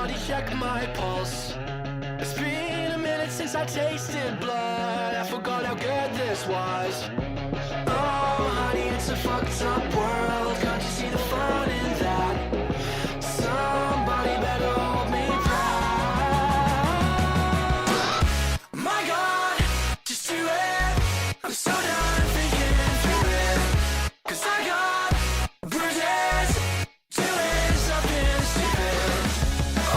somebody check my pulse. It's been a minute since I tasted blood. I forgot how good this was. Oh honey, it's a fucked up world. Can't you see the fun in that? Somebody better hold me back. My God, just do it. I'm so done thinking through it. 'Cause I got bruises, doing something stupid.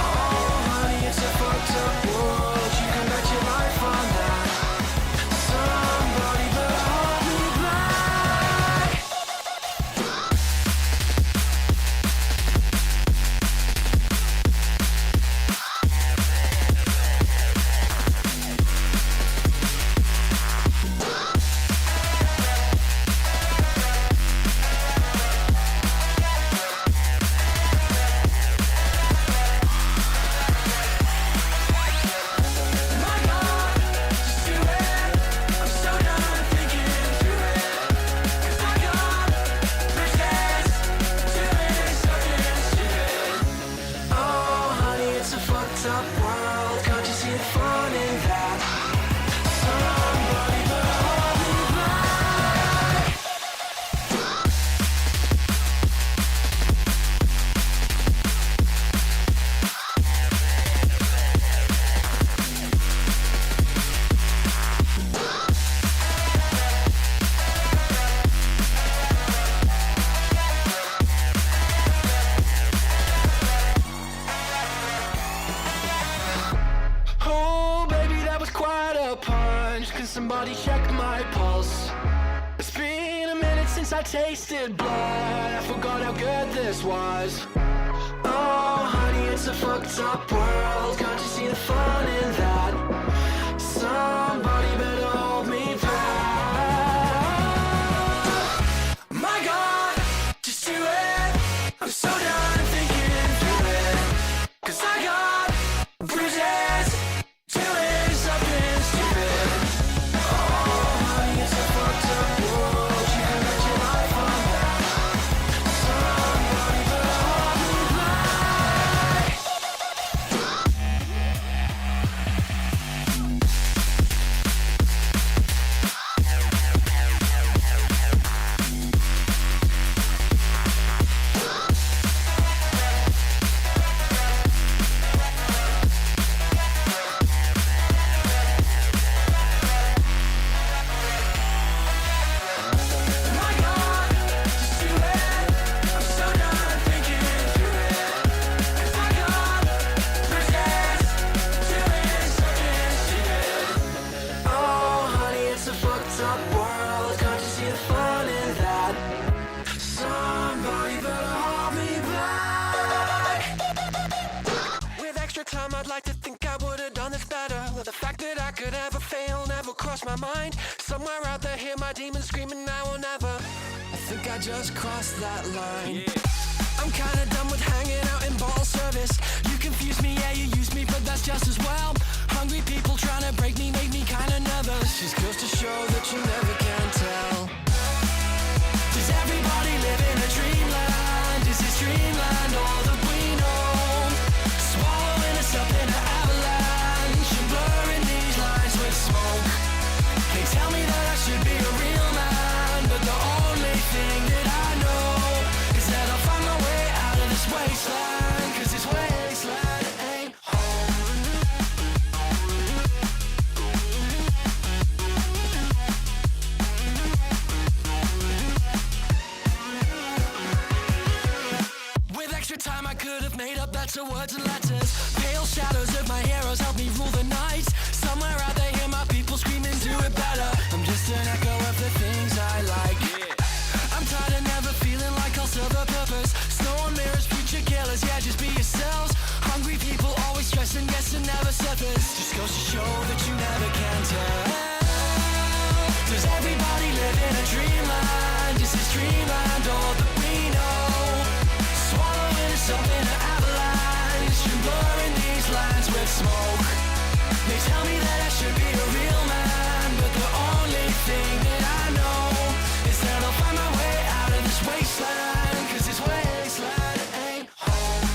Oh honey, it's a fucked up world. You can bet your life on that. Somebody better hold me back. My God, just do it. I'm so done thinking through it. 'Cause I got bruises, doing something stupid. Oh honey, it's a fucked up world. Can't you see the fun in that? Somebody better hold me back. Oh baby, that was quite a punch. Can somebody check my pulse? It's been a minute since I tasted blood. I forgot how good this was. Oh honey, it's a fucked up world. Can't you see the fun in that? Somebody better hold me back. My God, just do it. I'm so done thinking through it. 'Cause I got bruises, doing something stupid. Oh honey, it's a fucked up world. You can bet your life on that. Somebody better hold me back. My God, just do it. I'm so done thinking through it. 'Cause I got bruises, doing something stupid. Oh honey, it's a fucked up world. Can't you see the fun in that? Somebody better hold me back. With extra time, I'd like to think I would've done this better. Well, the fact that I could ever fail never crossed my mind. Somewhere out there, hear my demons screaming, now or never. I think I just crossed that line. I'm kinda done with hanging out in ball service. You confuse me, yeah, you use me, but that's just as well. Hungry people trying to break me make me kinda nervous. Just goes to show that you never can tell. Does everybody live in a dreamland? Is this dreamland all that we know? Swallowing us up in an avalanche and blurring these lines with smoke. They tell me that I should be a real man, but the only thing that I know is that I'll find my way out of this wasteland. 'Cause this wasteland ain't home. With extra time I could have made up better words and letters. Pale shadows of my heroes help me rule the night. Somewhere out there hear my people screaming, do it better. I'm just an echo of the things I like. I'm tired of never feeling like I'll serve a purpose. Snow on mirrors, future killers, yeah, just be yourselves. Hungry people always stressing, yes, and never surface. Just goes to show that you never can tell. Does everybody live in a dreamland? Is this dreamland all that we know? Swallowing us up in an avalanche and blurring these lines with smoke. They tell me that I should be a real man, but the only thing that I know is that I'll find my way out of this wasteland. 'Cause this wasteland ain't home.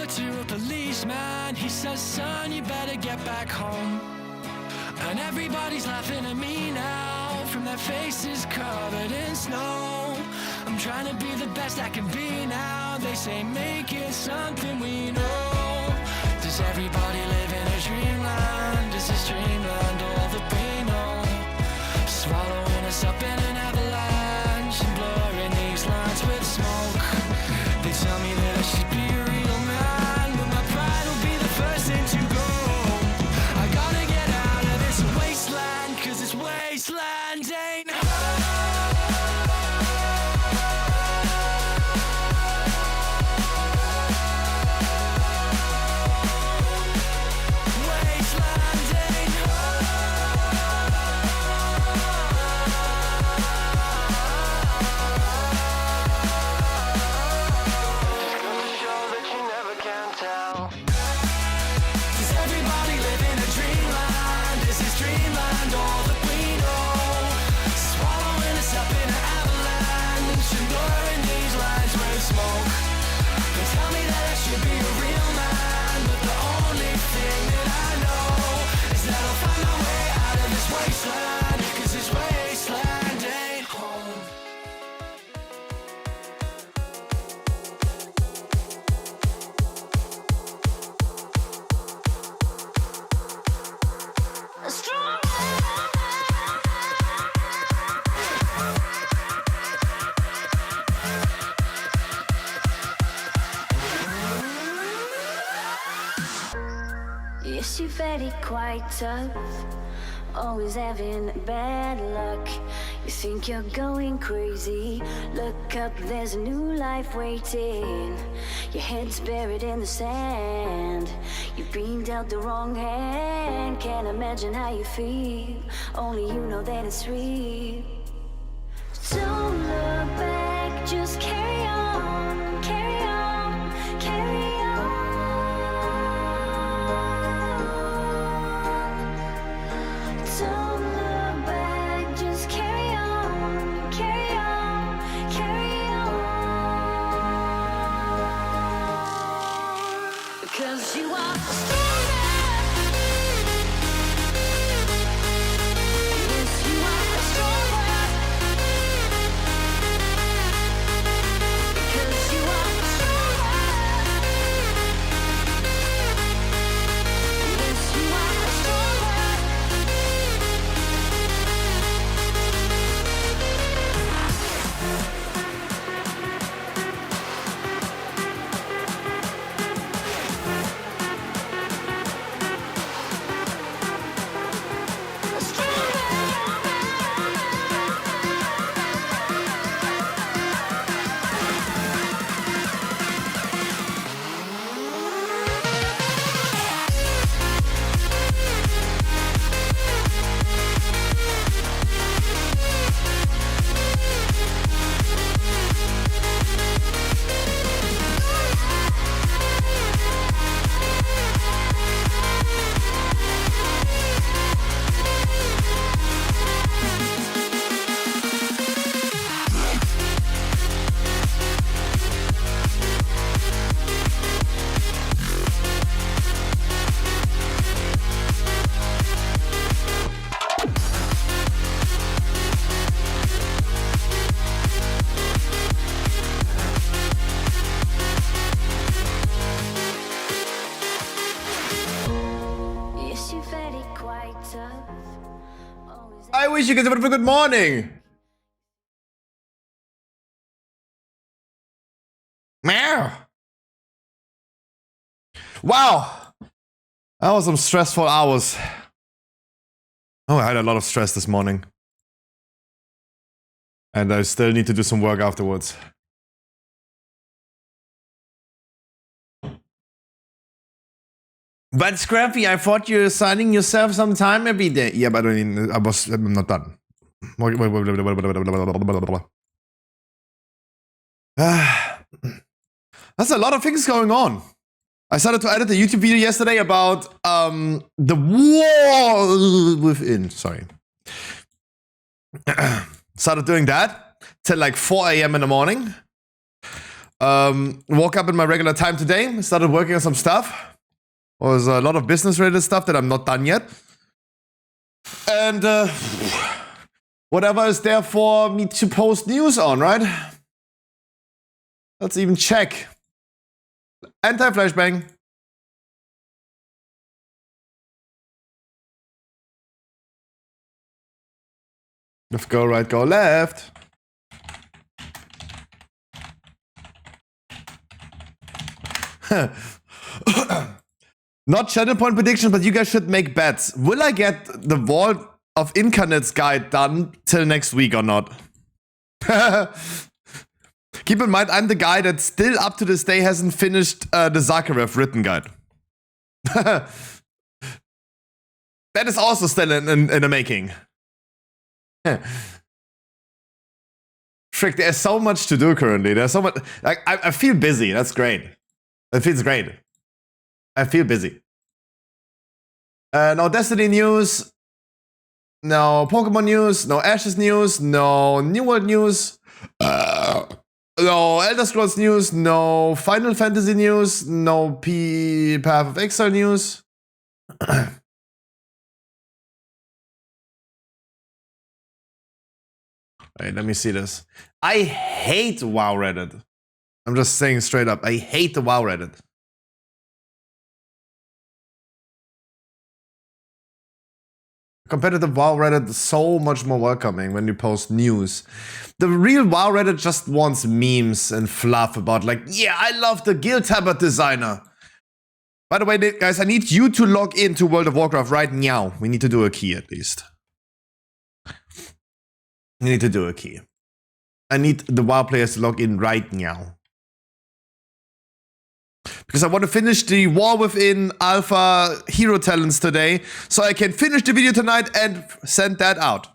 over to a policeman. He says, son, you better get back home. And everybody's laughing at me now, from their faces covered in snow. I'm trying to be the best I can be now. They say make it something we know. Does everybody live in a dreamland? Is this dreamland all that we know? Swallowing us up in an avalanche and blurring these lines with smoke. They tell me that I should be a real man, but my pride will be the first thing to go. I gotta get out of this wasteland, cause this wasteland ain't Yes, you're very quite tough, always having bad luck. You think you're going crazy, look up, there's a new life waiting. Your head's buried in the sand, you've been dealt the wrong hand. Can't imagine how you feel, only you know that it's real. Don't look back, just carry on, carry on, carry on. Don't look back, just carry on, carry on, carry on. Because you are stronger. Yes, you are stronger. Because you are stronger. Yes, you are stronger. Yes, you're very quite tough. I wish you guys a good morning. Meow. Wow. That was some stressful hours. Oh, I had a lot of stress this morning. And I still need to do some work afterwards. But Scrappy, I thought you were signing yourself some time every day. Yeah, but I mean, I'm not done. That's a lot of things going on. I started to edit a YouTube video yesterday about the war within. Sorry. Started doing that till like 4 a.m. in the morning. Woke up in my regular time today, started working on some stuff. Was a lot of business related stuff that I'm not done yet. And whatever is there for me to post news on, right? Let's even check. Anti-flashbang. Left, go right, go left. Not channel point prediction, but you guys should make bets. Will I get the Vault of Incarnates guide done till next week or not? Keep in mind, I'm the guy that still up to this day hasn't finished the Zakharev written guide. That is also still in the making. Frick, there's so much to do currently. There's so much. Like, I feel busy. That's great. It feels great. I feel busy. No Destiny news. No Pokemon news. No Ashes news. No New World news. No Elder Scrolls news. No Final Fantasy news. No Path of Exile news. Wait, let me see this. I hate WoW Reddit. I'm just saying straight up. I hate the WoW Reddit. Competitive WoW Reddit is so much more welcoming when you post news. The real WoW Reddit just wants memes and fluff about like, yeah, I love the Guild Tabard designer. By the way, guys, I need you to log into World of Warcraft right now. We need to do a key at least. We need to do a key. I need the WoW players to log in right now. Because I want to finish the War Within Alpha hero talents today, so I can finish the video tonight and send that out.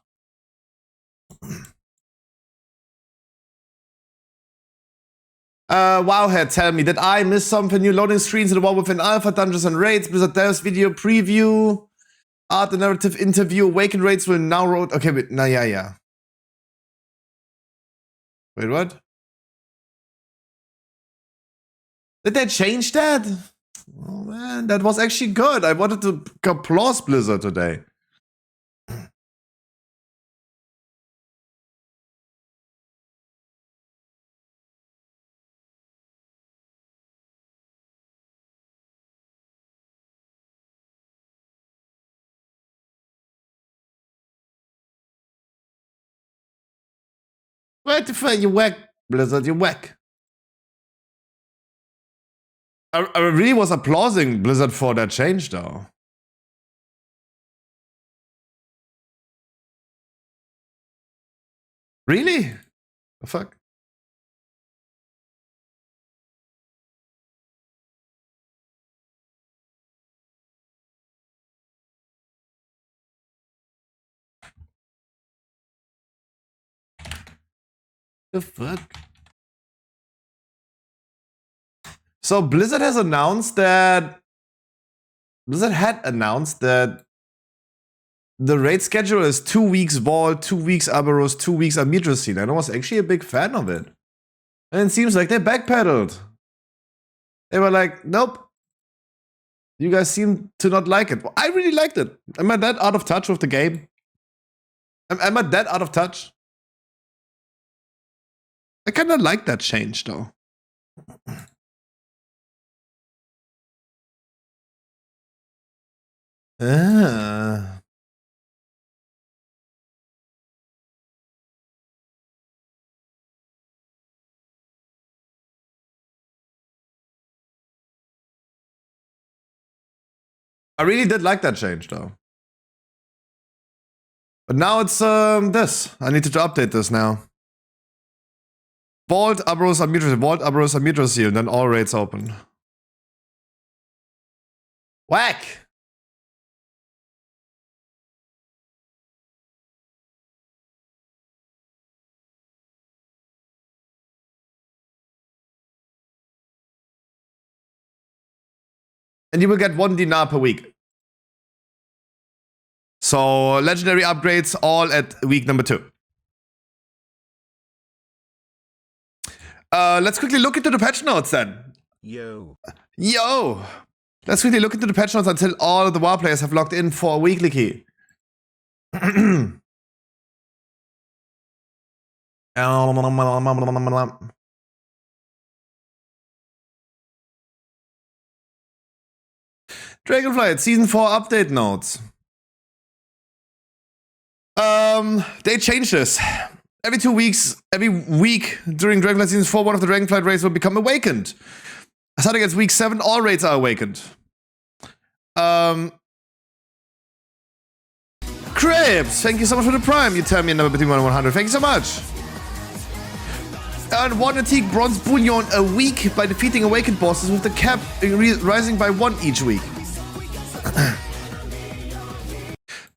Wowhead, tell me, did I miss something? New loading screens in the War Within Alpha, Dungeons and Raids, Blizzard Devs video preview, art and narrative interview, Awaken Raids will now road. Okay, but no, yeah. Wait, what? Did they change that? Oh man, that was actually good. I wanted to applaud Blizzard today. What the fuck? You whack, Blizzard, you whack. I really was applauding Blizzard for that change, though. Really? The fuck? The fuck? So Blizzard has announced that Blizzard had announced that the raid schedule is 2 weeks Vault, 2 weeks Aberos, 2 weeks Amidrosine. And I was actually a big fan of it. And it seems like they backpedaled. They were like, nope. You guys seem to not like it. Well, I really liked it. Am I that out of touch with the game? Am I that out of touch? I kind of like that change, though. I really did like that change, though. But now it's this. I need to update this now. Vault, Aberos, Amidrosine. Vault, Aberos, Amidrosine. Then all raids open. Whack! And you will get 1 dinar per week. So legendary upgrades all at week number 2. Let's quickly look into the patch notes then. Yo. Let's quickly look into the patch notes until all of the WoW players have logged in for a weekly key. Dragonflight Season 4 update notes. They changed this. Every 2 weeks, every week during Dragonflight Season 4, one of the Dragonflight raids will become awakened. Starting at week 7, all raids are awakened. Cribs, thank you so much for the prime. You tell me a number between 1 and 100. Thank you so much. Earn 1 antique bronze bullion a week by defeating awakened bosses with the cap rising by 1 each week.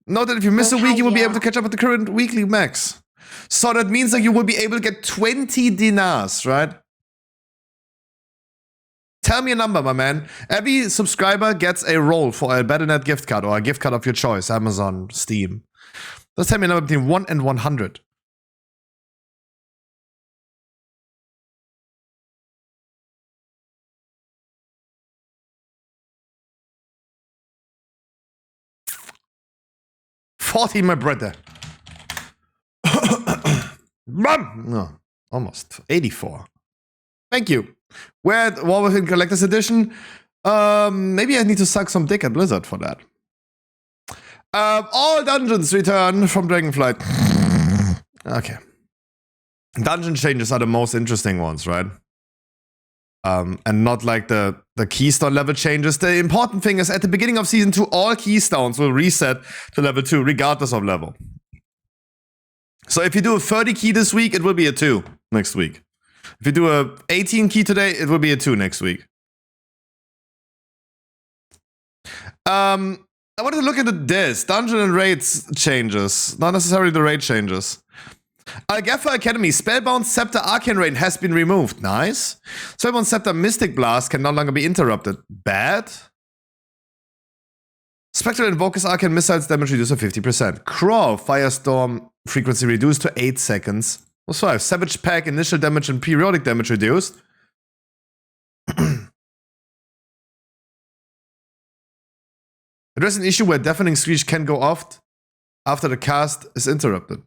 Note that if you miss a week, you will be able to catch up with the current weekly max. So that means that you will be able to get 20 dinars, right? Tell me a number, my man. Every subscriber gets a roll for a Battle.net gift card or a gift card of your choice, Amazon, Steam. Just tell me a number between 1 and 100. $40, my brother. No, almost 84. Thank you. We're at Warwolf Collector's Edition. Maybe I need to suck some dick at Blizzard for that. All dungeons return from Dragonflight. Okay. Dungeon changes are the most interesting ones, right? And not like the keystone level changes. The important thing is at the beginning of season 2, all keystones will reset to level 2, regardless of level. So if you do a 30 key this week, it will be a 2 next week. If you do a 18 key today, it will be a 2 next week. I wanted to look into this. Dungeon and raids changes. Not necessarily the raid changes. Algaffa Academy, Spellbound Scepter Arcane Rain has been removed. Nice. Spellbound Scepter Mystic Blast can no longer be interrupted. Bad. Spectral Invoker's Arcane Missiles damage reduced to 50%. Crow, Firestorm frequency reduced to 8 seconds. What's 5? Savage Pack, initial damage and periodic damage reduced. Address an issue where Deafening Screech can go off after the cast is interrupted.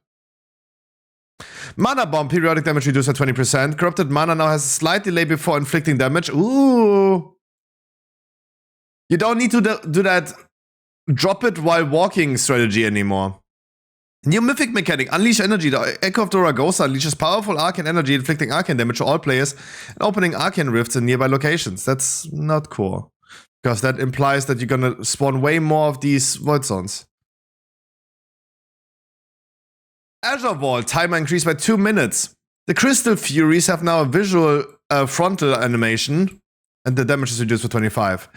Mana Bomb, periodic damage reduced to 20%. Corrupted Mana now has a slight delay before inflicting damage. Ooh. You don't need to do that drop it while walking strategy anymore. New Mythic mechanic, Unleash Energy. The Echo of Doragosa unleashes powerful arcane energy, inflicting arcane damage to all players and opening arcane rifts in nearby locations. That's not cool. Because that implies that you're gonna spawn way more of these void zones. Azure Vault, timer increased by 2 minutes. The Crystal Furies have now a visual frontal animation, and the damage is reduced for 25.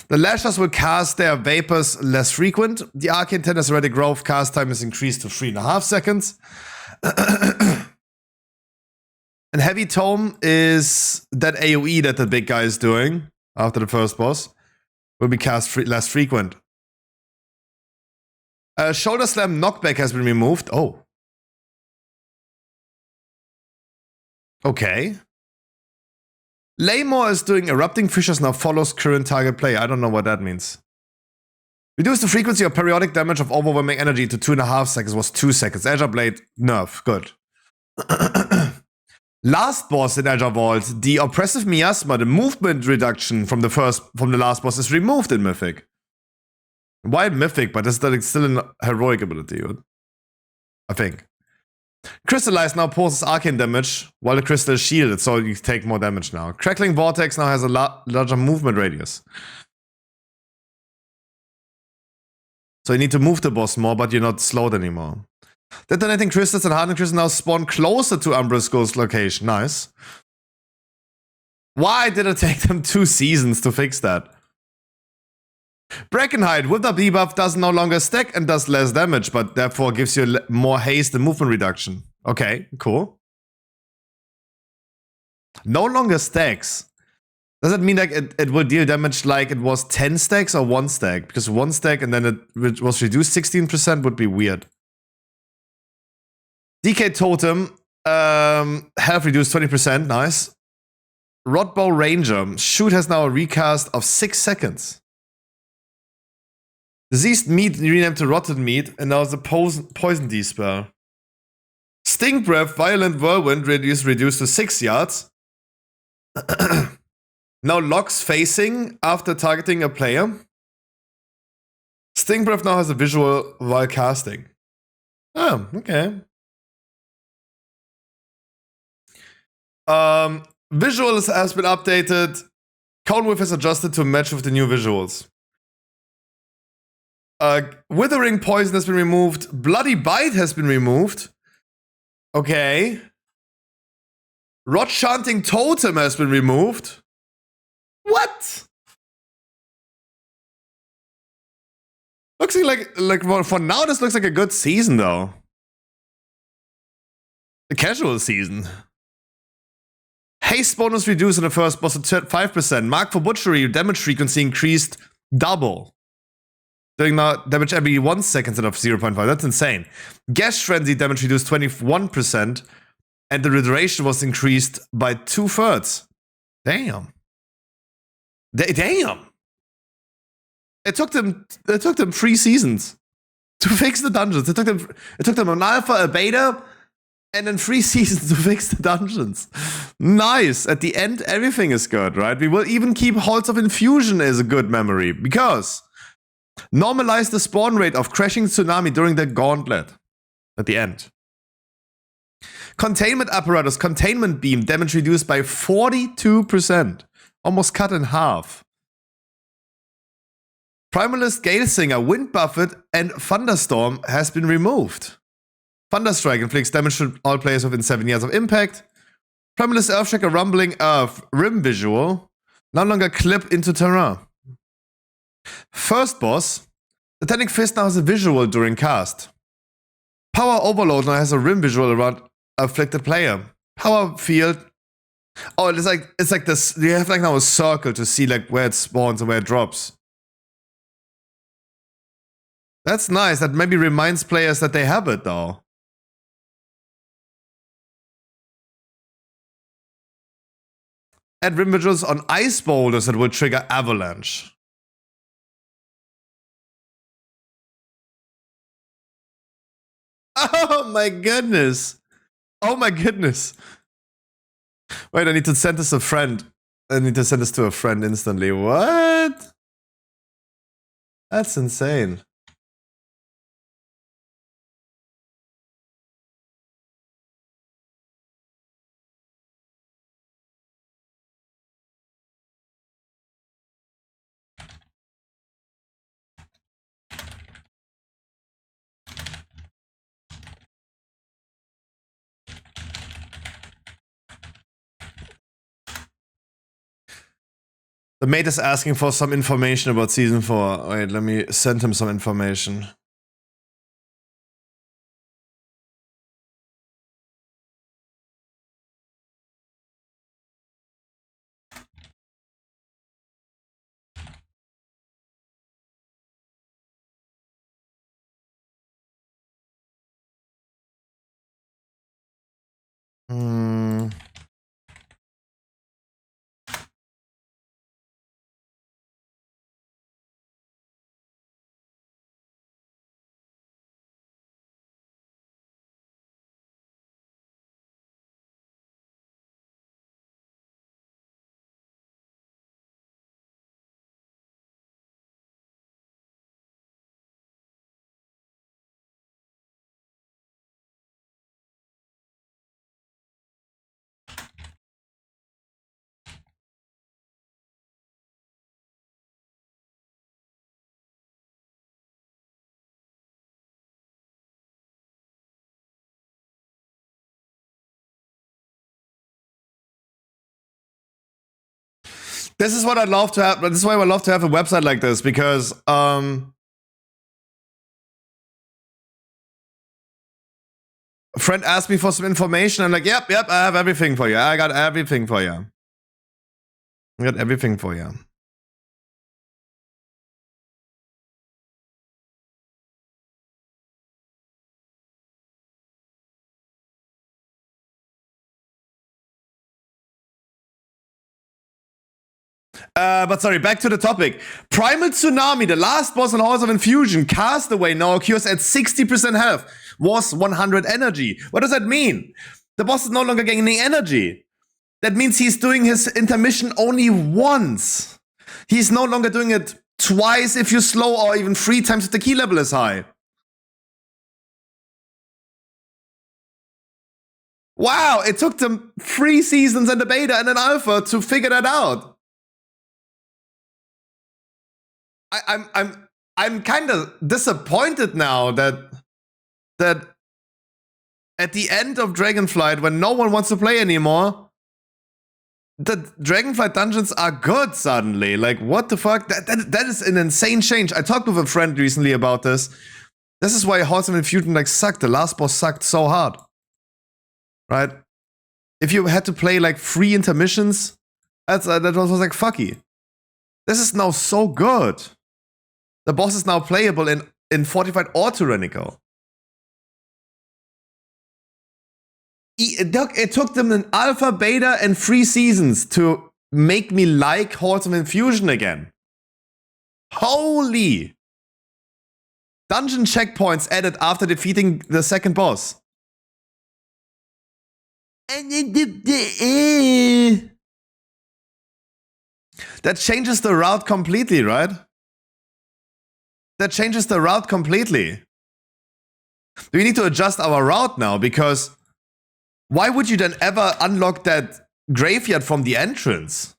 The Lashers will cast their vapors less frequent. The Arcane Tender's Erratic Growth cast time is increased to 3.5 seconds. And Heavy Tome is that AoE that the big guy is doing after the first boss. Will be cast less frequent. Shoulder Slam Knockback has been removed. Oh. Okay. Laymore is doing Erupting Fissures now follows current target player. I don't know what that means. Reduce the frequency of periodic damage of overwhelming energy to 2.5 seconds was 2 seconds. Azure Blade nerf. Good. Last boss in Azure Vault, the Oppressive Miasma, the movement reduction from the last boss is removed in Mythic. Why Mythic? But it's still a heroic ability, I think. Crystallize now poses arcane damage while the crystal is shielded, so you take more damage now. Crackling Vortex now has a larger movement radius. So you need to move the boss more, but you're not slowed anymore. Detonating crystals and hardened crystals now spawn closer to Umbra's Ghost location. Nice. Why did it take them 2 seasons to fix that? Brackenhide with the debuff does no longer stack and does less damage, but therefore gives you more haste and movement reduction. Okay, cool. No longer stacks. Does that mean like it will deal damage like it was 10 stacks or 1 stack? Because 1 stack and then it was reduced 16% would be weird. DK Totem, health reduced 20%, nice. Rodbow Ranger. Shoot has now a recast of 6 seconds. Diseased Meat renamed to Rotted Meat, and now it's a Poison D spell. Sting Breath, Violent Whirlwind reduced to 6 yards. Now locks facing after targeting a player. Sting Breath now has a visual while casting. Oh, okay. Visuals has been updated. Cone Whiff has adjusted to match with the new visuals. Withering Poison has been removed. Bloody Bite has been removed. Okay. Rod Chanting Totem has been removed. What? Looks like for now this looks like a good season though. A casual season. Haste bonus reduced in the first boss to 5%. Mark for Butchery, damage frequency increased double. Doing now damage every 1 second instead of 0.5. That's insane. Gash Frenzy damage reduced 21%. And the duration was increased by 2/3. Damn. Damn. It took them 3 seasons to fix the dungeons. It took them an alpha, a beta, and then 3 seasons to fix the dungeons. Nice. At the end, everything is good, right? We will even keep Halls of Infusion as a good memory because normalize the spawn rate of Crashing Tsunami during the Gauntlet at the end. Containment Apparatus, Containment Beam, damage reduced by 42%. Almost cut in half. Primalist Galesinger, Wind Buffet, and Thunderstorm has been removed. Thunderstrike inflicts damage to all players within 7 yards of impact. Primalist Earthshaker, Rumbling Earth, Rim Visual, no longer clip into terrain. First boss, Titanic Fist now has a visual during cast. Power Overload now has a rim visual around afflicted player. Power Field. Oh, it's like this. You have like now a circle to see like where it spawns and where it drops. That's nice. That maybe reminds players that they have it though. Add rim visuals on ice boulders that will trigger avalanche. Oh my goodness. Oh my goodness. Wait, I need to send this to a friend. I need to send this to a friend instantly. What? That's insane. The mate is asking for some information about season 4. Wait, let me send him some information. This is what I'd love to have. This is why I would love to have a website like this because a friend asked me for some information. I'm like, yep, I have everything for you. I got everything for you. I got everything for you. But sorry, back to the topic. Primal Tsunami, the last boss in Halls of Infusion, Castaway now occurs at 60% health, was 100 energy. What does that mean? The boss is no longer gaining energy. That means he's doing his intermission only once. He's no longer doing it twice if you're slow, or even 3 times if the key level is high. Wow, it took them 3 seasons and a beta and an alpha to figure that out. I'm kind of disappointed now that at the end of Dragonflight, when no one wants to play anymore, the Dragonflight dungeons are good suddenly. Like, what the fuck? That is an insane change. I talked with a friend recently about this. This is why Halls of Infusion like sucked. The last boss sucked so hard. Right? If you had to play like 3 intermissions, that was like fucky. This is now so good. The boss is now playable in Fortified or Tyrannical. It took them an alpha, beta, and 3 seasons to make me like Halls of Infusion again. Holy! Dungeon checkpoints added after defeating the second boss. That changes the route completely, right? That changes the route completely. We need to adjust our route now, because why would you then ever unlock that graveyard from the entrance?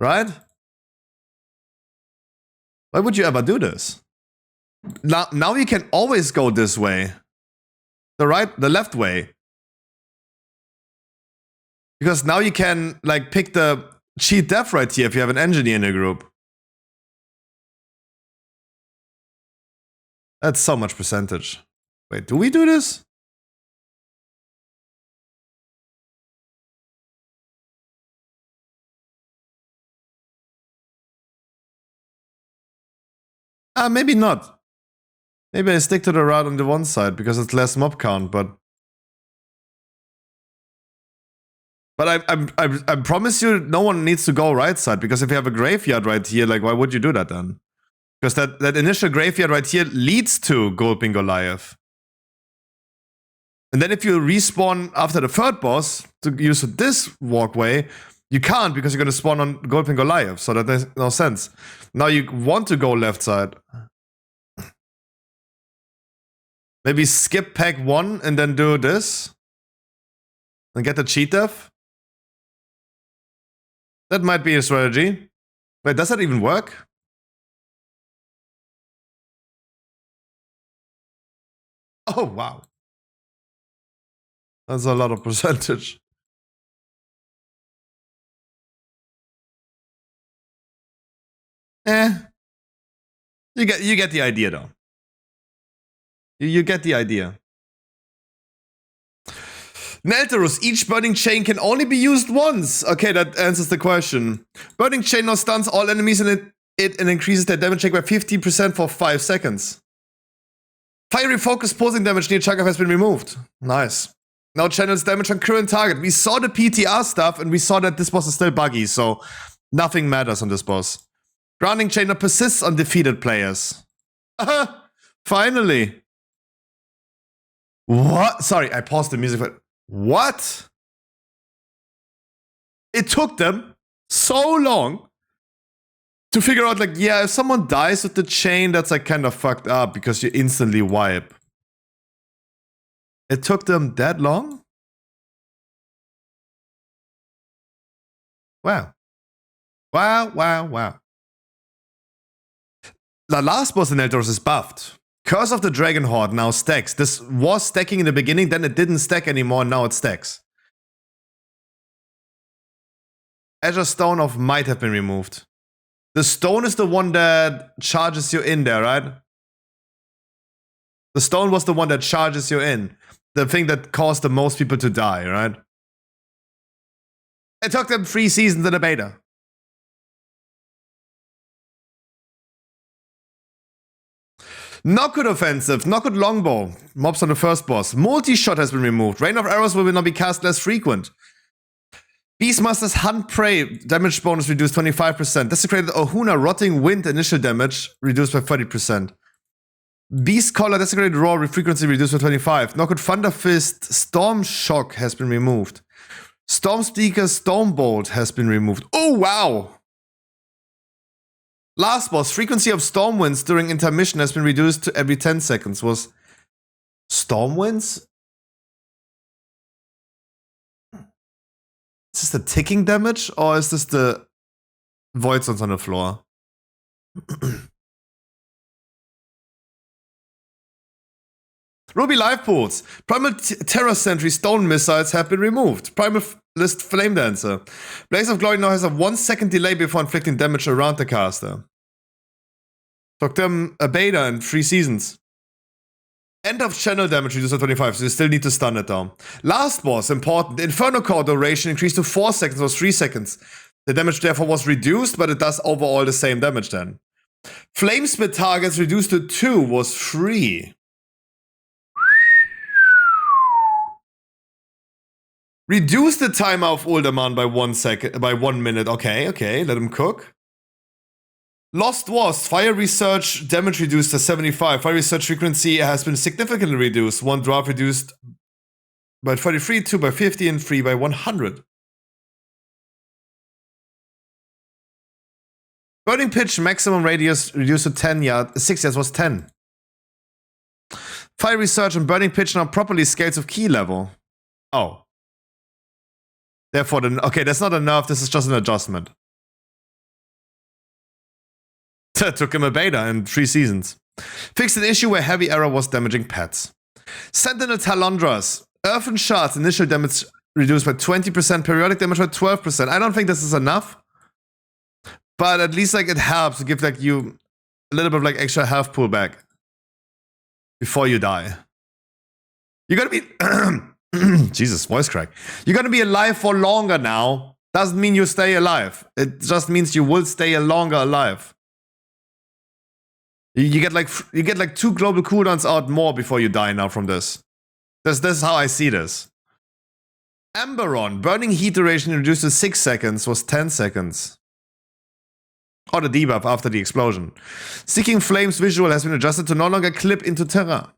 Right? Why would you ever do this? Now you can always go this way. The left way. Because now you can like pick the cheat death right here if you have an engineer in your group. That's so much percentage. Wait, do we do this? Maybe not. Maybe I stick to the route on the one side because it's less mob count, but I promise you, no one needs to go right side, because if you have a graveyard right here, like why would you do that then? Because that initial graveyard right here leads to Gulping Goliath. And then if you respawn after the 3rd boss to use this walkway, you can't, because you're going to spawn on Gulping Goliath, so that makes no sense. Now you want to go left side. Maybe skip pack 1 and then do this. And get the cheat death. That might be a strategy. Wait, does that even work? Oh, wow. That's a lot of percentage. You get the idea though. You get the idea. Neltarus, each burning chain can only be used once. Okay, that answers the question. Burning chain now stuns all enemies in it and increases their damage check by 50% for 5 seconds. Fiery focus pulsing damage near Chakra has been removed. Nice. Now channels damage on current target. We saw the PTR stuff and we saw that this boss is still buggy, so nothing matters on this boss. Grounding chain now persists on defeated players. Finally. What? Sorry, I paused the music for... What? It took them so long to figure out, like, yeah, if someone dies with the chain, that's like kind of fucked up because you instantly wipe. It took them that long? Wow. Wow. The last boss in Eldoros is buffed. Curse of the Dragon Horde now stacks. This was stacking in the beginning, then it didn't stack anymore, now it stacks. Azure Stone of Might have been removed. The stone is the one that charges you in there, right? The stone was the one that charges you in. The thing that caused the most people to die, right? It took them 3 seasons in the beta. Knockwood Offensive, Knockwood Longbow, mobs on the first boss. Multi-shot has been removed. Rain of Arrows will now be cast less frequent. Beastmaster's Hunt Prey damage bonus reduced 25%. Desecrated Ohuna Rotting Wind initial damage reduced by 30%. Beast Collar Desecrated Roar frequency reduced by 25. Knockout Thunder Fist Storm Shock has been removed. Storm Speaker Stormbolt has been removed. Oh wow! Last boss, frequency of storm winds during intermission has been reduced to every 10 seconds. Was storm winds? Is this the ticking damage or is this the void zones on the floor? Ruby Life Pools. Primal Terror Sentry Stone Missiles have been removed. Primal List Flame Dancer. Blaze of Glory now has a 1 second delay before inflicting damage around the caster. Took them a beta in 3 seasons. End of channel damage reduced to 25, so you still need to stun it down. Last boss, important. Inferno Core duration increased to 4 seconds, was 3 seconds. The damage therefore was reduced, but it does overall the same damage then. Flame Spit targets reduced to 2, was 3. Reduce the timer of Uldaman by 1 second, by 1 minute. Okay, let him cook. Lost Wasp, Fire Research damage reduced to 75. Fire Research frequency has been significantly reduced. 1 drop reduced by 43, 2 by 50, and 3 by 100. Burning Pitch maximum radius reduced to 10 yards, 6 yards was 10. Fire Research and Burning Pitch now properly scales of key level. Oh. Therefore, okay, that's not a nerf, this is just an adjustment. Took him a beta in 3 seasons. Fixed an issue where heavy arrow was damaging pets. Sentinel Talondras. Earthen Shards initial damage reduced by 20%, periodic damage by 12%. I don't think this is enough. But at least like it helps to give like you a little bit of like extra health pool back. Before you die. You gotta be... Jesus, voice crack. You're gonna be alive for longer now. Doesn't mean you stay alive. It just means you will stay longer alive. You get like 2 global cooldowns out more before you die now from this. This is how I see this. Amberon, burning heat duration reduced to 6 seconds was 10 seconds. Or the debuff after the explosion. Seeking Flames visual has been adjusted to no longer clip into terra.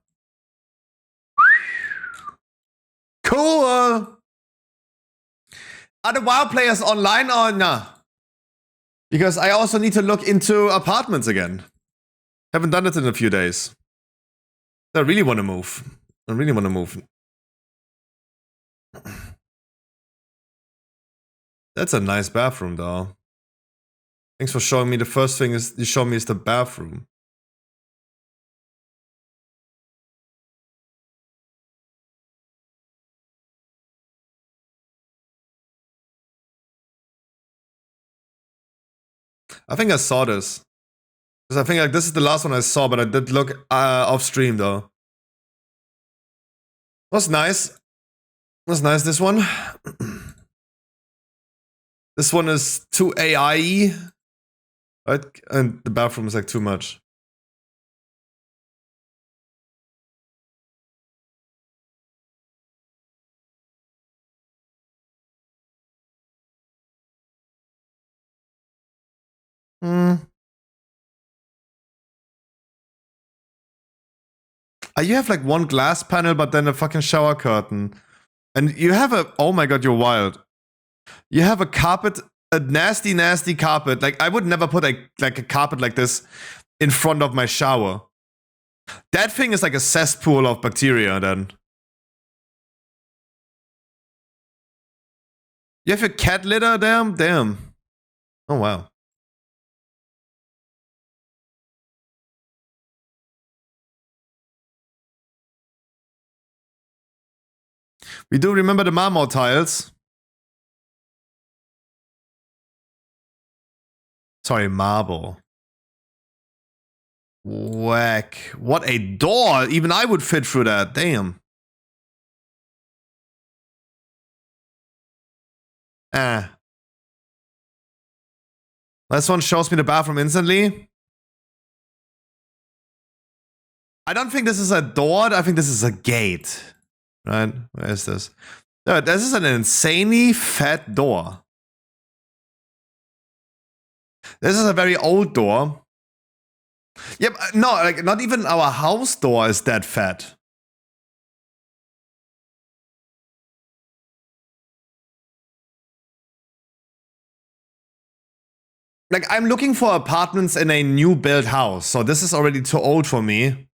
Cool! Are the WoW players online or nah? Because I also need to look into apartments again. Haven't done it in a few days. I really want to move. That's a nice bathroom though. Thanks for showing me. The first thing is you show me is the bathroom. I think I saw this. Because I think like this is the last one I saw, but I did look off stream though. Was nice. Was nice, this one. This one is too AI-y. Right? And the bathroom is like too much. You have like one glass panel, but then a fucking shower curtain. And you have a... Oh my god, you're wild. You have a carpet, a nasty, nasty carpet. Like, I would never put like a carpet like this in front of my shower. That thing is like a cesspool of bacteria then. You have a cat litter? Damn. Oh wow. We do remember the marmor tiles. Sorry, marble. Whack. What a door! Even I would fit through that. Damn. This one shows me the bathroom instantly. I don't think this is a door. I think this is a gate. Right? Where is this? No, this is an insanely fat door. This is a very old door. Yep, no, like not even our house door is that fat. Like I'm looking for apartments in a new built house, so this is already too old for me.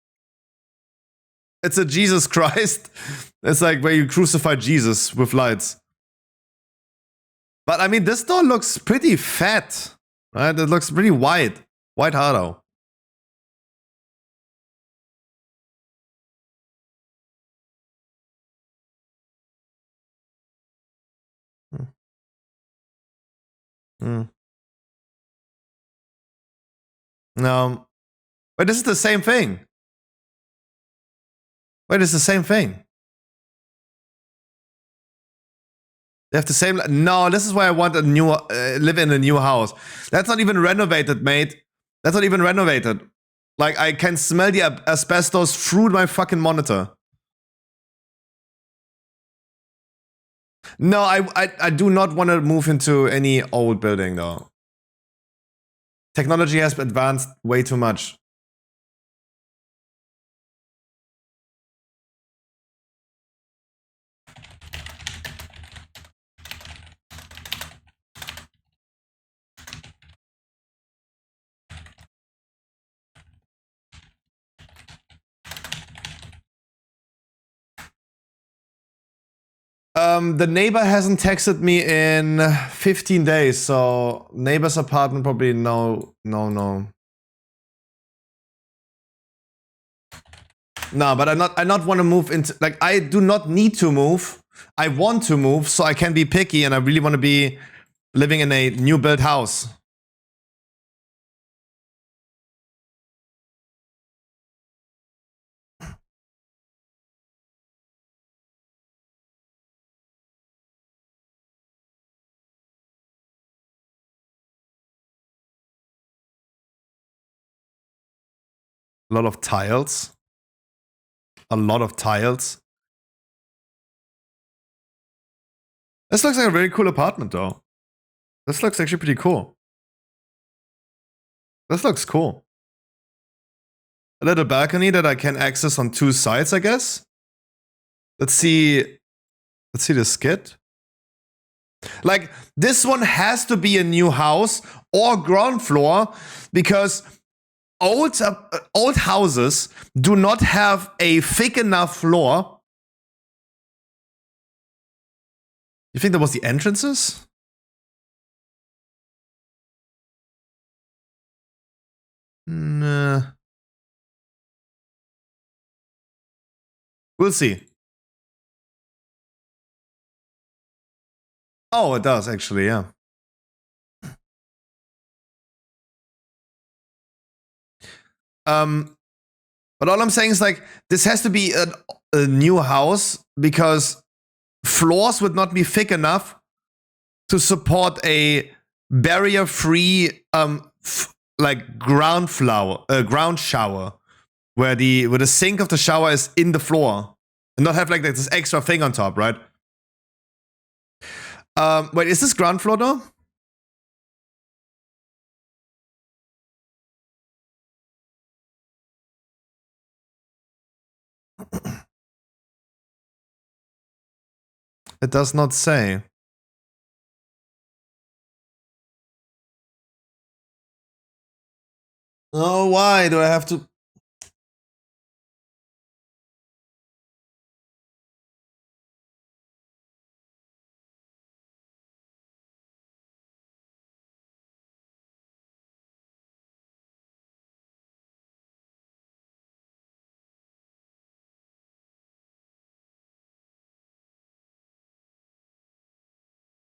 It's a Jesus Christ. It's like where you crucify Jesus with lights. But I mean, this door looks pretty fat, right? It looks pretty wide. Wide hardo. No. But this is the same thing. Wait, it's the same thing. They have the same. No, this is why I want a new live in a new house. That's not even renovated, mate. That's not even renovated. Like I can smell the asbestos through my fucking monitor. No, I do not want to move into any old building though. Technology has advanced way too much. The neighbor hasn't texted me in 15 days, so neighbor's apartment probably no. No, but I not want to move into, like, I do not need to move. I want to move so I can be picky and I really want to be living in a new built house. A lot of tiles. A lot of tiles. This looks like a very cool apartment though. This looks actually pretty cool. This looks cool. A little balcony that I can access on two sides, I guess. Let's see the skit. Like, this one has to be a new house or ground floor because old houses do not have a thick enough floor. You think that was the entrances? Nah. We'll see. Oh, it does actually, yeah. But all I'm saying is, like, this has to be a new house because floors would not be thick enough to support a barrier-free like ground shower where the sink of the shower is in the floor and not have like this extra thing on top, right? Wait, is this ground floor though? It does not say. Oh, why do I have to?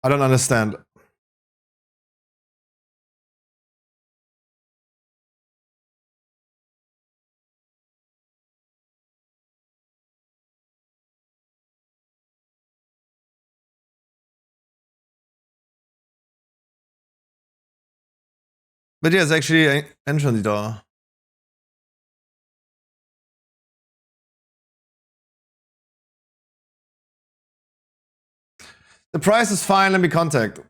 I don't understand. But yeah, it's actually an entrance door. The price is fine, let me contact.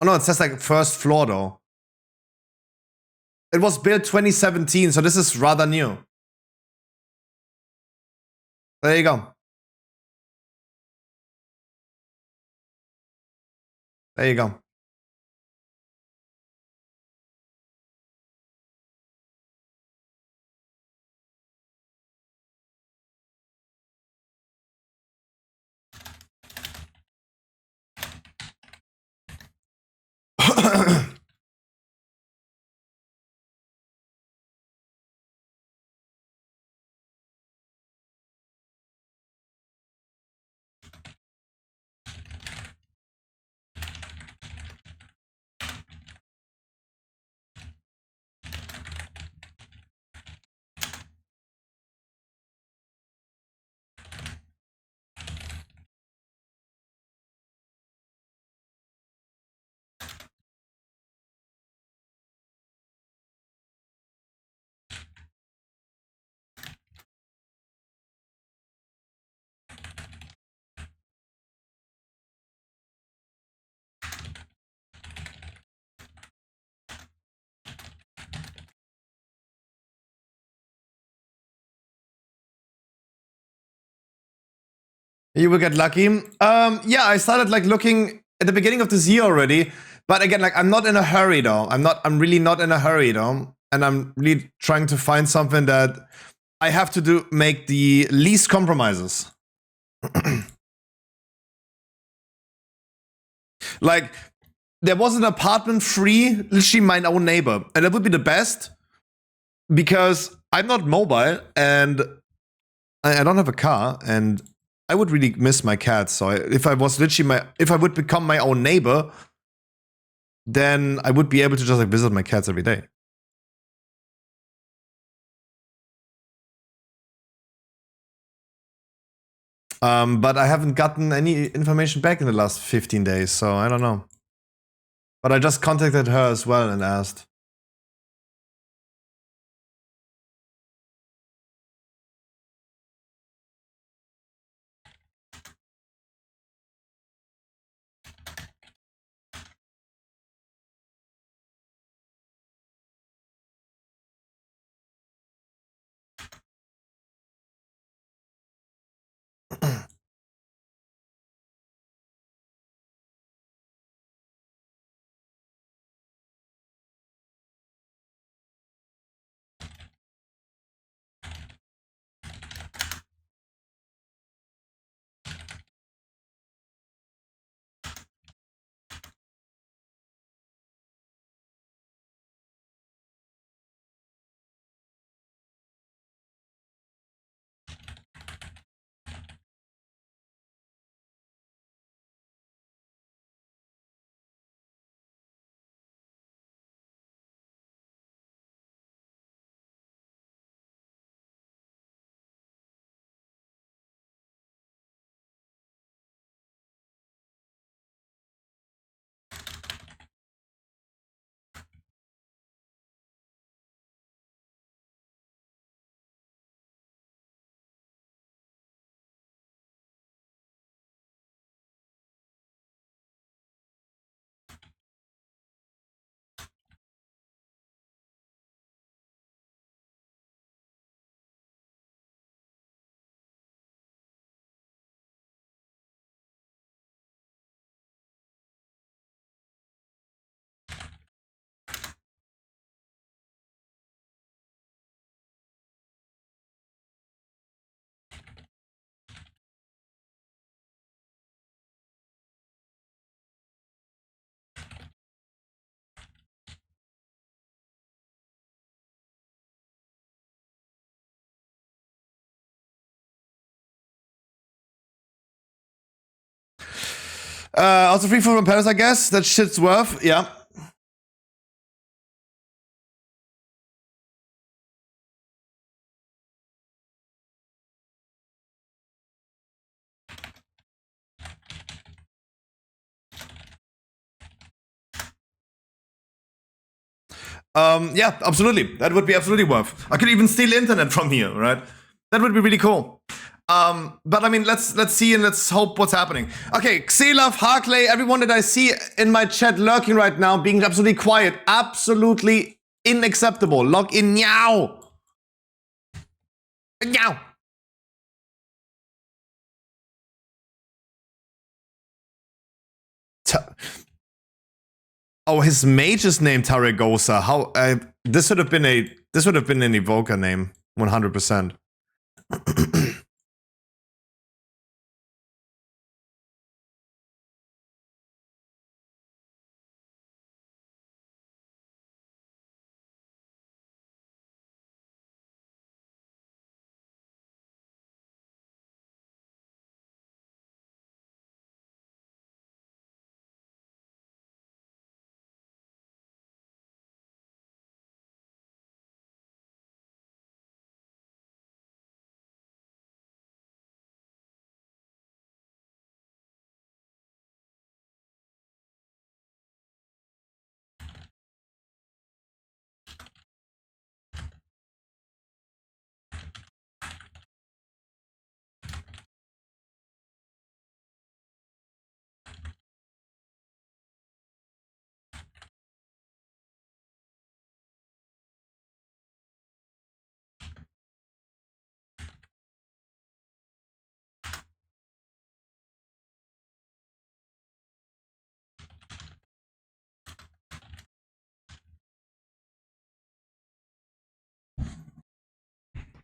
Oh no, it says like first floor though. It was built 2017, so this is rather new. There you go. There you go. You will get lucky. Yeah, I started like looking at the beginning of this year already. But again, like I'm not in a hurry though. I'm really not in a hurry though. And I'm really trying to find something that I have to make the least compromises. Like, there was an apartment free, literally my own neighbor. And that would be the best because I'm not mobile and I don't have a car and I would really miss my cats. So if I was literally if I would become my own neighbor, then I would be able to just like visit my cats every day. But I haven't gotten any information back in the last 15 days, so I don't know. But I just contacted her as well and asked. Also free food from Paris, I guess. That shit's worth, yeah. Yeah, absolutely. That would be absolutely worth. I could even steal internet from here, right? That would be really cool. But I mean, let's see and let's hope what's happening. Okay, Xelaf, Harkley, everyone that I see in my chat lurking right now, being absolutely quiet, absolutely unacceptable. Log in now. Now. Oh, his mage is named Taragosa. How? This would have been an evoker name, 100%.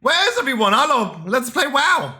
Where is everyone? Hello, let's play WoW.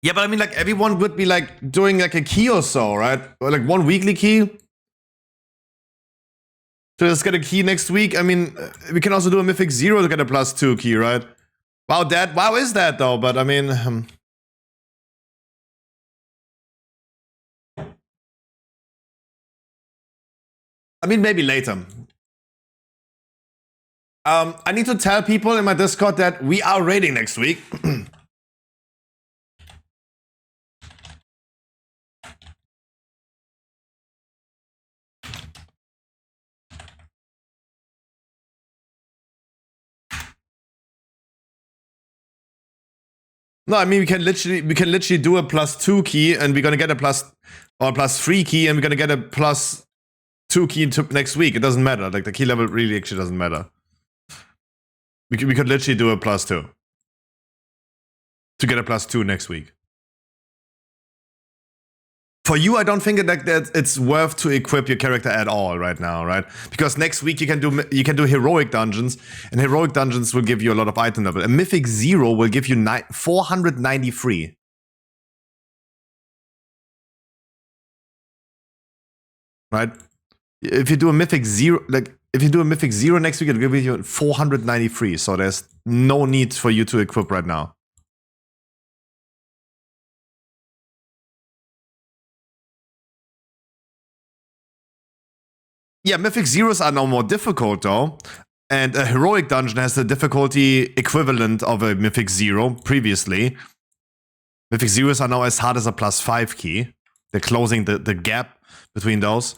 Yeah, but I mean, like, everyone would be, like, doing, like, a key or so, right? Or, like, one weekly key. To just get a key next week. I mean, we can also do a Mythic 0 to get a +2 key, right? Wow is that, though, but I mean... I mean, maybe later. I need to tell people in my Discord that we are raiding next week. No, I mean we can literally do a +2 key, and we're gonna get a +3 key, and we're gonna get a +2 key next week. It doesn't matter. Like the key level really actually doesn't matter. We could literally do a +2 to get a +2 next week. For you, I don't think that it's worth to equip your character at all right now, right? Because next week you can do heroic dungeons, and heroic dungeons will give you a lot of item level. A Mythic 0 will give you 493. Right? If you do a Mythic 0, like if you do a Mythic 0 next week, it'll give you 493. So there's no need for you to equip right now. Yeah, Mythic Zeros are now more difficult though. And a Heroic Dungeon has the difficulty equivalent of a Mythic 0 previously. Mythic Zeros are now as hard as a +5 key. They're closing the gap between those.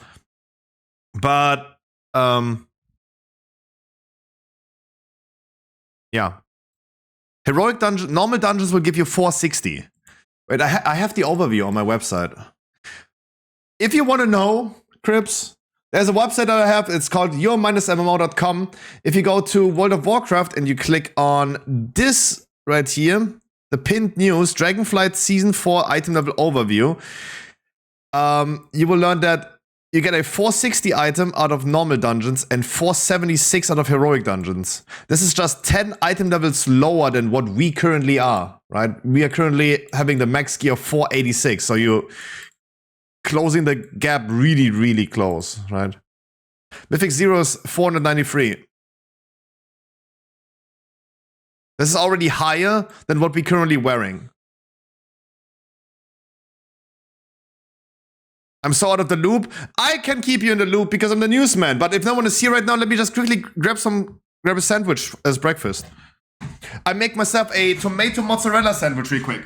But, yeah. Heroic Dungeon, normal dungeons will give you 460. Wait, I have the overview on my website. If you want to know, Crips, there's a website that I have. It's called your-mmo.com. If you go to World of Warcraft and you click on this right here, the pinned news, Dragonflight Season 4 item level overview. You will learn that you get a 460 item out of normal dungeons and 476 out of heroic dungeons. This is just 10 item levels lower than what we currently are, right? We are currently having the max gear of 486, so you're closing the gap really, really close, right? Mythic Zero is 493. This is already higher than what we're currently wearing. I'm so out of the loop. I can keep you in the loop because I'm the newsman. But if no one is here right now, let me just quickly grab a sandwich as breakfast. I make myself a tomato mozzarella sandwich real quick.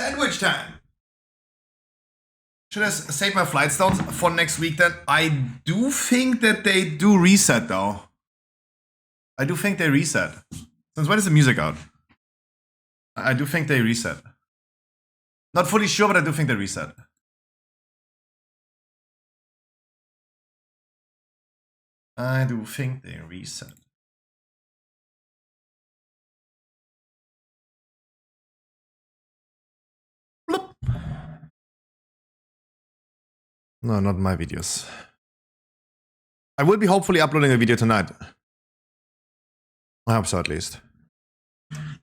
Sandwich time. Should I save my flight stones for next week then? I do think that they do reset though. I do think they reset. Since when is the music out? I do think they reset. Not fully sure, but I do think they reset. I do think they reset. Bloop. No, not my videos. I will be hopefully uploading a video tonight. I hope so at least.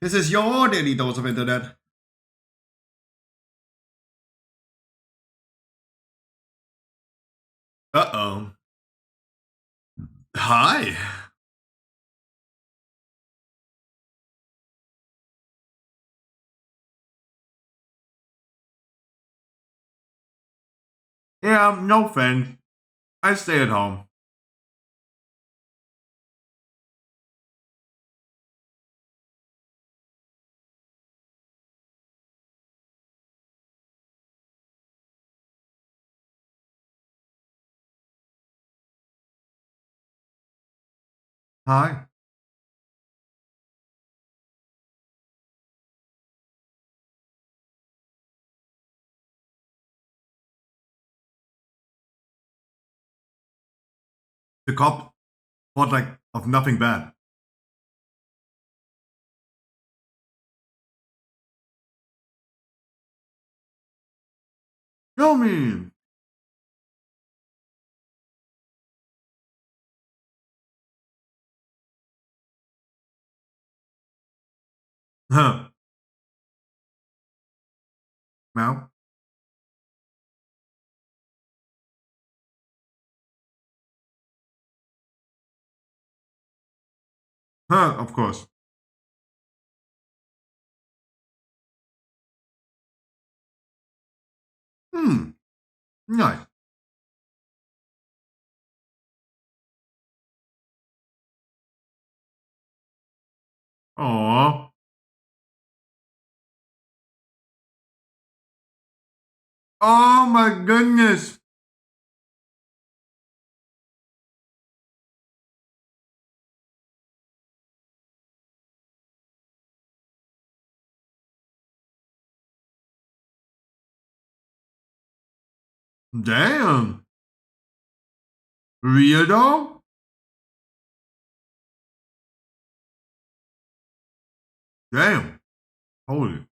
This is your daily dose of internet. Uh-oh. Hi. Yeah, no thanks. I stay at home. Hi. The cop thought like of nothing bad. Show me. Huh. Now? Huh, of course. Nice. Aww. Oh my goodness. Damn. Real though? Damn. Holy.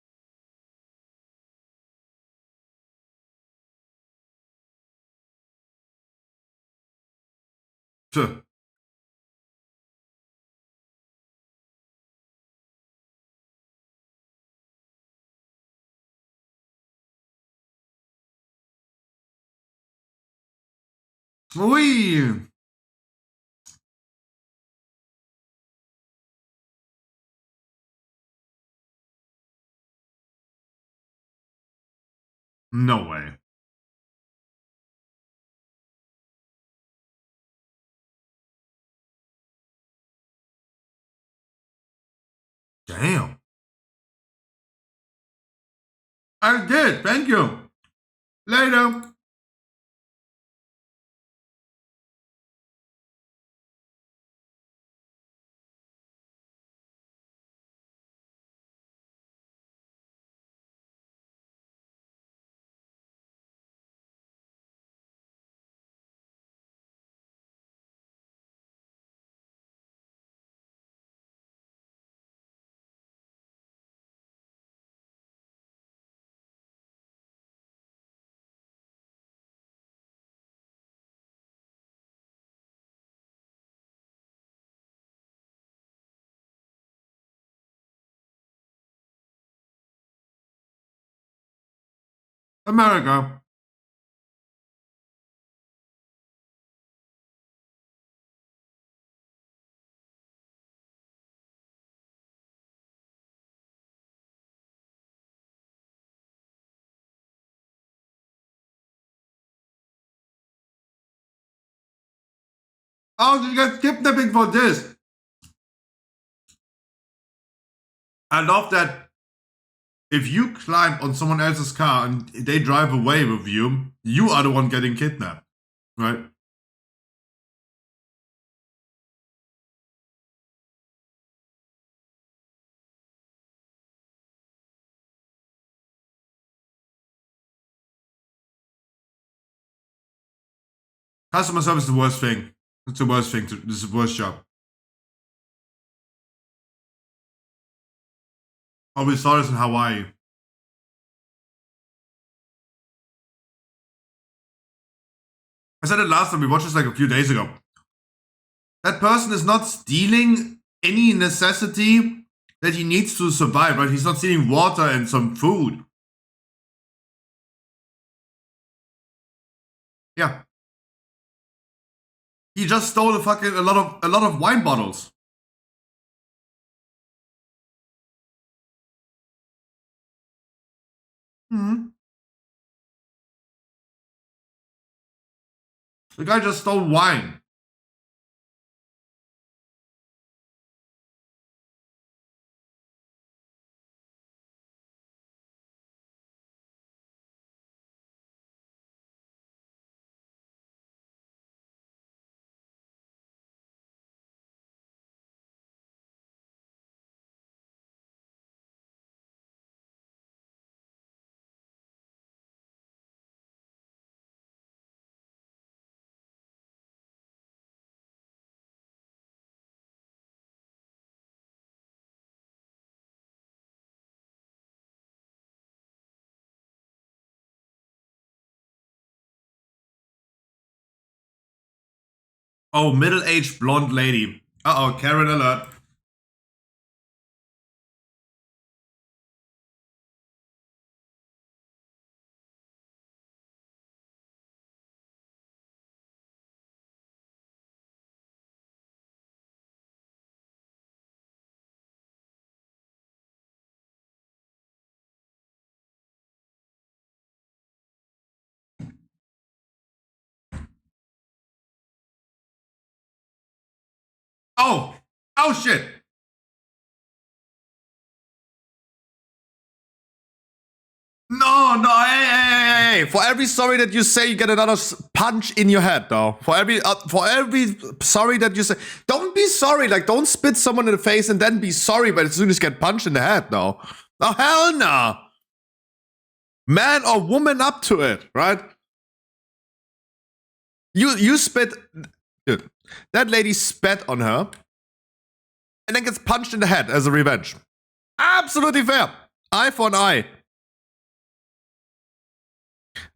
Sure. Wee. No way. Damn. I did. Thank you. Later. America. Oh, you got kidnapping for this. I love that if you climb on someone else's car and they drive away with you, you are the one getting kidnapped, right? Customer service is the worst thing. It's the worst thing. This is the worst job. Oh, we saw this in Hawaii. I said it last time. We watched this like a few days ago. That person is not stealing any necessity that he needs to survive, right? He's not stealing water and some food. Yeah. He just stole a lot of wine bottles. Hmm. The guy just stole wine. Oh, middle-aged blonde lady. Uh-oh, Karen alert. Oh! Oh shit! No, hey. For every sorry that you say, you get another punch in your head, though. For every sorry that you say, don't be sorry. Like, don't spit someone in the face and then be sorry, but as soon as you get punched in the head, though. Oh, hell no. Man or woman up to it, right? You spit, dude. That lady spat on her and then gets punched in the head as a revenge. Absolutely fair. Eye for an eye.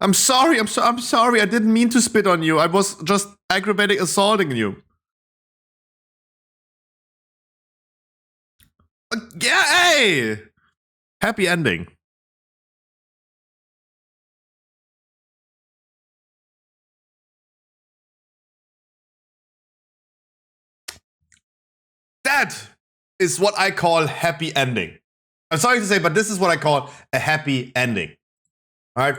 I'm sorry. I'm sorry. I didn't mean to spit on you. I was just aggravating assaulting you. Yeah, hey. Happy ending. That is what I call happy ending. I'm sorry to say, but this is what I call a happy ending. All right.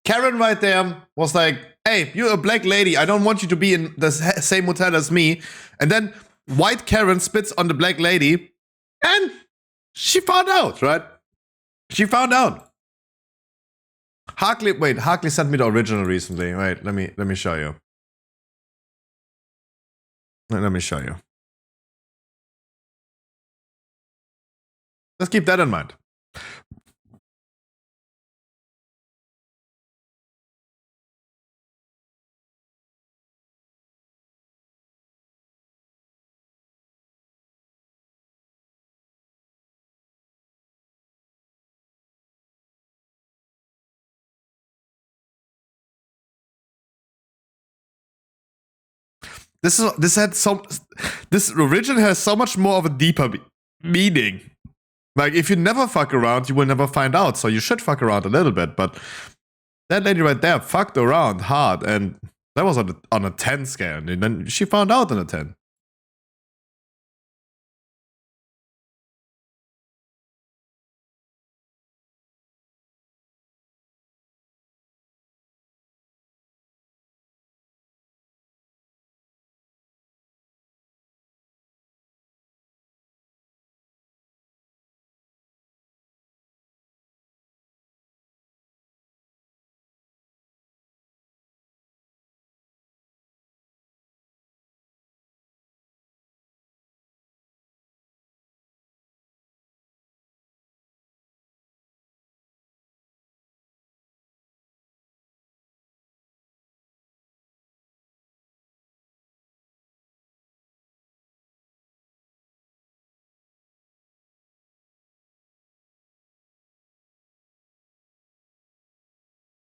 Karen right there was like, hey, you're a black lady. I don't want you to be in the same hotel as me. And then white Karen spits on the black lady. And she found out, right? She found out. Harkley sent me the original recently. Wait, let me show you. Let me show you. Let's keep that in mind. This original has so much more of a deeper meaning. Like, if you never fuck around, you will never find out. So you should fuck around a little bit. But that lady right there fucked around hard, and that was on a 10 scale. And then she found out on a 10.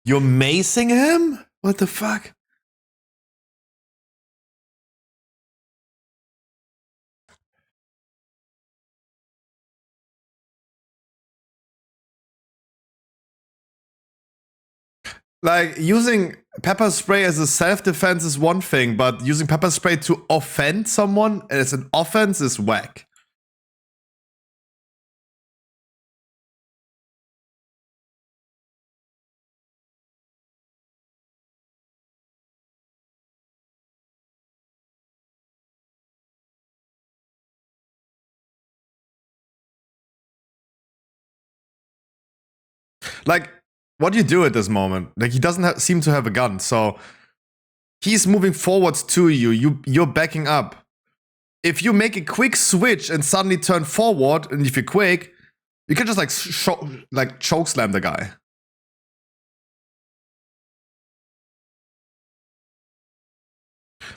You're macing him? What the fuck? Like, using pepper spray as a self-defense is one thing, but using pepper spray to offend someone as an offense is whack. Like, what do you do at this moment? Like, he doesn't seem to have a gun, so he's moving forwards to you. You're backing up. If you make a quick switch and suddenly turn forward, and if you're quick, you can just like choke slam the guy.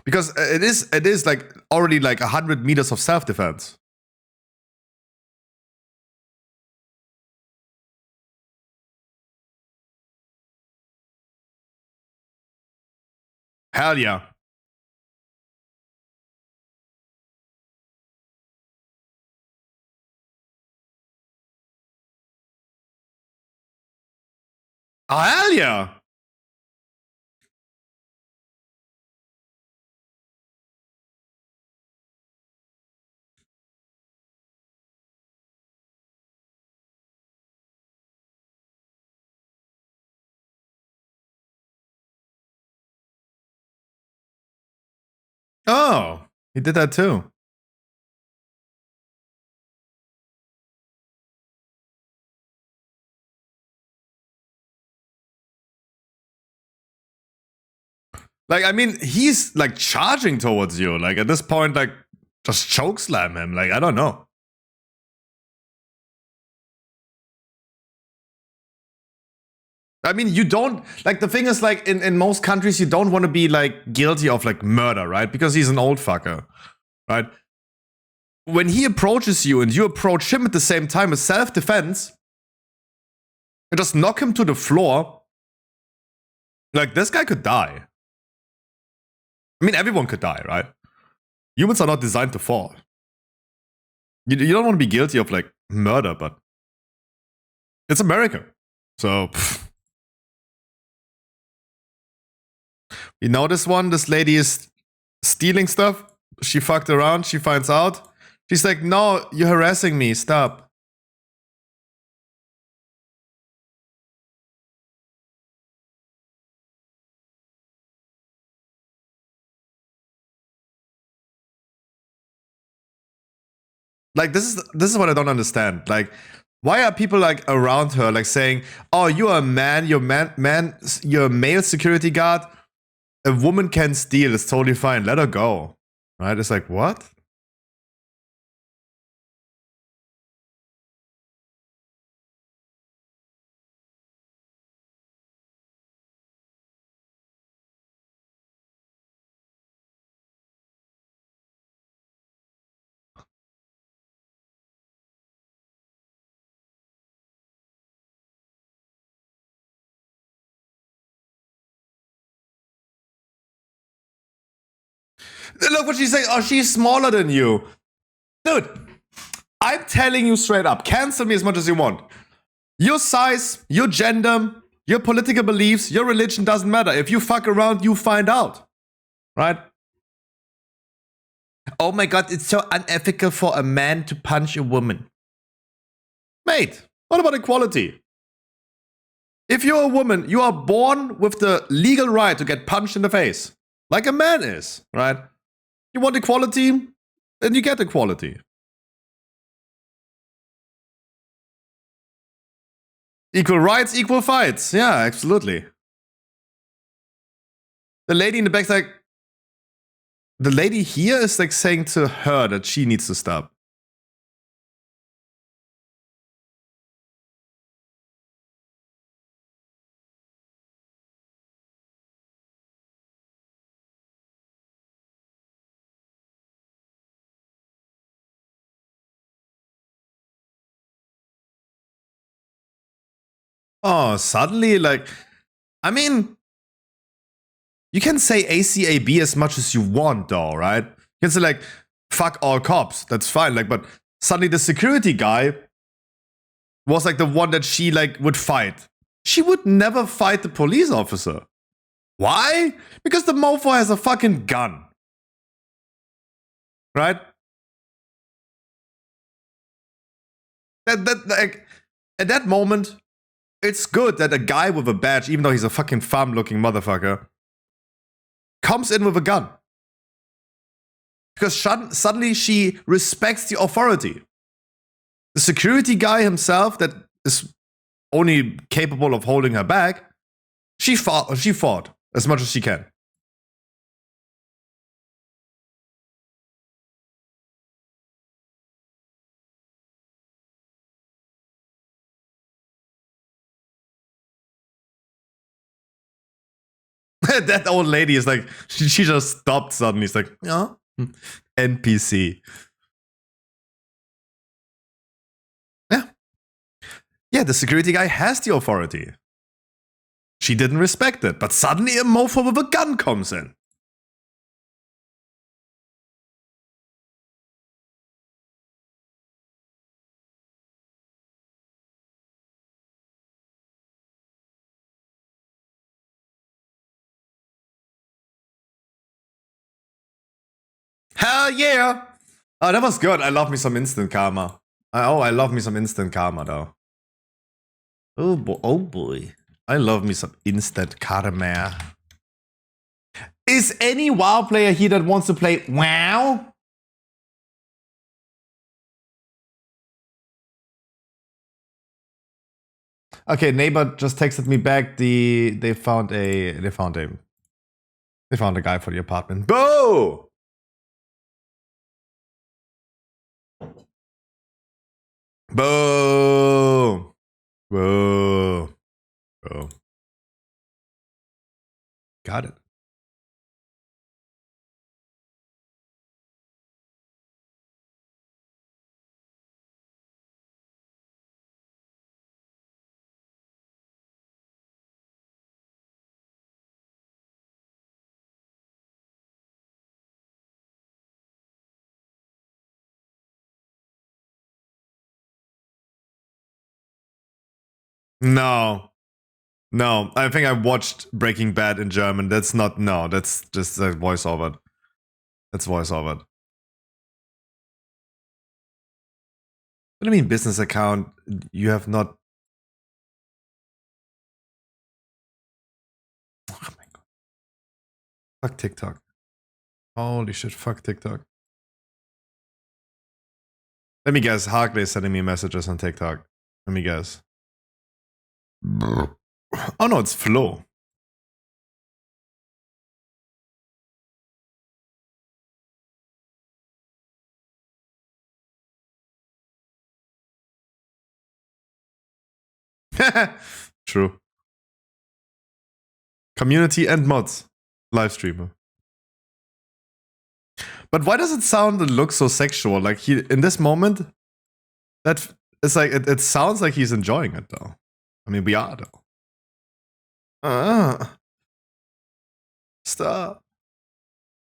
Because it is like already like 100 meters of self-defense. Hell yeah. Oh, hell yeah. Oh, he did that too. Like, I mean, he's like charging towards you. Like, at this point, like, just choke slam him. Like, I don't know. I mean, you don't, like, the thing is, like, in most countries, you don't want to be, like, guilty of, like, murder, right? Because he's an old fucker, right? When he approaches you and you approach him at the same time as self-defense, you just knock him to the floor. Like, this guy could die. I mean, everyone could die, right? Humans are not designed to fall. You don't want to be guilty of, like, murder, but it's America. So, you know this one? This lady is stealing stuff. She fucked around. She finds out. She's like, no, you're harassing me. Stop. Like, this is what I don't understand. Like, why are people like around her like saying, "Oh, you're a man. You're you're a male security guard. A woman can steal. It's totally fine. Let her go." Right? It's like, what? Look what she's saying. Oh, she's smaller than you. Dude, I'm telling you straight up, cancel me as much as you want. Your size, your gender, your political beliefs, your religion doesn't matter. If you fuck around, you find out. Right? Oh my god, it's so unethical for a man to punch a woman. Mate, what about equality? If you're a woman, you are born with the legal right to get punched in the face. Like a man is, right? You want equality, then you get equality. Equal rights, equal fights. Yeah, absolutely. The lady in the back's like, the lady here is like saying to her that she needs to stop. Oh, suddenly, like, I mean, you can say ACAB as much as you want, though, right? You can say, like, fuck all cops. That's fine. Like, but suddenly the security guy was, like, the one that she, like, would fight. She would never fight the police officer. Why? Because the mofo has a fucking gun. Right? Like, at that moment, it's good that a guy with a badge, even though he's a fucking farm-looking motherfucker, comes in with a gun. Because suddenly she respects the authority. The security guy himself that is only capable of holding her back, she fought as much as she can. That old lady is like, she just stopped suddenly. It's like, yeah, NPC. Yeah, the security guy has the authority. She didn't respect it, but suddenly a mofo with a gun comes in. Hell yeah! Oh, that was good. I love me some instant karma. I love me some instant karma, though. Oh boy. I love me some instant karma. Is any WoW player here that wants to play WoW? Okay, neighbor just texted me back. They found a guy for the apartment. Boo! Boo! Boo! Boo! Got it. No. No, I think I watched Breaking Bad in German. That's not, no, that's just a voiceover. That's voiceover. What do you mean business account? You have not... Oh my god. Fuck TikTok. Holy shit, fuck TikTok. Let me guess, Harkley is sending me messages on TikTok. Let me guess. Oh no, it's Flo. True. Community and mods. Live streamer. But why does it sound and look so sexual? Like he, in this moment, that it's like it sounds like he's enjoying it though. I mean, we are though. Stop.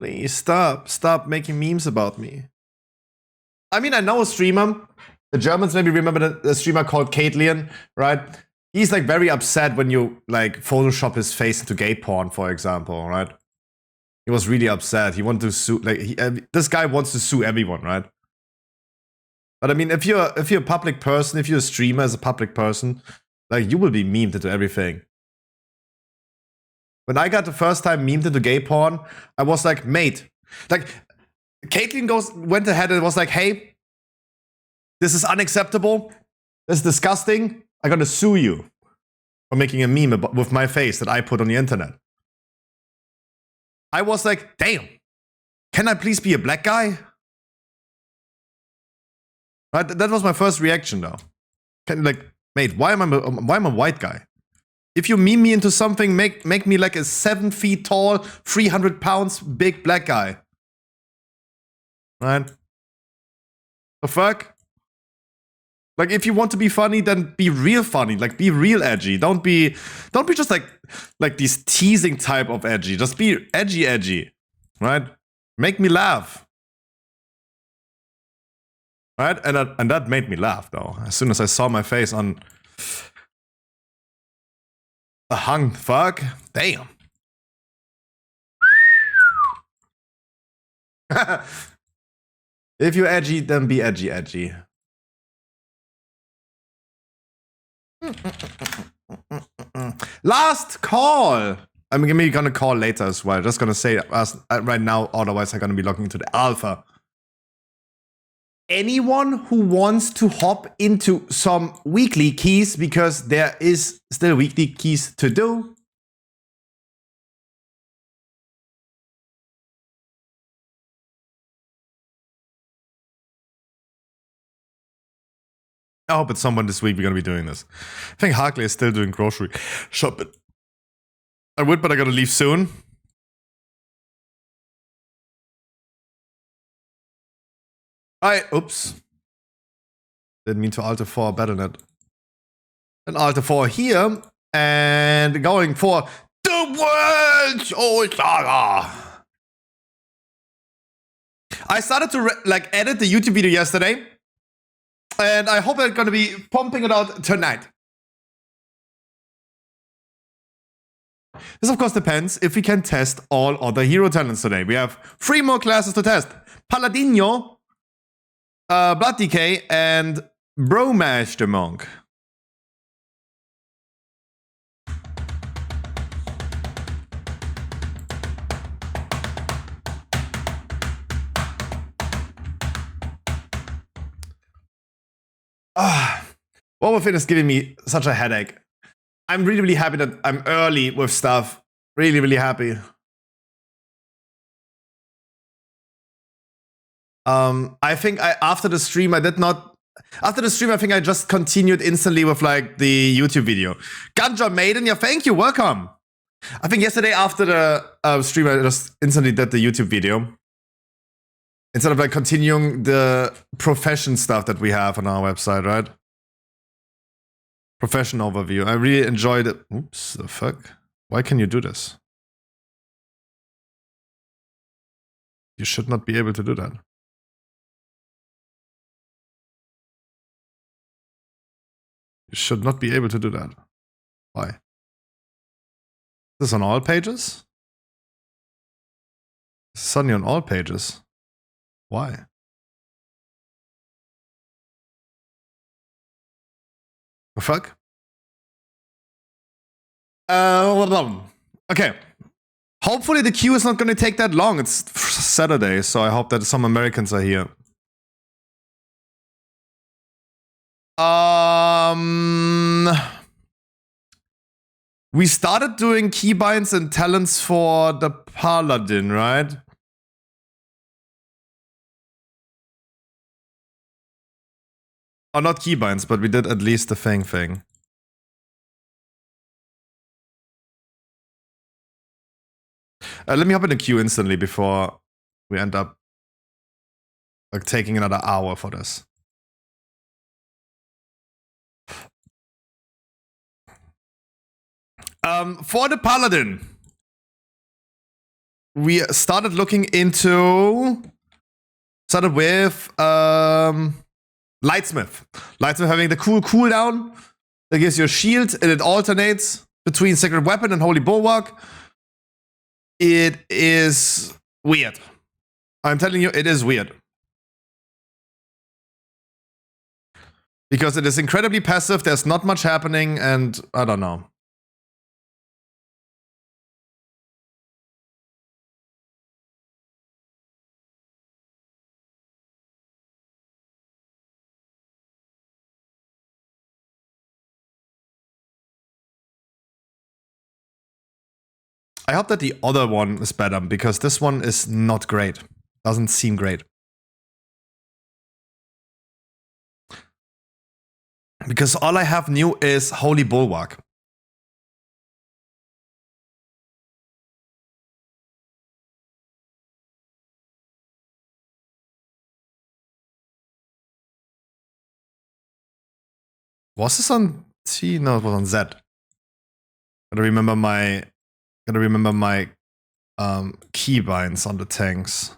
Please stop. Stop making memes about me. I mean, I know a streamer. The Germans maybe remember the streamer called Caitlyn, right? He's like very upset when you like Photoshop his face into gay porn, for example, right? He was really upset. He wanted to sue, like, this guy wants to sue everyone, right? But I mean, if you're a public person, if you're a streamer as a public person, like, you will be memed into everything. When I got the first time memed into gay porn, I was like, mate, like, Caitlyn went ahead and was like, hey, this is unacceptable. This is disgusting. I'm gonna sue you for making a meme with my face that I put on the internet. I was like, damn, can I please be a black guy? Right, that was my first reaction though. Like, mate, why am I a white guy? If you meme me into something, make me like a 7 feet tall, 300 pounds big black guy. Right? The fuck? Like, if you want to be funny, then be real funny. Like, be real edgy. Don't be just like these teasing type of edgy. Just be edgy, right? Make me laugh, right? And that made me laugh though. As soon as I saw my face on a hung fuck, damn. If you're edgy, then be edgy. Last call. I'm maybe gonna call later as well. Just gonna say right now, otherwise I'm gonna be logging into the alpha. Anyone who wants to hop into some weekly keys, because there is still weekly keys to do. I hope it's someone this week we're gonna be doing this. I think Harkley is still doing grocery shopping. I would, but I gotta leave soon. Oops. Didn't mean to Alt 4 Battle.net. And Alt 4 here, and going for the World's Old Saga. I started to edit the YouTube video yesterday, and I hope I'm gonna be pumping it out tonight. This of course depends if we can test all other hero talents today. We have 3 more classes to test. Paladino, Blood Decay, and Bromash the Monk. Overfit is giving me such a headache. I'm really happy that I'm early with stuff. Really happy. I think after the stream, I think I just continued instantly with like the YouTube video. Ganja Maiden, yeah, thank you, welcome. I think yesterday after the stream, I just instantly did the YouTube video. Instead of like continuing the profession stuff that we have on our website, right? Profession overview. I really enjoyed it. Oops, the fuck? Why can you do this? You should not be able to do that. You should not be able to do that. Why? Is this on all pages? It's suddenly on all pages. Why? The fuck? Okay. Hopefully the queue is not going to take that long. It's Saturday, so I hope that some Americans are here. We started doing keybinds and talents for the Paladin, right? Oh, not keybinds, but we did at least the thing. Let me hop in the queue instantly before we end up like taking another hour for this. For the Paladin, we started looking into... Started with Lightsmith. Lightsmith having the cool cooldown that gives you a shield, and it alternates between Sacred Weapon and Holy Bulwark. It is weird. I'm telling you, it is weird. Because it is incredibly passive, there's not much happening, and I don't know. I hope that the other one is better, because this one is not great. Doesn't seem great. Because all I have new is Holy Bulwark. Was this on T? No, it was on Z. Gotta remember my keybinds on the tanks.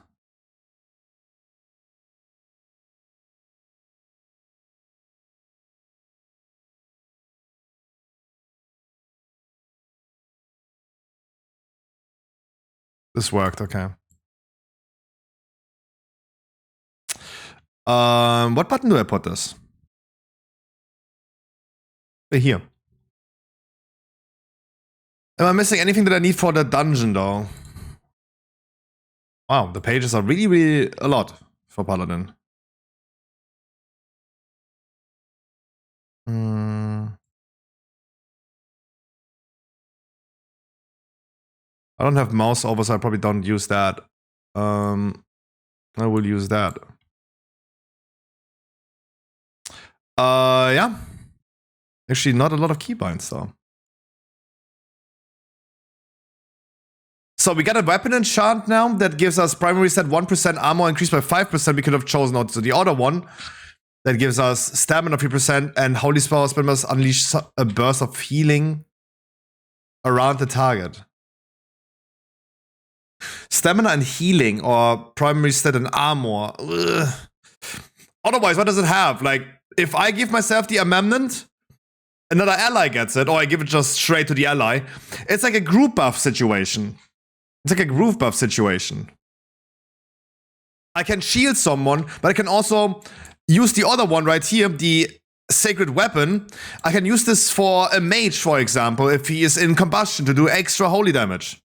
This worked, okay. What button do I put this? Here. Am I missing anything that I need for the dungeon though? Wow, the pages are really, really a lot for Paladin. I don't have mouse over, so I probably don't use that. I will use that. Yeah. Actually, not a lot of keybinds though. So we got a weapon enchant now that gives us primary set 1% armor increased by 5%. We could have chosen also the other one that gives us stamina 3% and holy spell must unleash a burst of healing around the target. Stamina and healing or primary stat and armor. Ugh. Otherwise, what does it have? Like, if I give myself the amendment, another ally gets it, or I give it just straight to the ally. It's like a group buff situation. It's like a group buff situation. I can shield someone, but I can also use the other one right here, the sacred weapon. I can use this for a mage, for example, if he is in combustion to do extra holy damage.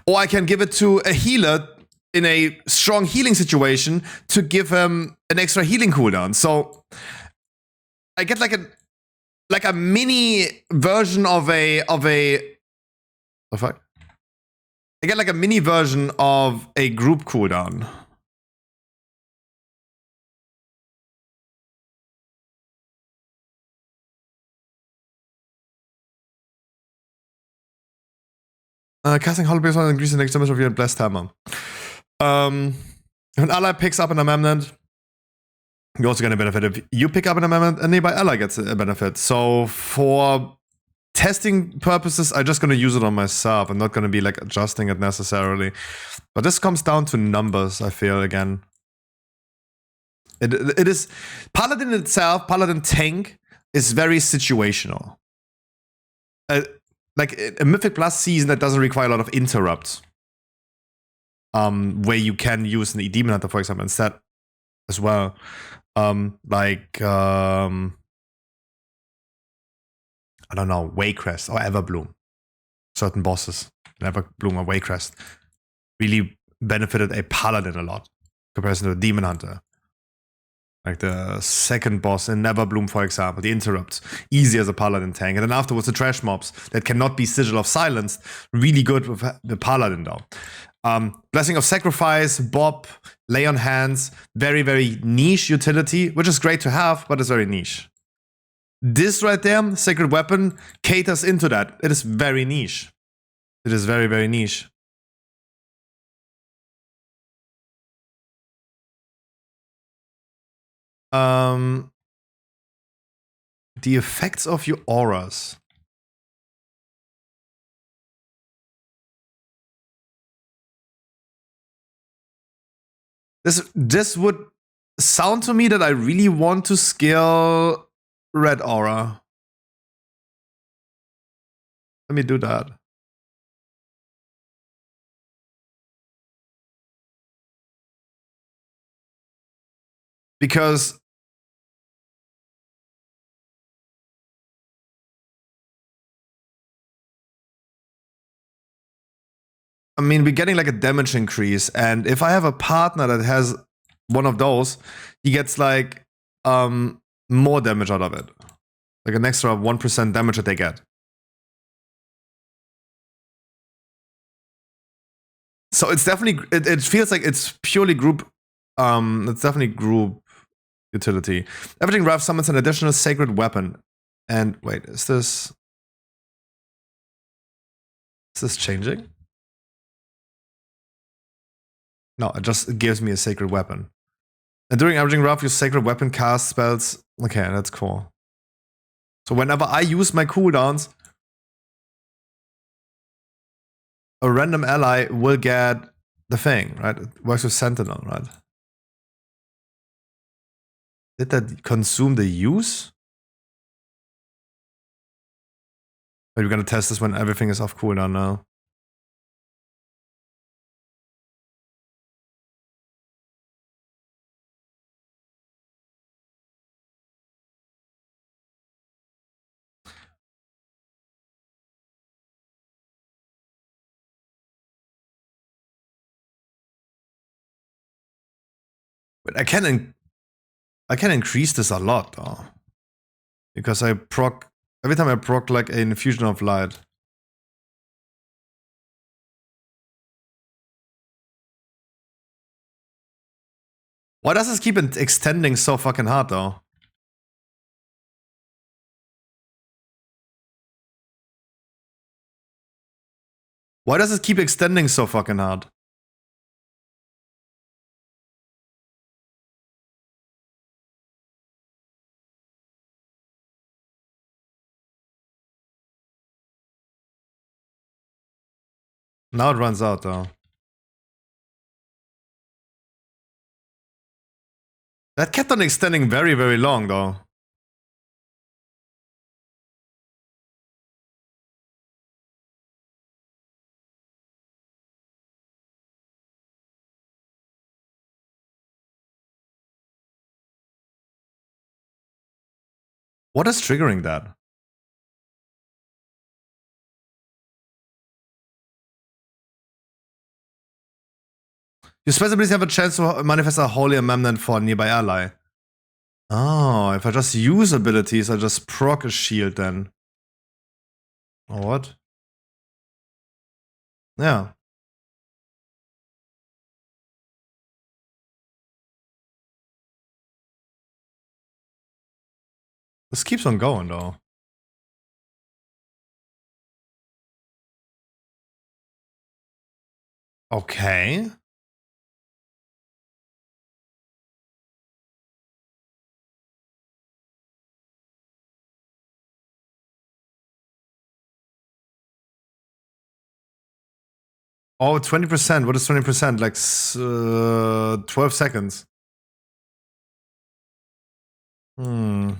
Or I can give it to a healer in a strong healing situation to give him an extra healing cooldown. So I get like a mini version of a the fuck? I get like a mini version of a group cooldown. Casting Hollow Base increases the next damage of your blessed hammer. If an ally picks up an amendment, you also get a benefit. If you pick up an amendment, a nearby ally gets a benefit. So for testing purposes, I'm just going to use it on myself. I'm not going to be like adjusting it necessarily. But this comes down to numbers, I feel, again. It is... Paladin itself, Paladin tank, is very situational. Like a Mythic Plus season that doesn't require a lot of interrupts. Where you can use an Demon Hunter, for example, instead as well. I don't know, Waycrest or Everbloom. Certain bosses, Everbloom or Waycrest, really benefited a Paladin a lot in comparison to a Demon Hunter. Like the second boss in Neverbloom, for example, the interrupts, easy as a Paladin tank. And then afterwards, the trash mobs that cannot be Sigil of Silence, really good with the Paladin though. Blessing of Sacrifice, Bob, Lay on Hands, very, very niche utility, which is great to have, but it's very niche. This right there, Sacred Weapon, caters into that. It is very niche. It is very, very niche. The effects of your auras. This would sound to me that I really want to scale Red Aura. Let me do that. Because I mean, we're getting like a damage increase, and if I have a partner that has one of those, he gets like more damage out of it. Like an extra 1% damage that they get. So it's definitely, it feels like it's purely group, it's definitely group utility. Everything rough summons an additional sacred weapon. And wait, is this changing? No, it just gives me a sacred weapon. And during Averaging Rough, your sacred weapon cast spells. Okay, that's cool. So whenever I use my cooldowns, a random ally will get the thing, right? It works with Sentinel, right? Did that consume the use? Are we gonna test this when everything is off cooldown now? But I can increase this a lot though. Because I proc every time I proc like an infusion of light. Why does this keep extending so fucking hard though? Why does it keep extending so fucking hard? Now it runs out though. That kept on extending very, very long though. What is triggering that? Your special abilities have a chance to manifest a holy amendment for a nearby ally. Oh, if I just use abilities, I just proc a shield then. Or what? Yeah. This keeps on going though. Okay. Oh, 20%. What is 20%? Like 12 seconds. Hmm.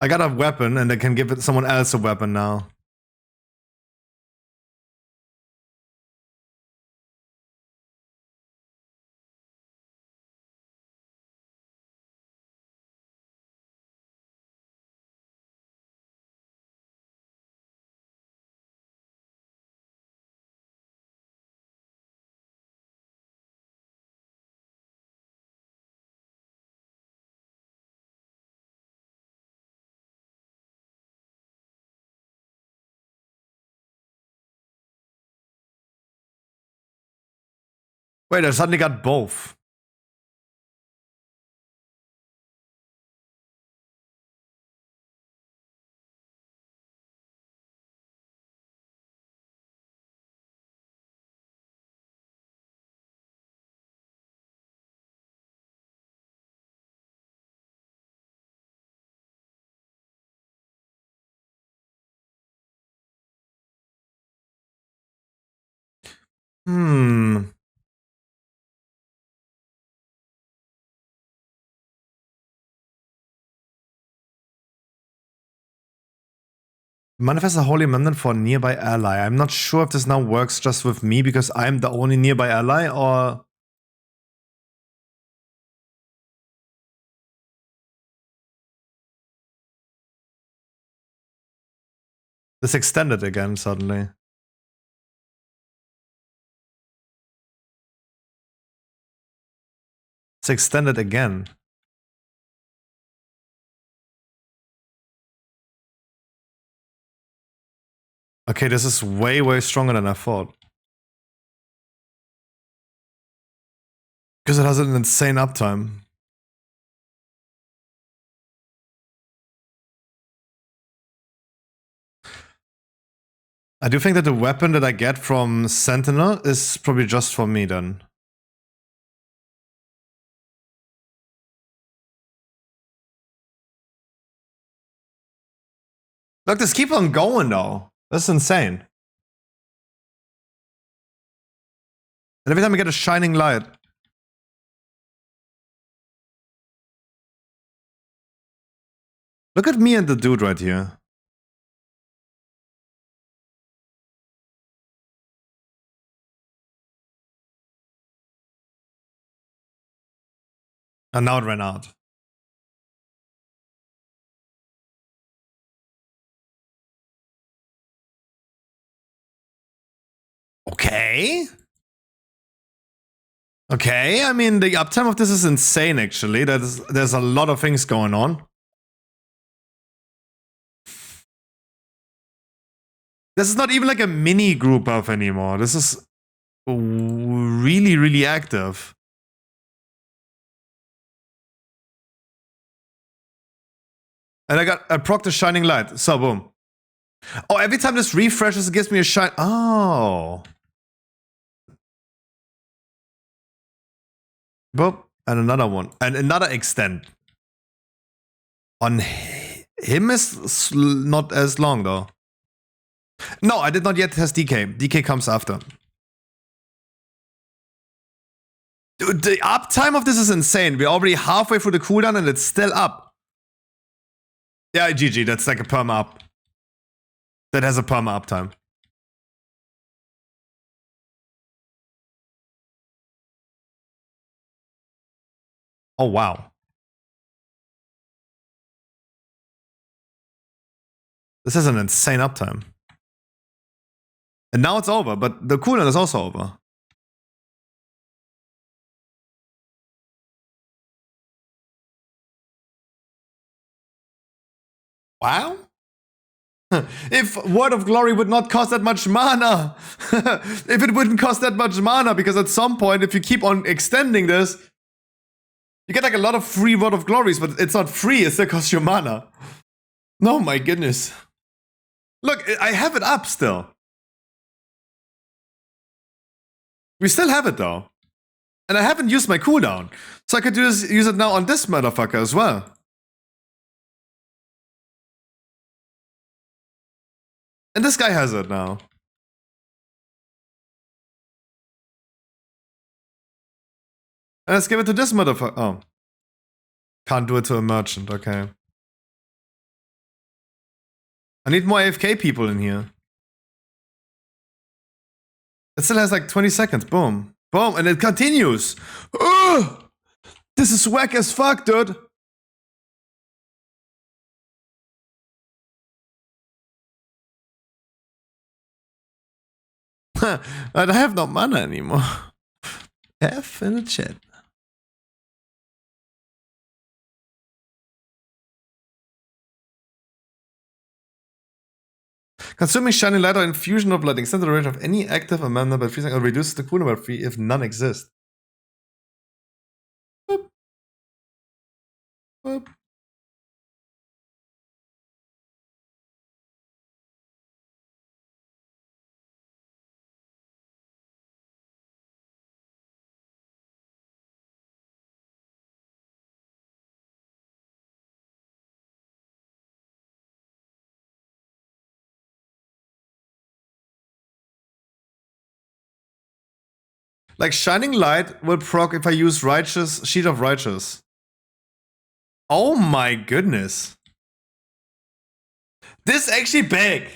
I got a weapon and I can give it someone else a weapon now. Wait, I suddenly got both. Hmm. Manifest a holy amendment for a nearby ally. I'm not sure if this now works just with me because I'm the only nearby ally or... This extended again suddenly. It's extended again. Okay, this is way, way stronger than I thought. Because it has an insane uptime. I do think that the weapon that I get from Sentinel is probably just for me then. Look, this keep on going though. That's insane. And every time I get a shining light. Look at me and the dude right here. And now it ran out. Okay. Okay, I mean, the uptime of this is insane, actually. There's a lot of things going on. This is not even like a mini group buff anymore. This is really, really active. And I proc the shining light. So, boom. Oh, every time this refreshes, it gives me a shine. Oh. Boop. And another one. And another extend. On him is not as long, though. No, I did not yet test DK. DK comes after. Dude, the uptime of this is insane. We're already halfway through the cooldown and it's still up. Yeah, GG. That's like a perma up. That has a perma uptime. Oh, wow. This is an insane uptime. And now it's over, but the cooldown is also over. Wow. If Word of Glory would not cost that much mana. If it wouldn't cost that much mana, because at some point, if you keep on extending this, you get like a lot of free Word of Glories, but it's not free, it still costs you mana. No, my goodness. Look, I have it up still. We still have it though. And I haven't used my cooldown. So I could use it now on this motherfucker as well. And this guy has it now. And let's give it to this motherfucker. Oh. Can't do it to a merchant, okay. I need more AFK people in here. It still has like 20 seconds. Boom. Boom. And it continues. Ugh! This is whack as fuck, dude. I have no mana anymore. F in the chat. Consuming shining light or infusion of light extends the range of any active amendment by freezing or reduces the cooldown by 3 if none exist. Boop. Boop. Like shining light will proc if I use righteous sheet of righteous. Oh my goodness. This is actually big.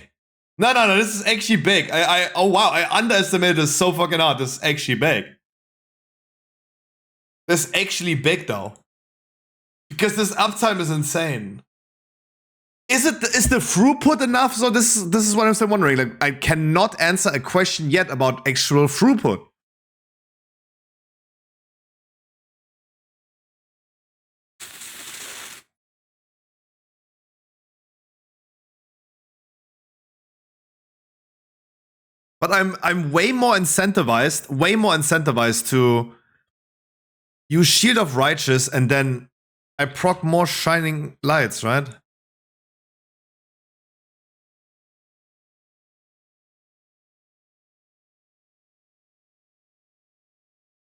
No, this is actually big. Oh wow, I underestimated this so fucking hard. This is actually big. This is actually big though. Because this uptime is insane. Is the throughput enough? So this is what I'm still wondering. Like I cannot answer a question yet about actual throughput. But I'm way more incentivized to use Shield of Righteous and then I proc more shining lights, right?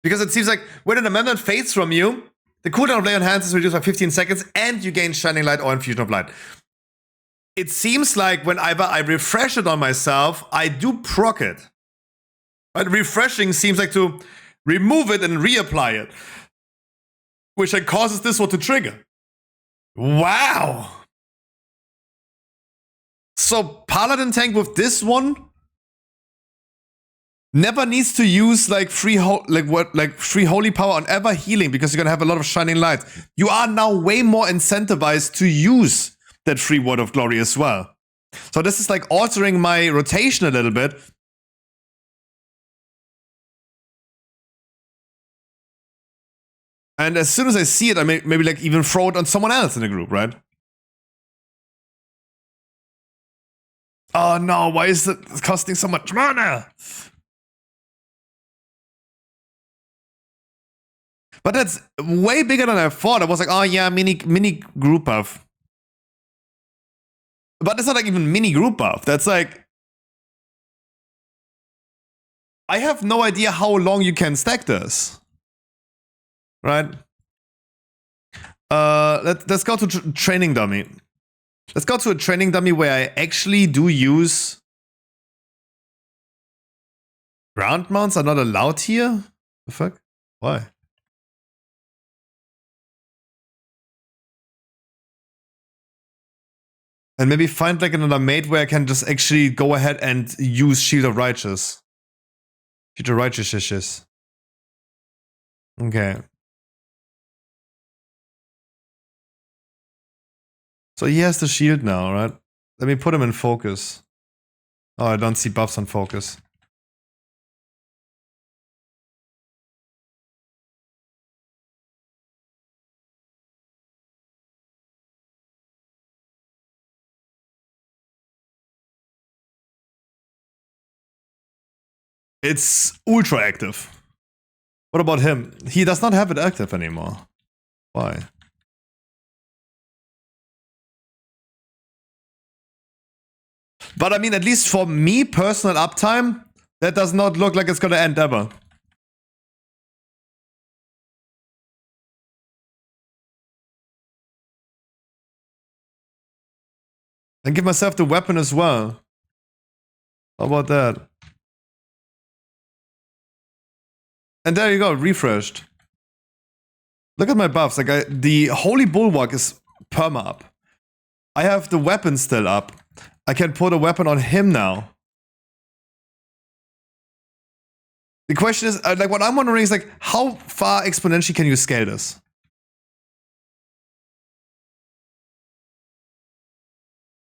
Because it seems like when an amendment fades from you, the cooldown of Lay on Hands is reduced by 15 seconds and you gain Shining Light or Infusion of Light. It seems like whenever I refresh it on myself, I do proc it. But refreshing seems like to remove it and reapply it, which then causes this one to trigger. Wow. So Paladin tank with this one never needs to use like free holy power on ever healing because you're gonna have a lot of Shining Light. You are now way more incentivized to use that free Word of Glory as well. So this is like altering my rotation a little bit. And as soon as I see it, I may maybe like even throw it on someone else in the group, right? Oh no, why is it costing so much mana? But that's way bigger than I thought. I was like, oh yeah, mini group buff. But it's not like even mini group buff. That's like, I have no idea how long you can stack this. Right? Let's go to training dummy. Let's go to a training dummy where I actually do use... Ground mounts are not allowed here? The fuck? Why? And maybe find like another mate where I can just actually go ahead and use Shield of Righteous. Shield of Righteous. Okay. So he has the shield now, right? Let me put him in focus. Oh, I don't see buffs on focus. It's ultra active. What about him? He does not have it active anymore. Why? But I mean, at least for me, personal uptime, that does not look like it's gonna end ever. And give myself the weapon as well. How about that? And there you go, refreshed. Look at my buffs. Like the Holy Bulwark is perma up. I have the weapon still up. I can put a weapon on him now. The question is, like, what I'm wondering is, like, how far exponentially can you scale this?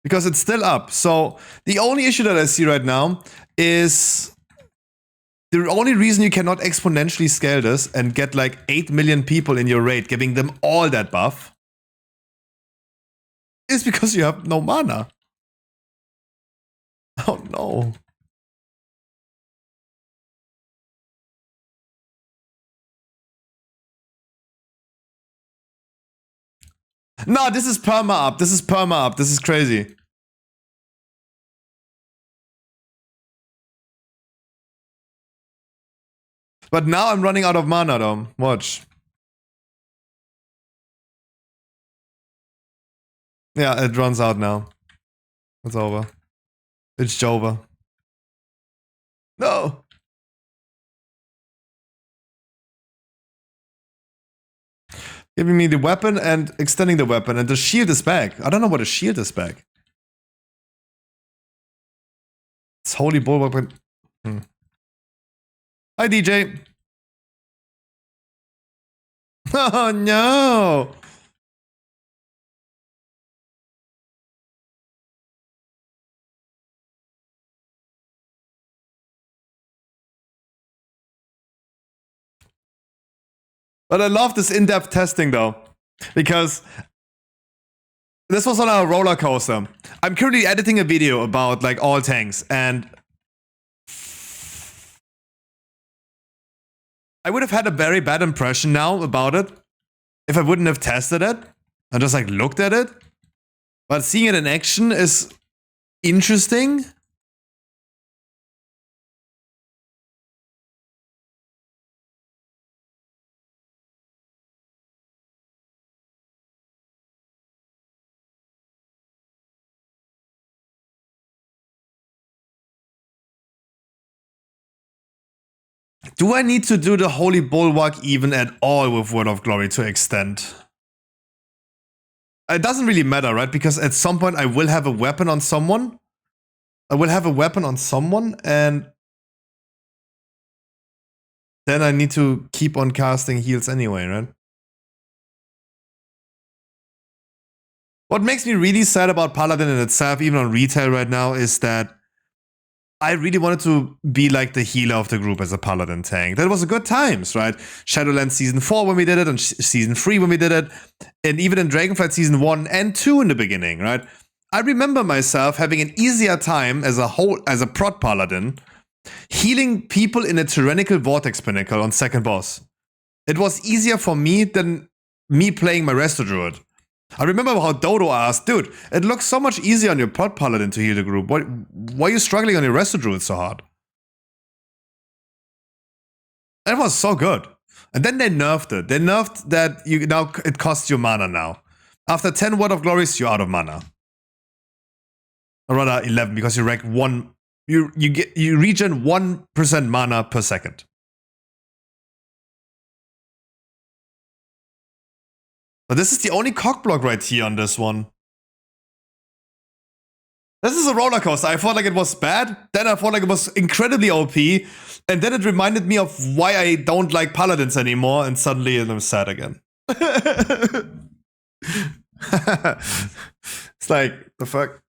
Because it's still up. So the only issue that I see right now is the only reason you cannot exponentially scale this and get like 8 million people in your raid, giving them all that buff, is because you have no mana. Oh no. No, this is perma up. This is perma up. This is crazy. But now I'm running out of mana though. Watch. Yeah, it runs out now. It's over. It's Jova. No! Giving me the weapon and extending the weapon, and the shield is back. I don't know what a shield is back. It's Holy Bulwark. Hi, DJ. Oh no! But I love this in-depth testing though, because this was on our roller coaster. I'm currently editing a video about like all tanks, and I would have had a very bad impression now about it if I wouldn't have tested it and just like looked at it. But seeing it in action is interesting. Do I need to do the Holy Bulwark even at all with Word of Glory to extend? It doesn't really matter, right? Because at some point I will have a weapon on someone. And then I need to keep on casting heals anyway, right? What makes me really sad about Paladin in itself, even on retail right now, is that I really wanted to be like the healer of the group as a Paladin tank. That was a good times, right? Shadowlands Season 4 when we did it, and Season 3 when we did it, and even in Dragonflight Season 1 and 2 in the beginning, right? I remember myself having an easier time as a prot Paladin, healing people in a tyrannical vortex pinnacle on second boss. It was easier for me than me playing my Resto Druid. I remember how Dodo asked, dude, it looks so much easier on your prot Paladin to heal the group. Why are you struggling on your Resto Druid so hard? That was so good. And then they nerfed it. They nerfed that it costs you mana now. After 10 Word of Glories, you're out of mana. Or rather 11, because you rank 1. You regen 1% mana per second. But this is the only cockblock right here on this one. This is a roller coaster. I thought like it was bad, then I thought like it was incredibly OP, and then it reminded me of why I don't like Paladins anymore, and suddenly I'm sad again. It's like, the fuck?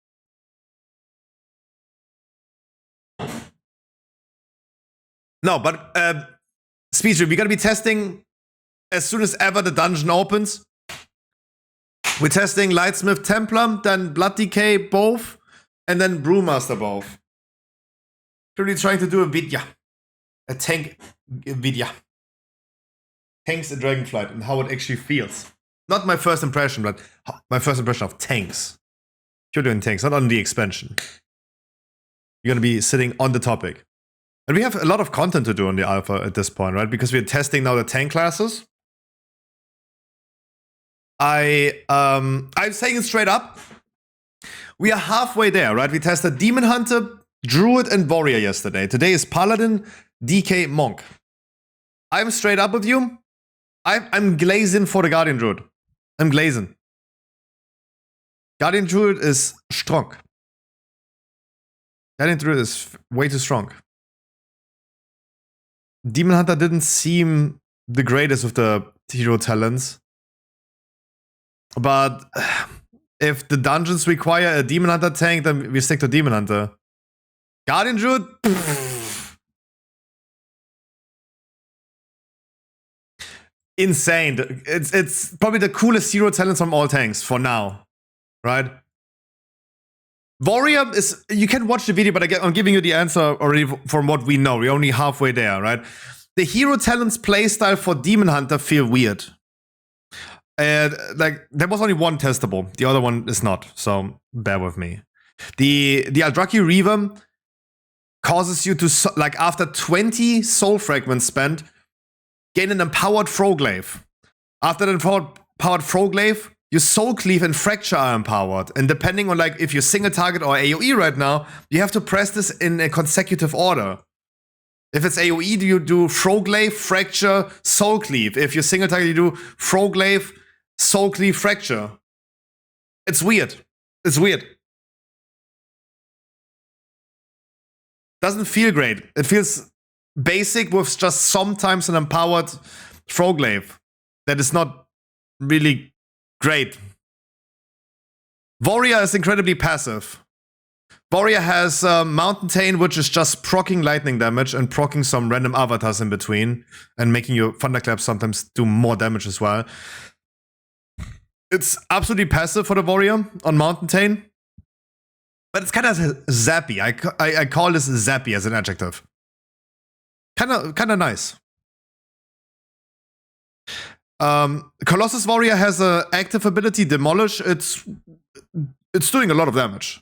No, but Speedstream, we're gonna be testing as soon as ever the dungeon opens. We're testing Lightsmith Templar, then Blood Decay both, and then Brewmaster both. Currently trying to do a Vidya. A tank Vidya. Tanks in Dragonflight and how it actually feels. Not my first impression, but my first impression of tanks. You're doing tanks, not on the expansion. You're gonna be sitting on the topic. And we have a lot of content to do on the alpha at this point, right? Because we're testing now the tank classes. I'm saying it straight up. We are halfway there, right? We tested Demon Hunter, Druid, and Warrior yesterday. Today is Paladin, DK, Monk. I'm straight up with you. I'm glazing for the Guardian Druid. I'm glazing. Guardian Druid is strong. Guardian Druid is way too strong. Demon Hunter didn't seem the greatest with the hero talents. But if the dungeons require a Demon Hunter tank, then we stick to Demon Hunter. Guardian Druid? Insane. It's probably the coolest hero talents from all tanks for now. Right? Warrior is... You can watch the video, but I'm giving you the answer already from what we know. We're only halfway there, right? The hero talents playstyle for Demon Hunter feel weird. And like there was only one testable, the other one is not, so bear with me. The Aldraki Reaver causes you to, like after 20 soul fragments spent, gain an empowered Froglaive. After the empowered Froglaive, your Soul Cleave and Fracture are empowered. And depending on like if you're single target or AoE right now, you have to press this in a consecutive order. If it's AoE, you do Froglaive, Fracture, Soul Cleave. If you're single target, you do Froglaive, Soul Cleave, Fracture. It's weird. It's weird. Doesn't feel great. It feels basic with just sometimes an empowered Froglaive. That is not really great. Warrior is incredibly passive. Warrior has Mountain Taint, which is just proccing lightning damage and proccing some random avatars in between and making your Thunderclap sometimes do more damage as well. It's absolutely passive for the Warrior on Mountain Taint. But it's kind of zappy. I call this zappy as an adjective. Kind of nice. Colossus Warrior has an active ability, Demolish. It's doing a lot of damage.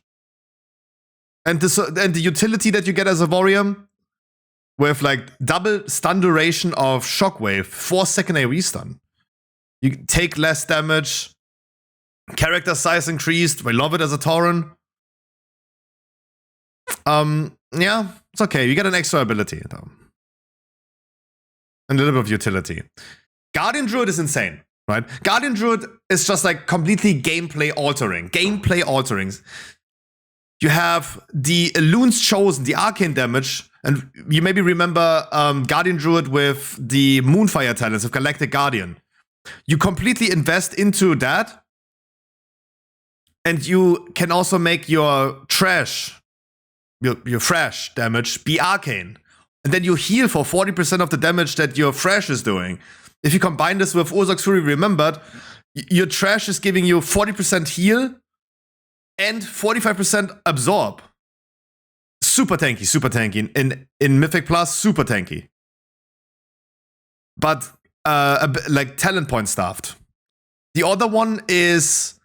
And the utility that you get as a Warrior with like double stun duration of Shockwave, 4-second AoE stun. You take less damage. Character size increased. We love it as a Tauren. Yeah, it's okay. You get an extra ability though. and a little bit of utility. Guardian Druid is insane, right? Guardian Druid is just like completely gameplay altering. You have the Loon's Chosen, the arcane damage, and you maybe remember Guardian Druid with the Moonfire talents of Galactic Guardian. You completely invest into that, and you can also make your trash, your fresh damage be arcane. And then you heal for 40% of the damage that your fresh is doing. If you combine this with Urzak's Fury Remembered, your trash is giving you 40% heal and 45% absorb. Super tanky. In Mythic Plus, super tanky. But like talent point staffed. The other one is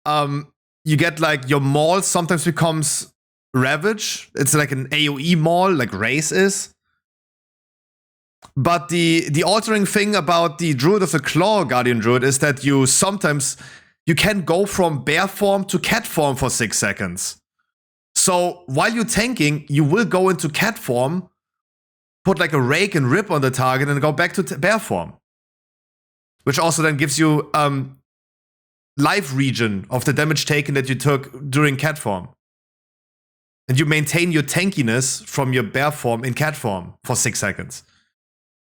you get like your maul sometimes becomes Ravage. It's like an AoE maul, like Race is. But the altering thing about the Druid of the Claw Guardian Druid is that you can go from bear form to cat form for 6 seconds. So while you're tanking, you will go into cat form, put like a rake and rip on the target, and go back to bear form. Which also then gives you life regen of the damage taken that you took during cat form. And you maintain your tankiness from your bear form in cat form for 6 seconds.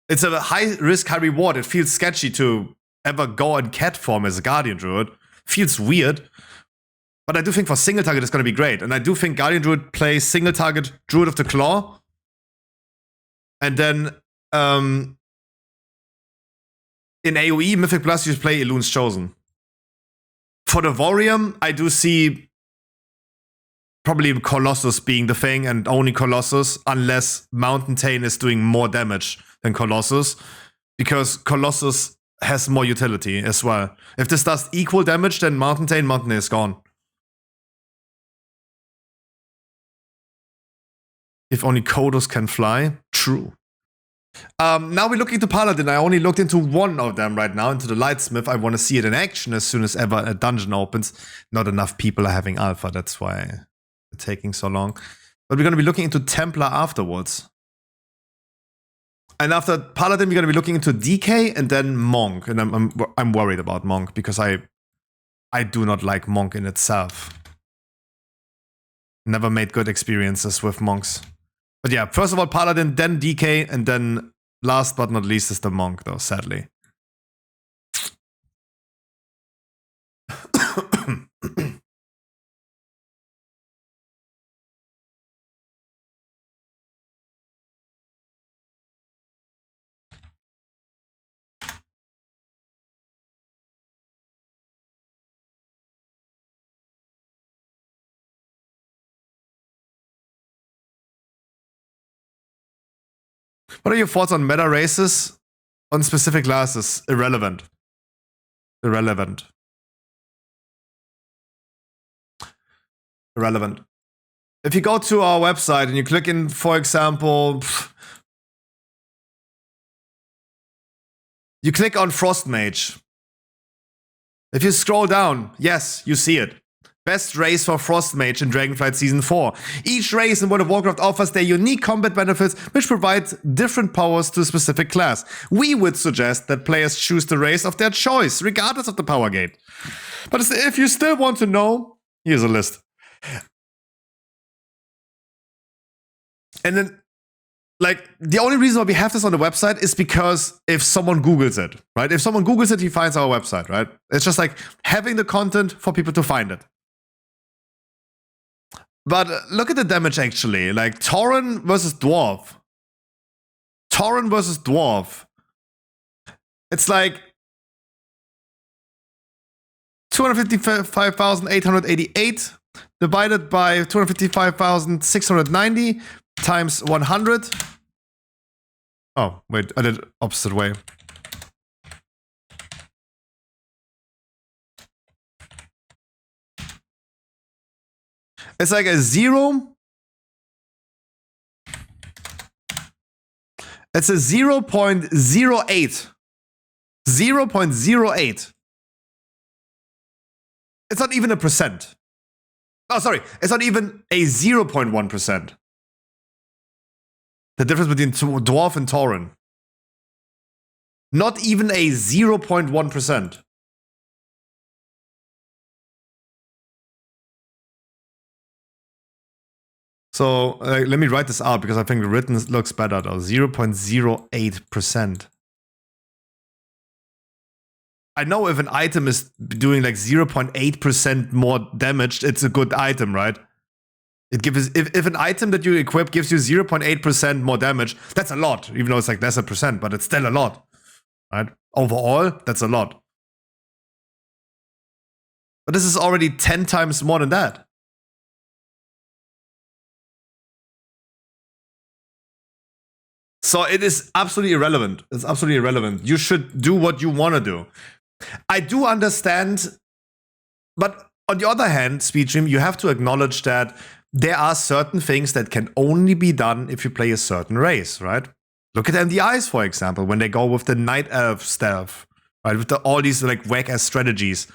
It's a high risk, high reward. It feels sketchy to ever go in cat form as a Guardian Druid. Feels weird. But I do think for single target it's going to be great. And I do think Guardian Druid plays single target Druid of the Claw. And then in AoE, Mythic Plus, you play Elune's Chosen. For the Vorium, I do see probably Colossus being the thing, and only Colossus, unless Mountain Tane is doing more damage than Colossus, because Colossus has more utility as well. If this does equal damage, then Mountain Tane is gone. If only Kodos can fly. True. Now we're looking into Paladin. I only looked into one of them right now, into the Lightsmith. I want to see it in action as soon as ever a dungeon opens. Not enough people are having alpha, that's why it's taking so long. But we're going to be looking into Templar afterwards. And after Paladin, we're going to be looking into DK and then Monk. And I'm worried about Monk because I do not like Monk in itself. Never made good experiences with Monks. But yeah, first of all, Paladin, then DK, and then last but not least is the Monk, though, sadly. What are your thoughts on meta races on specific classes? Irrelevant. Irrelevant. If you go to our website and you click in, for example, you click on Frost Mage. If you scroll down, yes, you see it. Best race for Frost Mage in Dragonflight Season 4. Each race in World of Warcraft offers their unique combat benefits, which provide different powers to a specific class. We would suggest that players choose the race of their choice, regardless of the power gate. But if you still want to know, here's a list. And then, like, the only reason why we have this on the website is because if someone Googles it, right? If someone Googles it, he finds our website, right? It's just like having the content for people to find it. But look at the damage actually, like Tauren versus Dwarf. It's like 255,888 divided by 255,690 times 100. Oh, wait, I did opposite way. It's like a 0. It's a 0.08. 0.08. It's not even a percent. Oh, sorry. It's not even a 0.1%. The difference between Dwarf and Tauren. Not even a 0.1%. So let me write this out because I think the written looks better though. 0.08%. I know if an item is doing like 0.8% more damage, it's a good item, right? It gives if an item that you equip gives you 0.8% more damage, that's a lot, even though it's like less a percent, but it's still a lot, right? Overall, that's a lot. But this is already 10 times more than that. So it is absolutely irrelevant. It's absolutely irrelevant. You should do what you want to do. I do understand, but on the other hand, Speedstream, you have to acknowledge that there are certain things that can only be done if you play a certain race, right? Look at MDIs, for example, when they go with the Night Elf stealth, right? With all these like whack-ass strategies.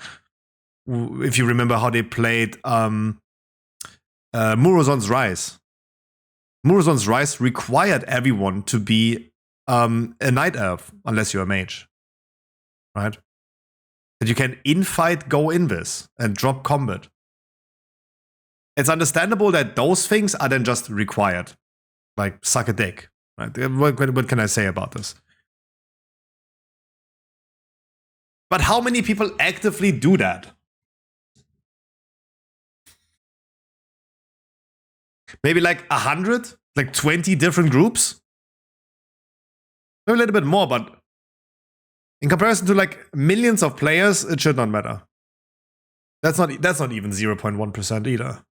If you remember how they played Murozon's Rise. Murozon's Rise required everyone to be a Night Elf, unless you're a mage, right? That you can in-fight go in this and drop combat. It's understandable that those things are then just required. Like, suck a dick. Right? What can I say about this? But how many people actively do that? Maybe like 100? Like 20 different groups? Maybe a little bit more, but in comparison to like millions of players, it should not matter. That's not even 0.1% either.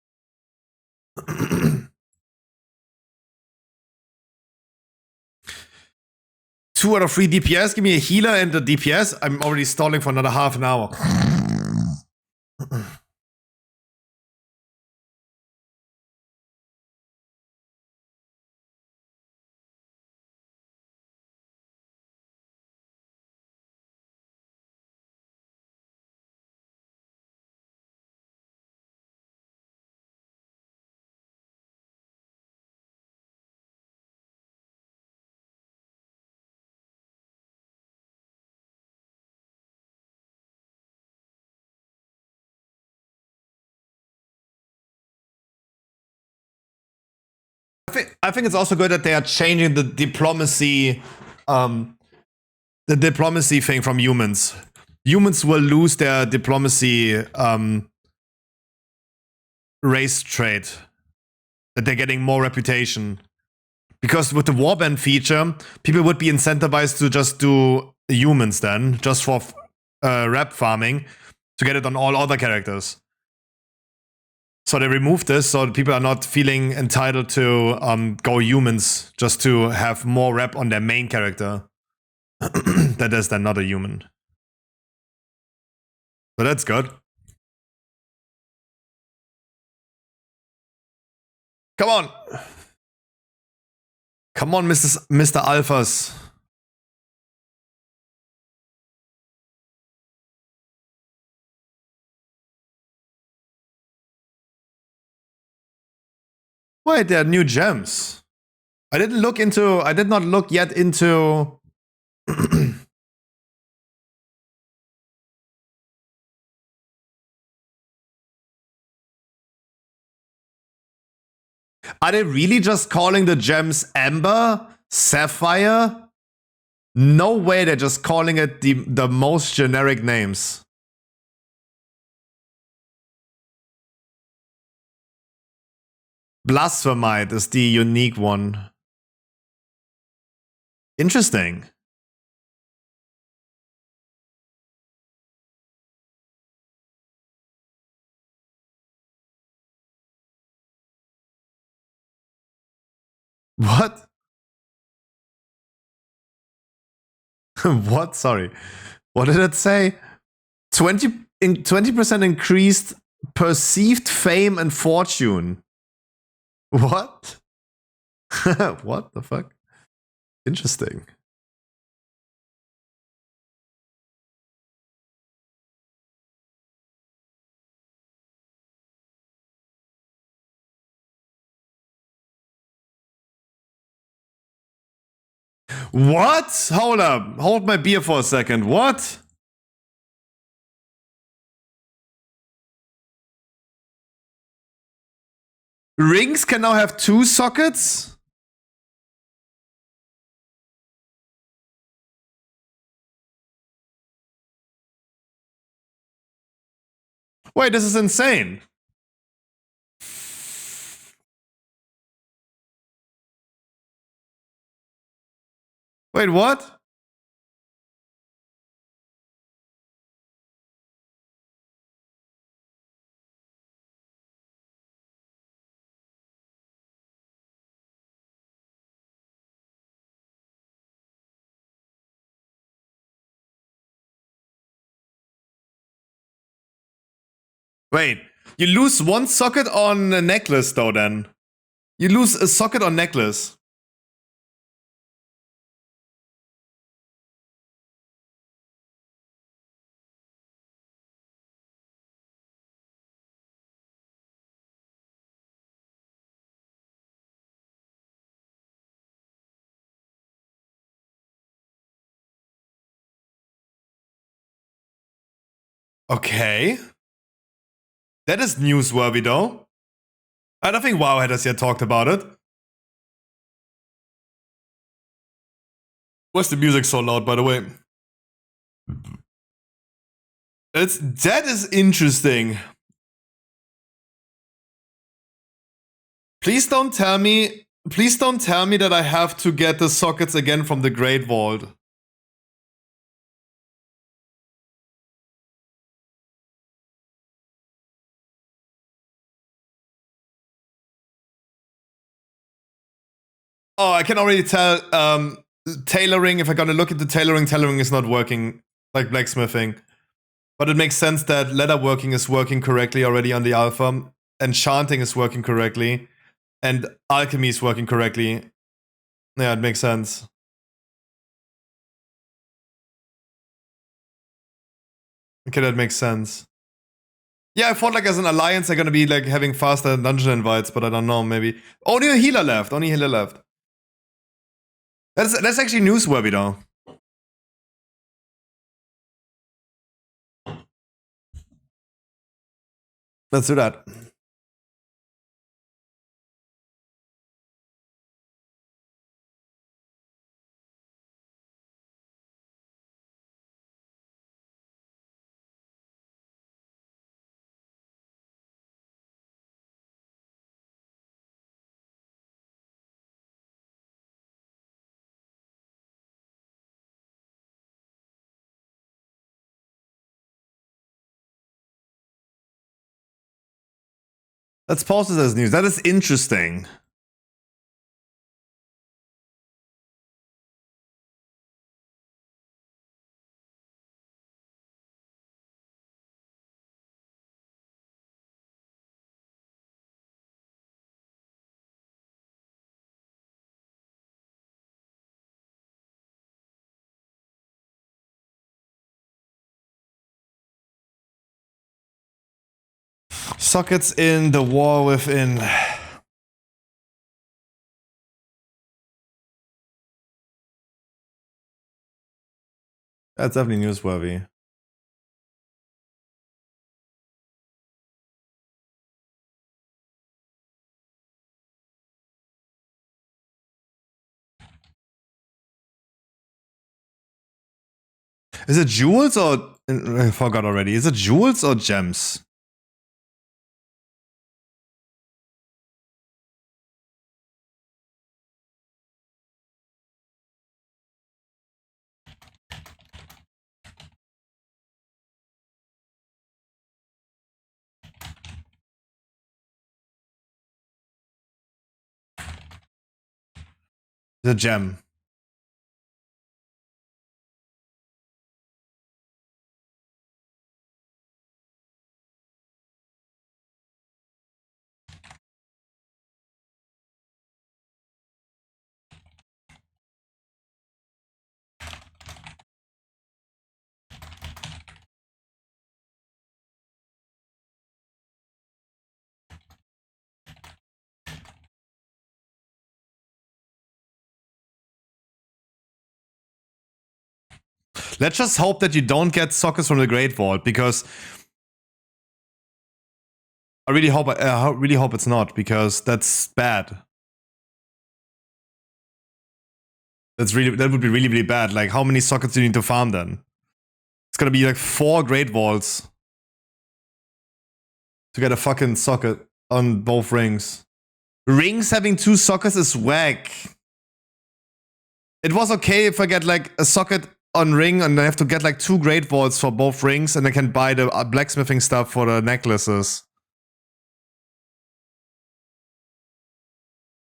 2 out of 3 DPS. Give me a healer and a DPS. I'm already stalling for another half an hour. I think it's also good that they are changing the diplomacy thing from humans. Humans will lose their diplomacy race trait. That they're getting more reputation. Because with the warband feature, people would be incentivized to just do humans then, just for rep farming, to get it on all other characters. So they removed this, so people are not feeling entitled to go humans just to have more rep on their main character. That is then not a human. So that's good. Come on! Come on, Mr. Alphas. Wait, there are new gems. I did not look yet into Are they really just calling the gems Amber? Sapphire? No way they're just calling it the most generic names. Blasphemite is the unique one. Interesting. What? What? Sorry. What did it say? 20% increased perceived fame and fortune. What? What the fuck? Interesting. What? Hold up. Hold my beer for a second. What? Rings can now have 2 sockets? Wait, this is insane. Wait, what? Wait, you lose 1 socket on a necklace though then. You lose a socket on necklace. Okay. That is newsworthy though. I don't think Wowhead has yet talked about it. Why's the music so loud, by the way? That is interesting. Please don't tell me that I have to get the sockets again from the Great Vault. Oh, I can already tell tailoring, if I'm gonna look into tailoring is not working like blacksmithing. But it makes sense that leatherworking is working correctly already on the alpha, enchanting is working correctly, and alchemy is working correctly. Yeah, it makes sense. Okay, that makes sense. Yeah, I thought like as an alliance they're gonna be like having faster dungeon invites, but I don't know, maybe. Only a healer left, That's actually newsworthy though. Let's do that. Let's pause this as news. That is interesting. Sockets in the war within. That's definitely newsworthy. Is it jewels or I forgot already? Is it jewels or gems? The gem. Let's just hope that you don't get sockets from the Great Vault, because I really hope it's not, because that's bad. That would be really bad. Like, how many sockets do you need to farm then? It's gonna be like 4 Great Vaults to get a fucking socket on both rings. Rings having 2 sockets is whack. It was okay if I get like a socket on ring and I have to get like 2 Great Vaults for both rings, and I can buy the blacksmithing stuff for the necklaces.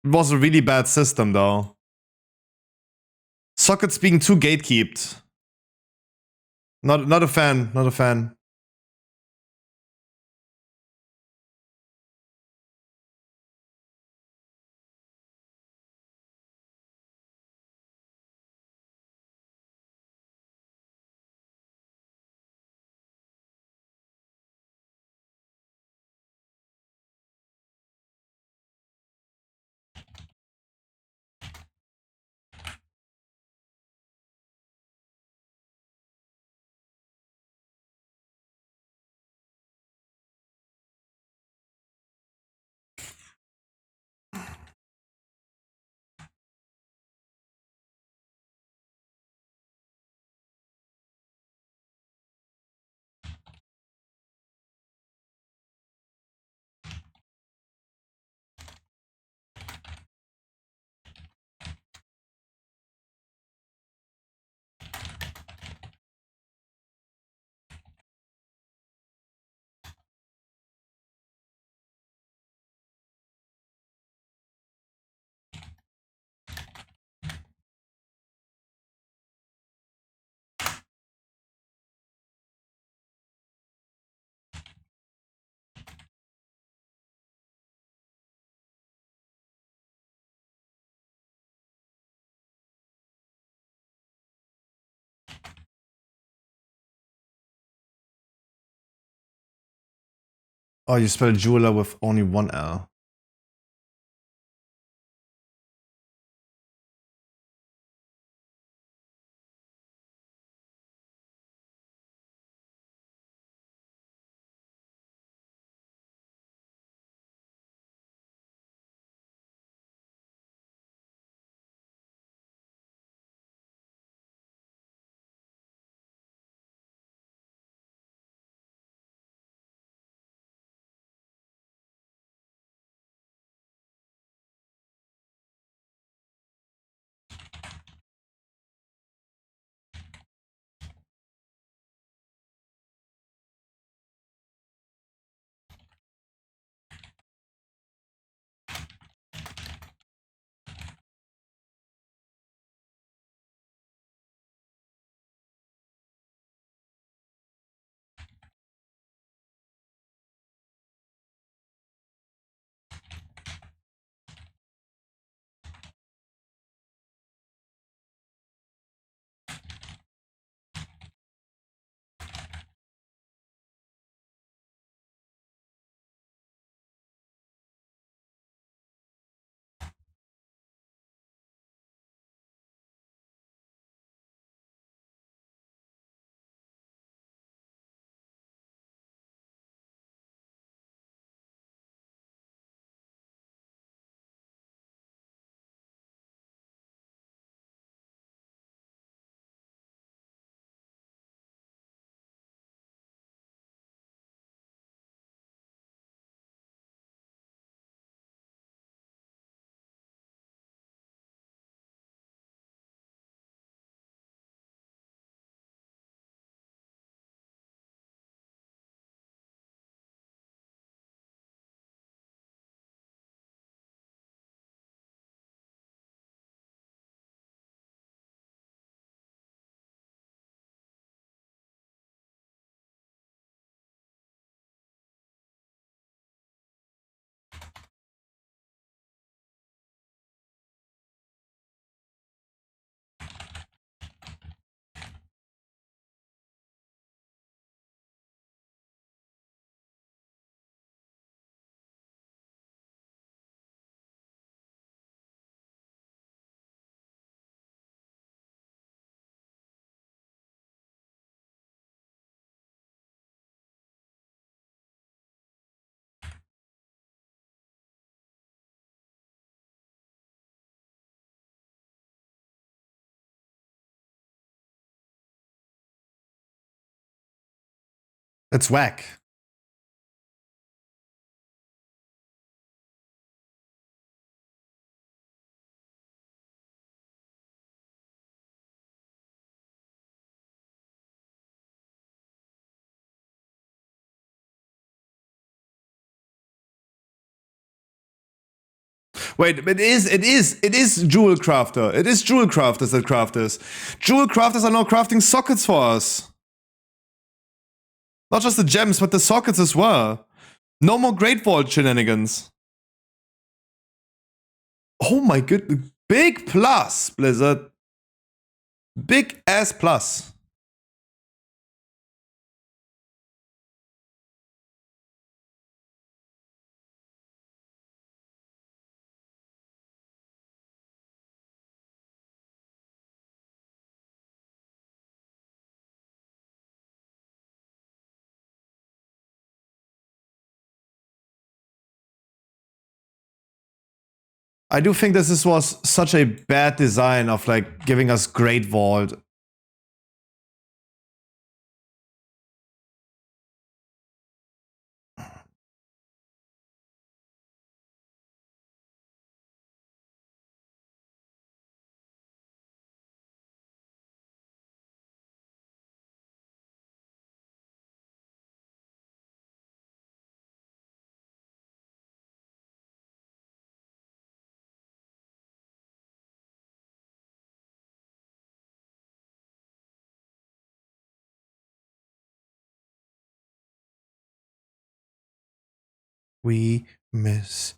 It was a really bad system though. Sockets being too gatekeeped. Not a fan, not a fan. Oh, you spell jeweler with only 1 L. It's whack. Wait, it is Jewel Crafter. It is Jewel Crafters that craft this. Jewel Crafters are now crafting sockets for us. Not just the gems, but the sockets as well. No more Great Vault shenanigans. Oh my goodness. Big plus, Blizzard. Big ass plus. I do think this was such a bad design of like giving us Great Vault. We miss.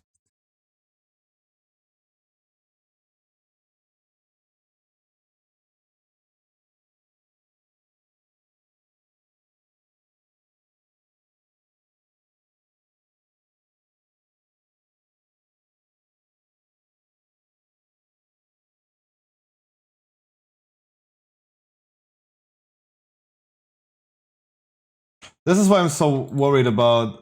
This is why I'm so worried about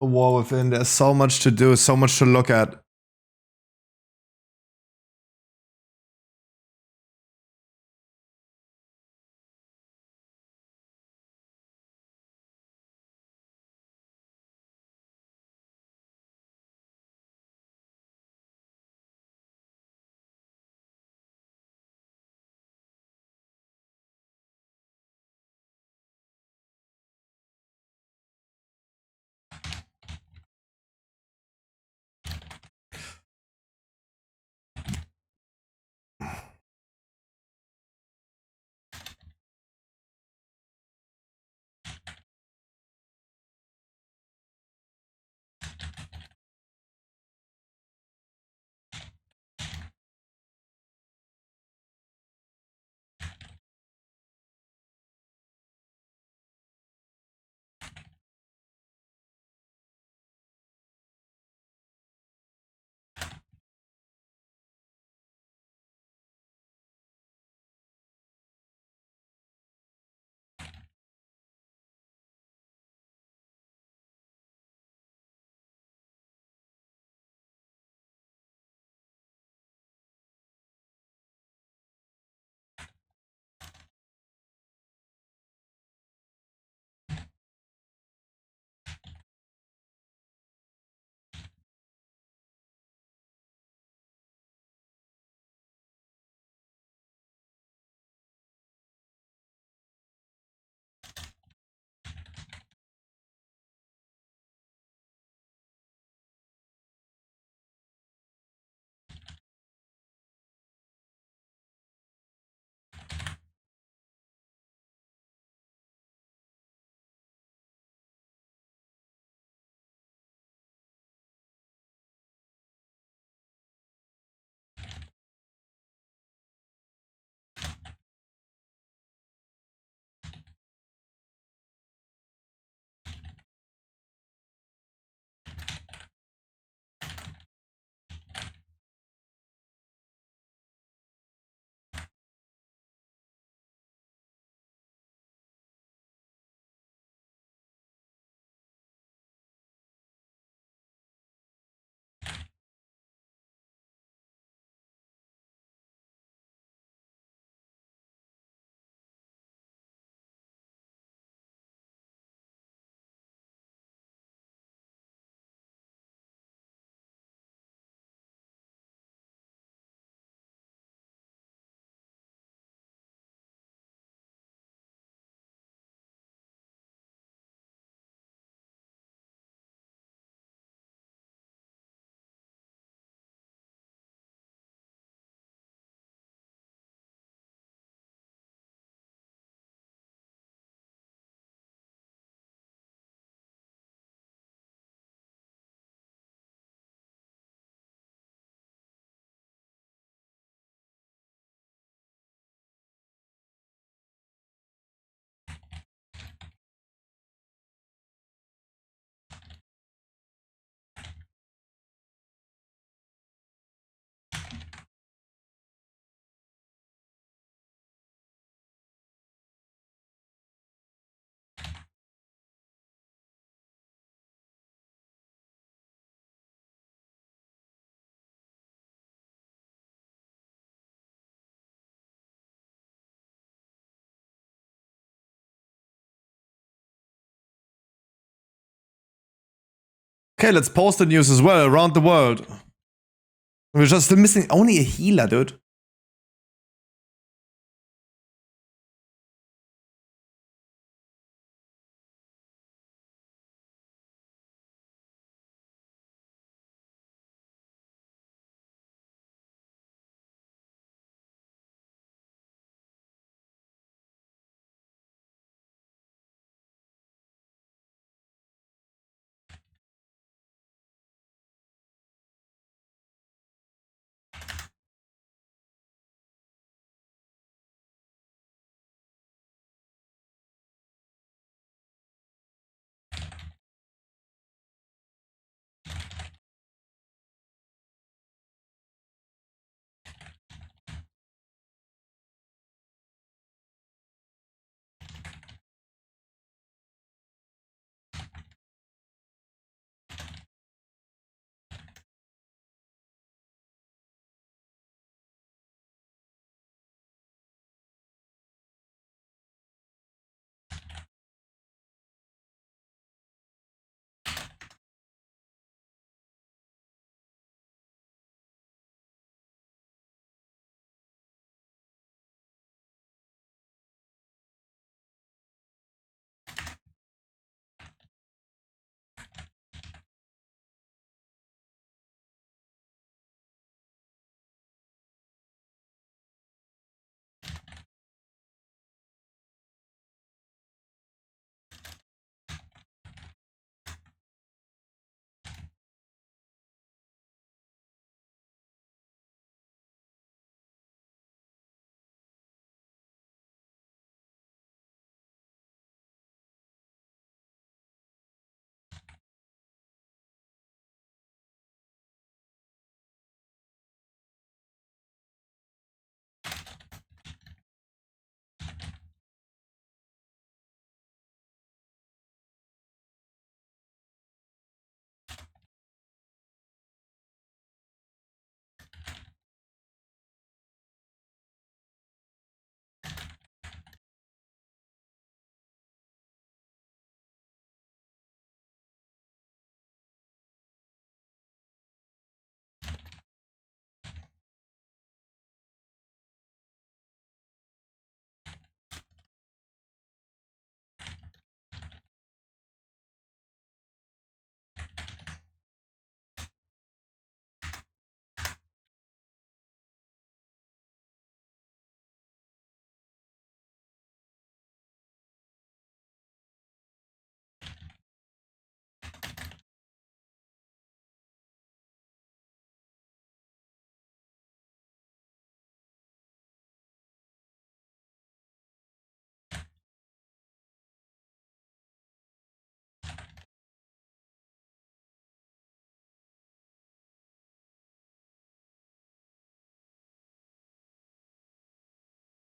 a war within. There's so much to do, so much to look at. Okay, let's post the news as well around the world. We're just still missing only a healer, dude.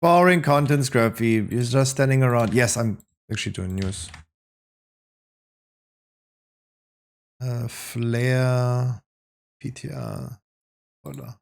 Boring content, Scrappy. You're just standing around. Yes, I'm actually doing news. Flare, PTR, oder?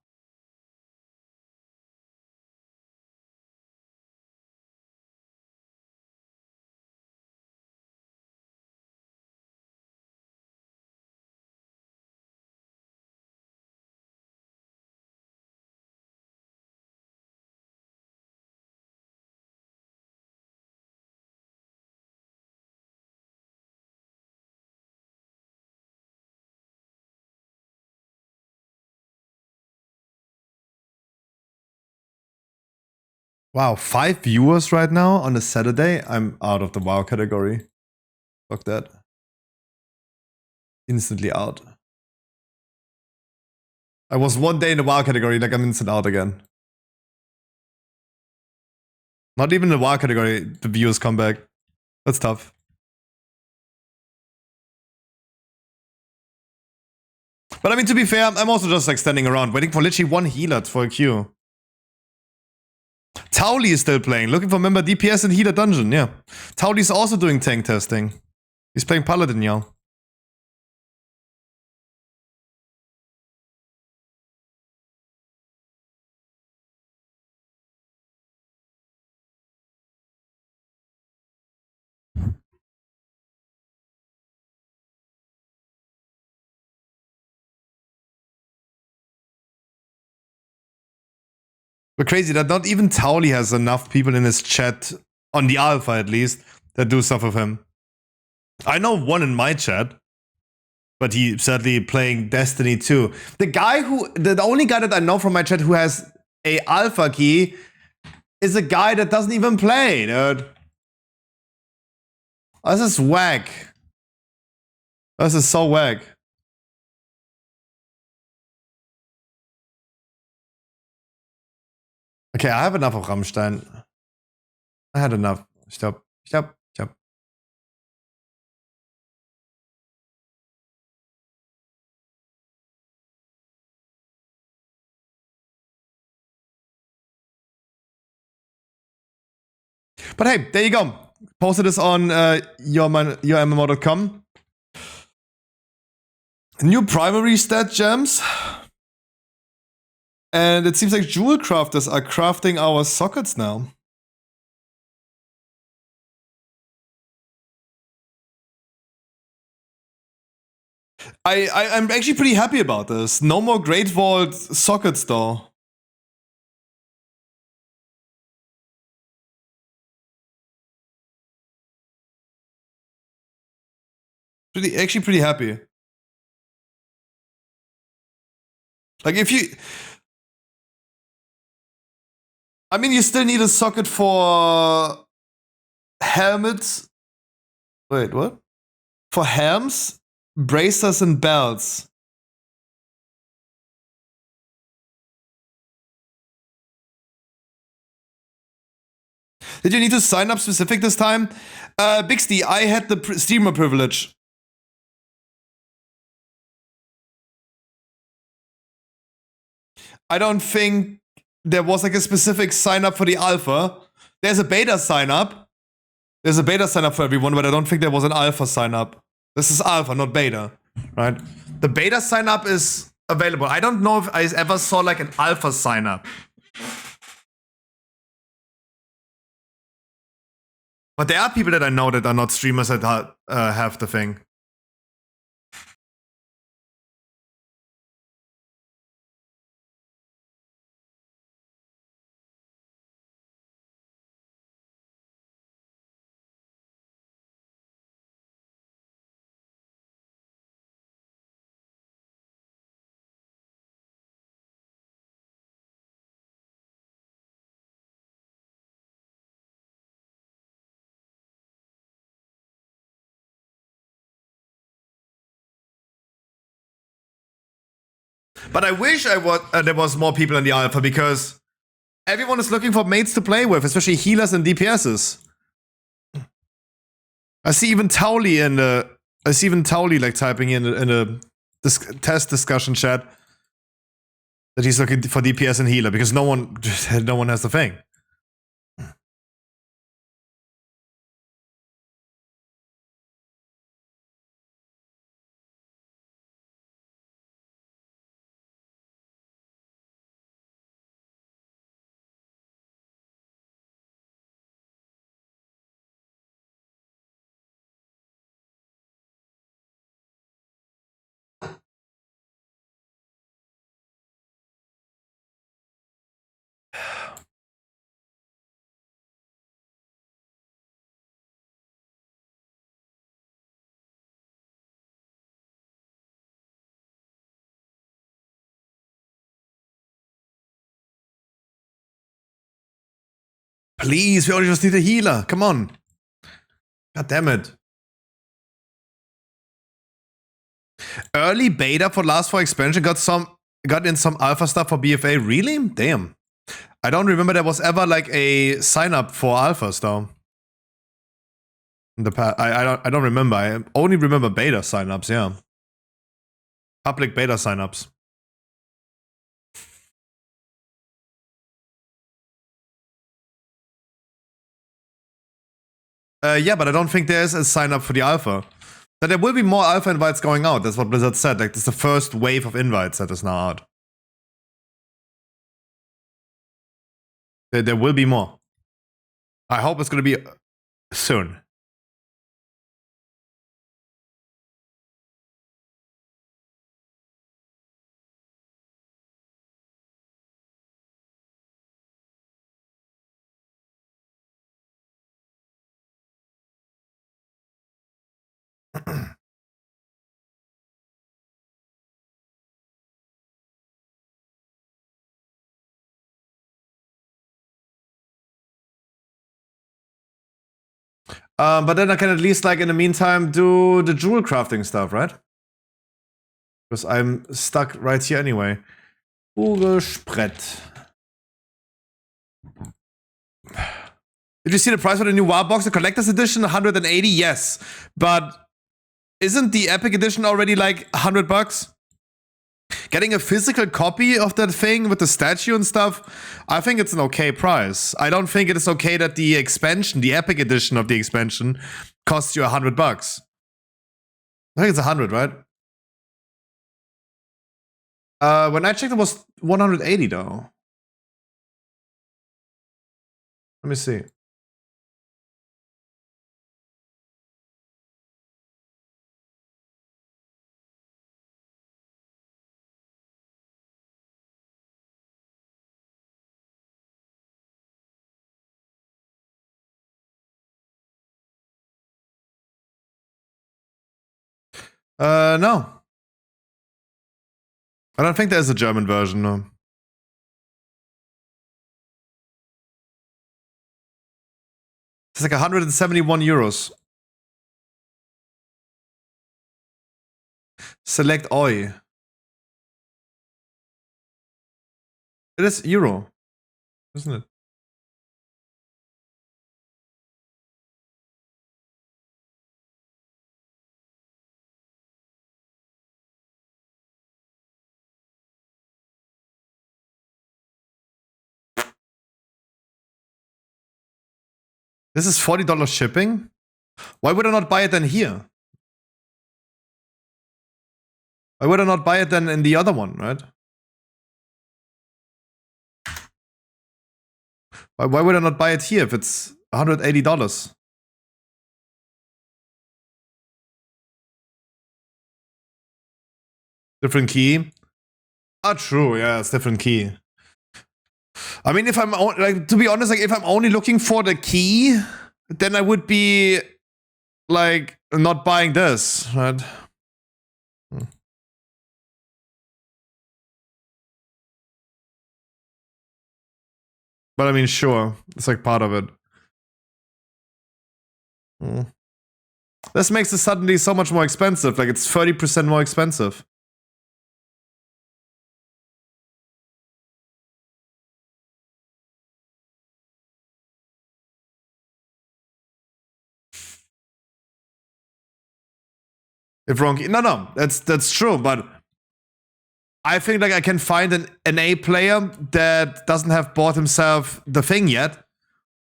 Wow, 5 viewers right now on a Saturday. I'm out of the WoW category. Fuck that. Instantly out. I was 1 day in the WoW category, like I'm instant out again. Not even the WoW category, the viewers come back. That's tough. But I mean, to be fair, I'm also just like standing around, waiting for literally 1 healer for a queue. Tauli is still playing, looking for member DPS and healer dungeon, yeah. Tauli's also doing tank testing. He's playing Paladin now. But crazy that not even Tauli has enough people in his chat, on the alpha at least, that do stuff with him. I know one in my chat, but he's certainly playing Destiny 2. The only guy that I know from my chat who has a alpha key is a guy that doesn't even play, dude. This is whack. This is so whack. Okay, I have enough of Rammstein. I had enough. Stop. But hey, there you go. Posted this on yourmmo.com. New primary stat gems. And it seems like jewel crafters are crafting our sockets now. I'm actually pretty happy about this. No more Great Vault sockets though. Actually pretty happy. Like if you... I mean, you still need a socket for helmets. Wait, what? For helms, bracers, and belts. Did you need to sign up specific this time? Bixty, I had the streamer privilege. I don't think there was like a specific sign up for the alpha. There's a beta sign up. There's a beta sign up for everyone, but I don't think there was an alpha sign up. This is alpha, not beta, right? The beta sign up is available. I don't know if I ever saw like an alpha sign up. But there are people that I know that are not streamers that have the thing. But I wish there was more people in the alpha because everyone is looking for mates to play with, especially healers and DPSs. I see even Tauli like typing in the test discussion chat that he's looking for DPS and healer because no one has the thing. Please, we only just need a healer. Come on. God damn it. Early beta for last 4 expansion got in some alpha stuff for BFA. Really? Damn. I don't remember there was ever like a sign up for alphas though. In the past, I don't remember. I only remember beta signups. Yeah. Public beta signups. Yeah, but I don't think there is a sign up for the alpha. But there will be more alpha invites going out. That's what Blizzard said. Like, this is the first wave of invites that is now out. There will be more. I hope it's going to be soon. But then I can at least, like, in the meantime, do the jewel crafting stuff, right? Because I'm stuck right here anyway. Urgesprett. Did you see the price for the new WoW box? The collector's edition, 180? Yes. But isn't the epic edition already like $100? Getting a physical copy of that thing with the statue and stuff, I think it's an okay price. I don't think it is okay that the expansion, the epic edition of the expansion, costs you $100. I think it's 100, right? When I checked, it was 180 though. Let me see. No. I don't think there's a German version, no. It's like 171 euros. Select OI. It is euro, isn't it? This is $40 shipping? Why would I not buy it then here? Why would I not buy it then in the other one, right? Why would I not buy it here if it's $180? Different key. Ah, true. Yeah, it's different key. I mean, if I'm like, to be honest, like if I'm only looking for the key, then I would be like not buying this, right? But I mean, sure, it's like part of it. This makes it suddenly so much more expensive. Like it's 30% more expensive. If wrong, no, that's true. But I think like I can find an A player that doesn't have bought himself the thing yet.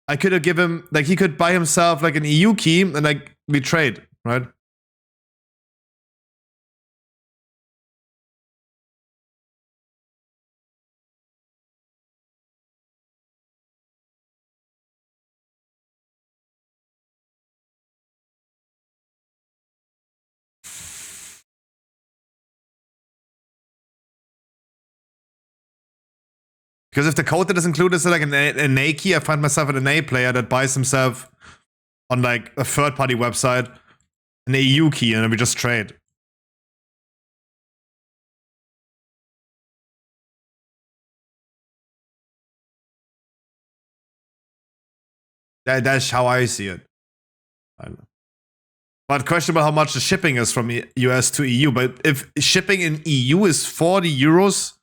I could have given him like he could buy himself like an EU key and like we trade, right? Because if the code that is included is like an A key, I find myself an A player that buys himself on like a third-party website an EU key and then we just trade. That's how I see it. I don't know. But questionable how much the shipping is from US to EU. But if shipping in EU is 40 euros,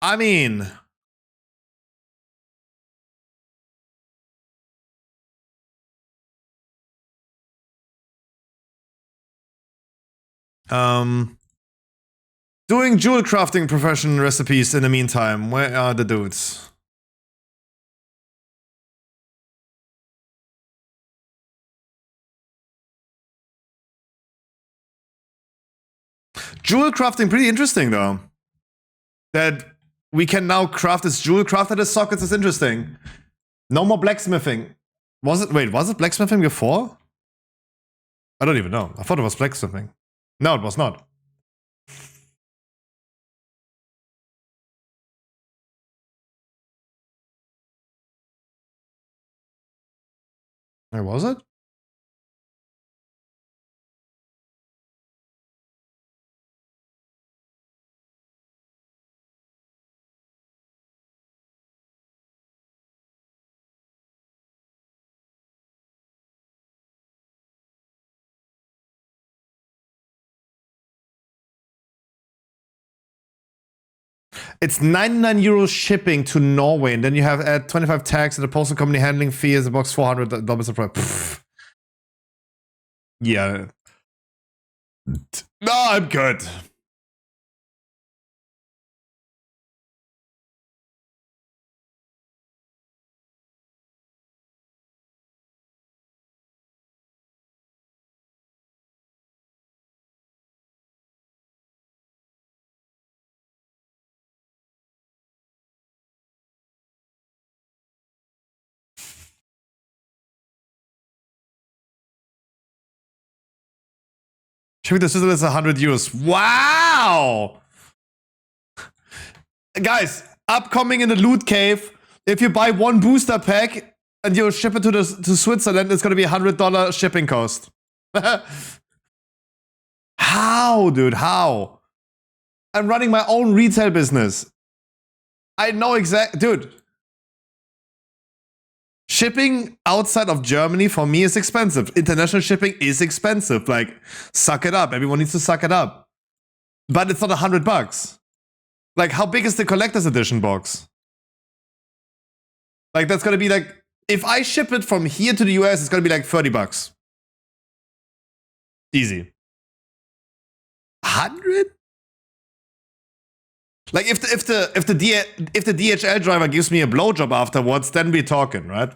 I mean, doing jewel crafting profession recipes in the meantime. Where are the dudes? Jewel crafting, pretty interesting though. That we can now craft this jewel crafted as sockets is interesting. No more blacksmithing. Was it blacksmithing before? I don't even know. I thought it was blacksmithing. No, it was not. Where was it? It's 99 euros shipping to Norway, and then you have add 25 tax and the postal company handling fee is a box $400 per price. Yeah. No, I'm good. Shipping to Switzerland is 100 euros. Wow! Guys, upcoming in the loot cave, if you buy one booster pack and you ship it to Switzerland, it's gonna be $100 shipping cost. How, dude? How? I'm running my own retail business. I know dude. Shipping outside of Germany for me is expensive. International shipping is expensive. Like, suck it up. Everyone needs to suck it up. But it's not $100. Like, how big is the collector's edition box? Like, that's gonna be like, if I ship it from here to the US, it's gonna be like $30. Easy. 100? Like, if the DHL driver gives me a blowjob afterwards, then we're talking, right?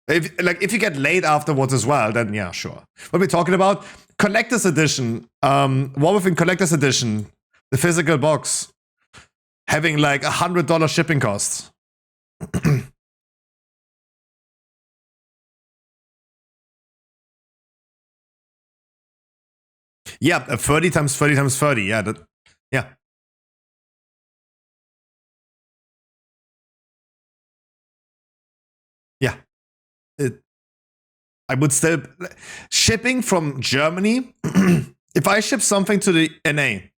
If you get laid afterwards as well, then yeah, sure. What we're talking about, collector's edition, what within collector's edition, the physical box, having like $100 shipping costs. Yeah, 30 times 30 times 30. Yeah, yeah. Yeah. I would still shipping from Germany. If I ship something to the NA,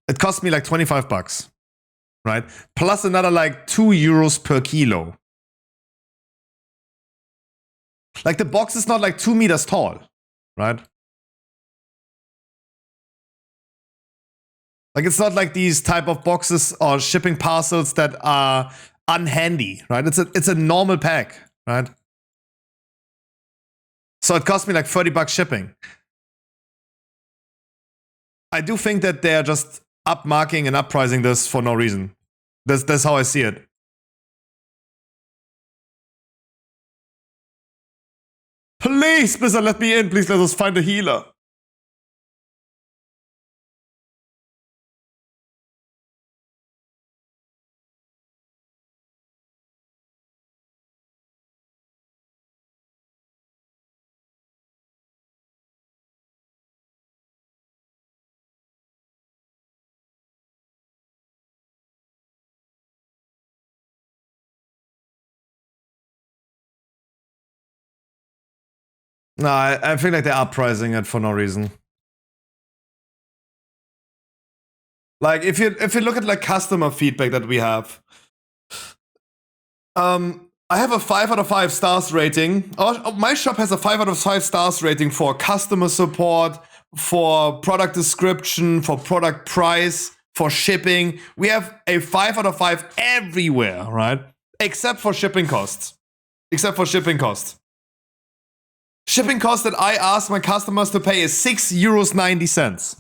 it costs me like $25, right? Plus another like 2 euros per kilo. Like the box is not like 2 meters tall, right? Like it's not like these type of boxes or shipping parcels that are unhandy, right? It's a normal pack, right? So it cost me like $30 shipping. I do think that they're just upmarking and uppricing this for no reason. That's how I see it. Please, Blizzard, let me in. Please let us find a healer. No, I feel like they're uppricing it for no reason. Like if you look at like customer feedback that we have, I have a 5 out of 5 stars rating. My shop has a 5 out of 5 stars rating for customer support, for product description, for product price, for shipping. We have a 5 out of 5 everywhere, right? Except for shipping costs. Except for shipping costs. Shipping cost that I ask my customers to pay is €6.90.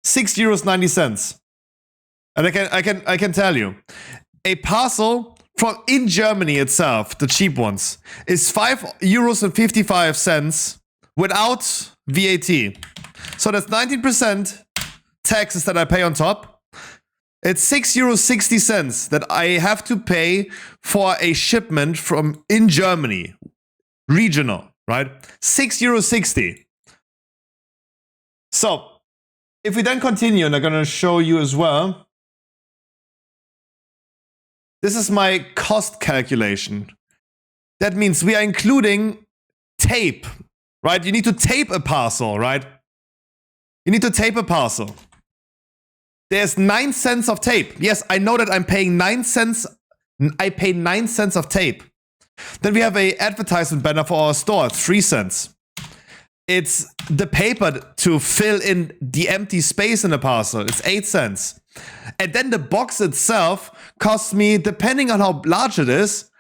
€6.90. And I can tell you, a parcel from in Germany itself, the cheap ones, is €5.55 without VAT. So that's 19% taxes that I pay on top. It's €6.60 that I have to pay for a shipment from in Germany, regional, right? €6.60. So if we then continue, and I'm gonna show you as well. This is my cost calculation. That means we are including tape, right? You need to tape a parcel, right? You need to tape a parcel. There's 9 cents of tape. Yes, I know that I'm paying 9 cents. I pay 9 cents of tape. Then we have a advertisement banner for our store, 3 cents. it's the paper to fill in the empty space in a parcel. It's 8 cents. And then the box itself costs me, depending on how large it is,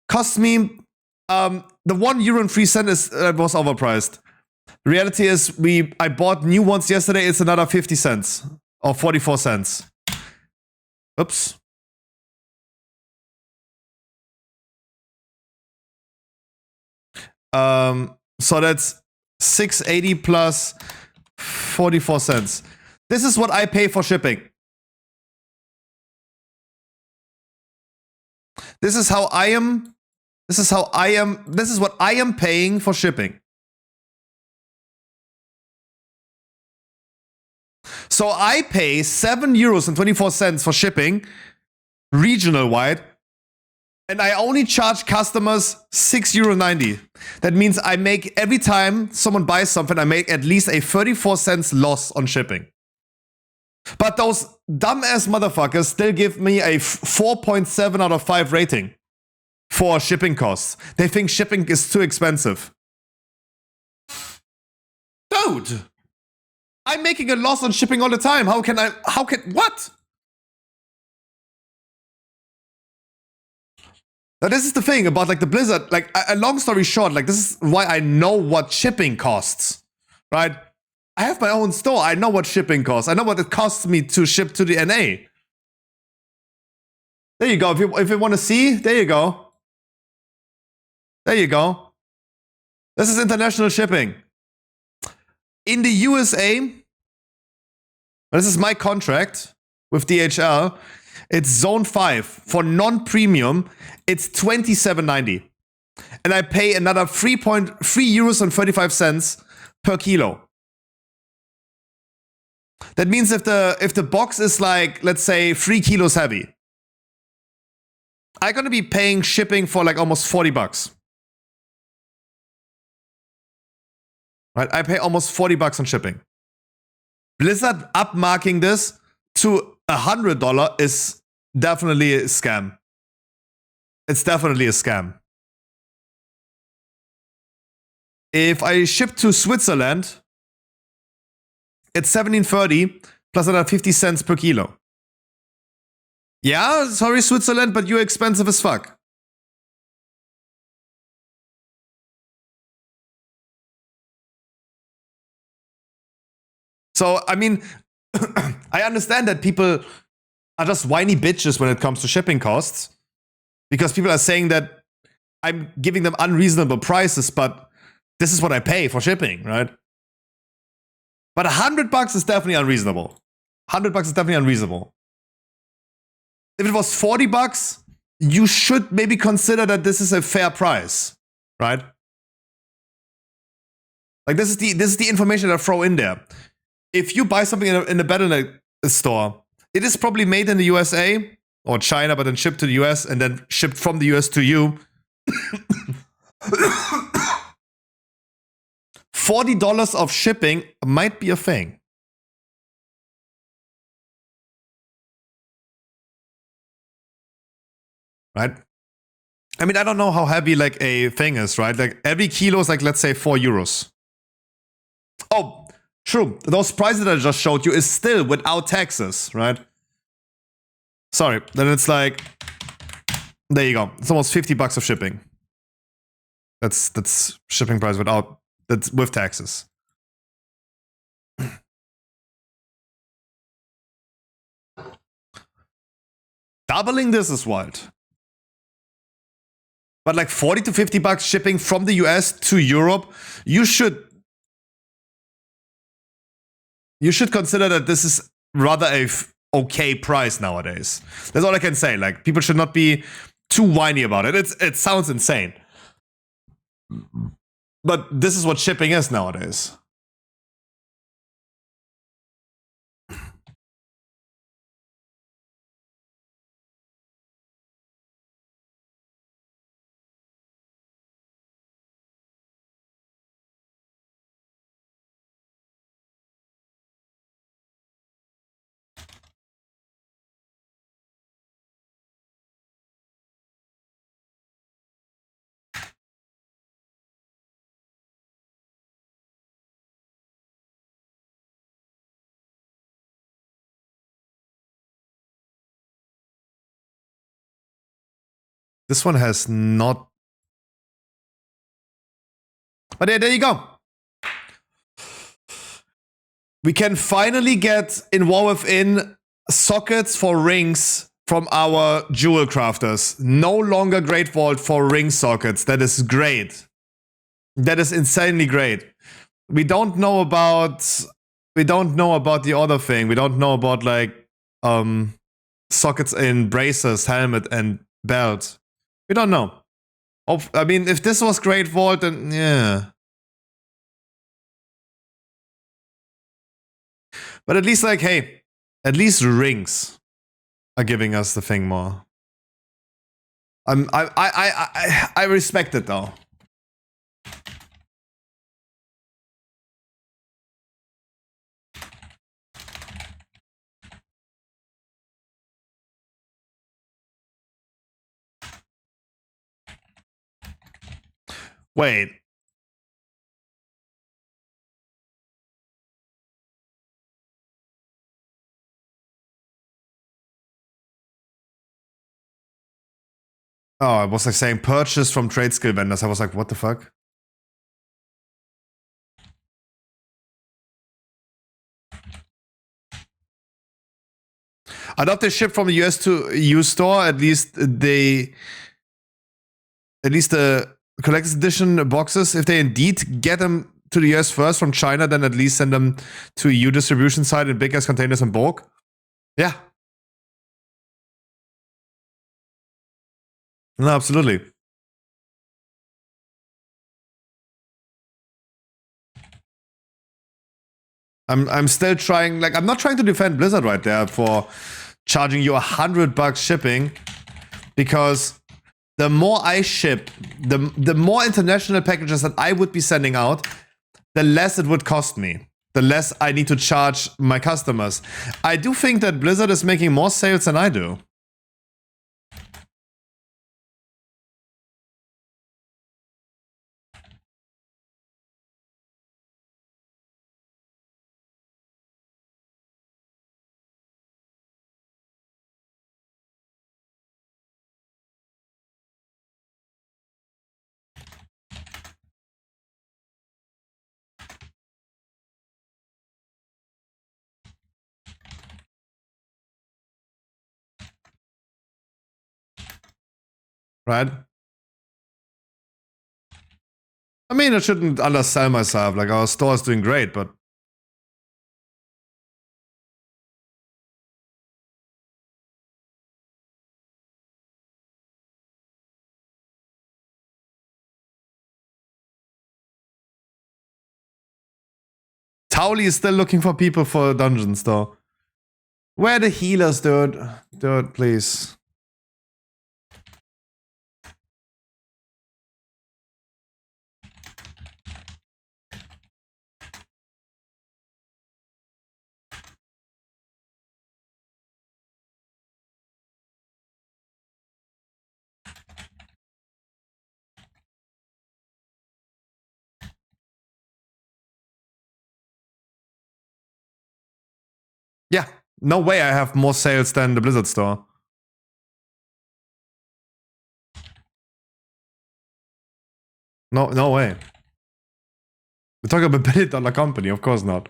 costs me the €1.03 is was overpriced. Reality is I bought new ones yesterday, it's another 50 cents or 44 cents. Oops. So that's 680 plus 44 cents. This is what I pay for shipping. This is what I am paying for shipping. So I pay €7.24 for shipping, regional wide, and I only charge customers €6.90. That means I make, every time someone buys something, I make at least a 34 cents loss on shipping. But those dumbass motherfuckers still give me a 4.7 out of 5 rating for shipping costs. They think shipping is too expensive. Dude! I'm making a loss on shipping all the time. What? Now this is the thing about like the Blizzard, like a long story short, like this is why I know what shipping costs, right? I have my own store. I know what shipping costs. I know what it costs me to ship to the NA. There you go. If you want to see, there you go. There you go. This is international shipping. In the USA, this is my contract with DHL. It's zone 5. For non-premium, it's $27.90. And I pay another €3.35 per kilo. That means if the box is like, let's say 3 kilos heavy, I'm gonna be paying shipping for like almost $40. Right? I pay almost $40 on shipping. Blizzard upmarking this to $100 is definitely a scam. It's definitely a scam. If I ship to Switzerland, it's $17.30 plus another 50 cents per kilo. Yeah, sorry Switzerland, but you're expensive as fuck. So, I mean, I understand that people are just whiny bitches when it comes to shipping costs. Because people are saying that I'm giving them unreasonable prices, but this is what I pay for shipping, right? But $100 is definitely unreasonable. $100 is definitely unreasonable. If it was $40, you should maybe consider that this is a fair price, right? Like this is the information that I throw in there. If you buy something in a Battle.net store, it is probably made in the USA or China, but then shipped to the US and then shipped from the US to you. $40 of shipping might be a thing. Right? I mean, I don't know how heavy like a thing is, right? Like every kilo is like, let's say €4. Oh, true. Those prices that I just showed you is still without taxes, right? Sorry. Then it's like, there you go. It's almost $50 of shipping. That's shipping price that's with taxes. Doubling this is wild. But like $40 to $50 shipping from the US to Europe, you should consider that this is rather a okay price nowadays. That's all I can say. Like people should not be too whiny about it. It sounds insane. But this is what shipping is nowadays. This one has not. But yeah, there you go. We can finally get in War Within sockets for rings from our jewel crafters. No longer Great Vault for ring sockets. That is great. That is insanely great. We don't know about the other thing. We don't know about like sockets in braces, helmet, and belt. We don't know. I mean, if this was Great Vault, then yeah. But at least like, hey, at least rings are giving us the thing more. I respect it though. Wait. Oh, I was like saying purchase from trade skill vendors. I was like, what the fuck? I thought they shipped from the US to EU store. At least the collector's edition boxes, if they indeed get them to the US first from China, then at least send them to EU distribution site in big ass containers in bulk. Yeah. No, absolutely. I'm still trying, like, I'm not trying to defend Blizzard right there for charging you $100 shipping, because the more I ship, the more international packages that I would be sending out, the less it would cost me. The less I need to charge my customers. I do think that Blizzard is making more sales than I do. Right? I mean, I shouldn't undersell myself. Like, our store is doing great, but Towley is still looking for people for dungeons, though. Where are the healers, dude? Dude, please. Yeah, no way I have more sales than the Blizzard store. No way. We're talking about a billion-dollar company, of course not.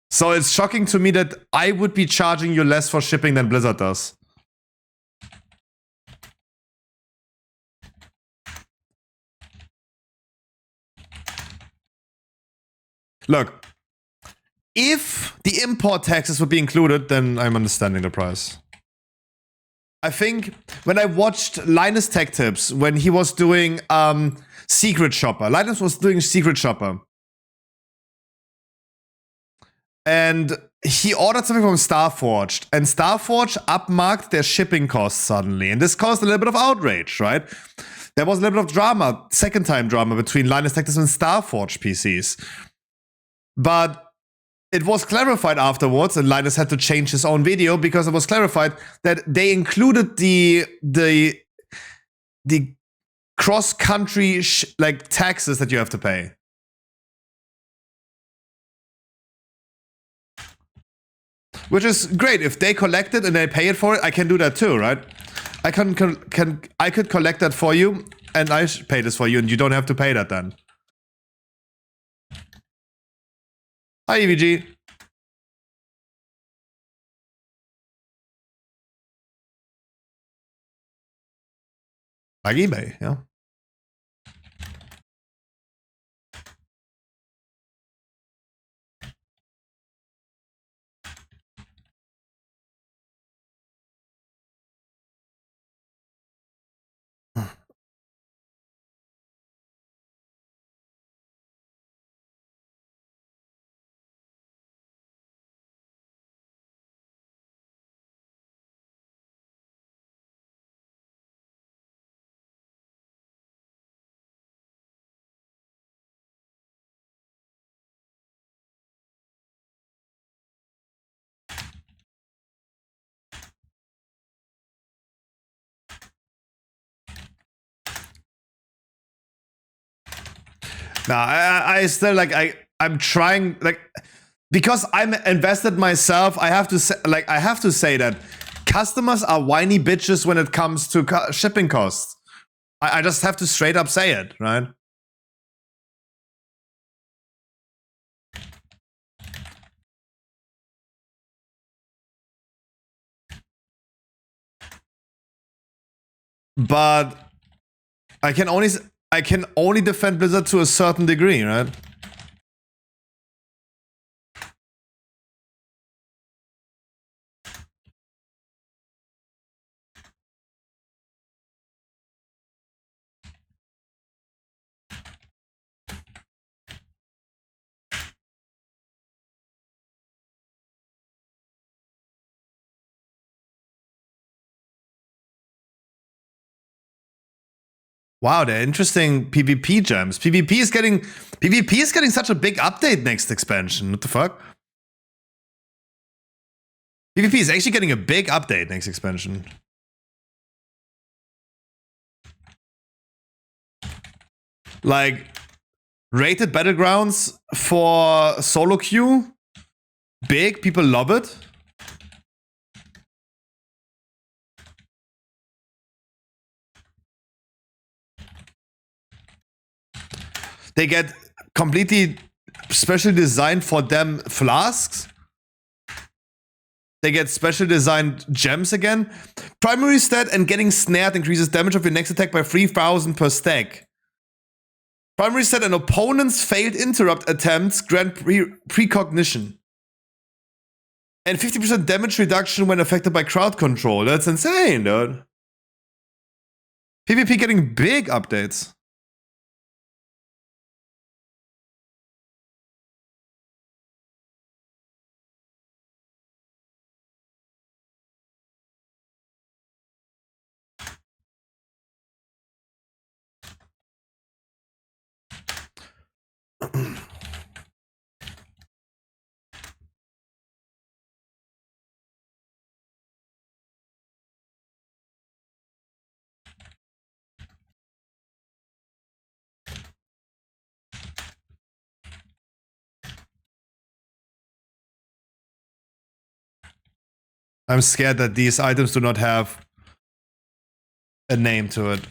So it's shocking to me that I would be charging you less for shipping than Blizzard does. Look, if the import taxes would be included, then I'm understanding the price. I think when I watched Linus Tech Tips, when he was doing Secret Shopper, Linus was doing Secret Shopper. And he ordered something from Starforged, and Starforged upmarked their shipping costs suddenly. And this caused a little bit of outrage, right? There was a little bit of drama, second time drama between Linus Tech Tips and Starforged PCs. But it was clarified afterwards, and Linus had to change his own video because it was clarified that they included the cross-country like taxes that you have to pay. Which is great. If they collect it and they pay it for it, I can do that too, right? I could collect that for you, and I pay this for you, and you don't have to pay that then. Hi, EVG. Like eBay, yeah. Nah, I still like I'm trying like because I'm invested myself. I have to say that customers are whiny bitches when it comes to shipping costs. I just have to straight up say it, right? But I can only defend Blizzard to a certain degree, right? Wow, they're interesting PvP gems. PvP is getting such a big update next expansion. What the fuck? PvP is actually getting a big update next expansion. Like rated battlegrounds for solo queue, big, people love it. They get completely specially designed for them flasks. They get special designed gems again. Primary stat and getting snared increases damage of your next attack by 3000 per stack. Primary stat and opponents' failed interrupt attempts grant precognition. And 50% damage reduction when affected by crowd control. That's insane, dude. PvP getting big updates. I'm scared that these items do not have a name to it.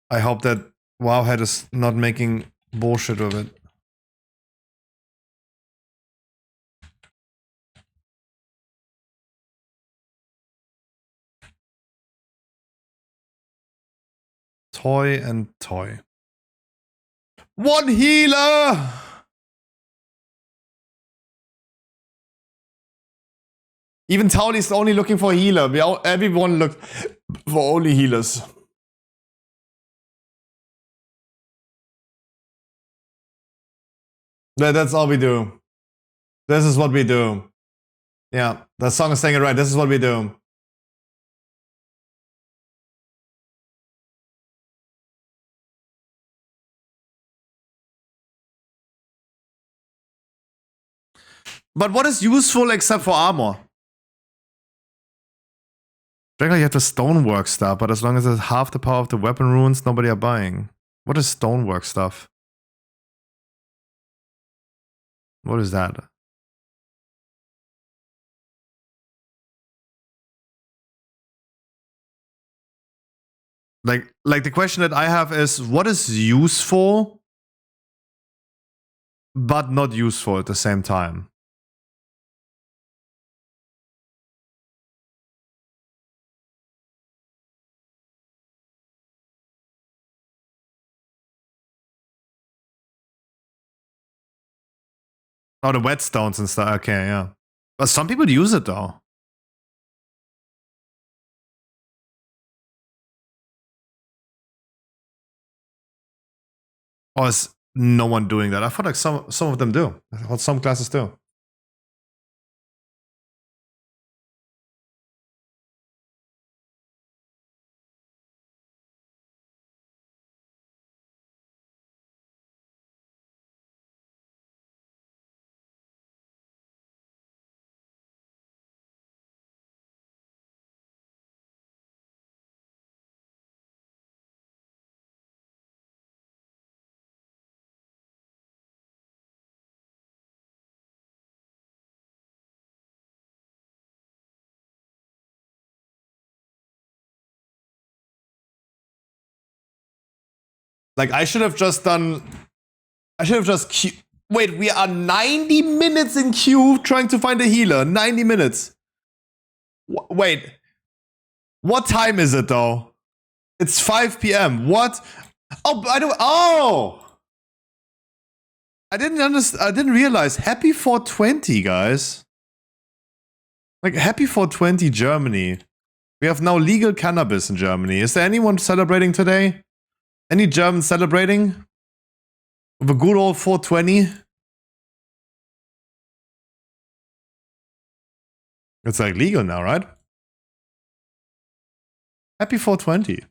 I hope that Wowhead is not making bullshit of it. Toy and toy. One healer! Even Tauli's only looking for a healer. Everyone looked for only healers. That's all we do. This is what we do. Yeah, the song is saying it right. This is what we do. But what is useful except for armor? Regularly you have the stonework stuff, but as long as it's half the power of the weapon runes, nobody are buying. What is stonework stuff? What is that? Like the question that I have is, what is useful but not useful at the same time? Oh, the whetstones and stuff. Okay, yeah. But some people use it though. Or is no one doing that? I thought like some of them do. I thought some classes do. Like I should have just done. I should have just wait, we are 90 minutes in queue trying to find a healer. 90 minutes. Wait. What time is it though? It's 5 p.m. What? Oh, I don't. Oh! I didn't understand. I didn't realize. Happy 420, guys. Like, happy 420 Germany. We have now legal cannabis in Germany. Is there anyone celebrating today? Any Germans celebrating? With a good old 420? It's like legal now, right? Happy 420.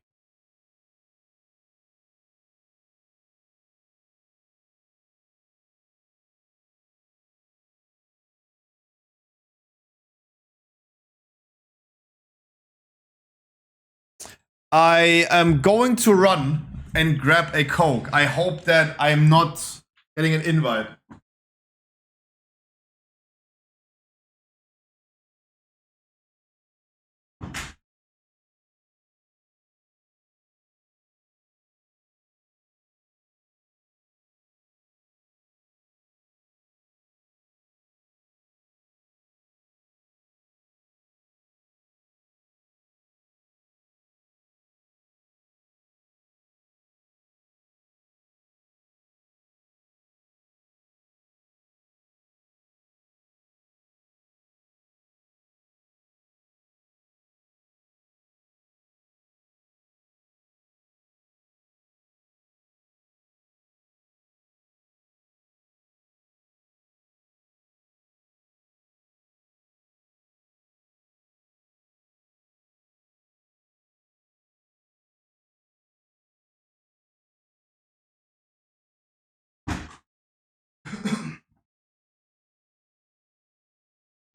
I am going to run and grab a Coke. I hope that I am not getting an invite.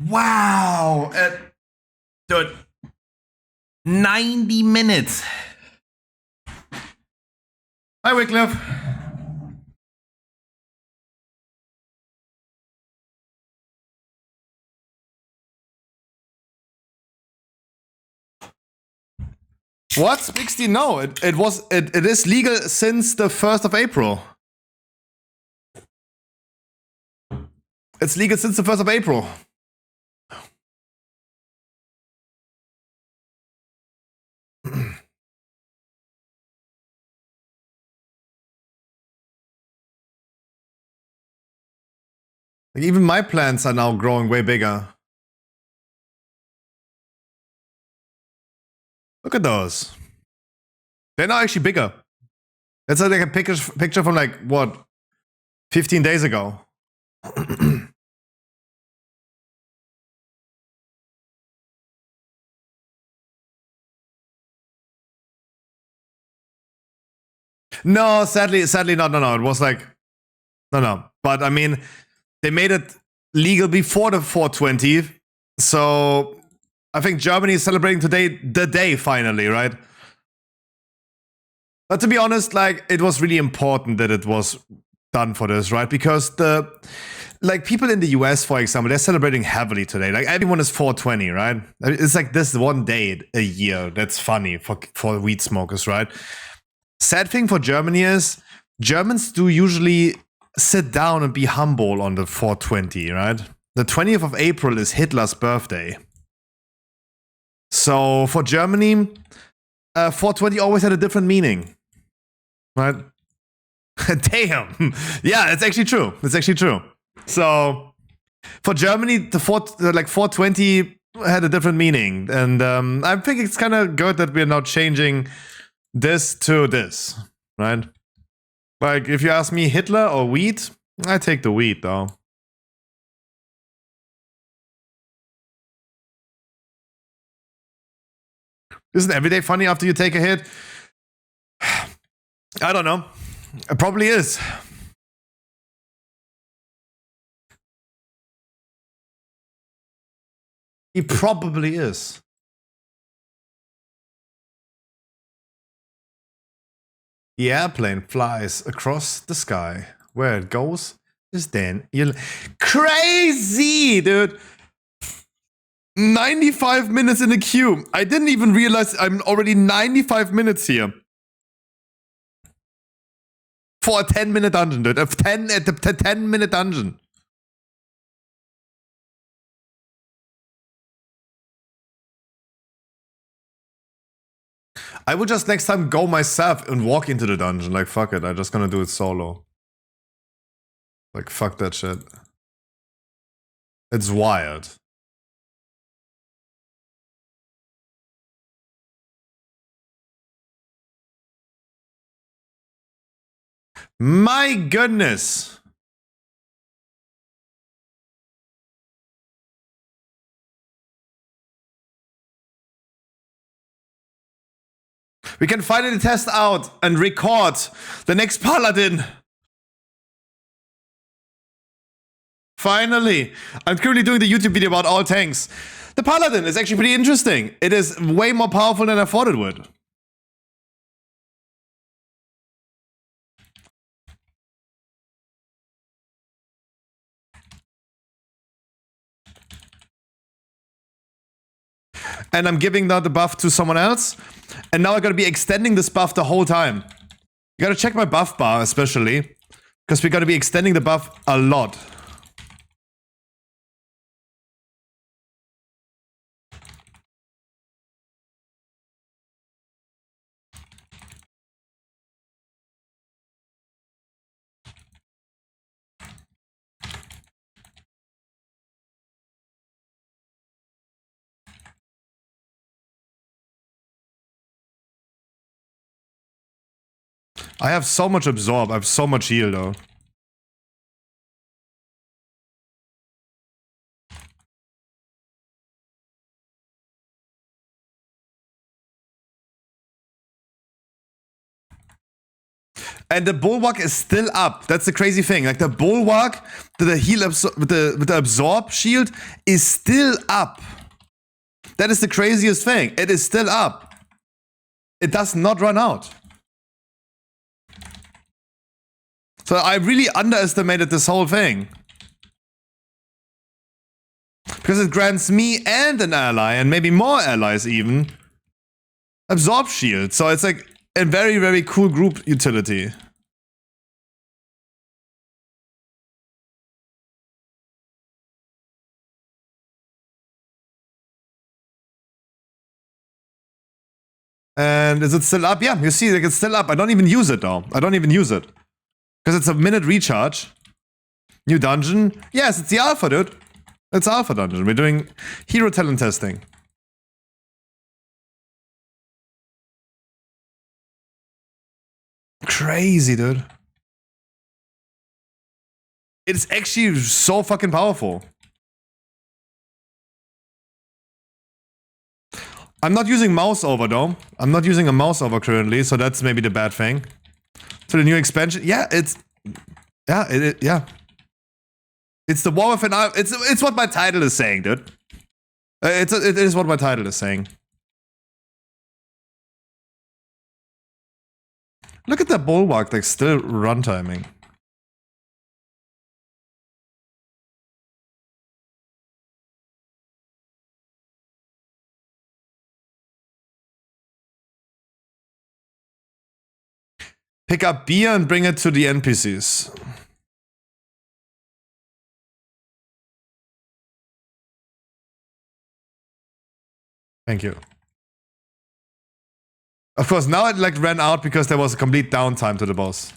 Wow. Dude. 90 minutes. Hi, Wycliffe. What? 60? No, it is legal since the 1st of April. It's legal since the 1st of April. Like even my plants are now growing way bigger. Look at those. They're now actually bigger. That's like a picture from like, what, 15 days ago. No, sadly not. No. It was like, no. But I mean, they made it legal before the 420. So I think Germany is celebrating today, the day finally, right? But to be honest, like, it was really important that it was done for this, right? Because the like people in the US, for example, they're celebrating heavily today. Like everyone is 420, right? It's like this one day a year that's funny for weed smokers, right? Sad thing for Germany is Germans do usually sit down and be humble on the 420, right? The 20th of April is Hitler's birthday. So for Germany, 420 always had a different meaning, right? Damn. Yeah, it's actually true. It's actually true. So for Germany, the 420 had a different meaning, and I think it's kind of good that we're now changing this to this, right? Like if you ask me, Hitler or weed, I take the weed though. Isn't every day funny after you take a hit? I don't know. It probably is. He probably is. The airplane flies across the sky. Where it goes is then crazy, dude. 95 minutes in the queue. I didn't even realize I'm already 95 minutes here. For a 10-minute dungeon, dude. A 10-minute dungeon. I would just next time go myself and walk into the dungeon. Like, fuck it. I'm just gonna do it solo. Like, fuck that shit. It's wild. My goodness. We can finally test out and record the next Paladin. Finally. I'm currently doing the YouTube video about all tanks. The Paladin is actually pretty interesting. It is way more powerful than I thought it would. And I'm giving now the buff to someone else. And now I'm gonna be extending this buff the whole time. You gotta check my buff bar especially. Because we're gonna be extending the buff a lot. I have so much absorb, I have so much heal though. And the bulwark is still up. That's the crazy thing. Like the bulwark, the heal with the absorb shield is still up. That is the craziest thing. It is still up. It does not run out. So I really underestimated this whole thing. Because it grants me and an ally, and maybe more allies even, absorb shield. So it's like a very, very cool group utility. And is it still up? Yeah, you see, like it's still up. I don't even use it though. I don't even use it. Because it's a minute recharge. New dungeon. Yes, it's the alpha, dude. It's alpha dungeon. We're doing hero talent testing. Crazy, dude. It's actually so fucking powerful. I'm not using mouse over though. I'm not using a mouse over currently, so that's maybe the bad thing. So the new expansion, yeah, it's, yeah, yeah. It's the war within. It's what my title is saying, dude. It is what my title is saying. Look at that bulwark, like still run timing. Pick up beer and bring it to the NPCs. Thank you. Of course, now it like ran out because there was a complete downtime to the boss.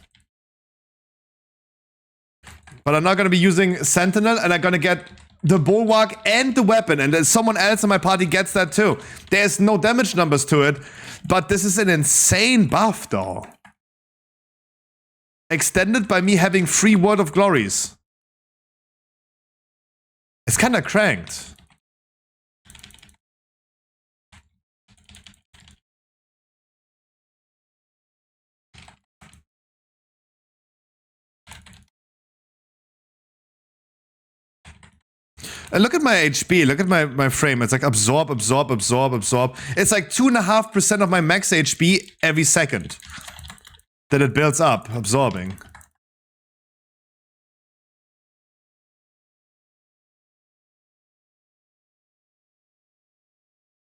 But I'm not gonna be using Sentinel, and I'm gonna get the Bulwark and the weapon, and then someone else in my party gets that too. There's no damage numbers to it, but this is an insane buff though. Extended by me having 3 Word of Glories. It's kinda cranked. And look at my HP, look at my frame. It's like absorb, absorb, absorb, absorb. It's like 2.5% of my max HP every second that it builds up, absorbing.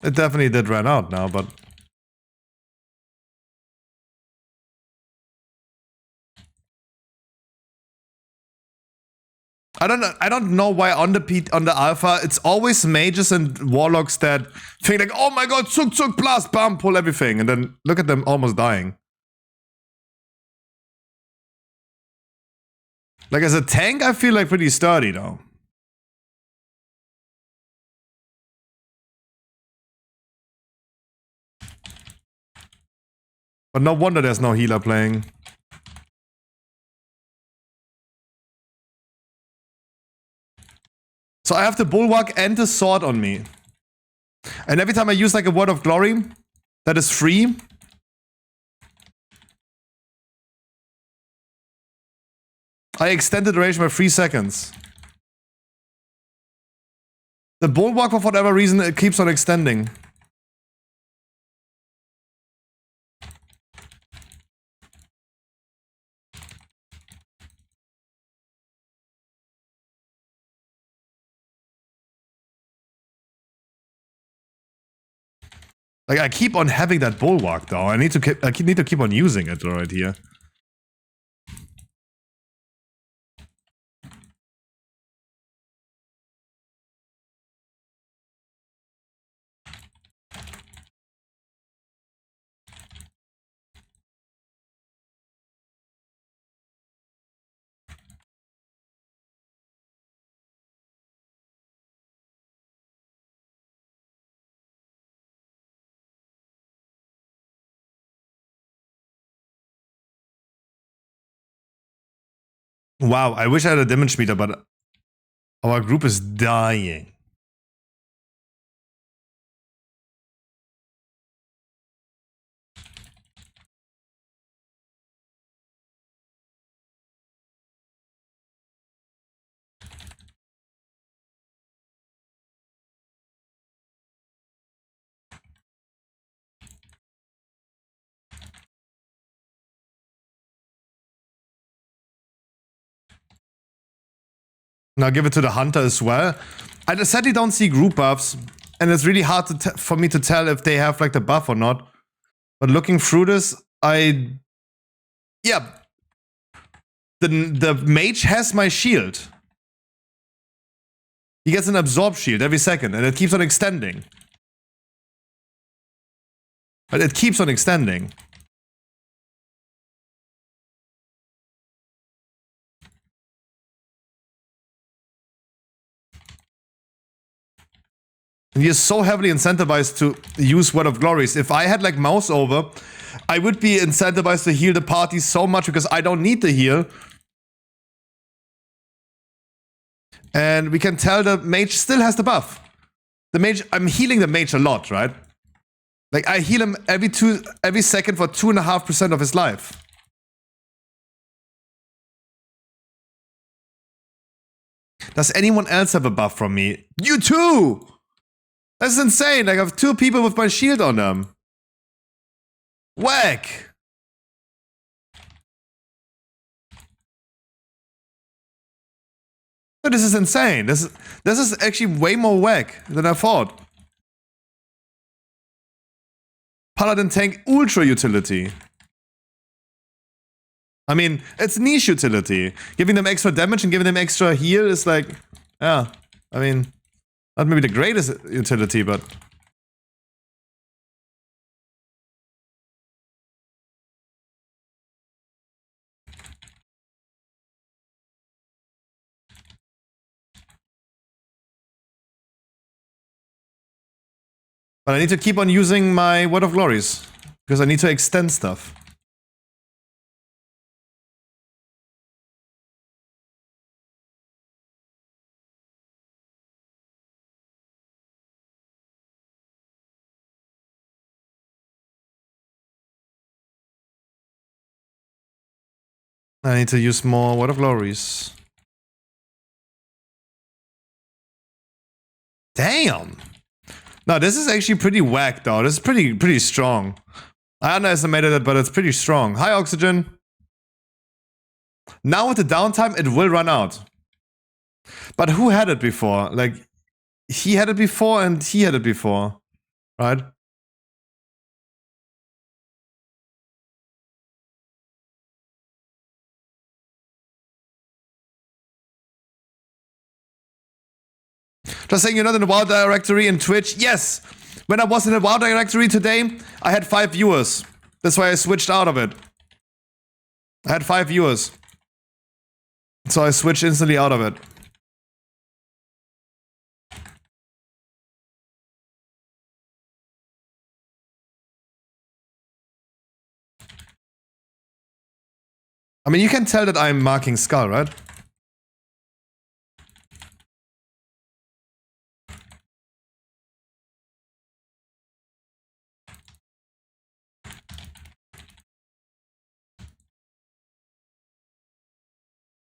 It definitely did run out now, but... I don't know why on the alpha it's always mages and warlocks that think like, oh my god, zuk blast, bam, pull everything, and then look at them almost dying. Like as a tank, I feel like pretty sturdy though. But no wonder there's no healer playing. So I have the Bulwark and the sword on me. And every time I use like a Word of Glory, that is free. I extend the duration by 3 seconds. The Bulwark, for whatever reason, it keeps on extending. Like, I keep on having that Bulwark, though. I need to keep on using it right here. Wow, I wish I had a damage meter, but our group is dying. Now give it to the hunter as well. I sadly don't see group buffs, and it's really hard for me to tell if they have like the buff or not. But looking through this, yeah, the mage has my shield. He gets an absorb shield every second, and it keeps on extending. But it keeps on extending. And he is so heavily incentivized to use Word of Glories. If I had like mouse over, I would be incentivized to heal the party so much because I don't need the heal. And we can tell the mage still has the buff. The mage, I'm healing the mage a lot, right? Like I heal him every second for 2.5% of his life. Does anyone else have a buff from me? You too! That's insane. Like I have 2 people with my shield on them. Whack! This is insane. This is actually way more whack than I thought. Paladin tank ultra utility. I mean, it's niche utility. Giving them extra damage and giving them extra heal is like, yeah. I mean, not maybe the greatest utility, but... But I need to keep on using my Word of Glories. Because I need to extend stuff. I need to use more Word of Glories. Damn! No, this is actually pretty whack though. This is pretty strong. I underestimated it, but it's pretty strong. High oxygen. Now with the downtime, it will run out. But who had it before? Like, he had it before and he had it before. Right? Just saying you're not in the WoW directory in Twitch. Yes! When I was in the WoW directory today, I had 5 viewers. That's why I switched out of it. I had 5 viewers. So I switched instantly out of it. I mean, you can tell that I'm marking Skull, right?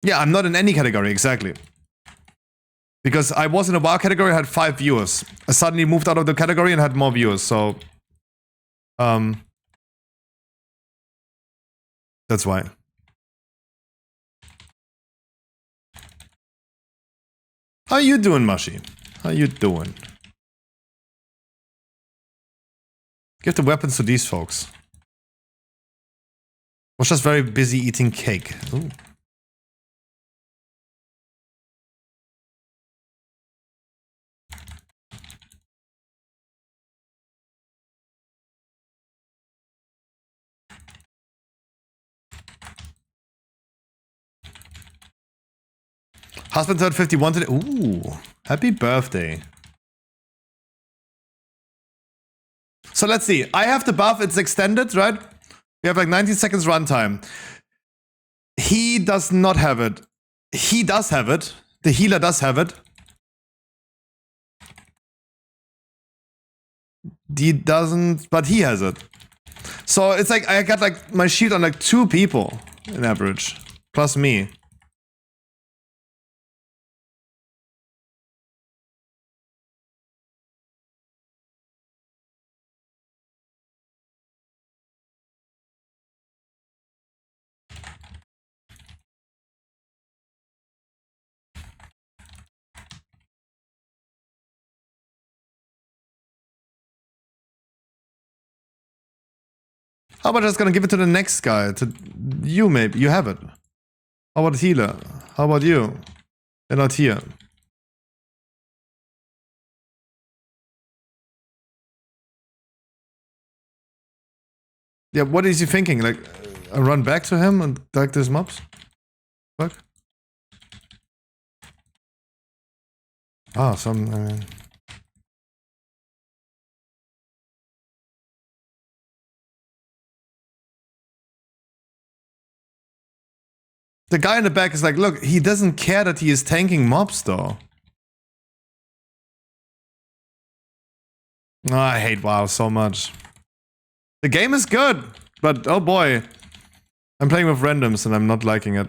Yeah, I'm not in any category, exactly. Because I was in a WoW category, I had 5 viewers. I suddenly moved out of the category and had more viewers, so... That's why. How you doing, Mushy? How you doing? Give the weapons to these folks. Was just very busy eating cake. Ooh. Husband turned 51 today. Ooh, happy birthday. So let's see. I have the buff, it's extended, right? We have like 90 seconds runtime. He does not have it. He does have it. The healer does have it. He doesn't, but he has it. So it's like I got like my shield on like 2 people in average. Plus me. How about I just gonna give it to the next guy? To you maybe. You have it. How about healer? How about you? They're not here. Yeah, what is he thinking? Like, I run back to him and like these mobs? Fuck. Ah, I mean... The guy in the back is like, look, he doesn't care that he is tanking mobs though. Oh, I hate WoW so much. The game is good, but oh boy. I'm playing with randoms and I'm not liking it.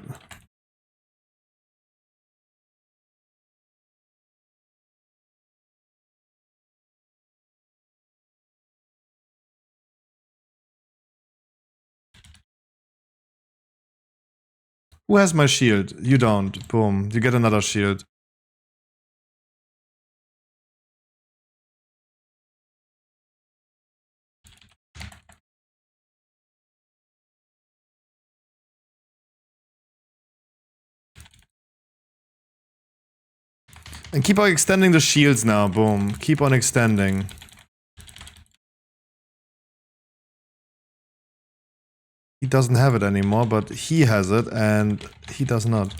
Who has my shield? You don't. Boom. You get another shield. And keep on extending the shields now, boom. Keep on extending. He doesn't have it anymore, but he has it, and he does not.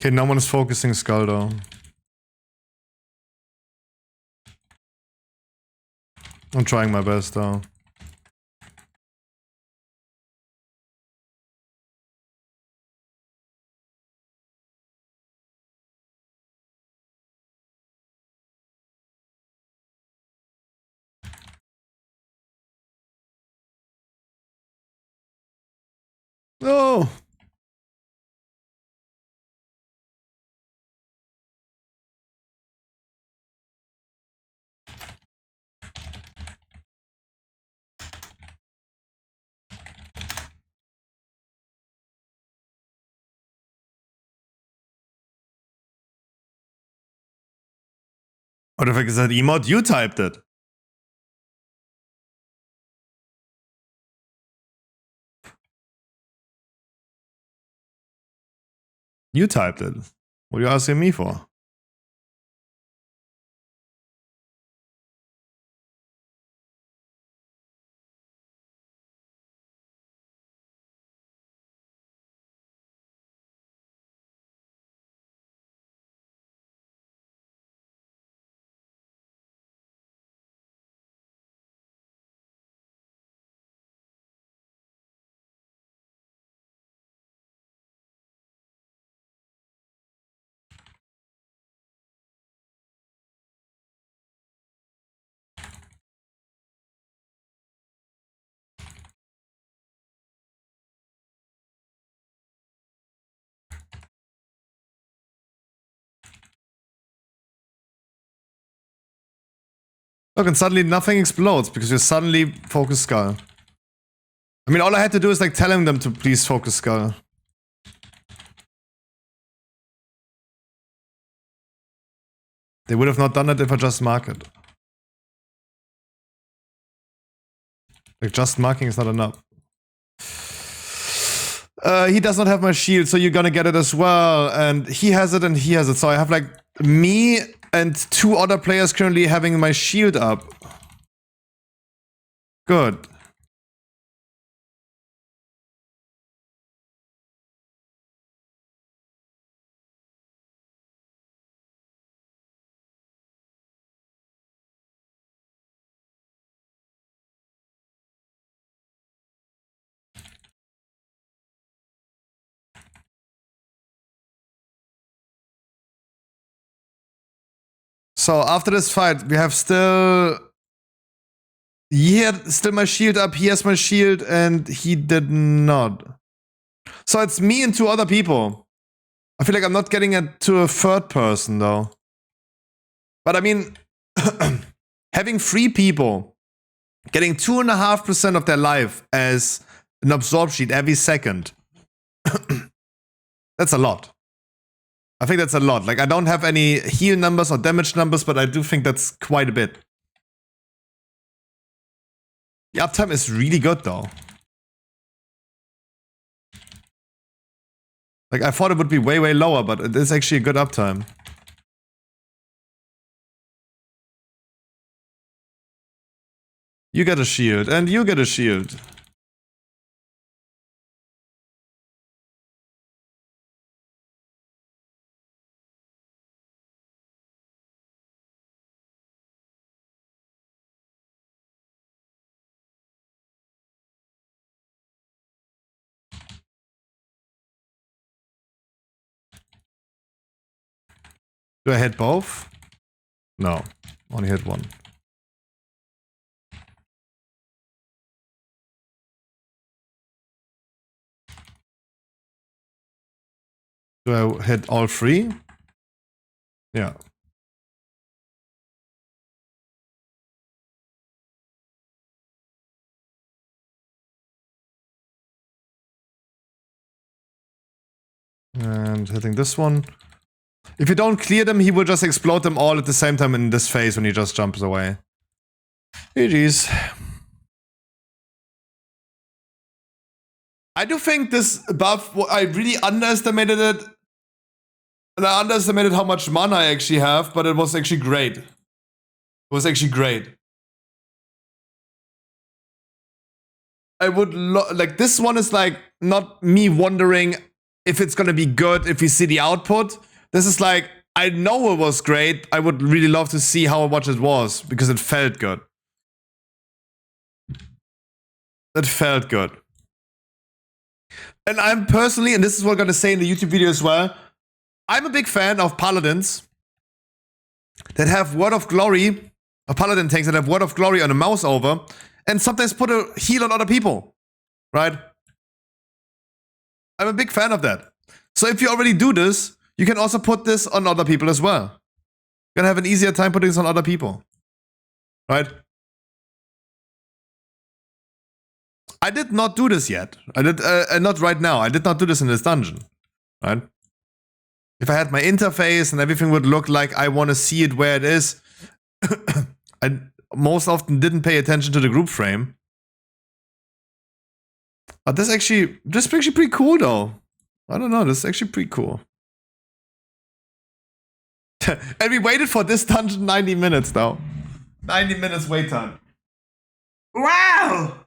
Okay, no one is focusing Skull though. I'm trying my best though. No! What the fuck is that emote? You typed it. You typed it. What are you asking me for? Look, and suddenly nothing explodes because you suddenly focus Skull. I mean, all I had to do is like telling them to please focus Skull. They would have not done it if I just mark it. Like, just marking is not enough. He does not have my shield, so you're gonna get it as well. And he has it and he has it. So I have like me and 2 other players currently having my shield up. Good. So after this fight, we have still... He had still my shield up, he has my shield, and he did not. So it's me and 2 other people. I feel like I'm not getting it to a 3rd person, though. But I mean, having 3 people getting 2.5% of their life as an absorb sheet every second. That's a lot. I think that's a lot. Like, I don't have any heal numbers or damage numbers, but I do think that's quite a bit. The uptime is really good, though. Like, I thought it would be way, way lower, but it is actually a good uptime. You get a shield, and you get a shield. Do I hit both? No, only hit one. Do I hit all 3? Yeah. And hitting this one. If you don't clear them, he will just explode them all at the same time in this phase when he just jumps away. GG's. I do think this buff, I really underestimated it. And I underestimated how much mana I actually have, but it was actually great. It was actually great. I would like, this one is like not me wondering if it's gonna be good if we see the output. This is like, I know it was great. I would really love to see how much it was because it felt good. It felt good. And I'm personally, and this is what I'm gonna say in the YouTube video as well, I'm a big fan of paladins that have Word of Glory, or paladin tanks that have Word of Glory on a mouse over, and sometimes put a heal on other people, right? I'm a big fan of that. So if you already do this, you can also put this on other people as well. You're gonna have an easier time putting this on other people, right? I did not do this yet. I did not right now. I did not do this in this dungeon, right? If I had my interface and everything would look like I want to see it where it is, I most often didn't pay attention to the group frame. But this is actually pretty cool though. I don't know, this is actually pretty cool. And we waited for this dungeon 90 minutes though. 90 minutes wait time. Wow!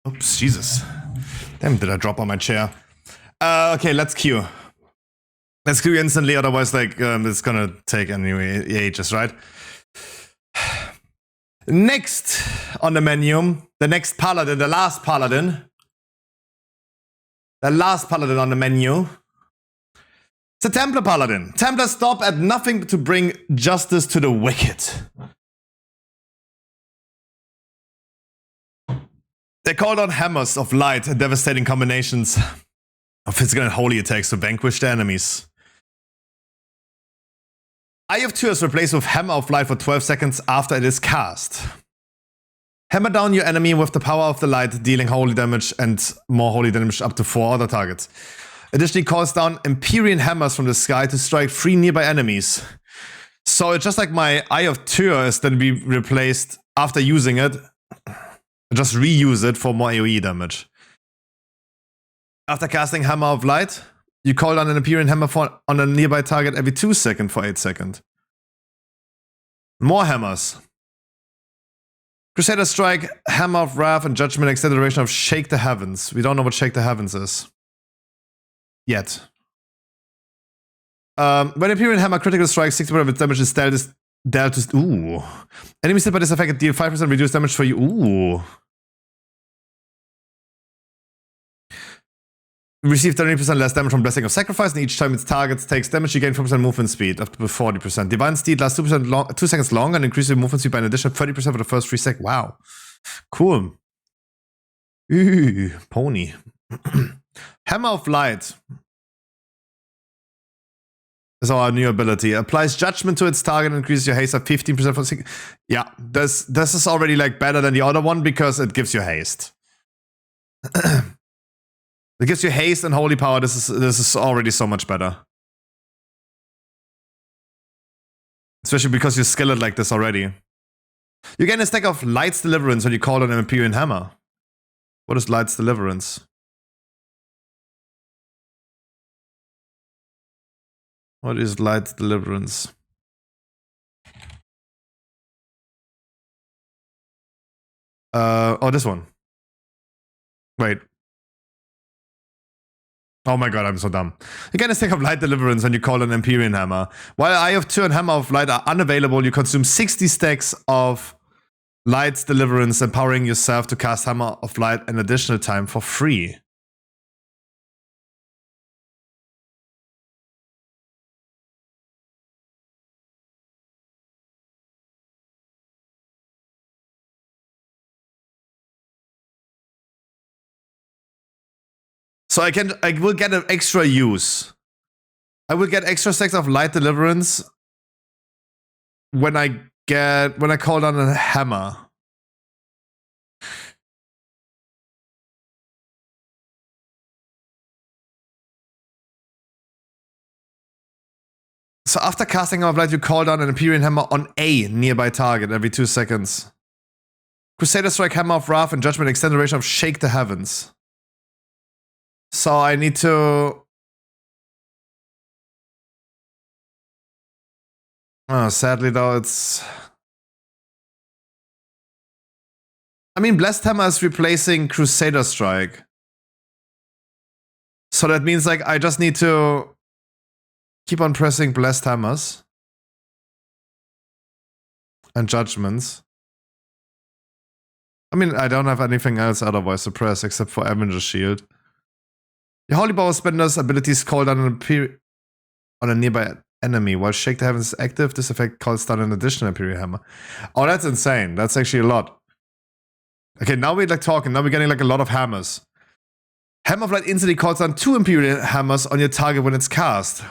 Oops, Jesus. Damn, did I drop on my chair? Okay, let's queue. Let's queue instantly, otherwise, like, it's gonna take anyway ages, right? Next on the menu, the next paladin, the last paladin. The last paladin on the menu. It's a Templar paladin. Templars stop at nothing to bring justice to the wicked. They called on hammers of light and devastating combinations of physical and holy attacks to vanquish their enemies. Eye of Tyr is replaced with Hammer of Light for 12 seconds after it is cast. Hammer down your enemy with the power of the light, dealing holy damage and more holy damage up to 4 other targets. Additionally, calls down Empyrean hammers from the sky to strike 3 nearby enemies. So it's just like my Eye of Tyr is then be replaced after using it. Just reuse it for more AoE damage. After casting Hammer of Light, you call down an Empyrean hammer on a nearby target every 2 seconds for 8 seconds. More hammers. Crusader Strike, Hammer of Wrath, and Judgment extend the duration of Shake the Heavens. We don't know what Shake the Heavens is. Yet. When Empyrean Hammer critical strikes, 60% of its damage is dealt to... Ooh. Enemies hit by this effect deal 5% reduced damage for you. Ooh. Receive 30% less damage from Blessing of Sacrifice, and each time its target takes damage, you gain 4% movement speed, up to 40%. Divine Steed lasts 2 seconds longer and increases your movement speed by an additional 30% for the first 3 seconds. Wow. Cool. Ooh, pony. Hammer of Light is our new ability. Applies Judgment to its target and increases your haste by 15% for 6. Yeah, this is already like better than the other one because it gives you haste. It gives you haste and holy power. This is already so much better. Especially because you skill it like this already. You gain a stack of Light's Deliverance when you call on an Empyrean Hammer. What is Light's Deliverance? What is Light's Deliverance? Oh, this one. Wait. Oh my god, I'm so dumb. You get a stack of Light Deliverance when you call an Empyrean Hammer. While Eye of Tyr and Hammer of Light are unavailable, you consume 60 stacks of Light's Deliverance, empowering yourself to cast Hammer of Light an additional time for free. So I will get an extra use. I will get extra stacks of Light Deliverance when I call down a hammer. So after casting Hammer of Light, you call down an Empyrean Hammer on a nearby target every 2 seconds. Crusader Strike, Hammer of Wrath, and Judgment extend the duration of Shake the Heavens. So I need to... Oh, sadly though, it's... I mean, Blessed Hammer is replacing Crusader Strike. So that means, like, I just need to keep on pressing Blessed Hammers. And Judgments. I mean, I don't have anything else otherwise to press except for Avenger's Shield. Your Holy Power Spender's abilities call down on a nearby enemy. While Shake the Heavens is active, this effect calls down an additional Imperial Hammer. Oh, that's insane. That's actually a lot. Okay, now we're like talking. Now we're getting like a lot of hammers. Hammer of Light instantly calls down 2 Imperial Hammers on your target when it's cast.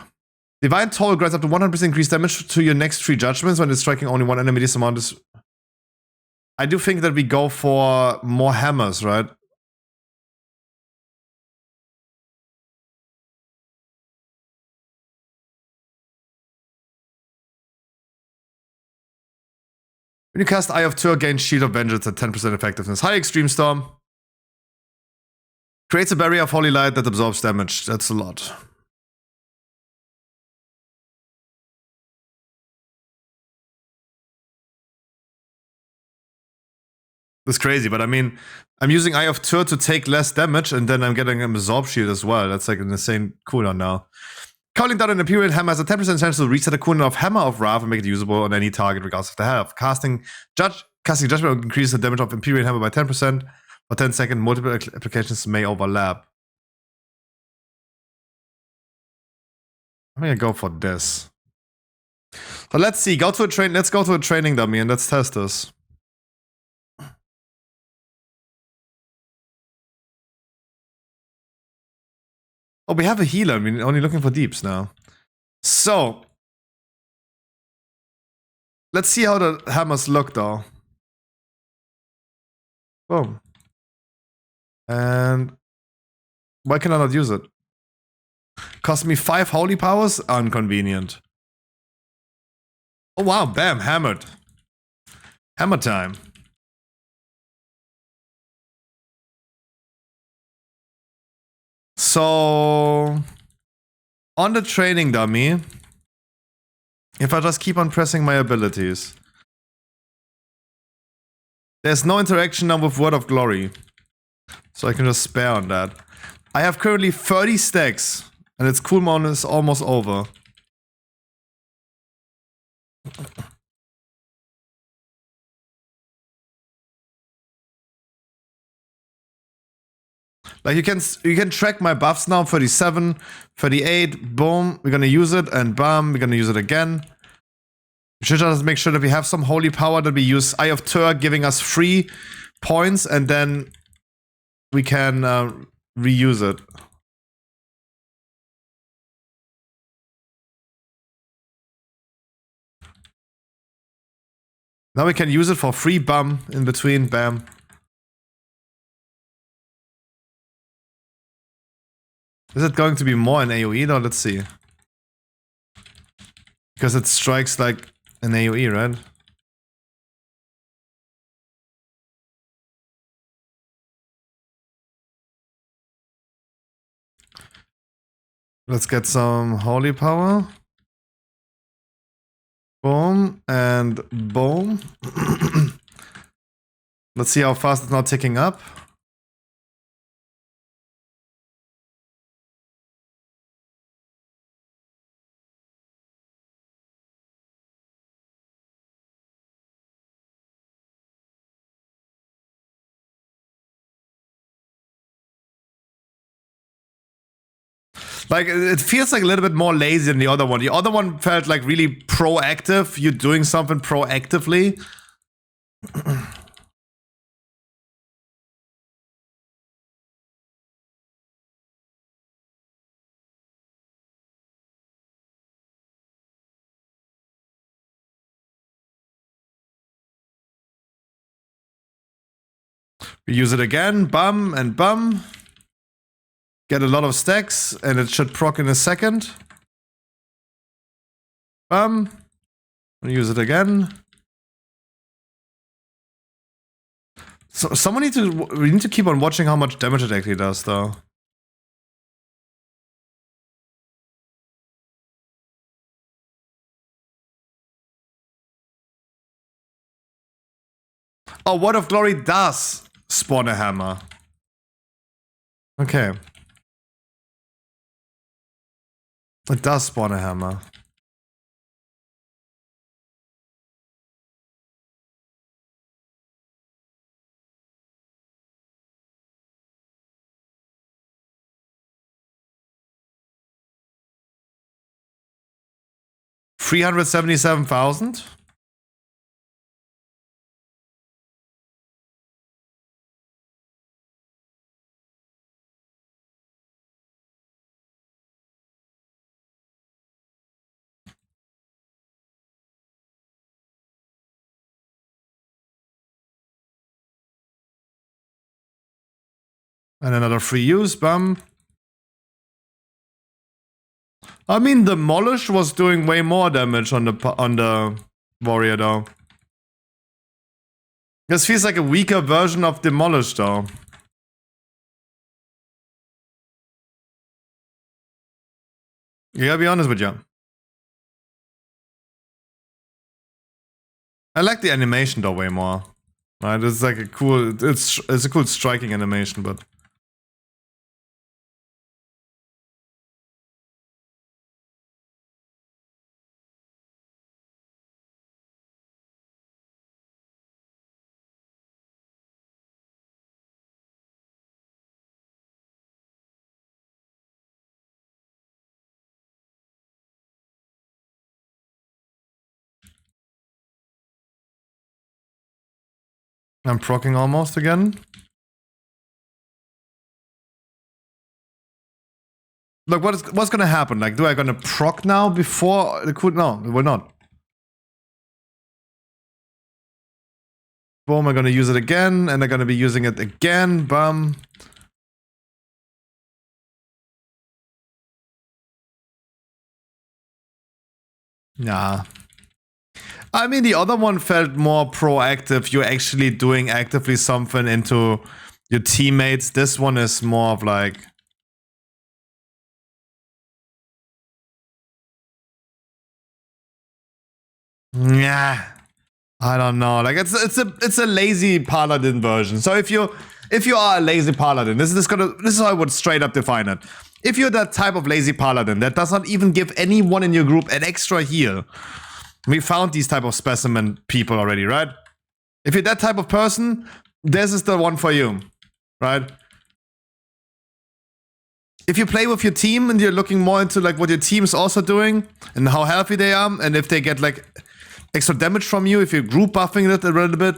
Divine Toll grants up to 100% increased damage to your next 3 judgments when it's striking only one enemy. This amount is... I do think that we go for more hammers, right? When you cast Eye of Tyr, gain Shield of Vengeance at 10% effectiveness. High Extreme Storm. Creates a barrier of Holy Light that absorbs damage. That's a lot. That's crazy, but I mean, I'm using Eye of Tur to take less damage, and then I'm getting an Absorb Shield as well. That's like an insane cooldown now. Calling down an Imperial Hammer has a 10% chance to reset a cooldown of Hammer of Wrath and make it usable on any target regardless of the health. Casting Judgment will increase the damage of Imperial Hammer by 10%. For 10 seconds, multiple applications may overlap. I'm gonna go for this. So let's see. Let's go to a training dummy and let's test this. Oh, we have a healer. We're only looking for deeps now. So let's see how the hammers look though. Boom. And why can I not use it? Cost me 5 holy powers? Inconvenient. Oh wow, bam, hammered. Hammer time. So on the training dummy, if I just keep on pressing my abilities, there's no interaction now with Word of Glory. So I can just spare on that. I have currently 30 stacks, and its cooldown is almost over. Like you can track my buffs now, 37, 38, boom, we're gonna use it, and bam, we're gonna use it again. We should just make sure that we have some holy power that we use Eye of Tur giving us 3 points, and then we can reuse it. Now we can use it for free, bam, in between, bam. Is it going to be more in AoE though? Let's see. Because it strikes like an AoE, right? Let's get some holy power. Boom and boom. Let's see how fast it's now ticking up. Like, it feels like a little bit more lazy than the other one. The other one felt like really proactive. You're doing something proactively. We use it again, bum and bum. Get a lot of stacks, and it should proc in a second. Bum. Use it again. So we need to keep on watching how much damage it actually does, though. Oh, Word of Glory does spawn a hammer. Okay. It does spawn a hammer. $377,000? And another free use, bum. I mean, Demolish was doing way more damage on the warrior, though. This feels like a weaker version of Demolish, though. You gotta be honest with you. I like the animation, though, way more. Right? It's like a cool, it's a cool striking animation, but I'm proccing almost again. Look, what's gonna happen? Like, do I gonna proc now before the cool? No, we're not. Boom, I'm gonna use it again, and I'm gonna be using it again. Bum. Nah. I mean, the other one felt more proactive. You're actually doing actively something into your teammates. This one is more of like... Yeah. I don't know. Like, it's a lazy paladin version. So if you are a lazy paladin, this is how I would straight up define it. If you're that type of lazy paladin that does not even give anyone in your group an extra heal, we found these type of specimen people already, right? If you're that type of person, this is the one for you, right? If you play with your team and you're looking more into like what your team is also doing and how healthy they are, and if they get like extra damage from you, if you're group buffing it a little bit,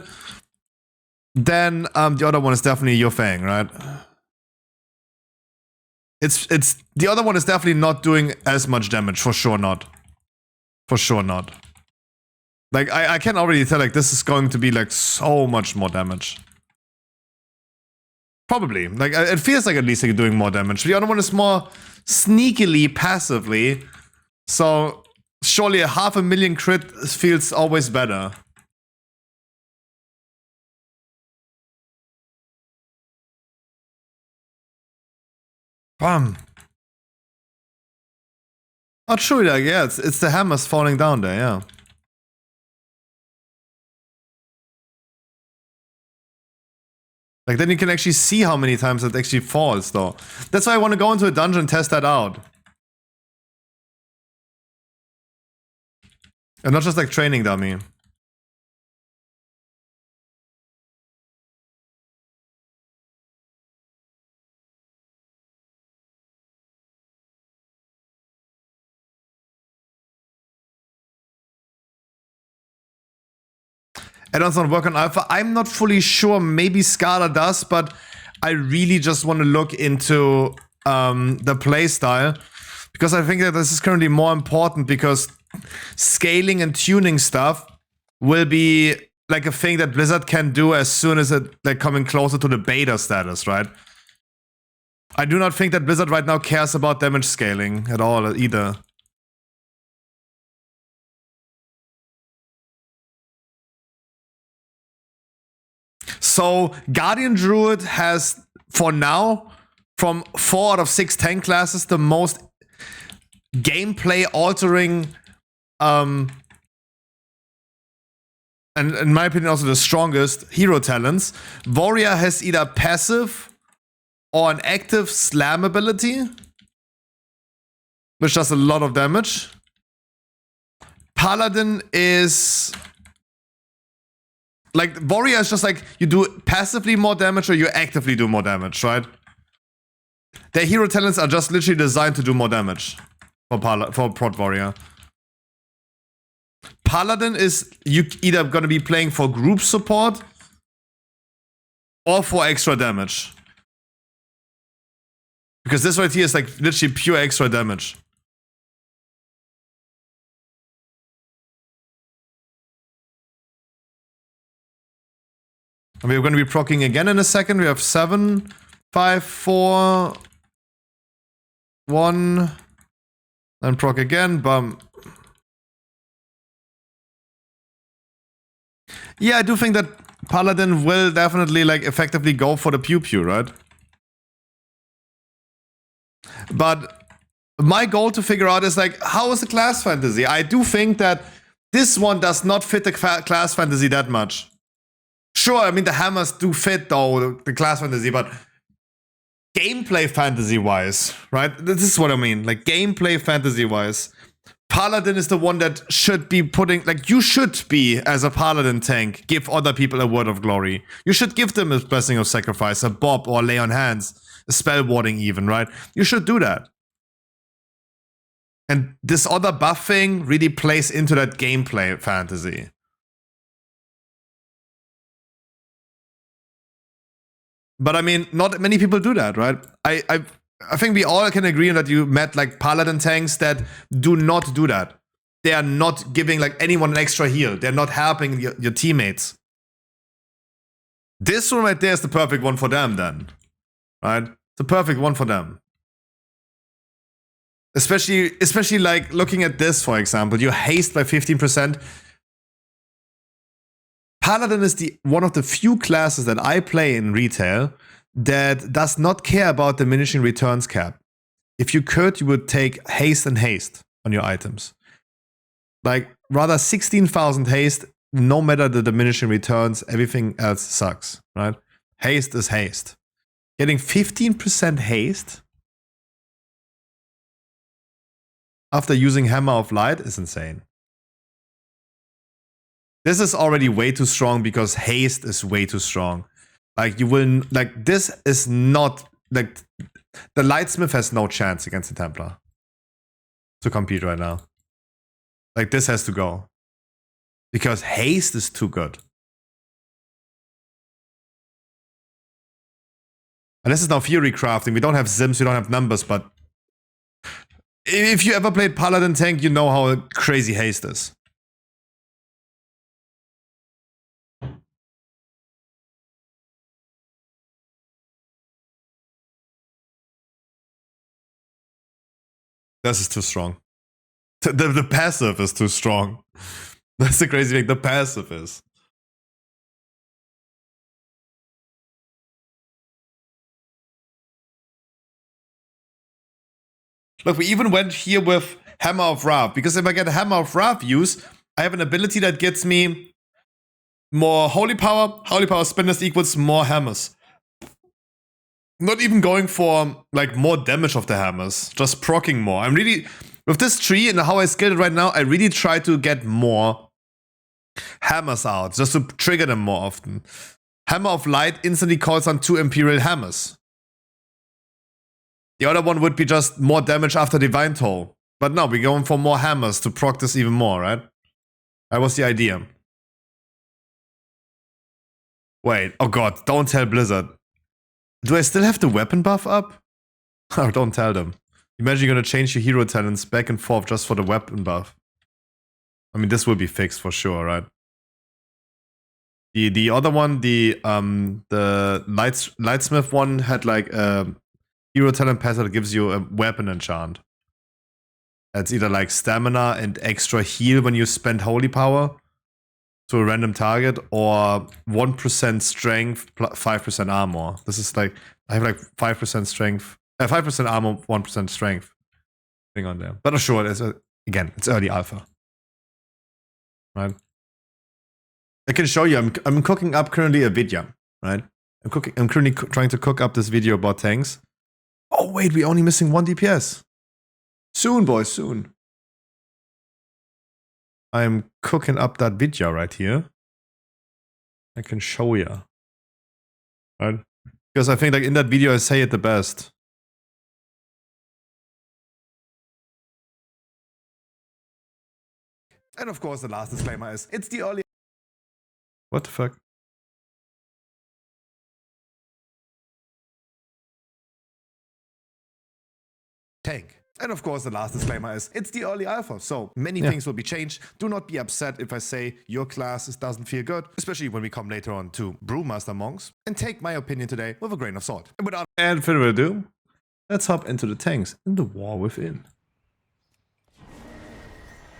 then the other one is definitely your thing, right? It's the other one is definitely not doing as much damage, for sure not. For sure not. Like, I can already tell, like, this is going to be, like, so much more damage. Probably. Like, it feels like at least you're doing more damage. The other one is more sneakily, passively. So, surely a 500,000 crit feels always better. Bam. Oh, true, like, yeah, it's the hammers falling down there, yeah. Like, then you can actually see how many times it actually falls, though. That's why I want to go into a dungeon and test that out. And not just like training dummy. Add-ons don't work on Alpha. I'm not fully sure. Maybe Scala does, but I really just want to look into the playstyle. Because I think that this is currently more important because scaling and tuning stuff will be like a thing that Blizzard can do as soon as it like coming closer to the beta status, right? I do not think that Blizzard right now cares about damage scaling at all either. So Guardian Druid has, for now, from 4 out of 6 tank classes, the most gameplay altering, and in my opinion also the strongest hero talents. Warrior has either passive or an active slam ability, which does a lot of damage. Paladin is... like, Warrior is just like, you do passively more damage or you actively do more damage, right? Their hero talents are just literally designed to do more damage for Prot Warrior. Paladin is you either gonna be playing for group support or for extra damage. Because this right here is like literally pure extra damage. And we're going to be proccing again in a second. We have 7, 5, 4, 1, then proc again, bum. Yeah, I do think that Paladin will definitely like effectively go for the pew-pew, right? But my goal to figure out is like, how is the class fantasy? I do think that this one does not fit the class fantasy that much. Sure, I mean, the hammers do fit, though, the class fantasy, but gameplay fantasy-wise, right? This is what I mean. Like, gameplay fantasy-wise, Paladin is the one that should be putting... Like, you should be, as a Paladin tank, give other people a word of glory. You should give them a blessing of sacrifice, a bob, or lay on hands, a spell warding even, right? You should do that. And this other buff thing really plays into that gameplay fantasy. But I mean, not many people do that, right? I think we all can agree on that you met like Paladin tanks that do not do that. They are not giving like anyone an extra heal. They're not helping your teammates. This one right there is the perfect one for them then. Right? The perfect one for them. Especially like looking at this, for example. You haste by 15%. Paladin is one of the few classes that I play in retail that does not care about diminishing returns cap. If you could, you would take haste and haste on your items. Like, rather 16,000 haste, no matter the diminishing returns, everything else sucks, right? Haste is haste. Getting 15% haste after using Hammer of Light is insane. This is already way too strong because haste is way too strong. Like, you will, like, this is not, like, the Lightsmith has no chance against the Templar to compete right now. Like, this has to go. Because haste is too good. And this is now Fury crafting. We don't have Sims, we don't have numbers, but if you ever played Paladin tank, you know how crazy haste is. This is too strong. The passive is too strong. That's the crazy thing. The passive is. Look, we even went here with Hammer of Wrath. Because if I get a Hammer of Wrath use, I have an ability that gets me more Holy Power. Holy Power spenders equals more hammers. Not even going for, like, more damage of the hammers. Just proccing more. I'm really... With this tree and how I scaled it right now, I really try to get more hammers out. Just to trigger them more often. Hammer of Light instantly calls on 2 Imperial Hammers. The other one would be just more damage after Divine Toll. But no, we're going for more hammers to proc this even more, right? That was the idea. Wait, oh god, don't tell Blizzard. Do I still have the weapon buff up? Oh, don't tell them. Imagine you're gonna change your hero talents back and forth just for the weapon buff. I mean, this will be fixed for sure, right? The other one, the Lightsmith one had like a hero talent passive that gives you a weapon enchant. It's either like stamina and extra heal when you spend holy power to a random target, or 1% strength, 5% armor. This is like, I have like 5% strength, 5% armor, 1% strength thing on there. But sure, again, it's early alpha. Right? I can show you, I'm cooking up currently a video, right? I'm currently trying to cook up this video about tanks. Oh wait, we're only missing 1 DPS. Soon, boys, soon. I'm cooking up that video right here. I can show you. Right? Because I think like in that video I say it the best. And of course the last disclaimer is, it's the early... What the fuck? Tank. And of course the last disclaimer is, it's the early alpha, so many things will be changed. Do not be upset if I say your class doesn't feel good, especially when we come later on to Brewmaster Monks, and take my opinion today with a grain of salt. And without further ado, let's hop into the tanks in the war within.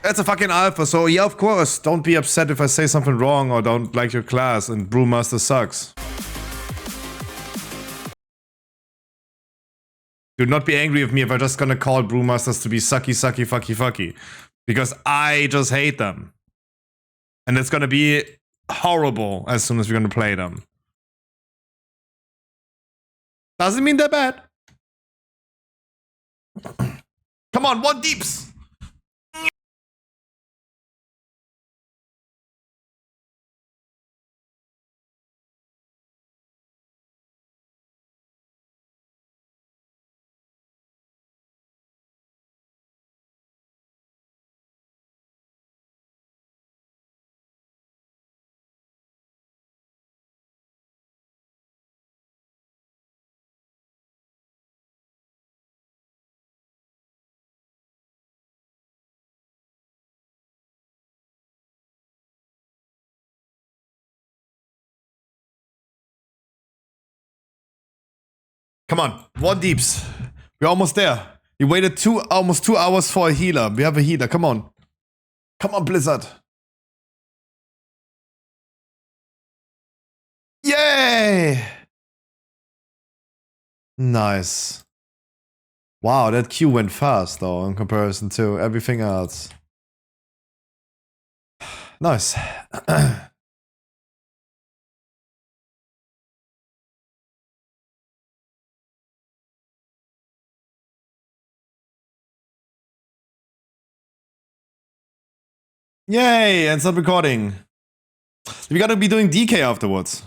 That's a fucking alpha, so yeah, of course, don't be upset if I say something wrong or don't like your class and Brewmaster sucks. Do not be angry with me if I'm just gonna call Brewmasters to be sucky, sucky, fucky, fucky. Because I just hate them. And it's gonna be horrible as soon as we're gonna play them. Doesn't mean they're bad. Come on, one deeps! Come on, one deeps. We're almost there. We waited almost 2 hours for a healer. We have a healer. Come on. Come on, Blizzard. Yay! Nice. Wow, that queue went fast though in comparison to everything else. Nice. Yay, and stop recording. We gotta be doing DK afterwards.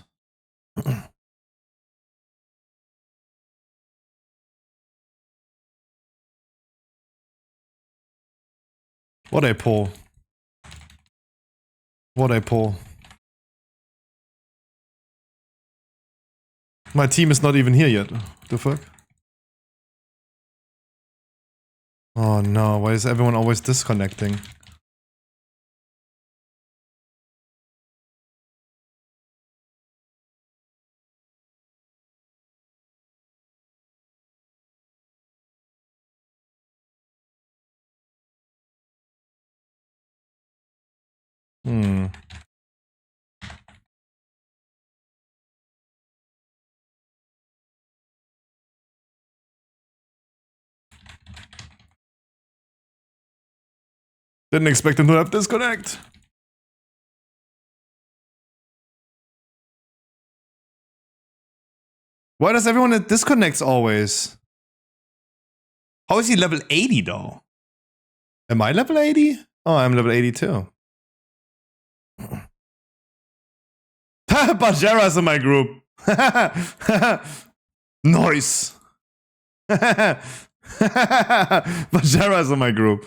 What a pull. What a pull. My team is not even here yet. The fuck? Oh no, why is everyone always disconnecting? Hmm. Didn't expect him to have disconnect. Why does everyone that disconnects always? How is he level 80 though? Am I level 80? Oh, I'm level 82. Bajera's in my group. Nice. Bajera's in my group.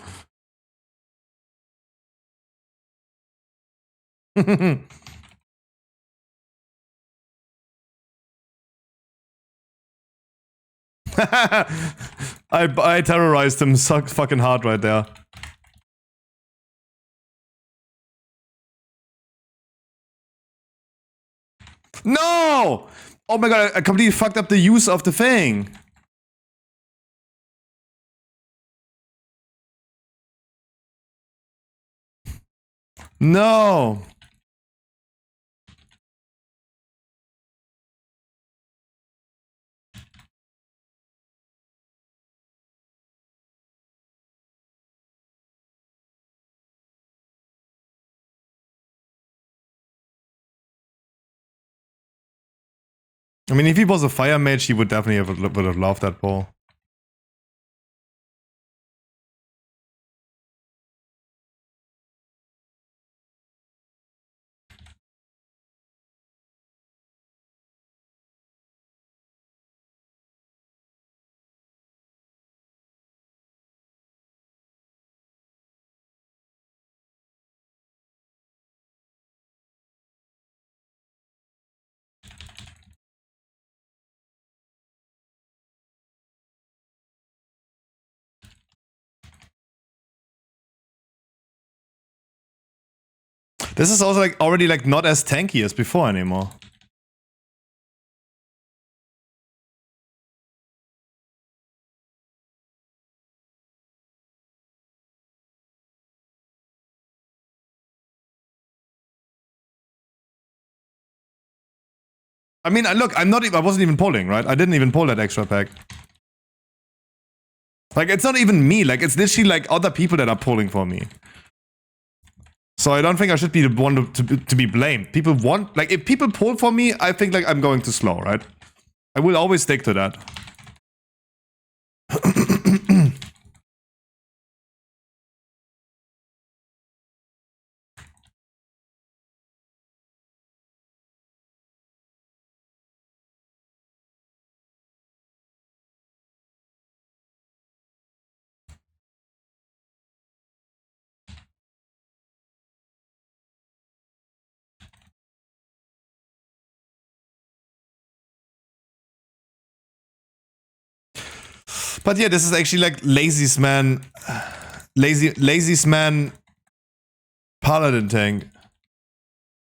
I terrorized him so fucking hard right there. No! Oh my god, I completely fucked up the use of the thing. No! I mean, if he was a fire mage, he would definitely would have loved that ball. This is also like already like not as tanky as before anymore. I mean, look, I wasn't even polling, right? I didn't even poll that extra pack. Like, it's not even me. Like, it's literally like other people that are polling for me. So I don't think I should be the one to be blamed. People want, like, if people pull for me, I think like I'm going too slow, right? I will always stick to that. But yeah, this is actually like laziest man paladin tank.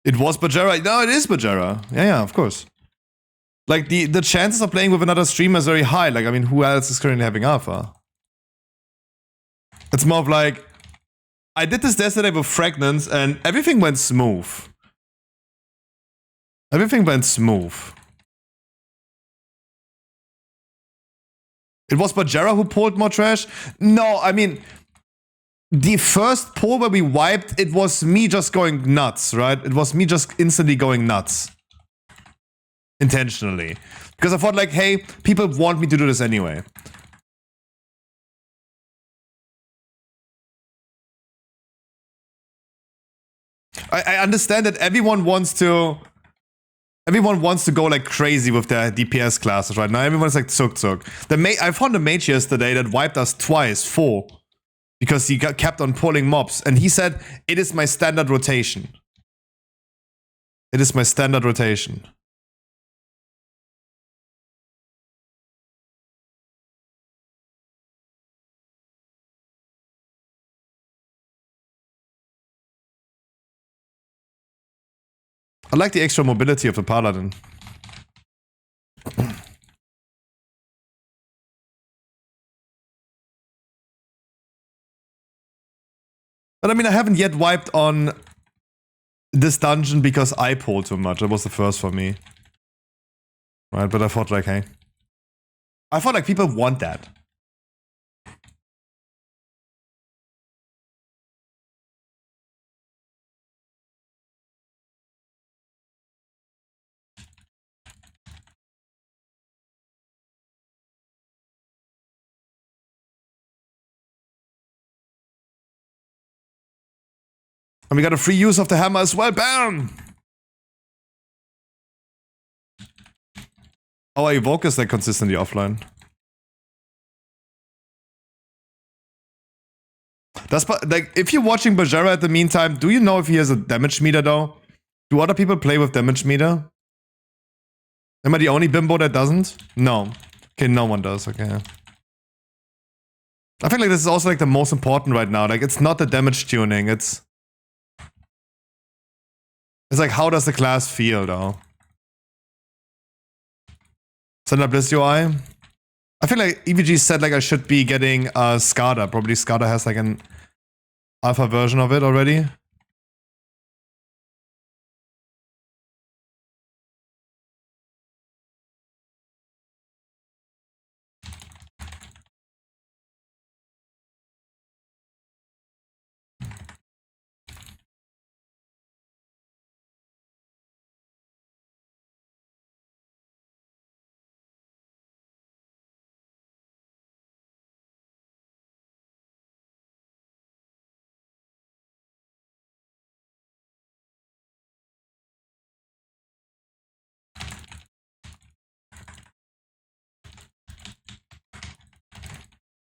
It was Bajara. No, it is Bajara. Yeah, of course. Like the chances of playing with another streamer is very high. Like, I mean, who else is currently having alpha? It's more of like, I did this yesterday with Fragments and everything went smooth. Everything went smooth. It was Bajara who pulled more trash? No, I mean, the first pull where we wiped, it was me just going nuts, right? It was me just instantly going nuts. Intentionally. Because I thought like, hey, people want me to do this anyway. I understand that everyone wants to go like crazy with their DPS classes right now. Everyone's like Tsuk. I found a mage yesterday that wiped us twice, 4. Because he kept on pulling mobs. And he said, it is my standard rotation. It is my standard rotation. I like the extra mobility of the paladin. But I mean, I haven't yet wiped on this dungeon because I pulled too much. That was the first for me. Right, but I thought like, hey. I thought like people want that. And we got a free use of the hammer as well. Bam! Our evoke is like consistently offline. That's like, if you're watching Bajara at the meantime, do you know if he has a damage meter though? Do other people play with damage meter? Am I the only bimbo that doesn't? No. Okay, no one does. Okay. I feel like this is also like the most important right now. Like, it's not the damage tuning. It's like, how does the class feel though? Send up this UI. I feel like EVG said like I should be getting SCADA. Probably SCADA has like an alpha version of it already.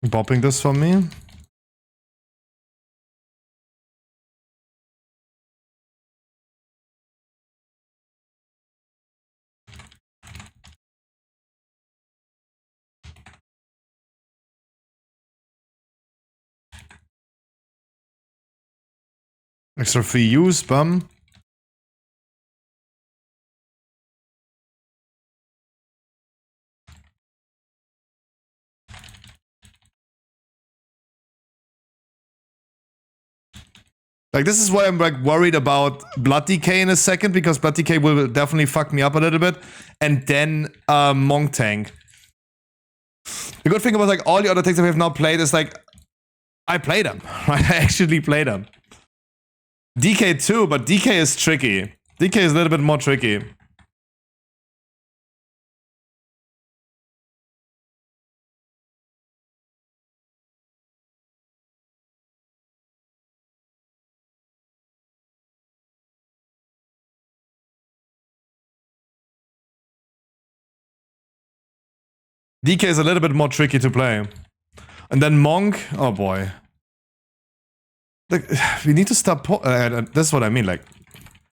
Bopping this for me. Extra free use, bum. Like, this is why I'm like worried about Blood Decay in a second, because Blood Decay will definitely fuck me up a little bit. And then Monk Tank. The good thing about like all the other tanks that we have now played is like, I play them, right? I actually play them. DK too, but DK is tricky. DK is a little bit more tricky. DK is a little bit more tricky to play. And then Monk, oh boy. Like, we need to stop. That's what I mean. Like,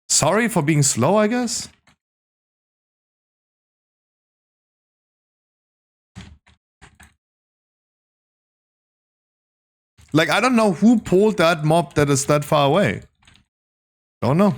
sorry for being slow, I guess. Like, I don't know who pulled that mob that is that far away. Don't know.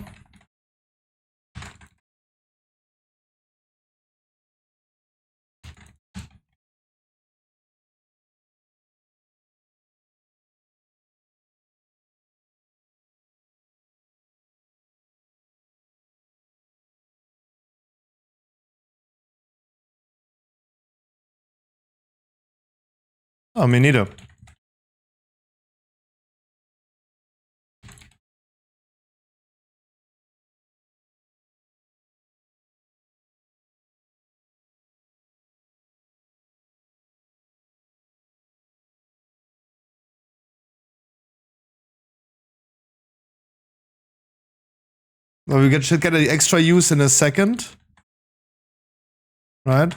Oh, me neither. Well, we should get an extra use in a second. Right?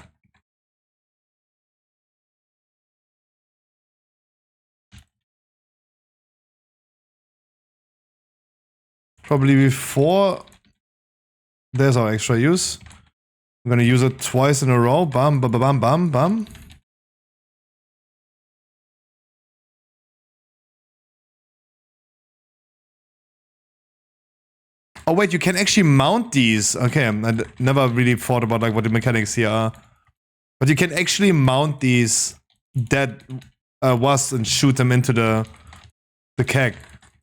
Probably before there's our extra use. I'm gonna use it twice in a row. Bam, bam, bam, bam, bam. Oh wait, you can actually mount these. Okay, I never really thought about like what the mechanics here are. But you can actually mount these dead wasps and shoot them into the keg.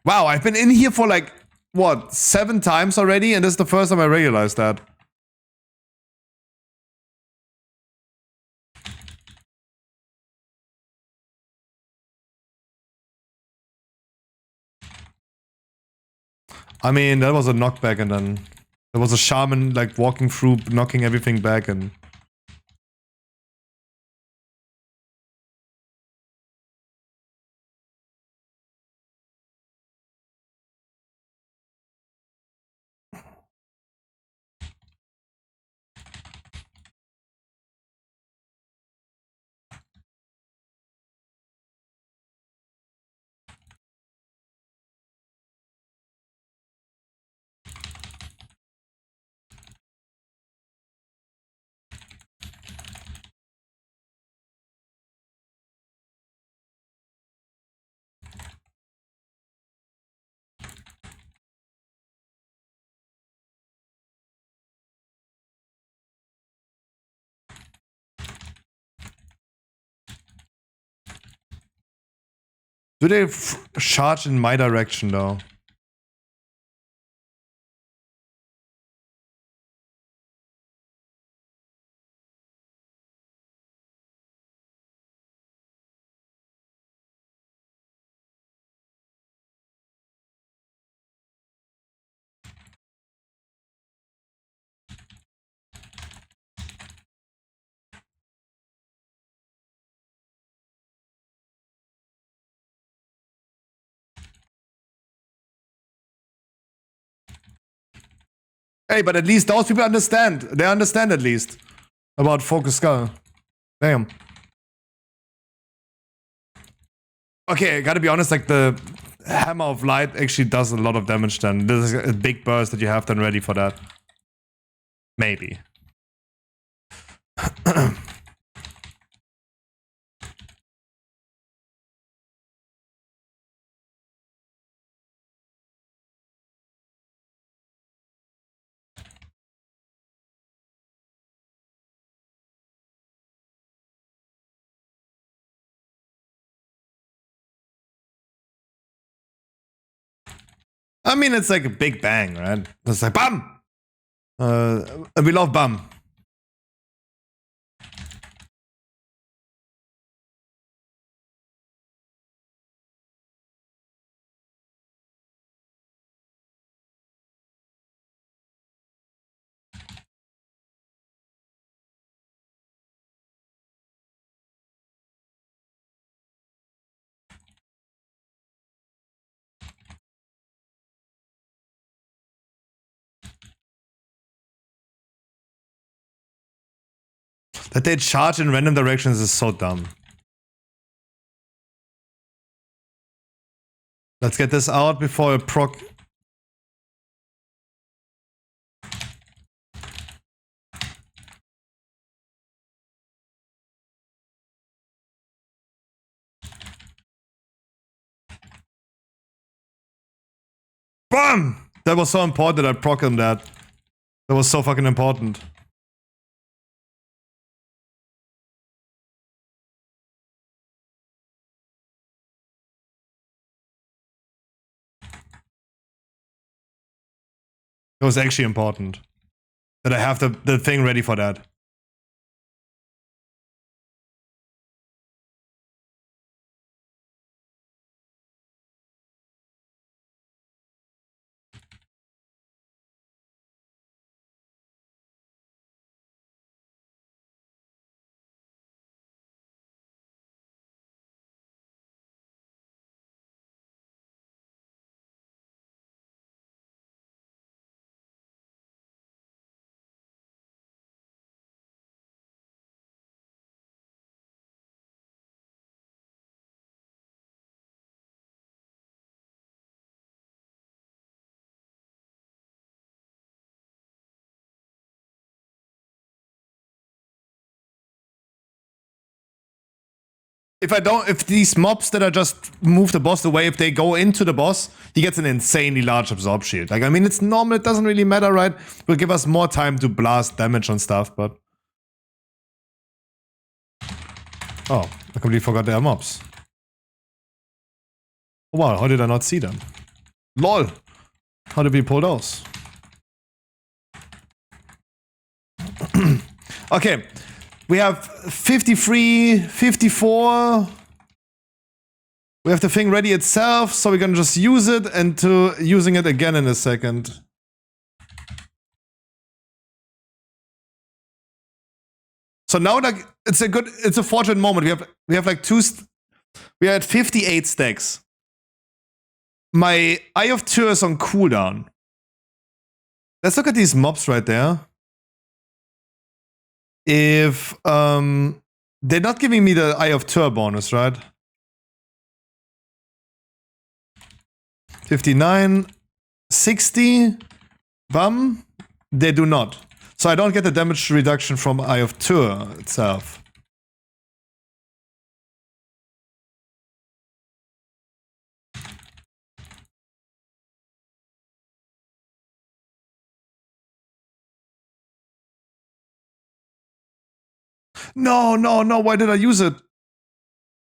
Wow, I've been in here for like, what, 7 times already? And this is the first time I realized that. I mean, that was a knockback and then there was a shaman like walking through, knocking everything back and... Do they charge in my direction though? Hey, but at least those people understand. They understand at least about Focus Skull. Damn. Okay, I gotta be honest, like the Hammer of Light actually does a lot of damage then. There's a big burst that you have then ready for that. Maybe. I mean, it's like a big bang, right? It's like BAM! We love BAM. That they charge in random directions is so dumb. Let's get this out before it proc. BAM! That was so important that I proc him that. That was so fucking important. It was actually important. That I have the thing ready for that. If these mobs that are just move the boss away, if they go into the boss, he gets an insanely large absorb shield. Like, I mean, it's normal, it doesn't really matter, right? It will give us more time to blast damage and stuff, but... Oh, I completely forgot there are mobs. Oh, wow, how did I not see them? LOL! How did we pull those? Okay. We have 53, 54. We have the thing ready itself, so we're gonna just use it and to using it again in a second. So now, like, it's a fortunate moment. We have like we are at 58 stacks. My Eye of Tyr is on cooldown. Let's look at these mobs right there. If they're not giving me the Eye of Tyr bonus, right? 59, 60, bum, they do not. So I don't get the damage reduction from Eye of Tyr itself. No, no, no, why did I use it?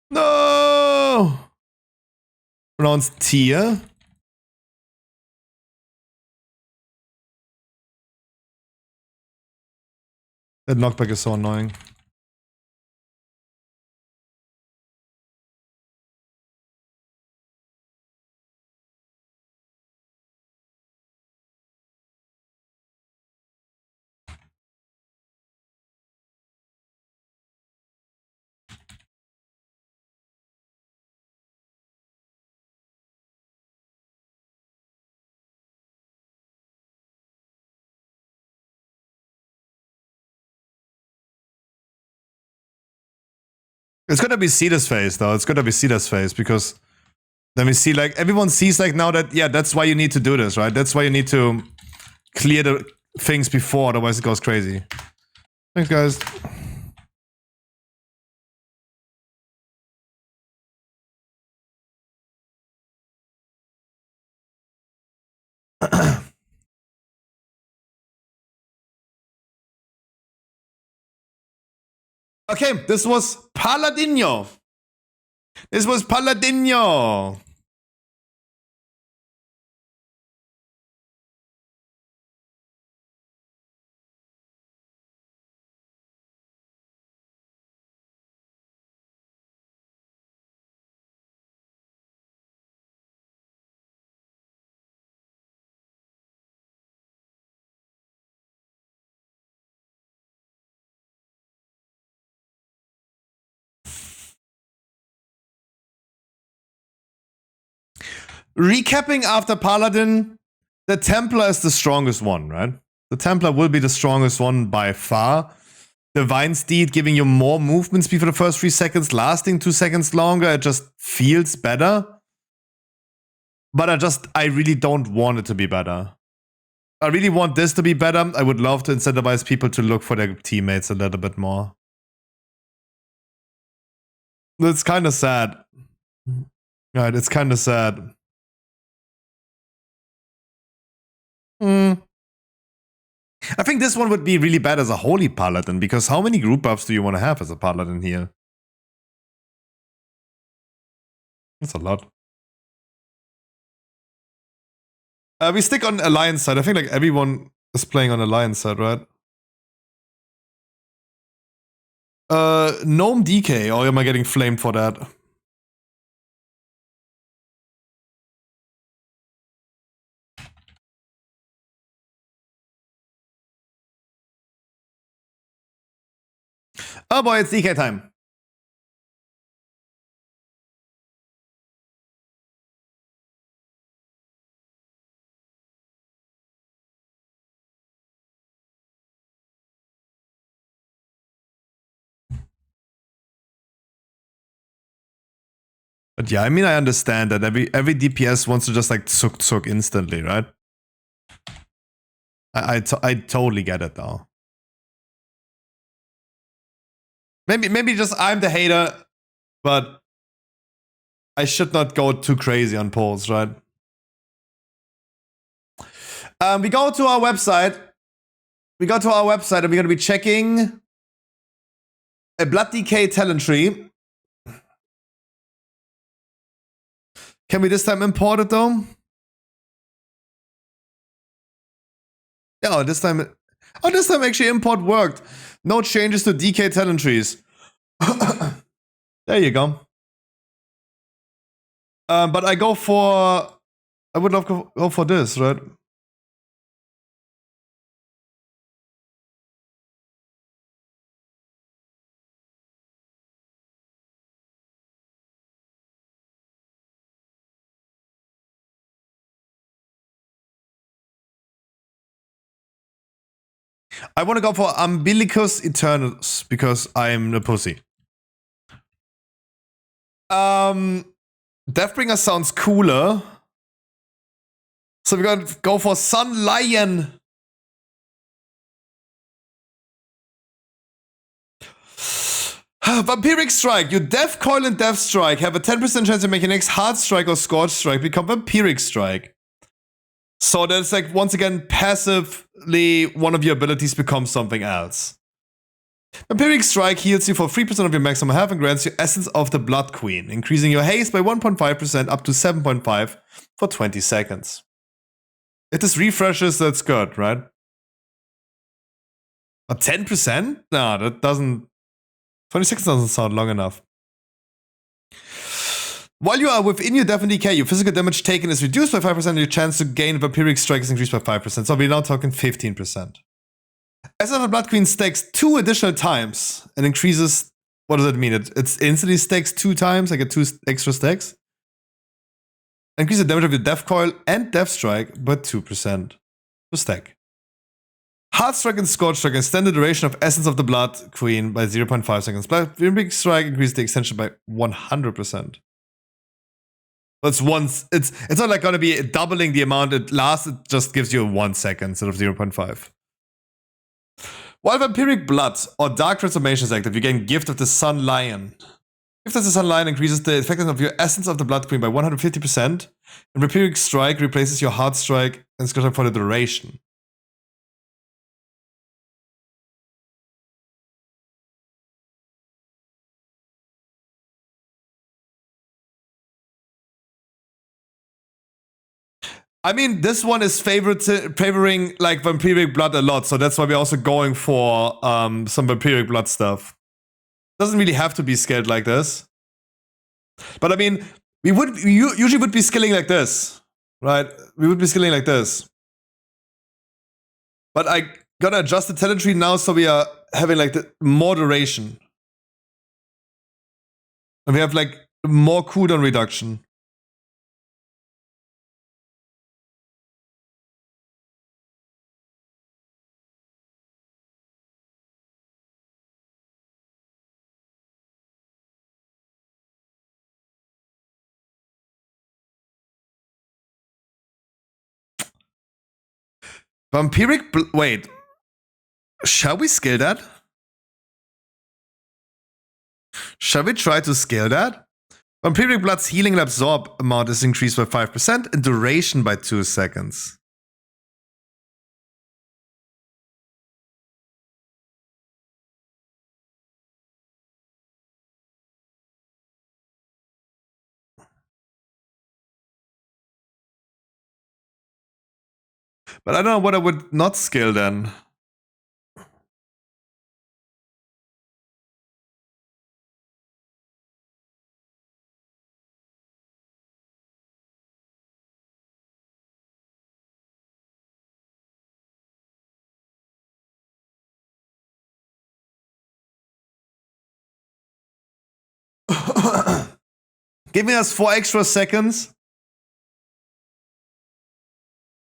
No! Pronounced Tyr. That knockback is so annoying. It's gonna be Cedar's face, though. It's gonna be Cedar's face, because then we see, like, everyone sees, like, now that, yeah, that's why you need to do this, right? That's why you need to clear the things before, otherwise it goes crazy. Thanks, guys. Okay, this was Paladino. This was Paladino. Recapping after Paladin, the Templar is the strongest one, right? The Templar will be the strongest one by far. Divine Steed giving you more movement speed for the first 3 seconds, lasting 2 seconds longer. It just feels better. But I really don't want it to be better. I really want this to be better. I would love to incentivize people to look for their teammates a little bit more. It's kind of sad. Right, it's kind of sad. I think this one would be really bad as a Holy Paladin, because how many group buffs do you want to have as a Paladin here? That's a lot. We stick on Alliance side. I think like everyone is playing on Alliance side, right? Gnome DK, or am I getting flamed for that? Oh boy, it's DK time. But yeah, I mean, I understand that every DPS wants to just like tsuk instantly, right? I totally get it though. Maybe just I'm the hater, but I should not go too crazy on polls, right? We go to our website. We go to our website and we're going to be checking a Blood DK talent tree. Can we this time import it though? Yeah, this time actually import worked. No changes to DK talent trees. There you go. But I go for... I would love to go for this, right? I want to go for Umbilicus Eternus because I'm a pussy. Deathbringer sounds cooler. So we're gonna go for Sun Lion. Vampiric Strike. Your Death Coil and Death Strike have a 10% chance to make your next Hard Strike or Scorch Strike become Vampiric Strike. So that's like, once again, passively, one of your abilities becomes something else. Vampiric Strike heals you for 3% of your maximum health and grants you Essence of the Blood Queen, increasing your haste by 1.5% up to 7.5 for 20 seconds. If this refreshes, that's good, right? But 10%? No, that doesn't... 20 seconds doesn't sound long enough. While you are within your death and decay, your physical damage taken is reduced by 5% and your chance to gain Vampiric Strike is increased by 5%. So we're now talking 15%. Essence of the Blood Queen stacks 2 additional times and increases... What does that mean? It's instantly stacks 2 times, I get 2 extra stacks. Increase the damage of your Death Coil and Death Strike by 2% per stack. Hard Strike and Scorch Strike extend the duration of Essence of the Blood Queen by 0.5 seconds. Vampiric Strike increases the extension by 100%. That's once. It's not like gonna be doubling the amount it lasts. It just gives you 1 second instead of 0.5. While Vampiric Blood or Dark Transformation is active, you gain Gift of the Sun Lion. Gift of the Sun Lion increases the effectiveness of your Essence of the Blood Queen by 150%, and Vampiric Strike replaces your Hard Strike and Scorch Strike for the duration. I mean, this one is favoring like Vampiric Blood a lot, so that's why we're also going for some Vampiric Blood stuff. Doesn't really have to be scaled like this. But I mean, we usually would be scaling like this, right? We would be scaling like this. But I gotta adjust the talent tree now so we are having like the more duration. And we have like more cooldown reduction. Vampiric... Wait. Shall we scale that? Shall we try to scale that? Vampiric Blood's healing and absorb amount is increased by 5% and duration by 2 seconds. But I don't know what I would not scale then. Giving us 4 extra seconds.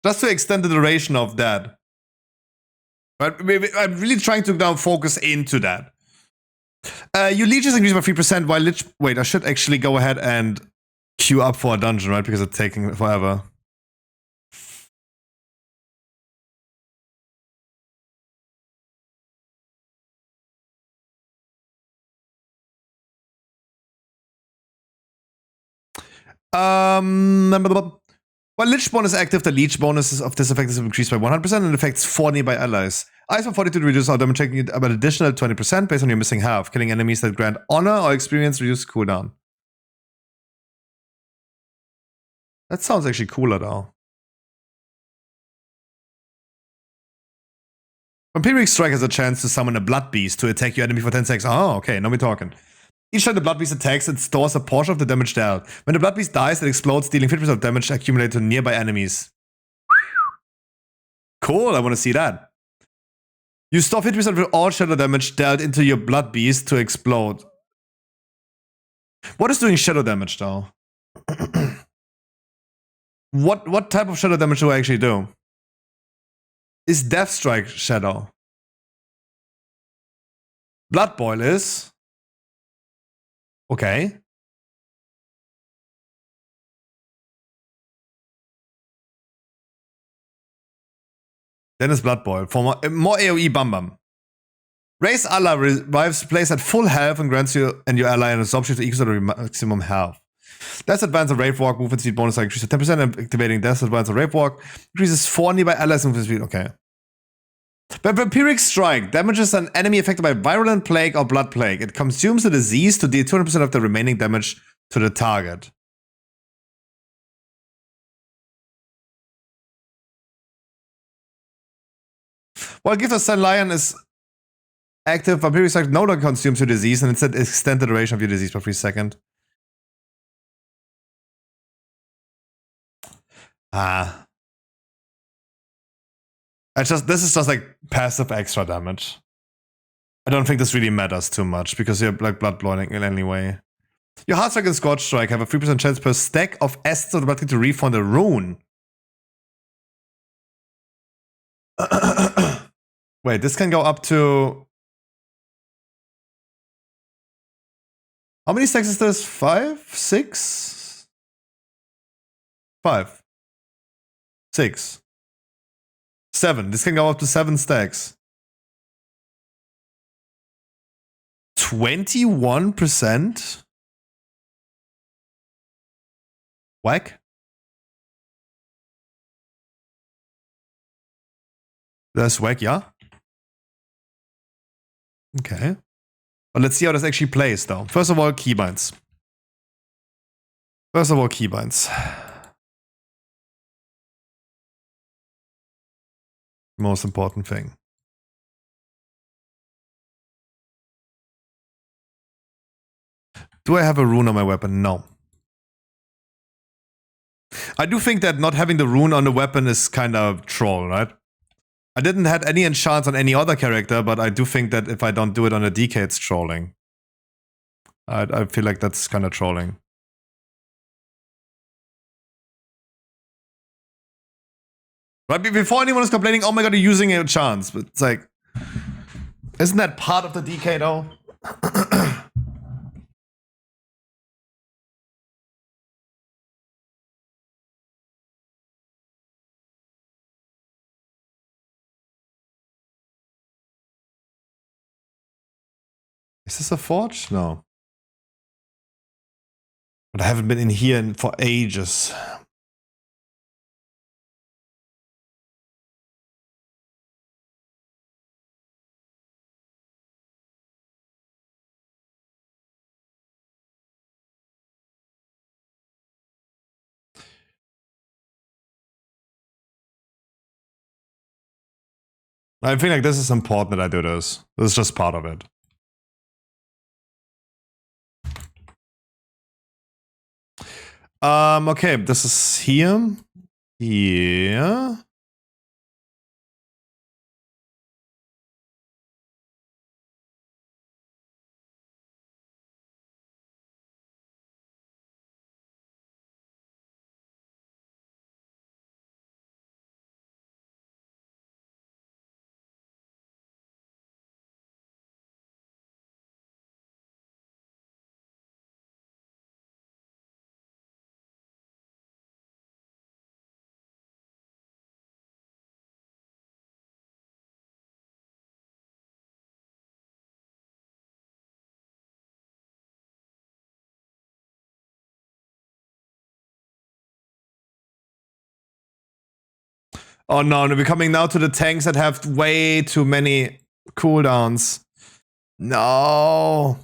Just to extend the duration of that. But I'm really trying to now focus into that. Your leeches increase by 3% while lich... Wait, I should actually go ahead and queue up for a dungeon, right? Because it's taking forever. While Lich bonus is active, the leech bonus of this effect is increased by 100% and affects 4 nearby allies. Ice for 42 to reduce our damage taking it about additional 20% based on your missing half. Killing enemies that grant honor or experience reduced cooldown. That sounds actually cooler though. Vampiric Strike has a chance to summon a Blood Beast to attack your enemy for 10 seconds. Oh, okay, now we're talking. Each time the Blood Beast attacks, it stores a portion of the damage dealt. When the Blood Beast dies, it explodes, dealing 50% of damage accumulated to nearby enemies. Cool, I want to see that. You store 50% of all shadow damage dealt into your Blood Beast to explode. What is doing shadow damage, though? What type of shadow damage do I actually do? Is Death Strike shadow? Blood Boil is... Okay. Then it's Blood Boil. For more AoE Bam Bam. Raise Allah revives place at full health and grants you and your ally an absorption to equal to the maximum health. Death Advance and Rave Walk movement speed bonus increases 10% and activating Death Advance and Rave Walk increases 4 nearby allies movement speed. Okay. But Vampiric Strike damages an enemy affected by Virulent Plague or Blood Plague. It consumes the disease to deal 200% of the remaining damage to the target. While Gift of Sun Lion is active, Vampiric Strike no longer consumes your disease and instead extends the duration of your disease by 3 seconds. This is just like passive extra damage. I don't think this really matters too much because you're like blood blowing in any way. Your Heart Strike and Scorch Strike have a 3% chance per stack of Essence of the Blood to refund a rune. Wait, this can go up to... How many stacks is this? 5? 6? 5. 6. 7. This can go up to 7 stacks. 21%? Whack? That's whack, yeah? Okay. But let's see how this actually plays, though. First of all, keybinds. Most important thing. Do I have a rune on my weapon? No. I do think that not having the rune on the weapon is kind of troll, right? I didn't have any enchants on any other character, but I do think that if I don't do it on a DK, it's trolling. I feel like that's kind of trolling. Right, before anyone is complaining, oh my god, you're using a chance. But it's like, isn't that part of the DK though? Is this a forge? No. But I haven't been in here for ages. I feel like this is important that I do this. This is just part of it. Okay, this is here. Here. Oh no, we're coming now to the tanks that have way too many cooldowns. No.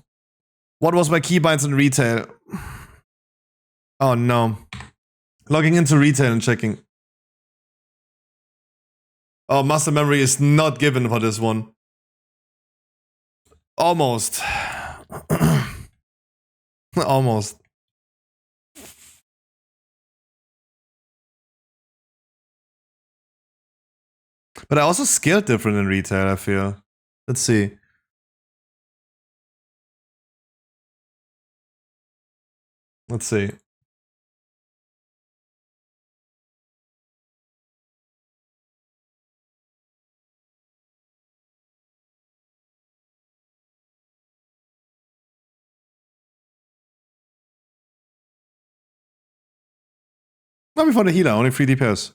What was my keybinds in retail? Oh no. Logging into retail and checking. Oh, master memory is not given for this one. Almost. Almost. But I also scaled different in retail, I feel. Let's see. Let's see. Not before the healer, only 3 DPS.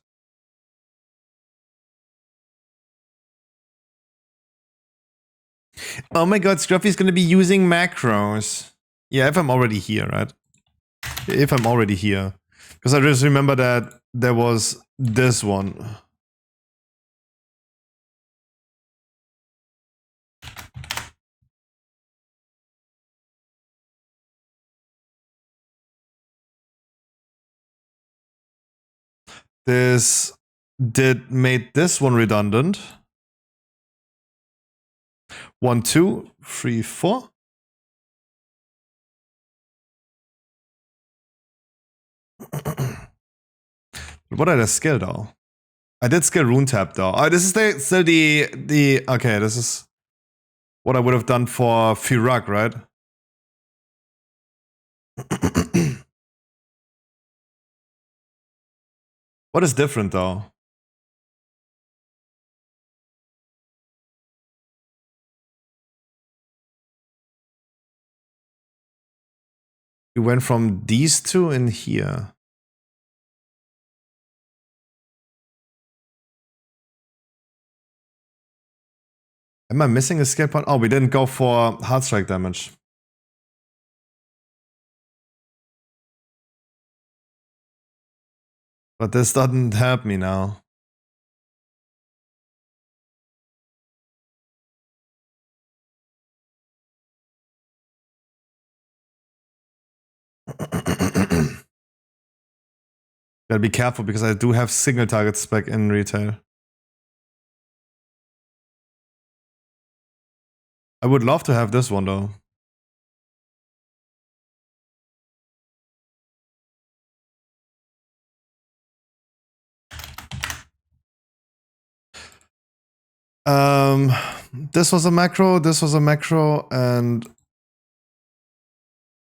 Oh my god, Scruffy's gonna be using macros. Yeah, if I'm already here, right? If I'm already here. Because I just remember that there was this one. This made this one redundant. 1, 2, 3, 4. What did I skill though? I did skill rune tap though. Oh, this is still the okay, this is what I would have done for Firak, right? What is different though? We went from these two in here. Am I missing a skill point? Oh, we didn't go for hard strike damage. But this doesn't help me now. Gotta be careful because I do have signal targets back in retail. I would love to have this one though. This was a macro, and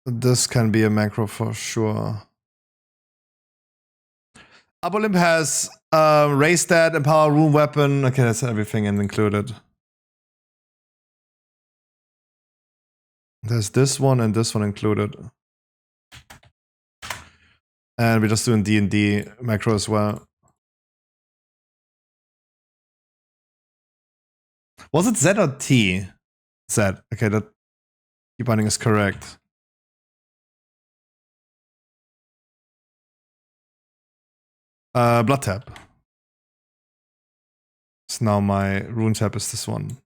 this can be a macro for sure. Apolimp has raise stat, empower room weapon. Okay, that's everything included. There's this one and this one included. And we're just doing D&D macro as well. Was it Z or T? Z. Okay, that Key binding is correct. Blood tap. So now my rune tap is this one.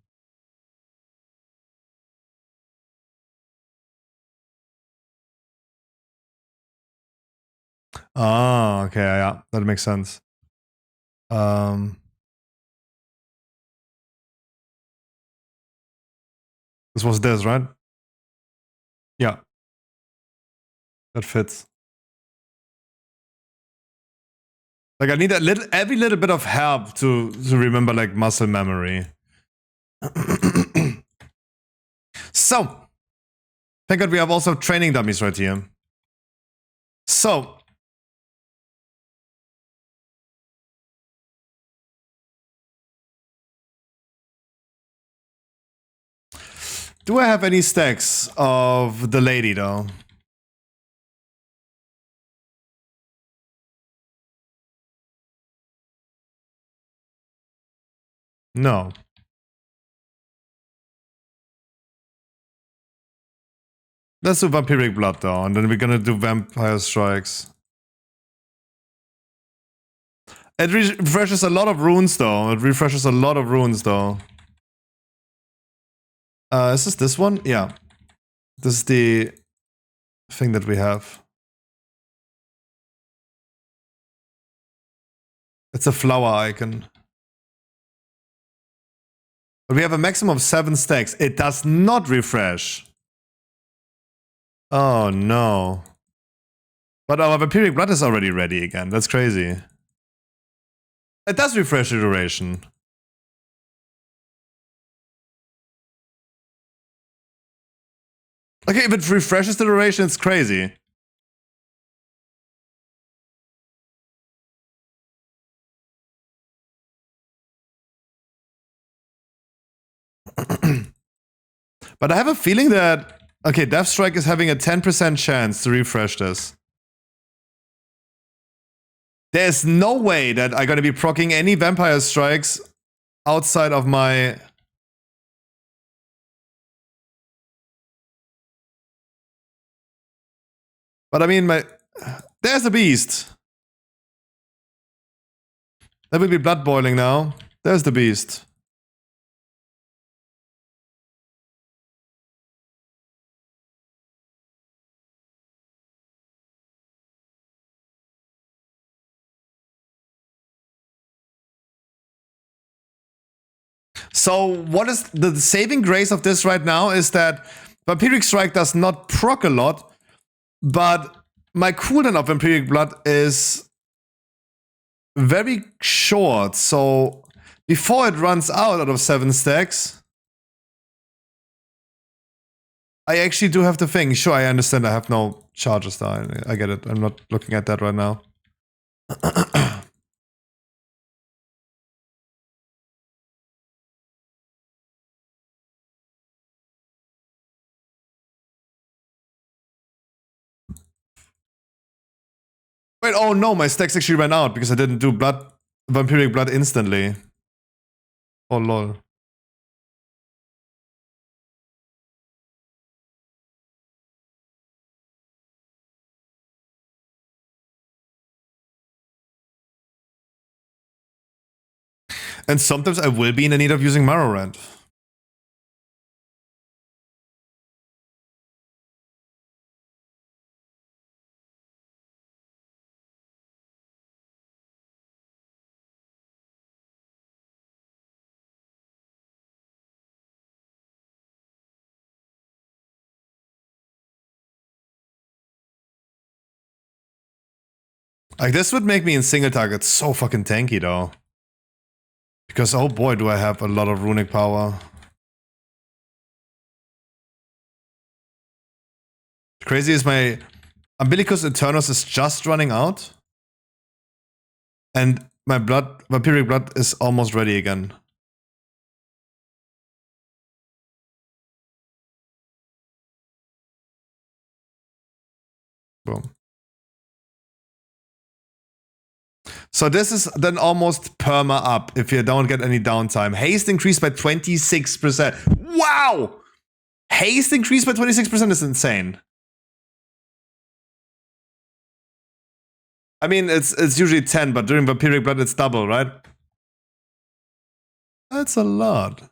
Ah, okay, yeah, that makes sense. This was this, right? Yeah. That fits. Like I need every little bit of help to remember like muscle memory. So, thank God we have also training dummies right here. So, do I have any stacks of the lady though? No. Let's do Vampiric Blood though, and then we're gonna do Vampire Strikes. It refreshes a lot of runes though. It refreshes a lot of runes though. Is this one? Yeah. This is the thing that we have. It's a flower icon. But we have a maximum of 7 stacks. It does not refresh. Oh no. But our Vampiric Blood is already ready again. That's crazy. It does refresh the duration. Okay, if it refreshes the duration, it's crazy. But I have a feeling that... Okay, Death Strike is having a 10% chance to refresh this. There's no way that I'm gonna be proccing any Vampire Strikes outside of my... But I mean, there's the beast. That will be blood boiling now. There's the beast. So what is the saving grace of this right now is that Vampiric Strike does not proc a lot, but my cooldown of Vampiric Blood is very short. So before it runs out of 7 stacks, I actually do have the thing. Sure, I understand I have no charges there. I get it. I'm not looking at that right now. Wait, oh no, my stacks actually ran out because I didn't do Vampiric Blood instantly. Oh lol. And sometimes I will be in the need of using Morrowind. Like, this would make me in single target so fucking tanky, though. Because, oh boy, do I have a lot of runic power. Crazy is my Umbilicus Eternus is just running out. And my Vampiric Blood is almost ready again. Boom. So this is then almost perma up if you don't get any downtime. Haste increased by 26%. Wow! Haste increased by 26% is insane. I mean, it's usually 10, but during Vampiric Blood it's double, right? That's a lot.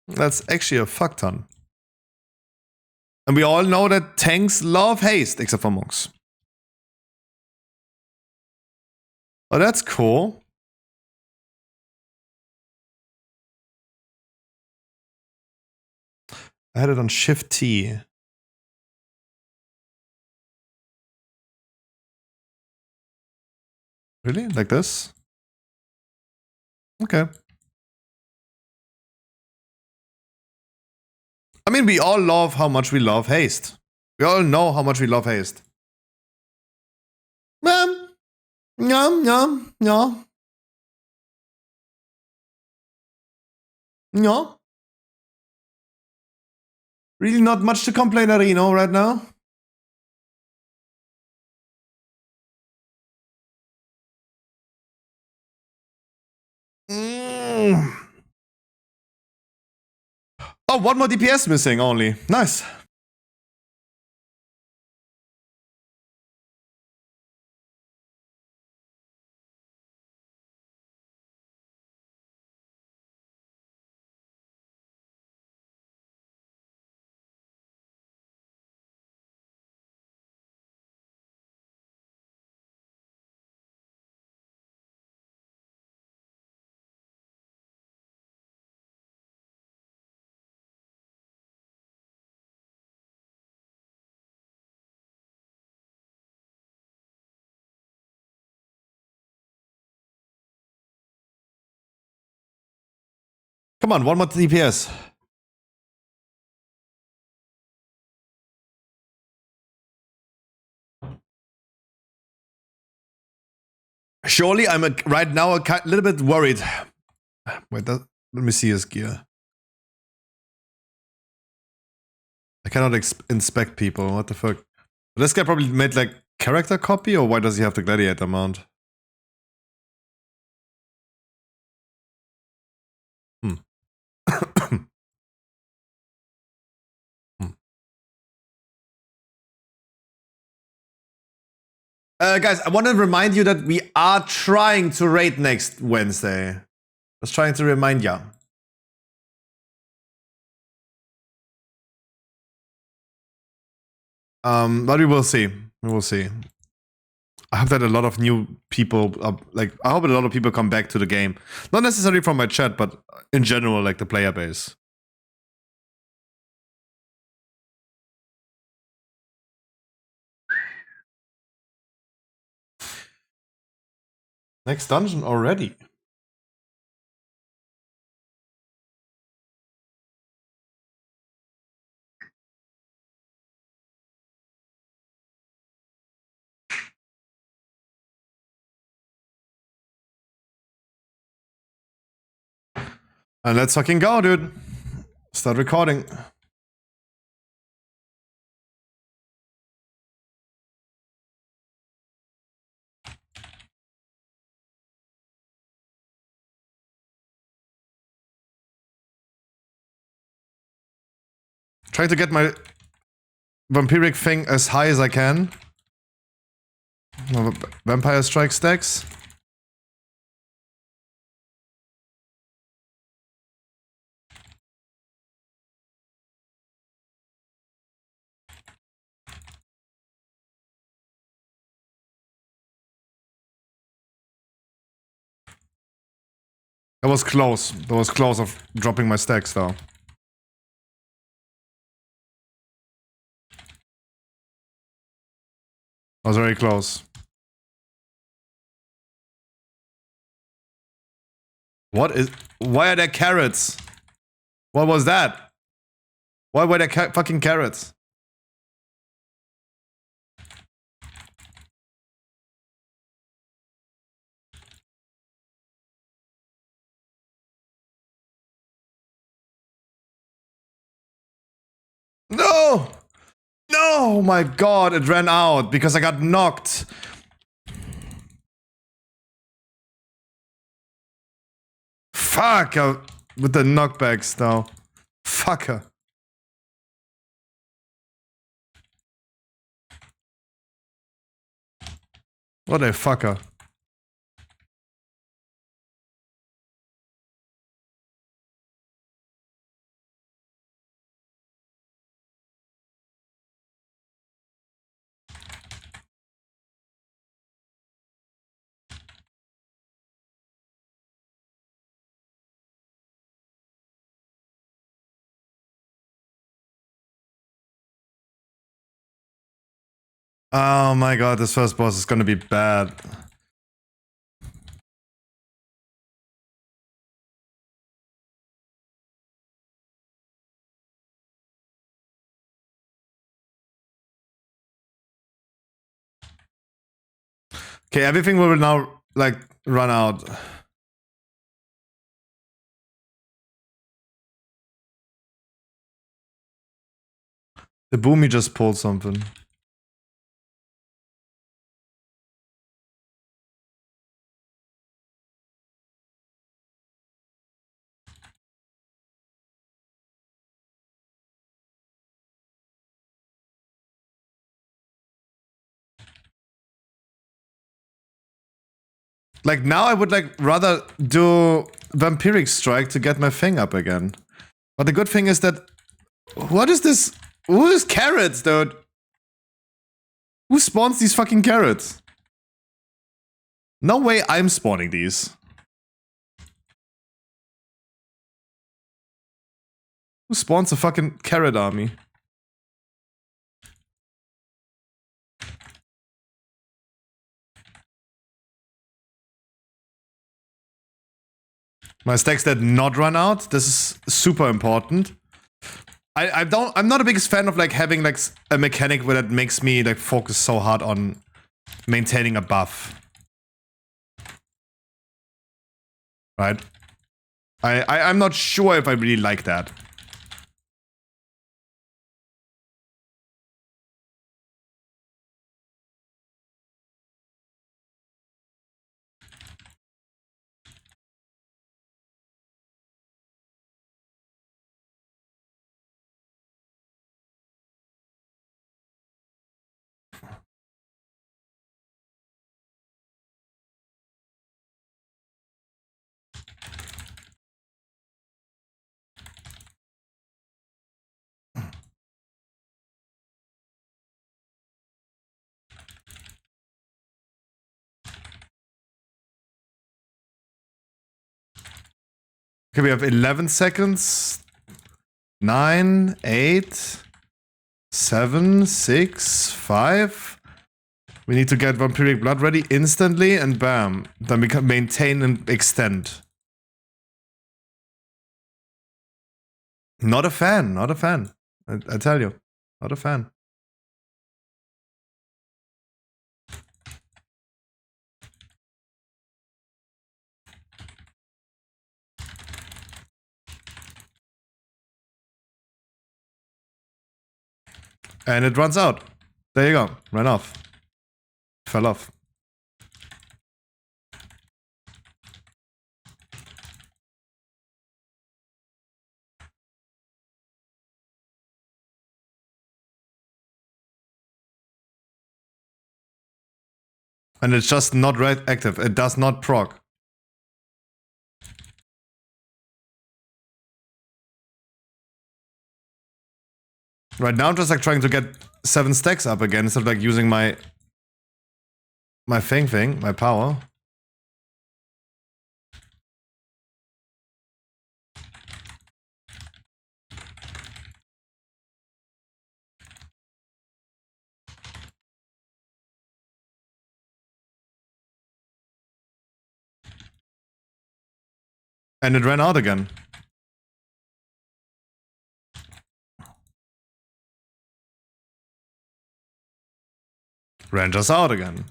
That's actually a fuck ton. And we all know that tanks love haste, except for monks. Oh, that's cool. I had it on Shift T. Really? Like this? Okay. I mean, we all love how much we love haste. We all know how much we love haste. Yum, yum, yum, yum. No. Really not much to complain at Reno right now. Oh, one more DPS missing only. Nice. Come on, one more DPS. Surely, I'm right now a little bit worried. Wait, let me see his gear. I cannot inspect people. What the fuck? This guy probably made like character copy, or why does he have the gladiator mount? Guys, I want to remind you that we are trying to raid next Wednesday. Just trying to remind ya. But we will see. We will see. I hope that a lot of new people, I hope a lot of people come back to the game. Not necessarily from my chat, but in general, like the player base. Next dungeon already. And let's fucking go, dude. Start recording. Trying to get my vampiric thing as high as I can. Vampire strike stacks. That was close. That was close of dropping my stacks, though. That was very close. What is... Why are there carrots? What was that? Why were there fucking carrots? No! No! Oh my god, it ran out because I got knocked. Fuck! With the knockbacks, though. Fucker. What a fucker. Oh my god, this first boss is gonna be bad. Okay, everything will now, like, run out. The Boomy just pulled something. Like, now I would, like, rather do Vampiric Strike to get my thing up again. But the good thing is that... What is this? Who is carrots, dude? Who spawns these fucking carrots? No way I'm spawning these. Who spawns a fucking carrot army? My stacks did not run out. This is super important. I'm not a biggest fan of like having like a mechanic where that makes me like focus so hard on maintaining a buff. Right? I'm not sure if I really like that. Okay, we have 11 seconds. 9, 8, 7, 6, 5. We need to get Vampiric Blood ready instantly, and bam. Then we can maintain and extend. Not a fan, not a fan. I tell you, not a fan. And it runs out. There you go. Ran off. Fell off. And it's just not active. It does not proc. Right now I'm just like trying to get 7 stacks up again instead of like using my thing, my power. And it ran out again. Ran just out again.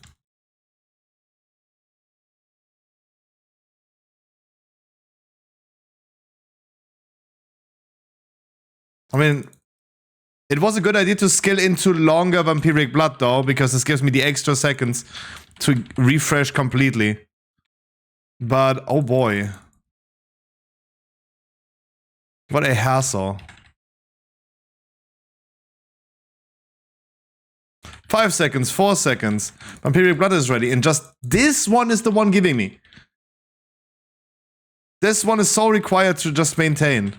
I mean, it was a good idea to skill into longer Vampiric Blood though, because this gives me the extra seconds to refresh completely. But, oh boy. What a hassle. 5 seconds, 4 seconds. Vampiric Blood is ready, and just this one is the one giving me. This one is so required to just maintain.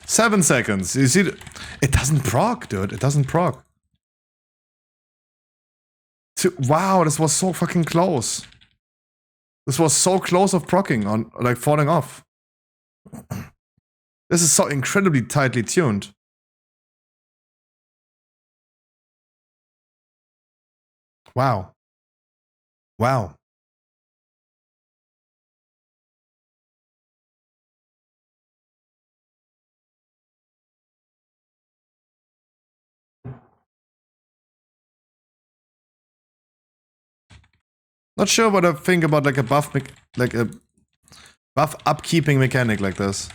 Seven seconds. You see, it doesn't proc, dude. It doesn't proc. Wow, this was so fucking close. This was so close of proccing on, like, falling off. This is so incredibly tightly tuned. Wow. Wow. Not sure what I think about like a buff upkeeping mechanic like this.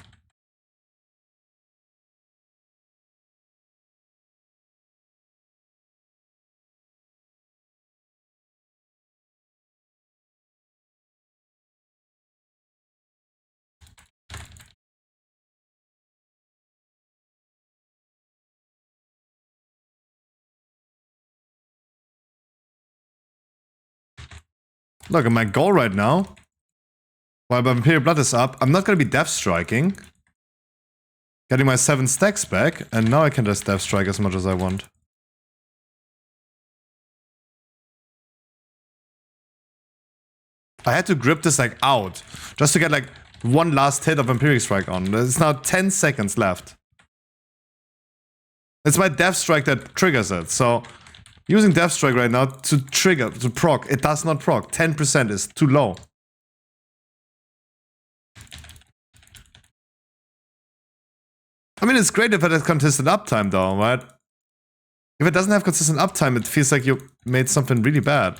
Look, my goal right now, while Vampiric Blood is up, I'm not gonna be Death Striking. Getting my 7 stacks back, and now I can just Death Strike as much as I want. I had to grip this like out, just to get like one last hit of Vampiric Strike on. There's now 10 seconds left. It's my Death Strike that triggers it, so using Death Strike right now to trigger, to proc, it does not proc. 10% is too low. I mean, it's great if it has consistent uptime though, right? If it doesn't have consistent uptime, it feels like you made something really bad.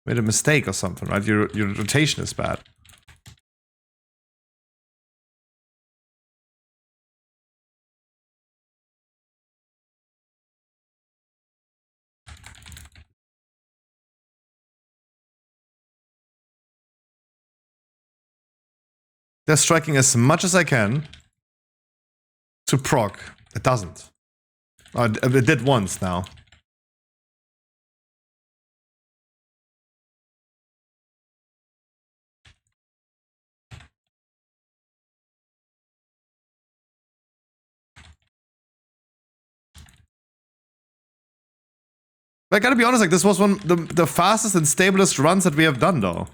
Made a mistake or something, right? Your rotation is bad. They're striking as much as I can to proc. It doesn't. Oh, it did once now. But I gotta be honest, like this was one the fastest and stablest runs that we have done though.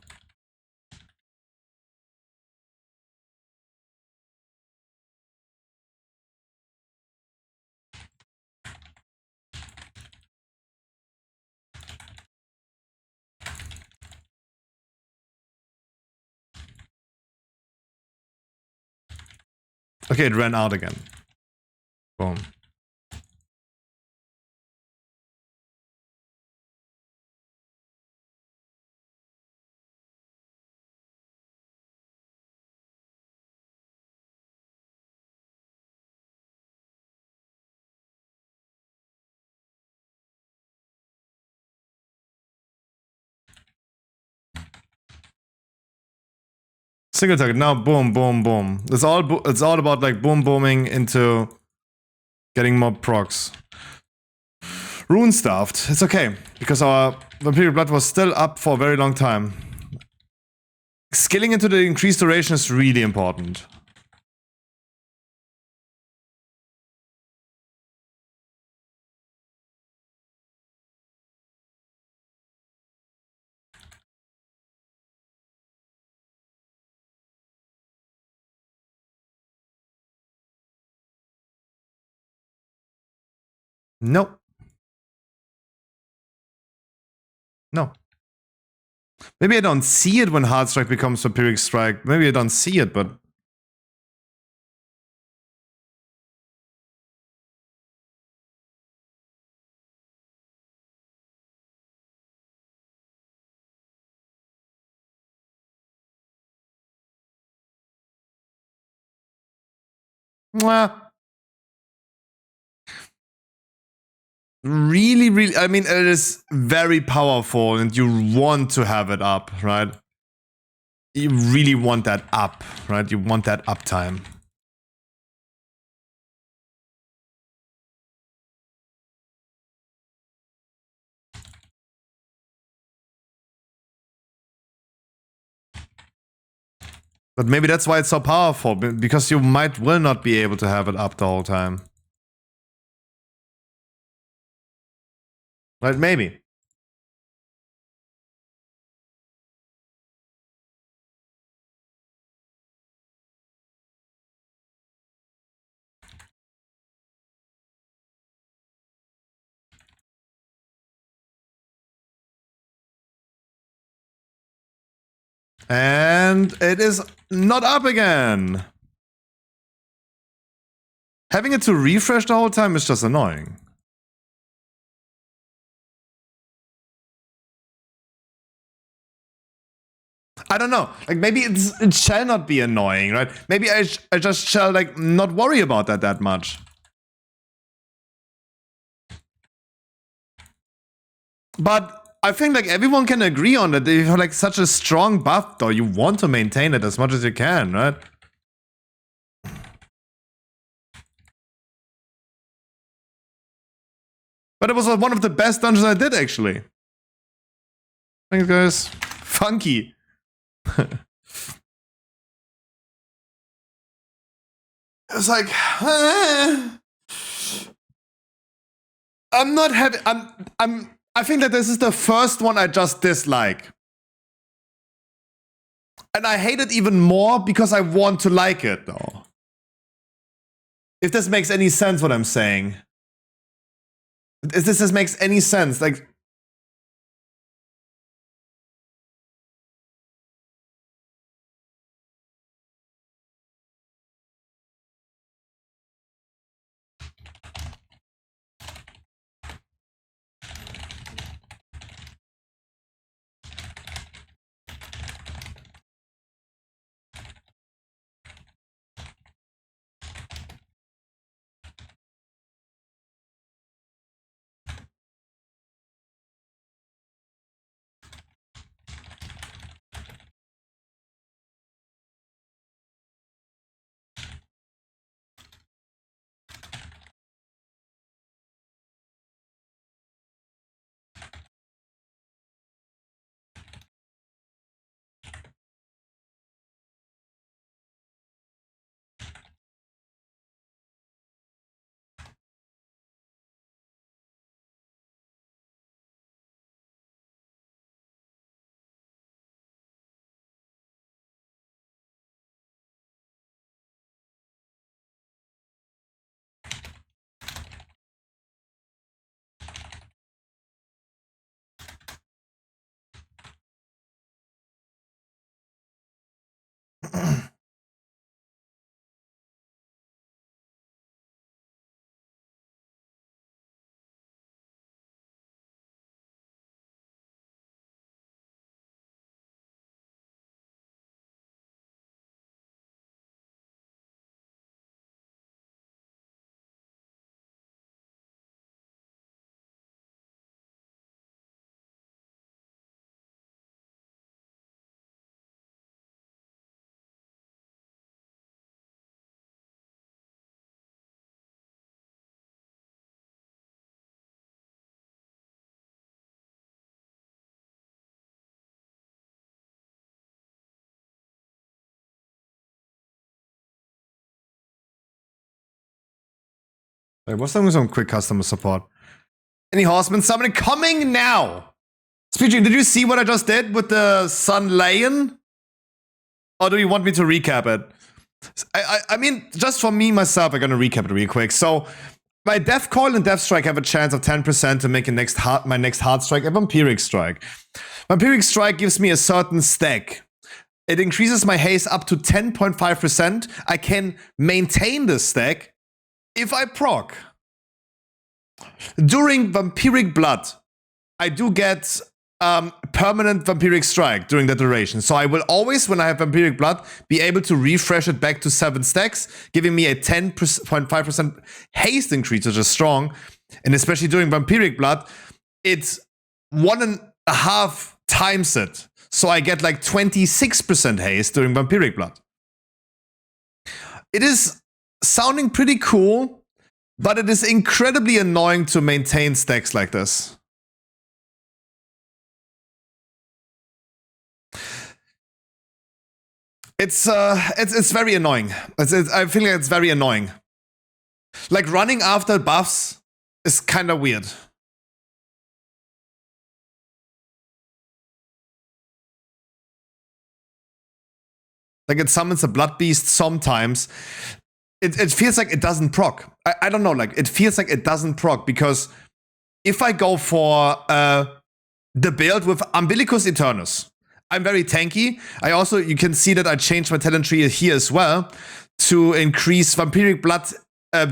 Okay, it ran out again. Boom. Single target, now boom, boom, boom. It's all about like boom booming into getting more procs. Rune Staffed, it's okay, because our Vampiric Blood was still up for a very long time. Skilling into the increased duration is really important. Nope. No. Maybe I don't see it when Hard Strike becomes Vampiric Strike. Maybe I don't see it, but... Mwah. Really, I mean, it is very powerful and you want to have it up, right? You really want that up, right? You want that uptime. But maybe that's why it's so powerful, because you will not be able to have it up the whole time. Right, maybe. And it is not up again. Having it to refresh the whole time is just annoying. I don't know. Like, maybe it shall not be annoying, right? Maybe I just shall, like, not worry about that much. But I think, like, everyone can agree on that. If you have, like, such a strong buff, though, you want to maintain it as much as you can, right? But it was one of the best dungeons I did, actually. Thanks, guys. Funky. It's like, I'm not happy. I think that this is the first one I just dislike. And I hate it even more because I want to like it, though. If this makes any sense, what I'm saying. If this makes any sense, like... Wait, what's wrong with some quick customer support? Any horsemen summoning coming now? Speaking, did you see what I just did with the Sun Lion? Or do you want me to recap it? I mean, just for me, myself, I'm gonna recap it real quick. So, my Death Coil and Death Strike have a chance of 10% to make my next Hard Strike a Vampiric Strike. Vampiric Strike gives me a certain stack. It increases my haste up to 10.5%. I can maintain this stack if I proc. During Vampiric Blood, I do get permanent vampiric strike during that duration. So I will always, when I have vampiric blood, be able to refresh it back to 7 stacks, giving me a 10.5% haste increase, which is strong. And especially during vampiric blood, it's 1.5 times it. So I get like 26% haste during vampiric blood. It is sounding pretty cool, but it is incredibly annoying to maintain stacks like this. It's very annoying. I feel like it's very annoying. Like running after buffs is kind of weird. Like it summons a blood beast sometimes. It feels like it doesn't proc. I don't know, like it feels like it doesn't proc because if I go for the build with Umbilicus Eternus, I'm very tanky. I also, you can see that I changed my talent tree here as well to increase vampiric blood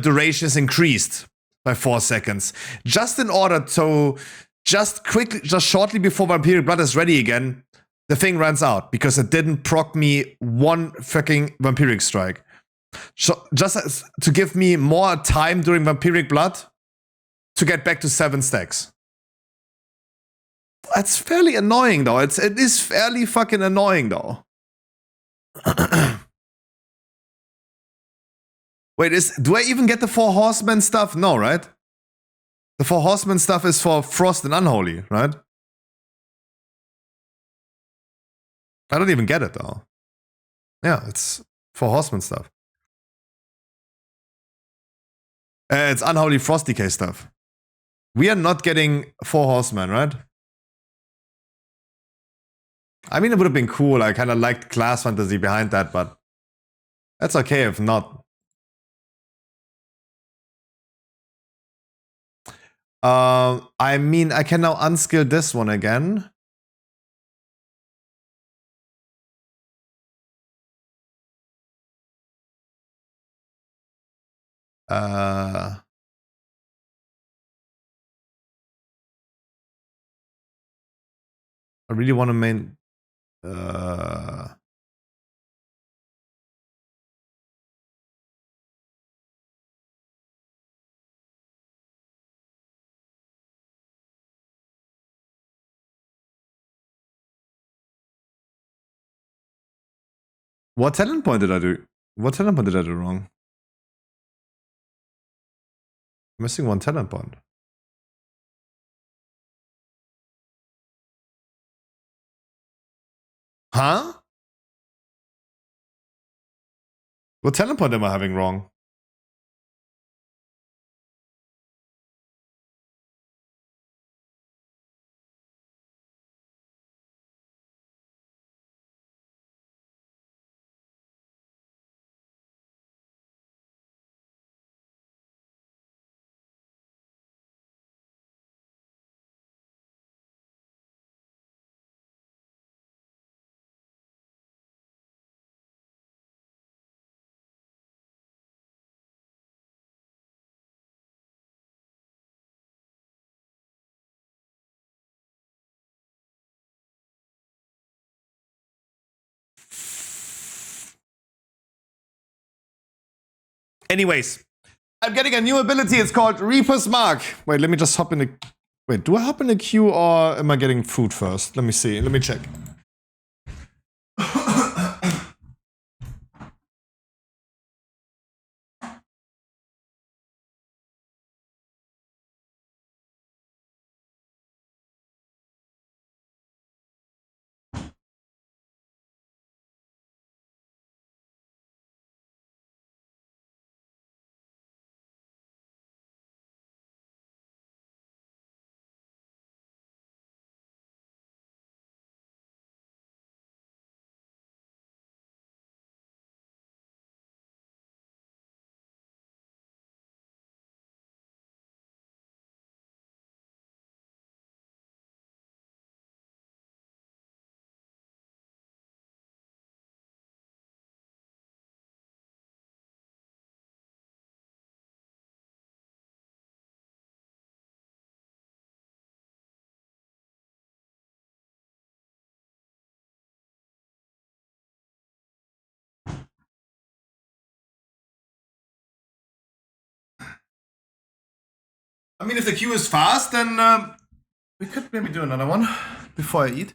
duration is increased by 4 seconds. Just in order to just shortly before vampiric blood is ready again, the thing runs out because it didn't proc me one fucking vampiric strike. So just to give me more time during vampiric blood to get back to 7 stacks. That's fairly annoying though. It is fairly fucking annoying though. Wait, do I even get the 4 horsemen stuff? No, right? The 4 horsemen stuff is for Frost and Unholy, right? I don't even get it though. Yeah, it's 4 horsemen stuff. It's Unholy Frost Decay stuff. We are not getting 4 horsemen, right? I mean, it would have been cool. I kind of liked class fantasy behind that, but that's okay if not. I mean, I can now unskill this one again. I really want to main. What talent point did I do? What talent point did I do wrong? Missing one talent point. Huh? What talent point am I having wrong? Anyways, I'm getting a new ability. It's called Reaper's Mark. Wait, let me just hop in the... Wait, do I hop in the queue or am I getting food first? Let me see. Let me check. I mean, if the queue is fast, then we could maybe do another one before I eat.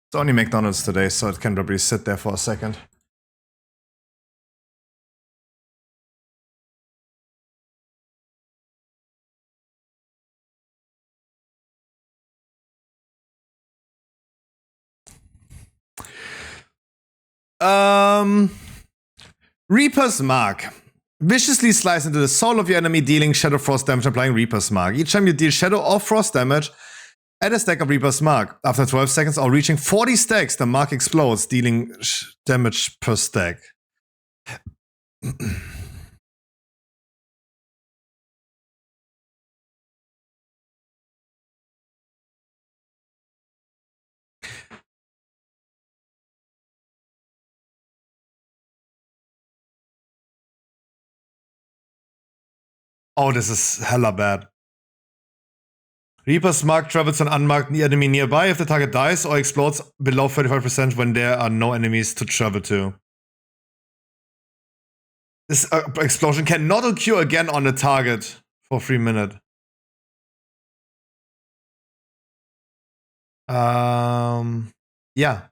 It's only McDonald's today, so it can probably sit there for a second. Reaper's Mark. Viciously slice into the soul of your enemy, dealing Shadow Frost damage, applying Reaper's Mark. Each time you deal Shadow or Frost damage, add a stack of Reaper's Mark. After 12 seconds or reaching 40 stacks, the mark explodes, dealing damage per stack. Oh, this is hella bad. Reaper's Mark travels to an unmarked enemy nearby if the target dies or explodes below 35% when there are no enemies to travel to. This explosion cannot occur again on the target for 3 minutes. Yeah.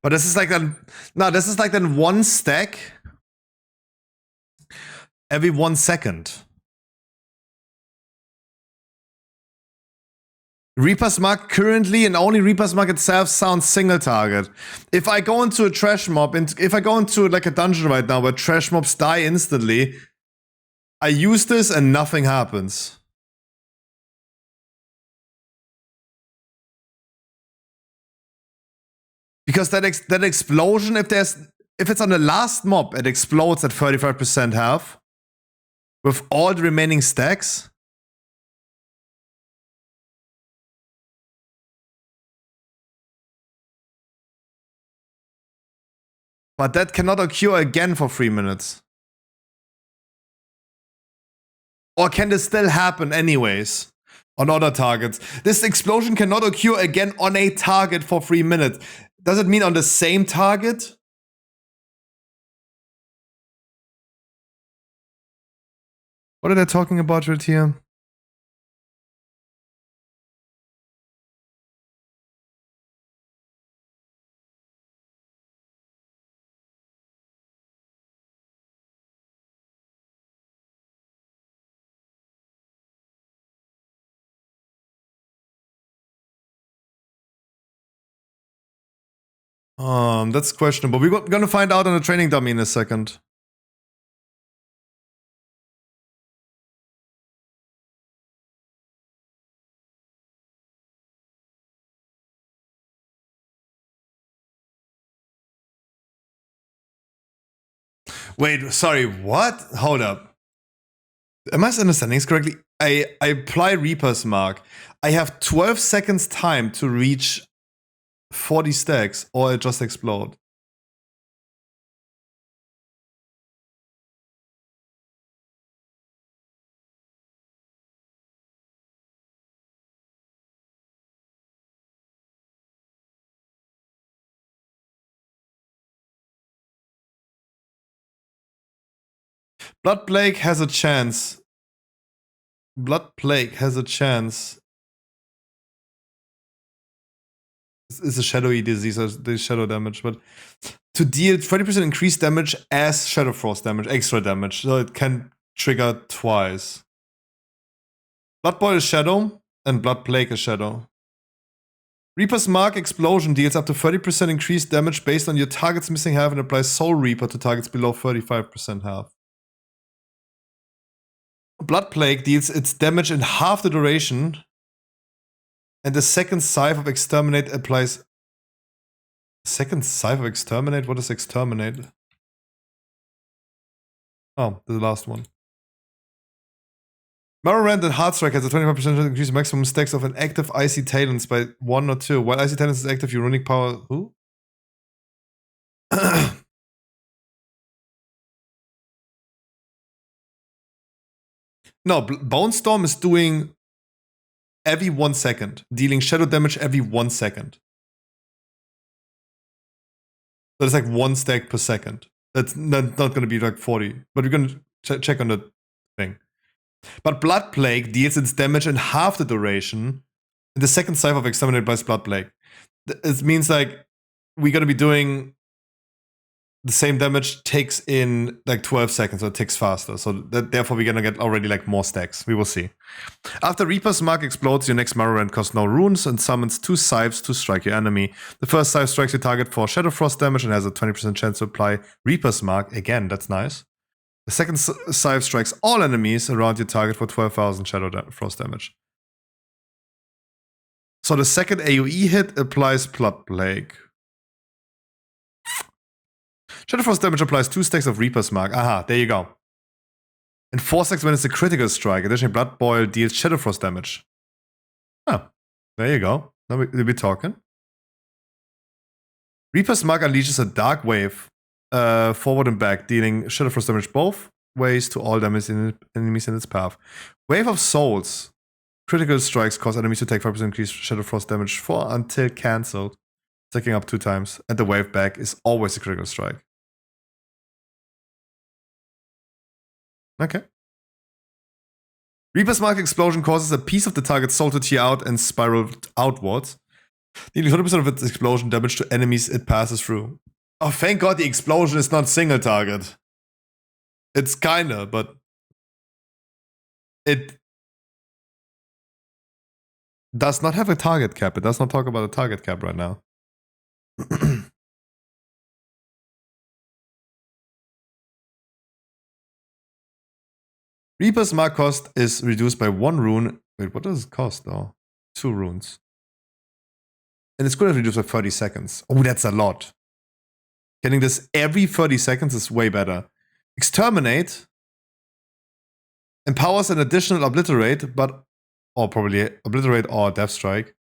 But this is like then, no, this is like then one stack every 1 second. Reaper's Mark currently, and only Reaper's Mark itself, sounds single target. If I go into a trash mob, and if I go into like a dungeon right now where trash mobs die instantly, I use this and nothing happens. Because that explosion, if it's on the last mob, it explodes at 35% health with all the remaining stacks. But that cannot occur again for 3 minutes. Or can this still happen anyways on other targets? This explosion cannot occur again on a target for 3 minutes. Does it mean on the same target? What are they talking about right here? That's questionable. We're gonna find out on the training dummy in a second. Wait, sorry, what? Hold up. Am I understanding this correctly? I apply Reaper's Mark. I have 12 seconds time to reach 40 stacks, or it just explode. Blood Plague has a chance. Blood Plague has a chance. It's a shadowy disease, so there's shadow damage, but to deal 20% increased damage as Shadow Frost damage, extra damage, so it can trigger twice. Blood Boil is Shadow, and Blood Plague is Shadow. Reaper's Mark Explosion deals up to 30% increased damage based on your target's missing health and applies Soul Reaper to targets below 35% health. Blood Plague deals its damage in half the duration, and the second Scythe of Exterminate applies... Second Scythe of Exterminate? What is Exterminate? Oh, the last one. Morrowind and Heartstrike has a 25% increase maximum stacks of an active Icy Talents by 1 or 2. While Icy Talents is active, your runic power... Who? No, Bone Storm is doing every 1 second, dealing shadow damage every 1 second. So it's like 1 stack per second. That's not going to be like 40, but we're going to check on the thing. But Blood Plague deals its damage in half the duration in the second cypher of exterminated by Blood Plague. It means like we're going to be doing the same damage takes in like 12 seconds, so it ticks faster. So therefore we're going to get already like more stacks. We will see. After Reaper's Mark explodes, your next Marrow Rend costs no runes and summons 2 scythes to strike your enemy. The first scythe strikes your target for Shadow Frost damage and has a 20% chance to apply Reaper's Mark. Again, that's nice. The second scythe strikes all enemies around your target for 12,000 Shadow Frost damage. So the second AoE hit applies Blood Plague. Shadow Frost damage applies 2 stacks of Reaper's Mark. Aha, there you go. And 4 stacks when it's a critical strike. Additionally, Blood Boil deals Shadow Frost damage. Oh, there you go. Now we'll be talking. Reaper's Mark unleashes a Dark Wave forward and back, dealing Shadow Frost damage both ways to all enemies in its path. Wave of Souls. Critical strikes cause enemies to take 5% increased Shadow Frost damage for until cancelled, stacking up 2 times. And the wave back is always a critical strike. Okay. Reaper's Mark explosion causes a piece of the target's soul to tear out and spiral outwards, dealing 100% of its explosion damage to enemies it passes through. Oh, thank God the explosion is not single target. It's kinda, but it does not have a target cap. It does not talk about a target cap right now. Reaper's Mark cost is reduced by 1 rune. Wait, what does it cost though? 2 runes. And it's going to reduce by 30 seconds. Oh, that's a lot. Getting this every 30 seconds is way better. Exterminate empowers an additional Obliterate, or probably Obliterate or Death Strike.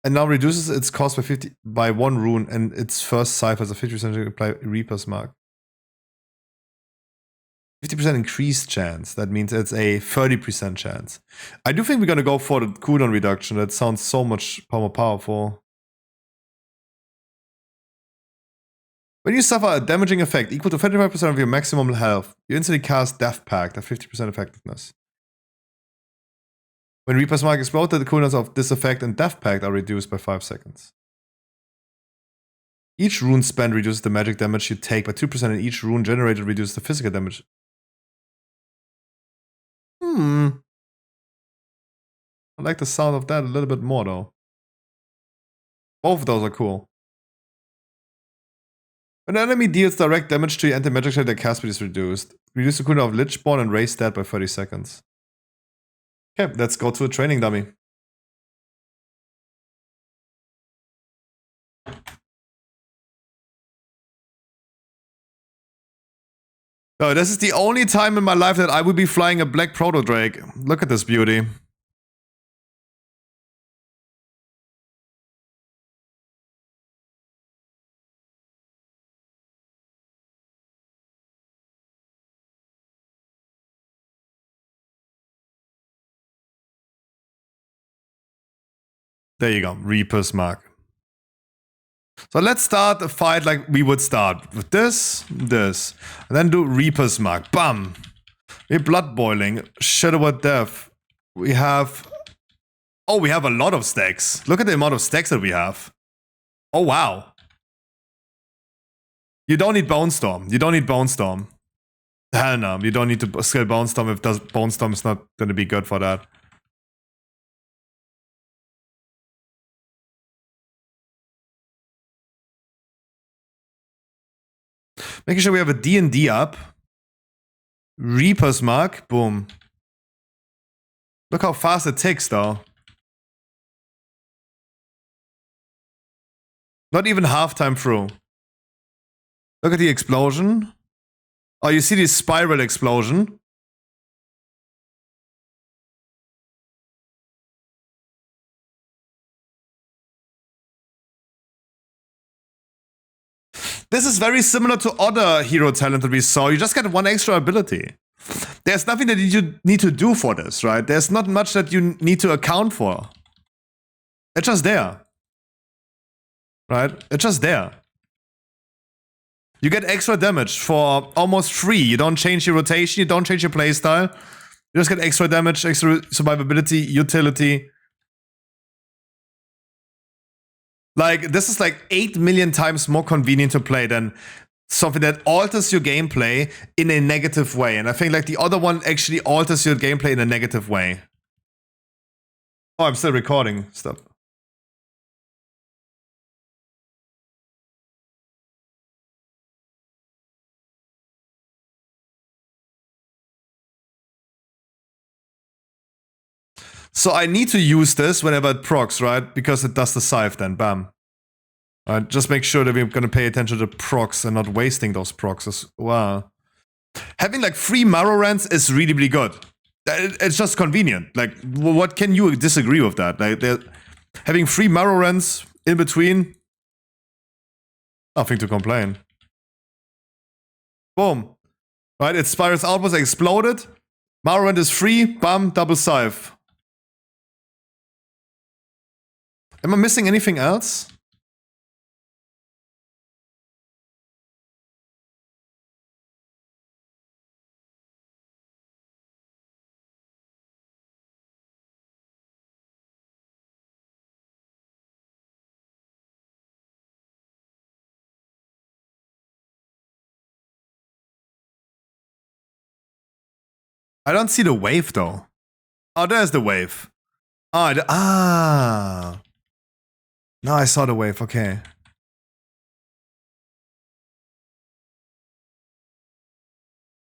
And now reduces its cost by 1 rune, and its first scythe has a 50% to apply Reaper's Mark. 50% increased chance. That means it's a 30% chance. I do think we're gonna go for the cooldown reduction. That sounds so much more powerful. When you suffer a damaging effect equal to 35% of your maximum health, you instantly cast Death Pact at 50% effectiveness. When Reaper's Mark explodes, the cooldowns of this effect and Death Pact are reduced by 5 seconds. Each rune spent reduces the magic damage you take by 2%, and each rune generated reduces the physical damage. I like the sound of that a little bit more though. Both of those are cool. When an enemy deals direct damage to your anti-magic shell, their cast speed is reduced. Reduce the cooldown of Lichborn and raise that by 30 seconds. Okay, let's go to a training dummy. Oh, this is the only time in my life that I will be flying a black proto drake. Look at this beauty. There you go, Reaper's Mark. So let's start a fight like we would start with this, and then do Reaper's Mark. Bam! We're blood boiling, Shadow of Death. We have... Oh, we have a lot of stacks. Look at the amount of stacks that we have. Oh, wow. You don't need Bone Storm. You don't need Bone Storm. Hell no, you don't need to skill Bone Storm if Bone Storm is not going to be good for that. Making sure we have a D&D up. Reaper's Mark. Boom. Look how fast it ticks, though. Not even half-time through. Look at the explosion. Oh, you see the spiral explosion? This is very similar to other hero talent that we saw. You just get 1 extra ability. there's nothing that you need to do for this, right? There's not much that you need to account for. It's just there. Right? It's just there. You get extra damage for almost free. You don't change your rotation, you don't change your playstyle. You just get extra damage, extra survivability, utility. Like, this is like 8 million times more convenient to play than something that alters your gameplay in a negative way. And I think like the other one actually alters your gameplay in a negative way. Oh, I'm still recording. Stop. So I need to use this whenever it procs, right? Because it does the scythe then, bam. Just make sure that we're gonna pay attention to procs and not wasting those procs as well. Having like free Marrow Rants is really, really good. It's just convenient. Like, what can you disagree with that? Like, having free Marrow Rants in between, nothing to complain. Boom. Right, its Spiral's Outpost exploded. Marrow Rant is free, bam, double scythe. Am I missing anything else? I don't see the wave though. Oh, there's the wave. Ah. No, I saw the wave, okay.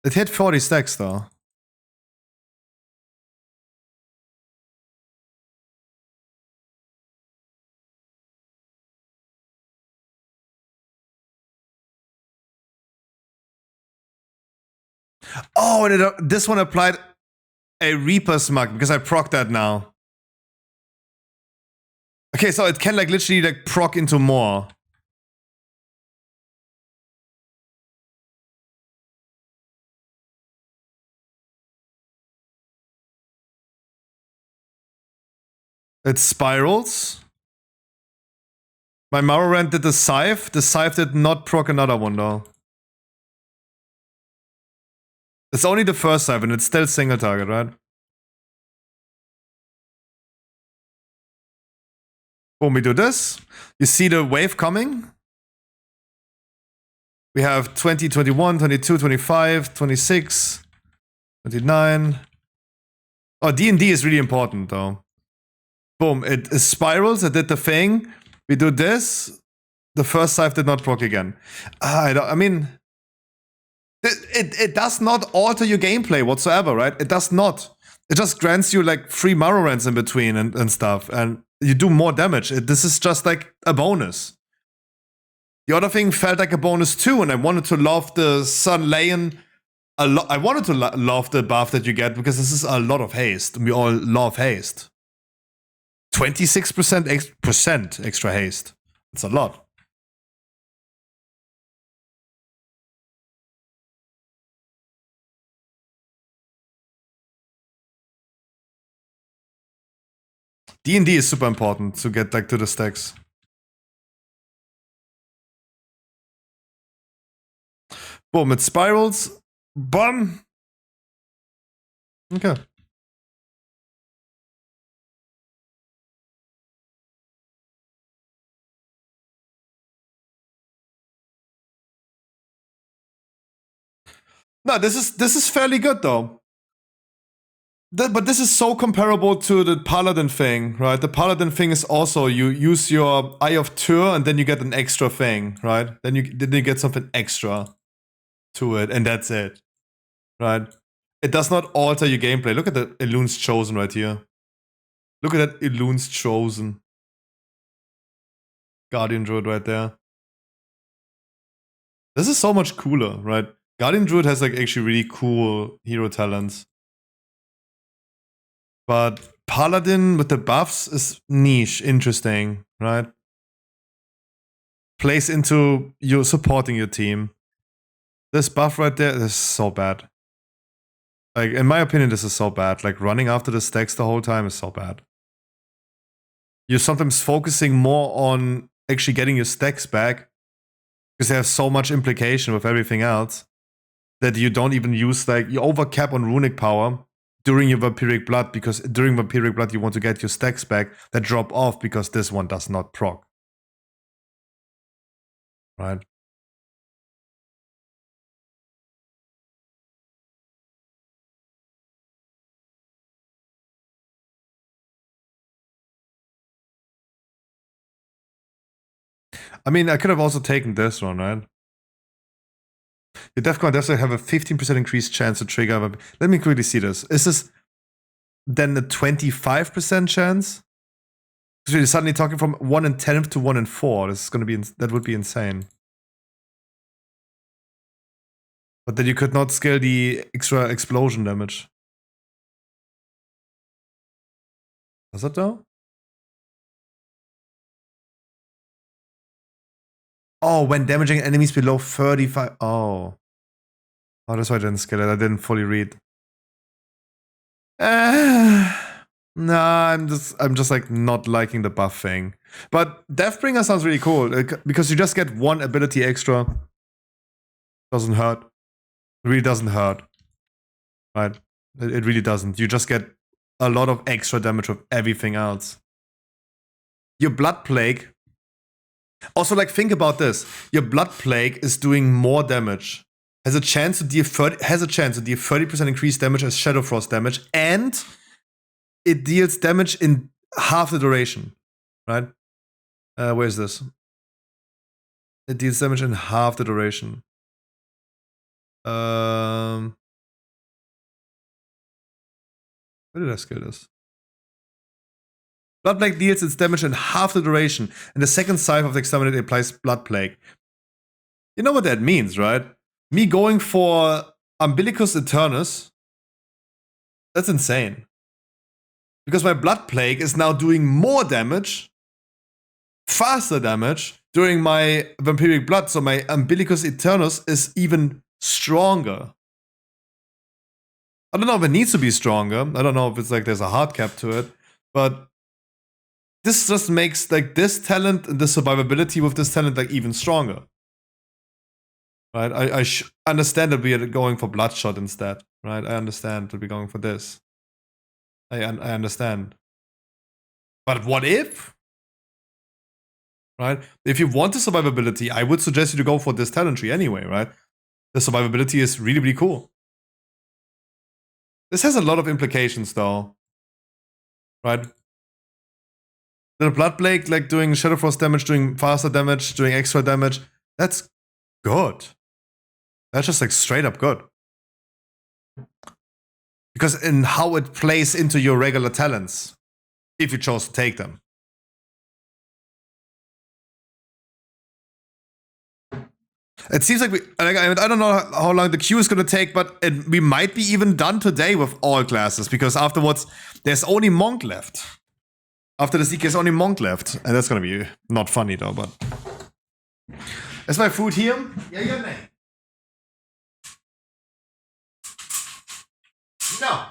It hit 40 stacks though. Oh, and this one applied a Reaper's Mug because I proc that now. Okay, so it can like literally like proc into more. It spirals. My Marrow Rant did the scythe. The scythe did not proc another one though. It's only the first scythe and it's still single target, right? Boom, we do this. You see the wave coming? We have 20, 21, 22, 25, 26, 29. Oh, D&D is really important though. Boom, it spirals, it did the thing. We do this. The first scythe did not proc again. I mean, it does not alter your gameplay whatsoever, right? It does not. It just grants you like free Marrow Rants in between and stuff. And you do more damage. This is just like a bonus. The other thing felt like a bonus too, and I wanted to love the Sun Lion a lot. I wanted to love the buff that you get because this is a lot of haste. We all love haste. 26% extra haste. It's a lot. D&D is super important to get like to the stacks. Boom, it spirals. Bum. Okay. No, this is fairly good though. But this is so comparable to the Paladin thing, right? The Paladin thing is also you use your Eye of Tyr and then you get an extra thing, right? Then you get something extra to it, and that's it, right? It does not alter your gameplay. Look at the Elun's Chosen right here. Look at that Elun's Chosen. Guardian Druid right there. This is so much cooler, right? Guardian Druid has like actually really cool hero talents. But Paladin with the buffs is niche, interesting, right? Plays into you supporting your team. This buff right there is so bad. Like, in my opinion, this is so bad. Like, running after the stacks the whole time is so bad. You're sometimes focusing more on actually getting your stacks back because they have so much implication with everything else that you don't even use, like, you overcap on runic power during your Vampiric Blood, because during Vampiric Blood you want to get your stacks back that drop off because this one does not proc. Right? I mean, I could have also taken this one, right? Your Defcon does have a 15% increased chance to trigger. Let me quickly see this. Is this then a 25% chance? Because we're suddenly talking from 1 in 10 to 1 in 4. This is going to be, that would be insane. But then you could not scale the extra explosion damage. Does that though? Oh, when damaging enemies below 35. Oh. Oh, that's why I didn't scale it. I didn't fully read. Nah, I'm just like not liking the buff thing. But Deathbringer sounds really cool because you just get one ability extra. Doesn't hurt. It really doesn't hurt. Right? It really doesn't. You just get a lot of extra damage with everything else. Your Blood Plague. Also, like, think about this. Your Blood Plague is doing more damage. Has a chance to deal 30% increased damage as Shadow Frost damage, and it deals damage in half the duration. Right? Where is this? It deals damage in half the duration. Where did I scale this? Blood Plague deals its damage in half the duration, and the second scythe of the Exterminator applies Blood Plague. You know what that means, right? Me going for Umbilicus Eternus, that's insane. Because my Blood Plague is now doing more damage, faster damage, during my Vampiric Blood, so my Umbilicus Eternus is even stronger. I don't know if it needs to be stronger. I don't know if it's like there's a hard cap to it, but this just makes like this talent and the survivability with this talent like even stronger. Right? I understand that we are going for Bloodshot instead. Right? I understand that we're going for this. I understand. But what if? Right? If you want the survivability, I would suggest you to go for this talent tree anyway, right? The survivability is really, really cool. This has a lot of implications though. Right? The Blood Plague, like doing Shadow Frost damage, doing faster damage, doing extra damage, that's good. That's just like straight up good. Because in how it plays into your regular talents, if you chose to take them. It seems like I don't know how long the queue is going to take, but we might be even done today with all classes, because afterwards there's only Monk left. After the CK, there's only Monk left, and that's going to be not funny though. But is my food here? Yeah, no. No.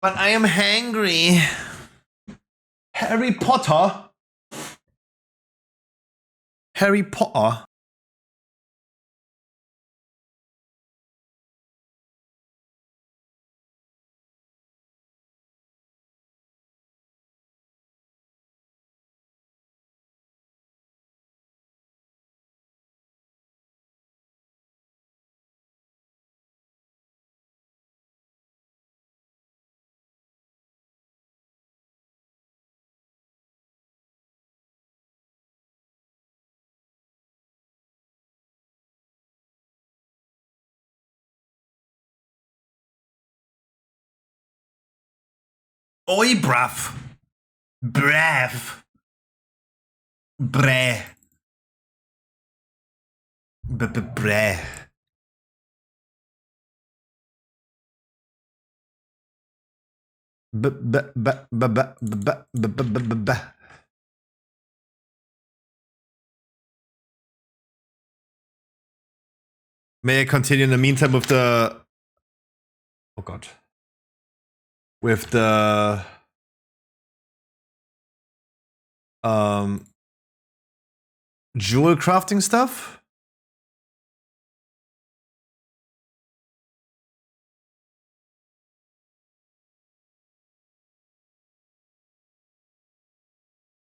But I am hangry. Harry Potter. Harry Potter. Oi, bruv. Brav. Bre. Bre. May I continue in the meantime with the... Oh god. With the... Jewel crafting stuff?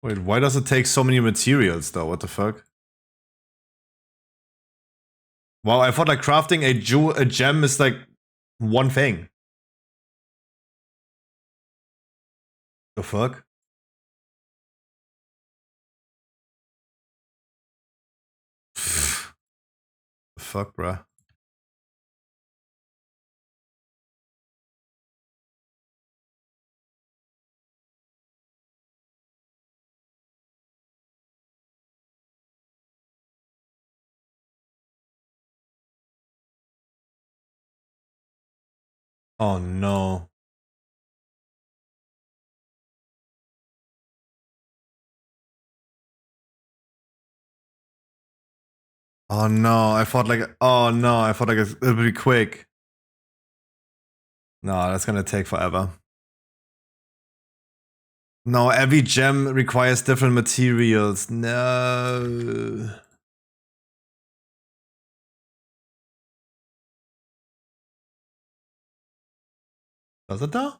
Wait, why does it take so many materials though? What the fuck? Wow, I thought like crafting a gem is like one thing. The fuck? The fuck, bruh? Oh no. Oh no, I thought like, oh no, I thought like it would be quick. No, that's gonna take forever. No, every gem requires different materials. No. Does it though?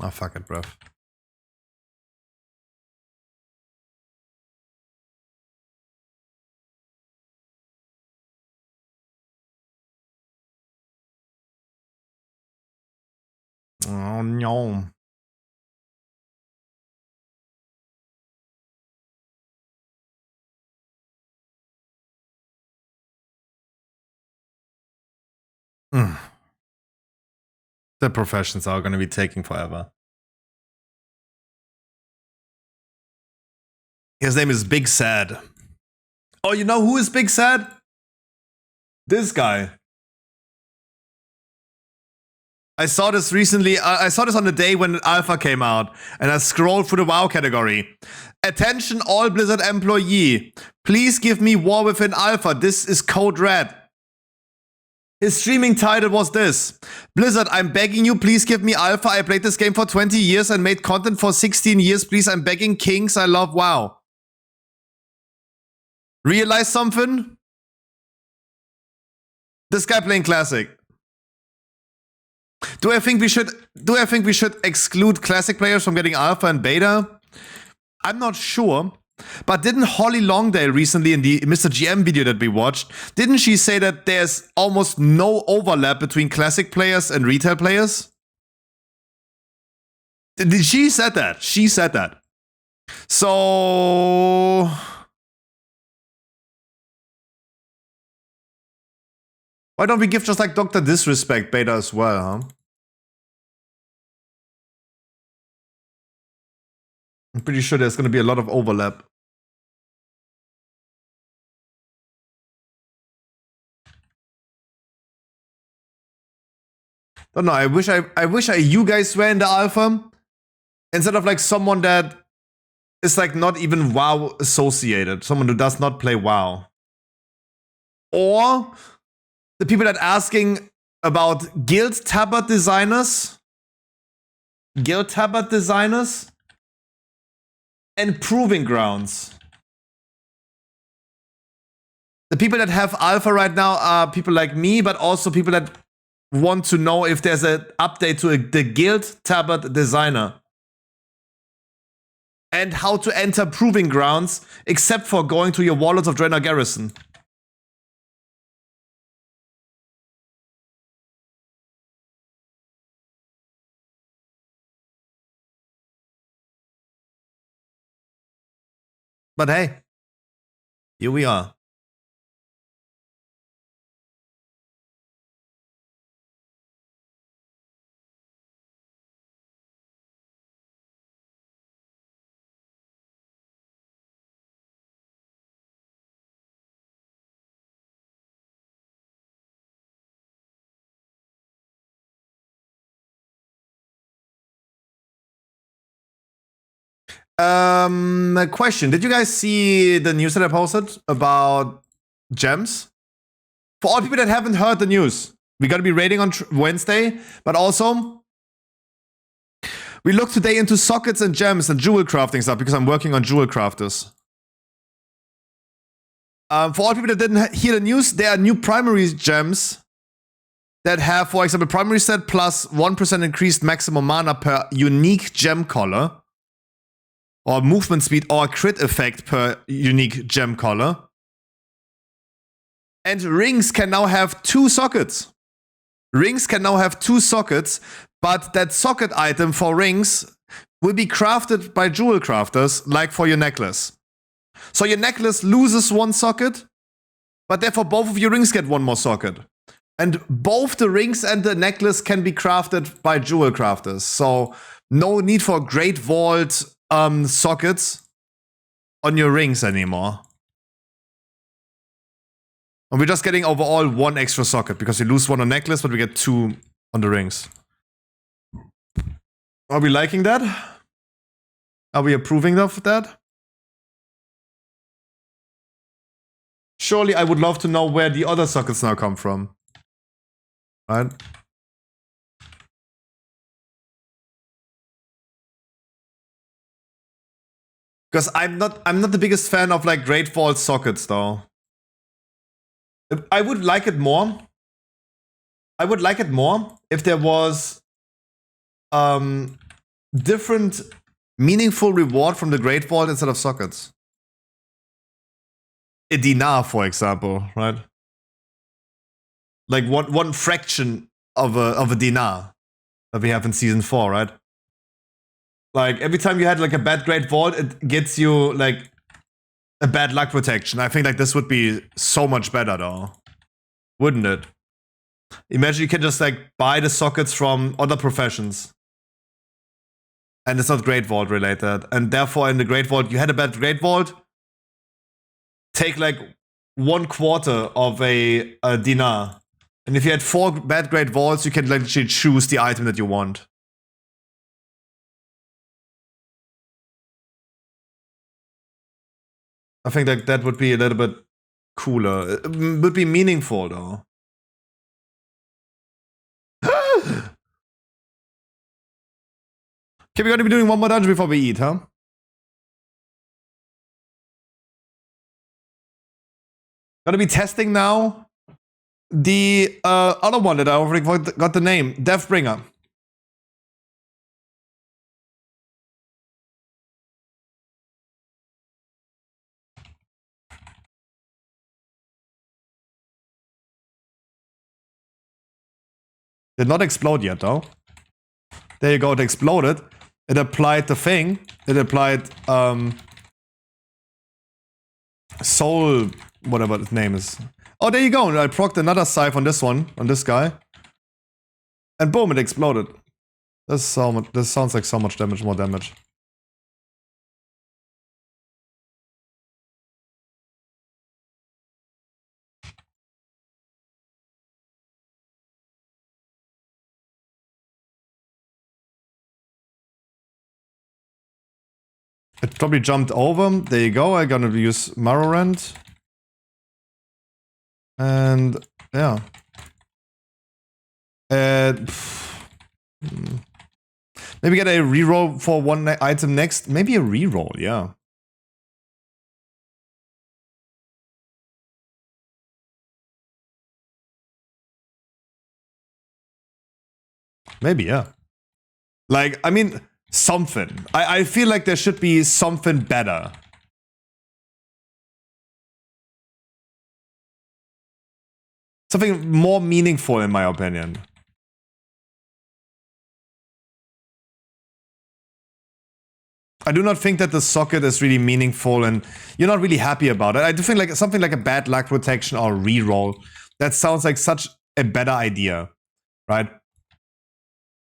Oh, fuck it, bruv. Oh no. Mm. The professions are gonna be taking forever. His name is Big Sad. Oh, you know who is Big Sad? This guy. I saw this recently. I saw this on the day when Alpha came out, and I scrolled through the WoW category. Attention, all Blizzard employee. Please give me War Within Alpha. This is Code Red. His streaming title was this: Blizzard, I'm begging you, please give me Alpha. I played this game for 20 years and made content for 16 years. Please, I'm begging kings. I love WoW. Realize something? This guy playing Classic. Do I think we should exclude Classic players from getting Alpha and Beta? I'm not sure. But didn't Holly Longdale recently in the Mr. GM video that we watched, didn't she say that there's almost no overlap between Classic players and retail players? She said that. She said that. So... why don't we give just like Dr. Disrespect Beta as well, huh? I'm pretty sure there's gonna be a lot of overlap. Don't know, I wish you guys were in the alpha instead of like someone that is like not even WoW associated, someone who does not play WoW. Or the people that asking about guild tabard designers, and proving grounds. The people that have alpha right now are people like me, but also people that want to know if there's an update to the guild tabard designer. And how to enter proving grounds, except for going to your Warlords of Draenor Garrison. But hey, here we are. A question. Did you guys see the news that I posted about gems? For all people that haven't heard the news, we're gonna be raiding on Wednesday, but also we look today into sockets and gems and jewel crafting stuff because I'm working on jewel crafters. For all people that didn't hear the news, there are new primary gems that have, for example, primary set plus 1% increased maximum mana per unique gem color, or movement speed or crit effect per unique gem color. And rings can now have 2 sockets. Rings can now have 2 sockets, but that socket item for rings will be crafted by jewel crafters, like for your necklace. So your necklace loses 1 socket, but therefore both of your rings get 1 more socket. And both the rings and the necklace can be crafted by jewel crafters. So no need for Great Vault sockets on your rings anymore. And we're just getting overall 1 extra socket because we lose 1 on necklace, but we get 2 on the rings. Are we liking that? Are we approving of that? Surely I would love to know where the other sockets now come from. Right? Because I'm not the biggest fan of like Great Vault sockets though. I would like it more. I would like it more if there was different meaningful reward from the Great Vault instead of sockets. A dinar, for example, right? Like one fraction of a dinar that we have in season 4, right? Like every time you had like a bad Great Vault, it gets you like a bad luck protection. I think like this would be so much better though. Wouldn't it? Imagine you can just like buy the sockets from other professions. And it's not Great Vault related. And therefore in the Great Vault, you had a bad Great Vault, take like 1/4 of a dinar. And if you had 4 bad Great Vaults, you can literally choose the item that you want. I think that would be a little bit cooler. It would be meaningful though. Okay, we're gonna be doing 1 more dungeon before we eat, huh? Gonna be testing now the other one that I already got the name, Deathbringer. Did not explode yet though. There you go, it exploded. It applied the thing. It applied soul, whatever its name is. Oh, there you go. I procced another scythe on this one, on this guy. And boom, it exploded. This sounds like so much damage, more damage. It probably jumped over him. There you go. I'm gonna use Morrowind. And yeah. Maybe get a reroll for 1 item next. Maybe a reroll, yeah. Maybe, yeah. Like, I mean, something. I feel like there should be something better. Something more meaningful, in my opinion. I do not think that the socket is really meaningful and you're not really happy about it. I do think like something like a bad luck protection or reroll. That sounds like such a better idea, right?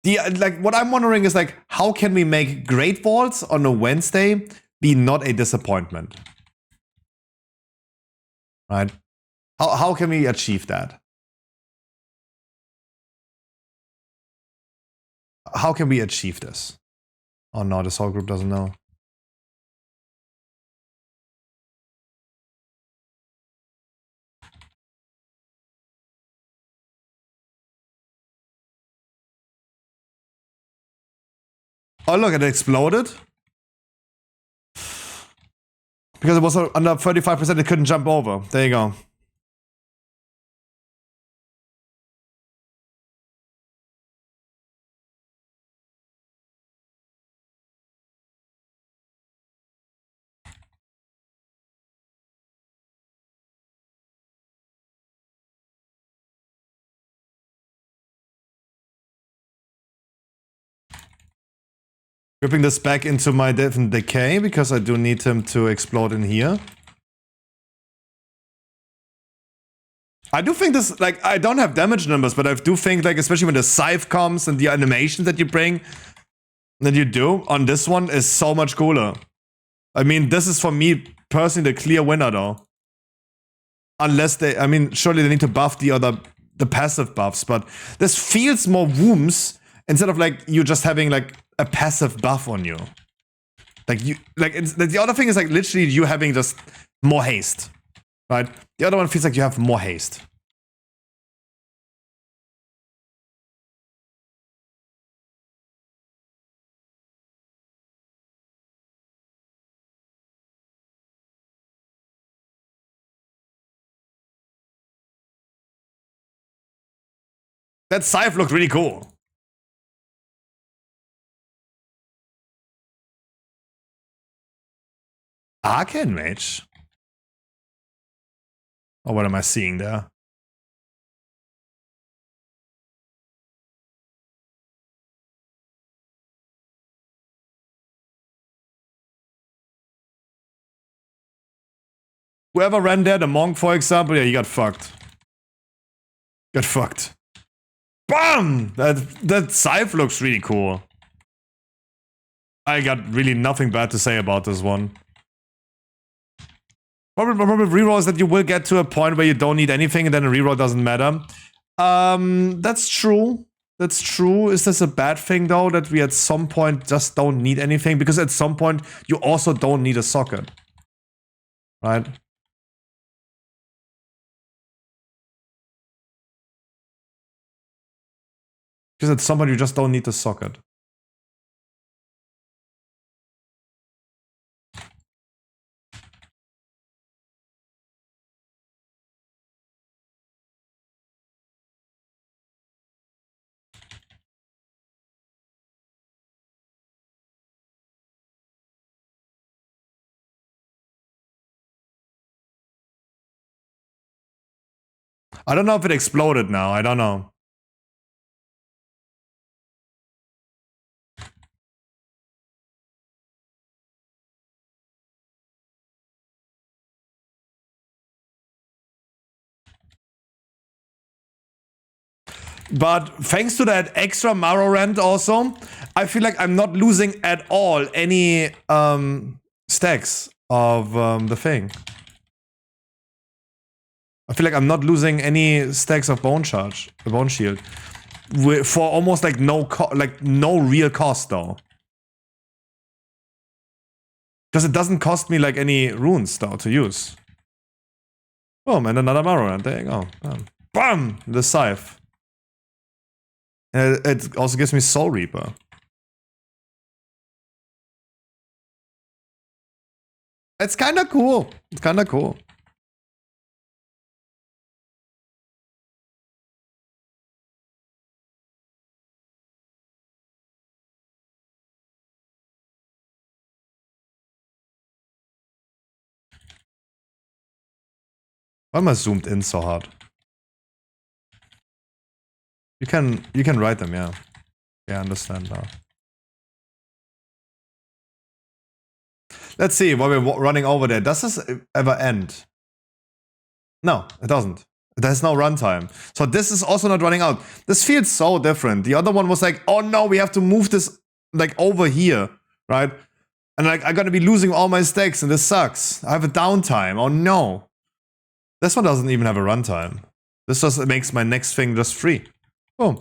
Like what I'm wondering is like, how can we make Great Vaults on a Wednesday be not a disappointment? Right? How can we achieve that? How can we achieve this? Oh no, this whole group doesn't know. Oh, look, it exploded. Because it was under 35%, it couldn't jump over. There you go. Ripping this back into my different decay because I do need him to explode in here. I do think this, like, I don't have damage numbers, but I do think, like, especially when the scythe comes and the animation that you bring, that you do on this one is so much cooler. I mean, this is for me personally the clear winner though. Unless they, I mean, surely they need to buff the passive buffs, but this feels more wombs instead of like you just having like a passive buff on you. Like you, like the other thing is like literally you having just more haste, right? The other one feels like you have more haste. That scythe looked really cool. Arcane Mage? Oh, what am I seeing there? Whoever ran there, the monk, for example, yeah, he got fucked. Got fucked. BAM! That scythe looks really cool. I got really nothing bad to say about this one. Probably reroll is that you will get to a point where you don't need anything and then a reroll doesn't matter. That's true. That's true. Is this a bad thing though, that we at some point just don't need anything? Because at some point you also don't need a socket. Right? Because at some point you just don't need the socket. I don't know if it exploded now. I don't know. But thanks to that extra Maro rent also, I feel like I'm not losing at all any stacks of the thing. I feel like I'm not losing any stacks of bone charge, the bone shield, for almost like no real cost though. Because it doesn't cost me like any runes though to use. Boom, and another Maro rent. There you go. Bam, bam! The scythe. It also gives me Soul Reaper. It's kind of cool. It's kind of cool. Why am I zoomed in so hard? You can write them, yeah. Yeah, I understand now. Let's see, while we're running over there, does this ever end? No, it doesn't. There's no runtime. So this is also not running out. This feels so different. The other one was like, oh no, we have to move this like over here, right? And like, I'm gonna be losing all my stacks and this sucks. I have a downtime, oh no. This one doesn't even have a runtime. This just makes my next thing just free. Boom.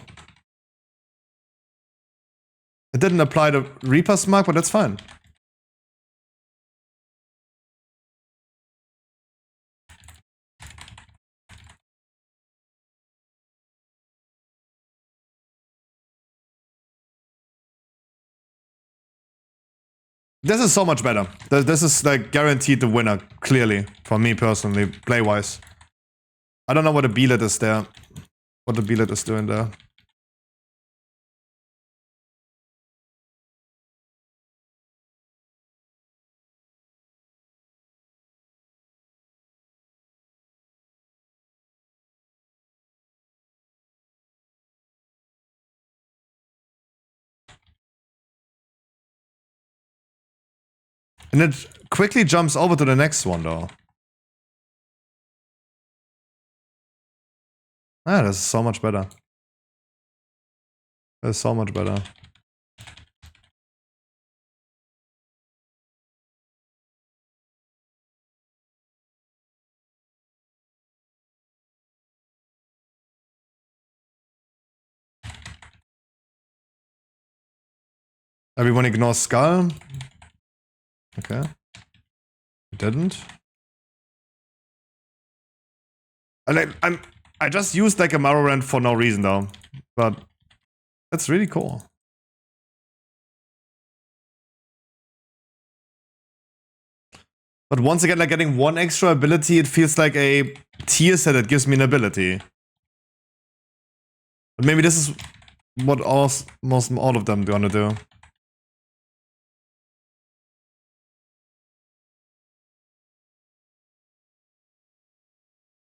It didn't apply the Reaper's mark, but that's fine. This is so much better. This is like guaranteed the winner, clearly, for me personally, play-wise. I don't know what the billet is there. What the billet is doing there. And it quickly jumps over to the next one, though. Ah, this is so much better. This is so much better. Everyone ignores Skull. Okay. Didn't. I just used like a Morrowind for no reason though, but that's really cool. But once again, like getting one extra ability, it feels like a tier set that gives me an ability. But maybe this is what all of them gonna do.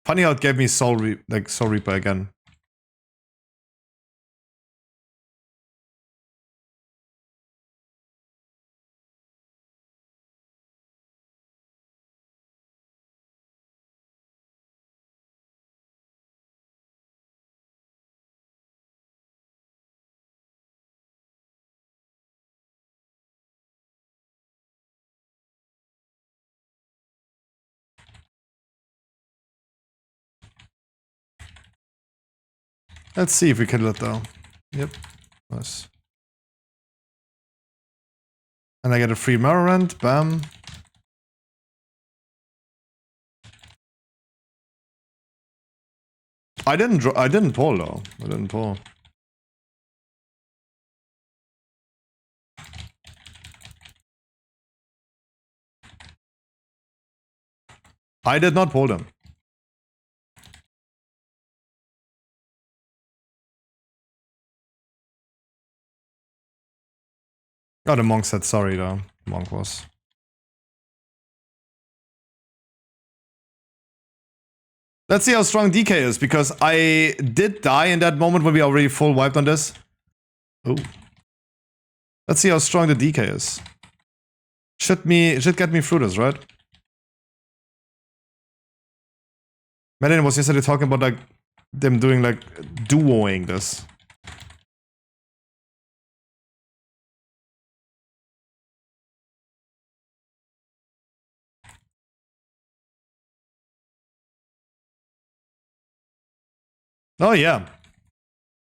Funny how it gave me Soul Reaper again. Let's see if we kill it though. Yep. Nice. And I get a free Morrowind. Bam. I didn't pull though. I didn't pull. I did not pull them. Oh, the monk said sorry though. Monk was. Let's see how strong DK is, because I did die in that moment when we already full wiped on this. Ooh. Let's see how strong the DK is. Should get me through this, right? Madeline was yesterday talking about like them doing like duoing this. Oh yeah.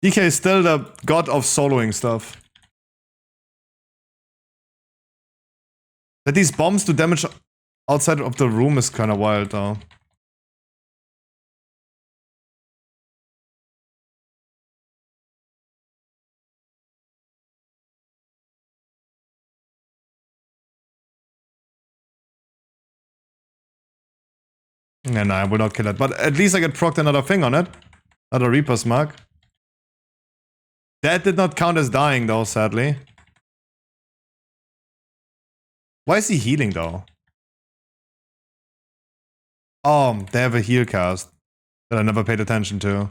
DK is still the god of soloing stuff. That these bombs do damage outside of the room is kind of wild though. No, I will not kill it. But at least I get procced another thing on it. Another Reaper's Mark. That did not count as dying though, sadly. Why is he healing though? Oh, they have a heal cast that I never paid attention to.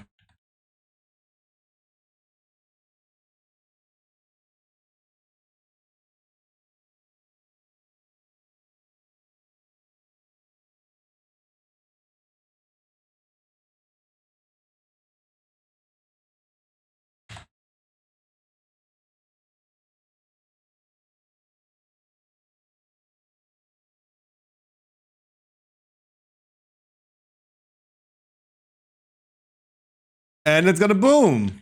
And it's gonna boom!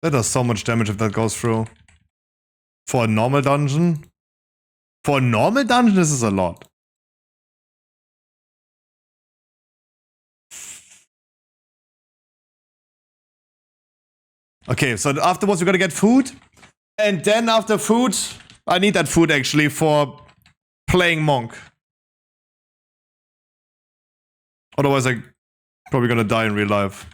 That does so much damage if that goes through. For a normal dungeon? For a normal dungeon, this is a lot. Okay, so afterwards we're gonna get food. And then after food, I need that food actually for playing Monk. Otherwise I'm probably gonna die in real life.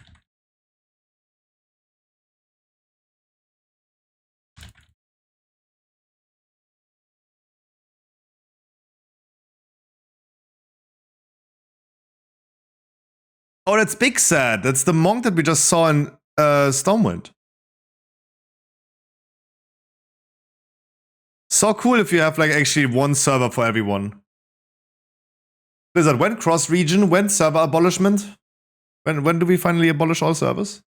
Oh, that's Big Sad. That's the Monk that we just saw in Stormwind. So cool if you have like actually one server for everyone. Blizzard, when cross-region, when server abolishment? When do we finally abolish all servers?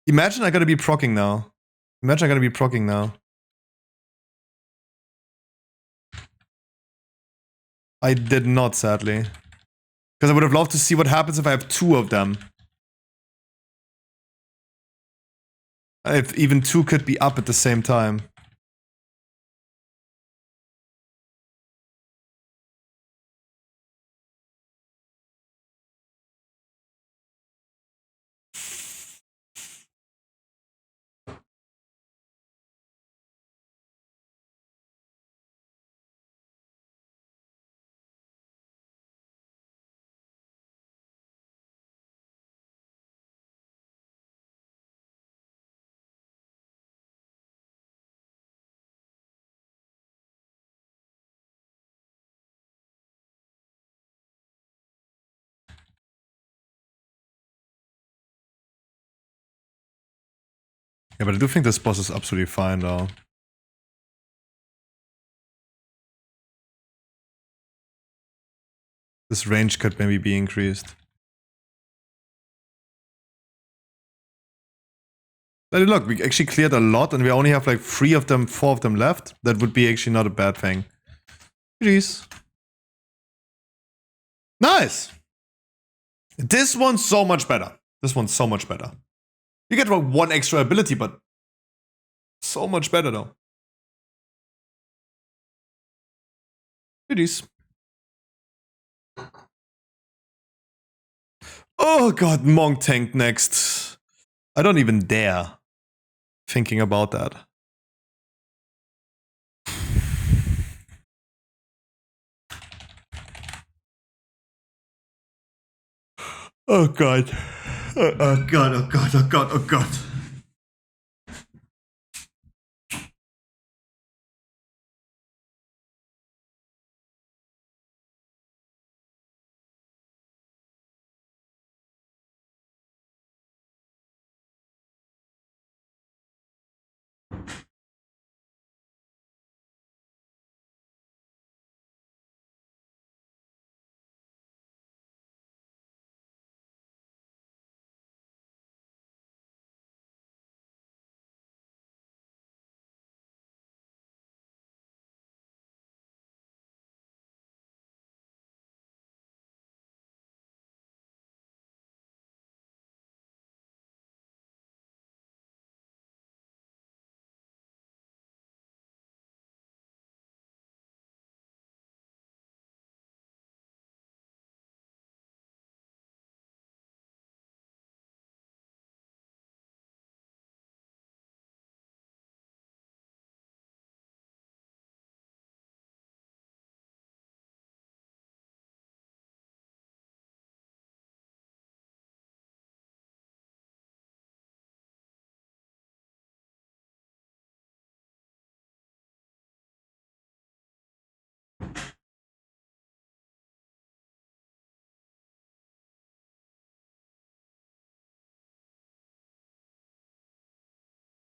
Imagine I gotta be procking now. Imagine I gotta be procking now. I did not, sadly. Because I would have loved to see what happens if I have two of them. If even two could be up at the same time. Yeah, but I do think this boss is absolutely fine though. This range could maybe be increased. But look, we actually cleared a lot and we only have like 4 of them left. That would be actually not a bad thing. Jeez. Nice! This one's so much better. This one's so much better. You get like 1 extra ability, but so much better though. It is. Oh god, Monk tank next. I don't even dare thinking about that. Oh god. Oh god, oh god, oh god, oh god.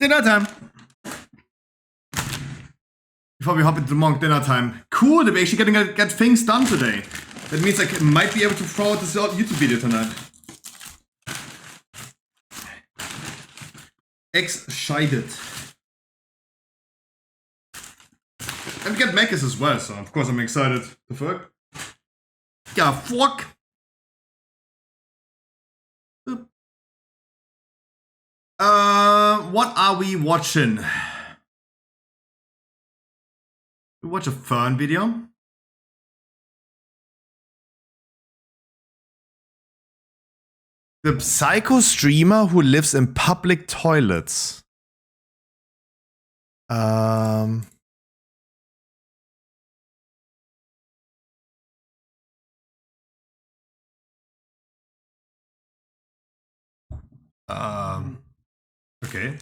Dinner time. Before we hop into the Monk, dinner time. Cool, we're actually getting get things done today. That means I might be able to throw out this YouTube video tonight. Excited. And we get Mechas as well, so of course I'm excited. The fuck? Yeah, fuck! What are we watching? We watch a fern video. The psycho streamer who lives in public toilets. Okay.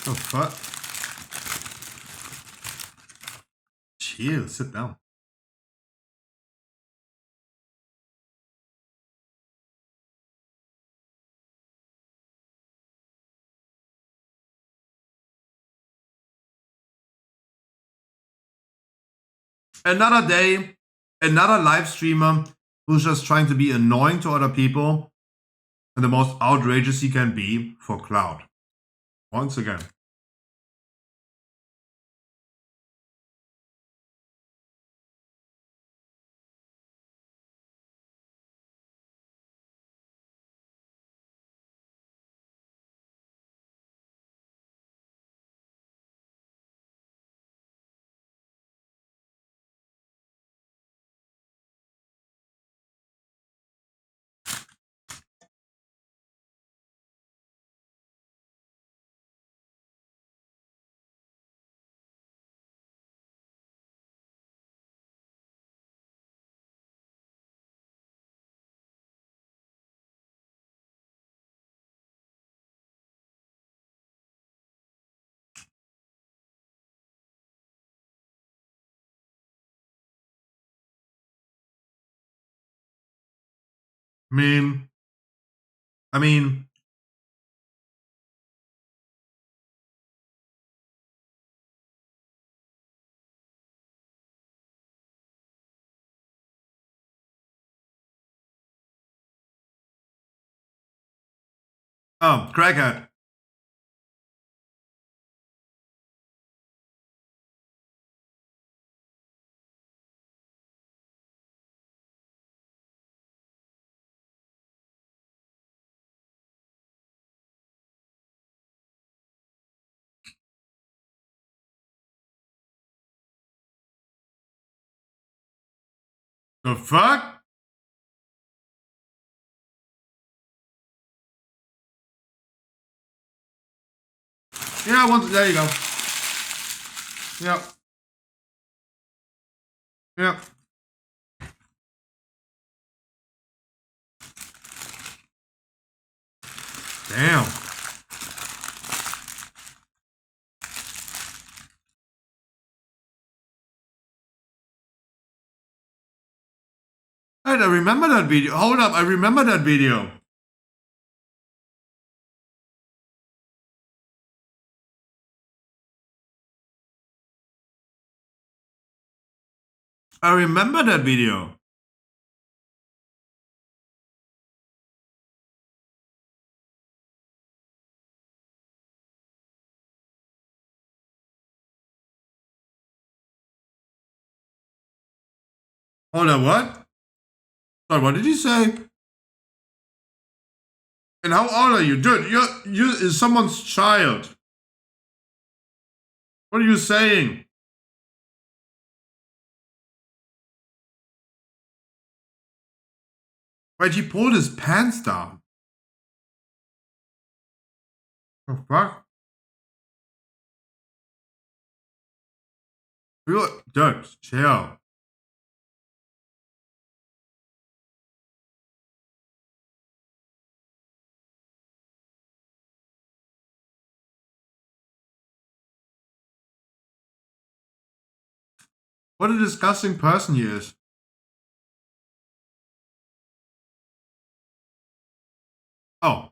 Oh, fuck. Chill, sit down. Another day, another live streamer who's just trying to be annoying to other people and the most outrageous he can be for clout. Once again. I mean, oh, crackhead. The fuck? Yeah, there you go. Yep. Yep. Damn. Hey, I remember that video. Hold up, I remember that video. I remember that video. Hold up, what? Sorry, what did you say? And how old are you? Dude, you're someone's child. What are you saying? Wait, he pulled his pants down. The fuck? Dude, chill. What a disgusting person he is. Oh.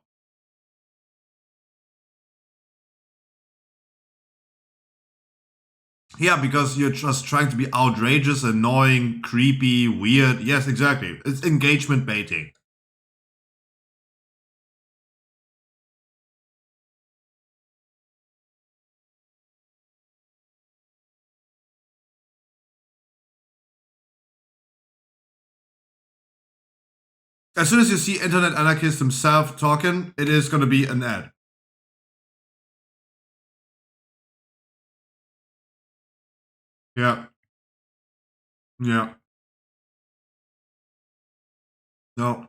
Yeah, because you're just trying to be outrageous, annoying, creepy, weird. Yes, exactly. It's engagement baiting. As soon as you see Internet Anarchist himself talking, it is going to be an ad. Yeah. Yeah. No.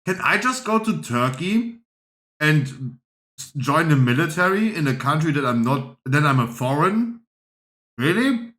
Can I just go to Turkey and join the military in a country that I'm a foreign? Really?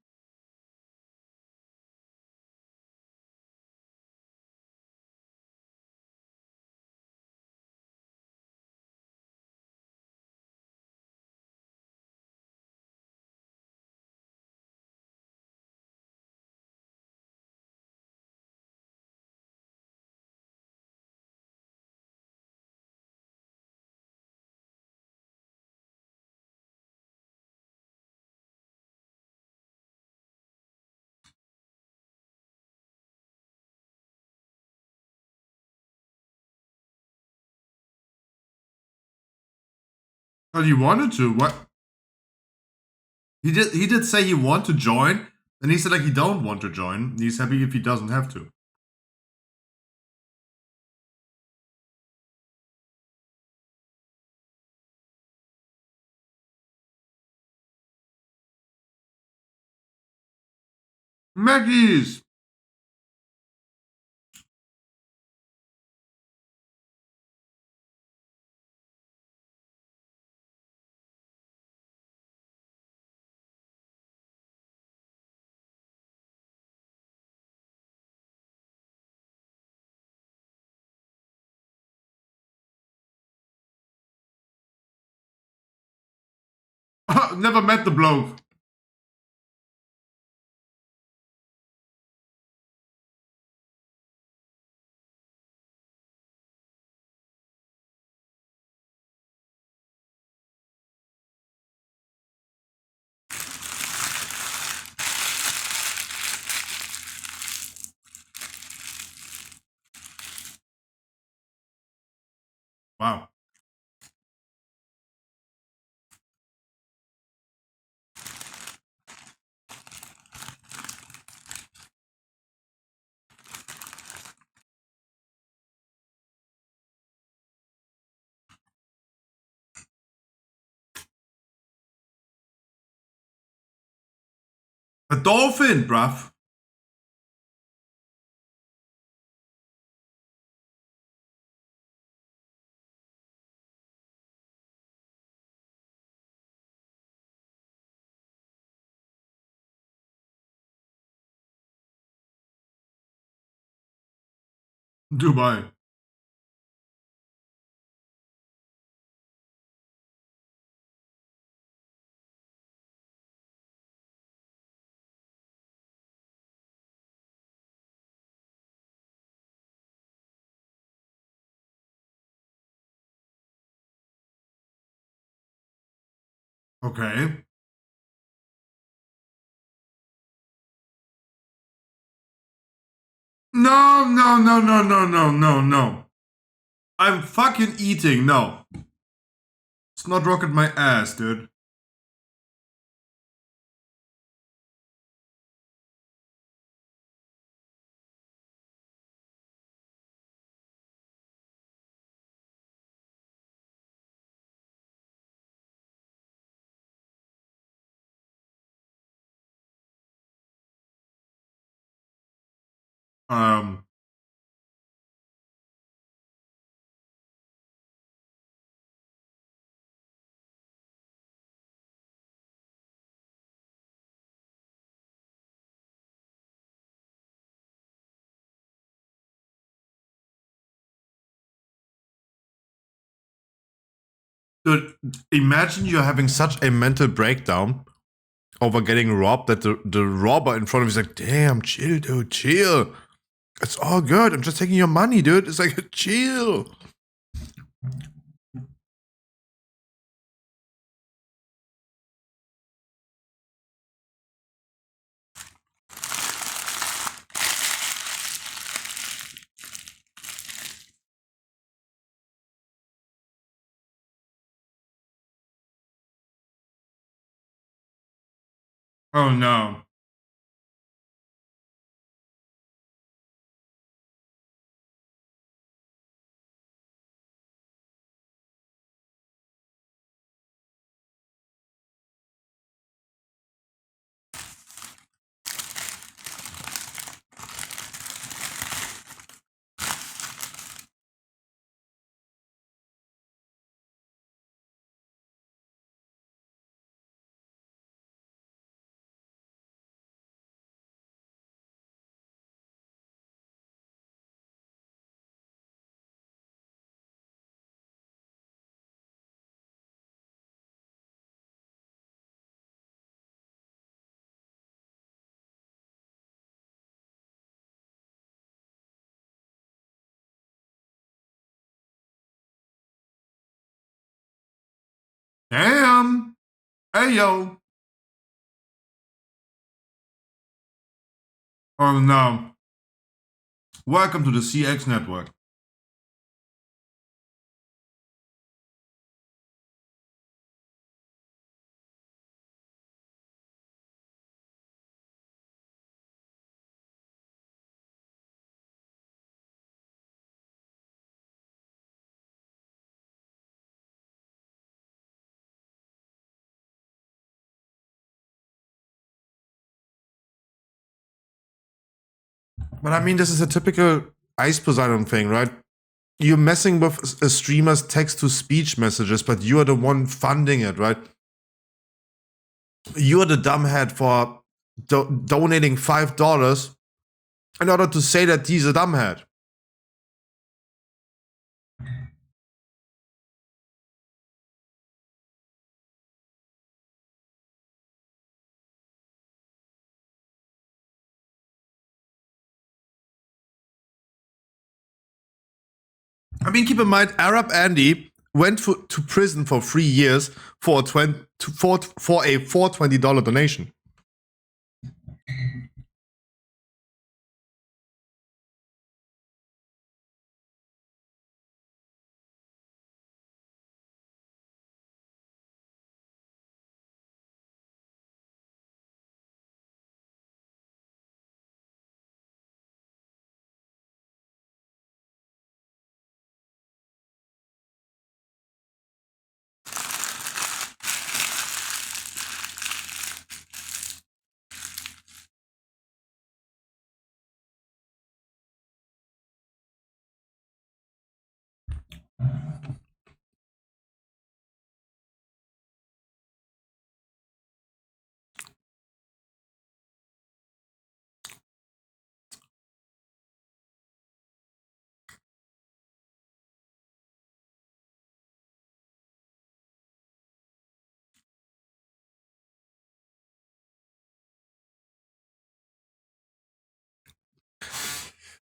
But he wanted to. What? He did say he want to join, and he said like he don't want to join. He's happy if he doesn't have to. Maggie's. Never met the bloke. Wow. A dolphin, bruv. Dubai. Okay. No, no, no, no, no, no, no, no. I'm fucking eating. No. It's not rocket my ass, dude. Um. Dude, imagine you're having such a mental breakdown over getting robbed that the robber in front of you is like, damn, chill, dude, chill. It's all good. I'm just taking your money, dude. It's like, chill. Oh no. Damn. Hey yo. Oh no. Welcome to the CX network. But I mean, this is a typical Ice Poseidon thing, right? You're messing with a streamer's text-to-speech messages, but you are the one funding it, right? You're the dumbhead for donating $5 in order to say that he's a dumbhead. I mean, keep in mind, Arab Andy went to prison for 3 years for a $420 donation.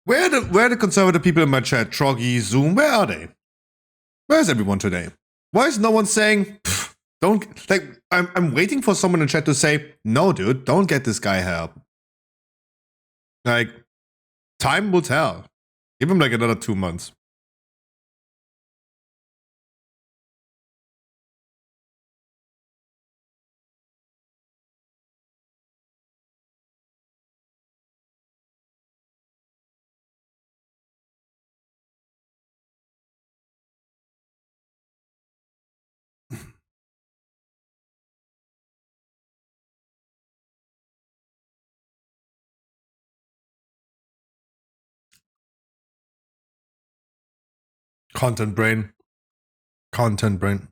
Where are the conservative people in my chat? Troggy, Zoom, where are they? Where's everyone today? Why is no one saying, don't, like, I'm waiting for someone in chat to say, no, dude, don't get this guy help. Like, time will tell. Give him like another 2 months. Content brain. Content brain.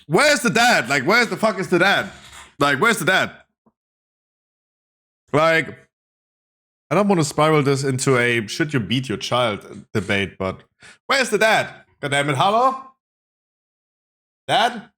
Where's the dad? Like, where's the fuck is the dad? Like, where's the dad? Like, I don't want to spiral this into a should you beat your child debate, but where's the dad? God damn it, hello? Dad?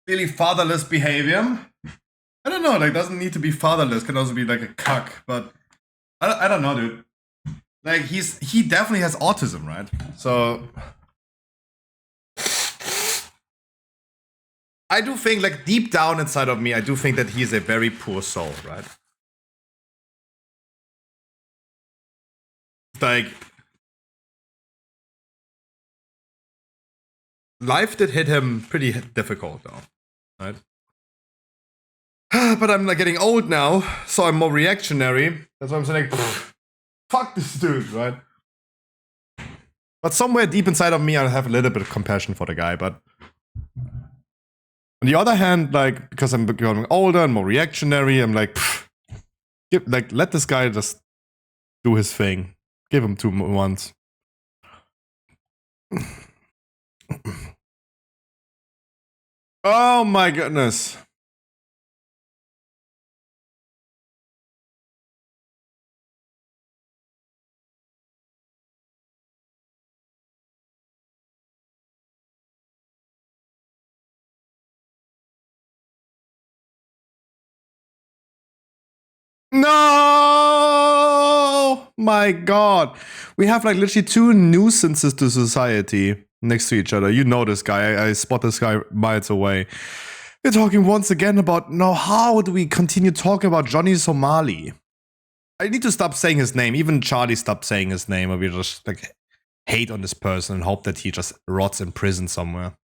Really fatherless behavior. I don't know, like, doesn't need to be fatherless, can also be like a cuck, but I don't know, dude. Like, he definitely has autism, right? So I do think, like, deep down inside of me, I do think that he is a very poor soul, right? Like, life did hit him pretty difficult, though, right? But I'm like getting old now, so I'm more reactionary. That's why I'm saying, like, fuck this dude, right? But somewhere deep inside of me, I have a little bit of compassion for the guy. But on the other hand, like, because I'm becoming older and more reactionary, I'm like, let this guy just do his thing. Give him 2 months. Oh my goodness. No! My god. We have like literally 2 nuisances to society next to each other. You know this guy. I spot this guy miles away. We're talking once again about, no, how do we continue talking about Johnny Somali? I need to stop saying his name. Even Charlie stopped saying his name, or we just like hate on this person and hope that he just rots in prison somewhere.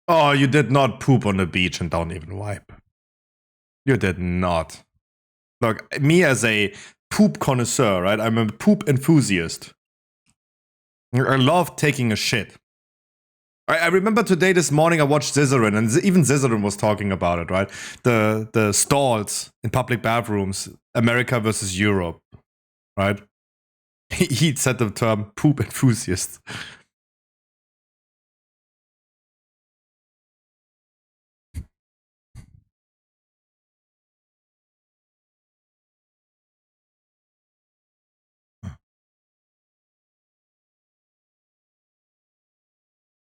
Oh, you did not poop on the beach and don't even wipe. You did not. Look, me as a poop connoisseur, right? I'm a poop enthusiast. I love taking a shit. I remember today, this morning, I watched Scissorin, and even Scissorin was talking about it, right? The stalls in public bathrooms, America versus Europe, right? He said the term poop enthusiast.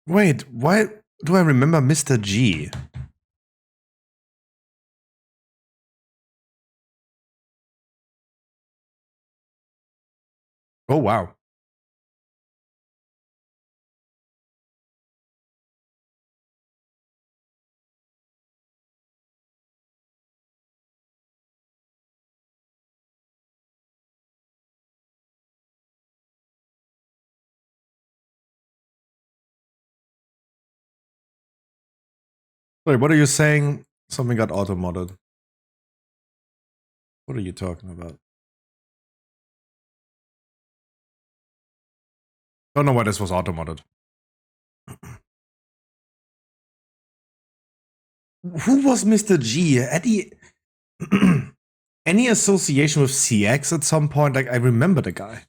Wait, why do I remember Mr. G? Oh, wow. Sorry, what are you saying? Something got auto-modded. What are you talking about? Don't know why this was auto-modded. Who was Mr. G? Any association with CX at some point? Like, I remember the guy.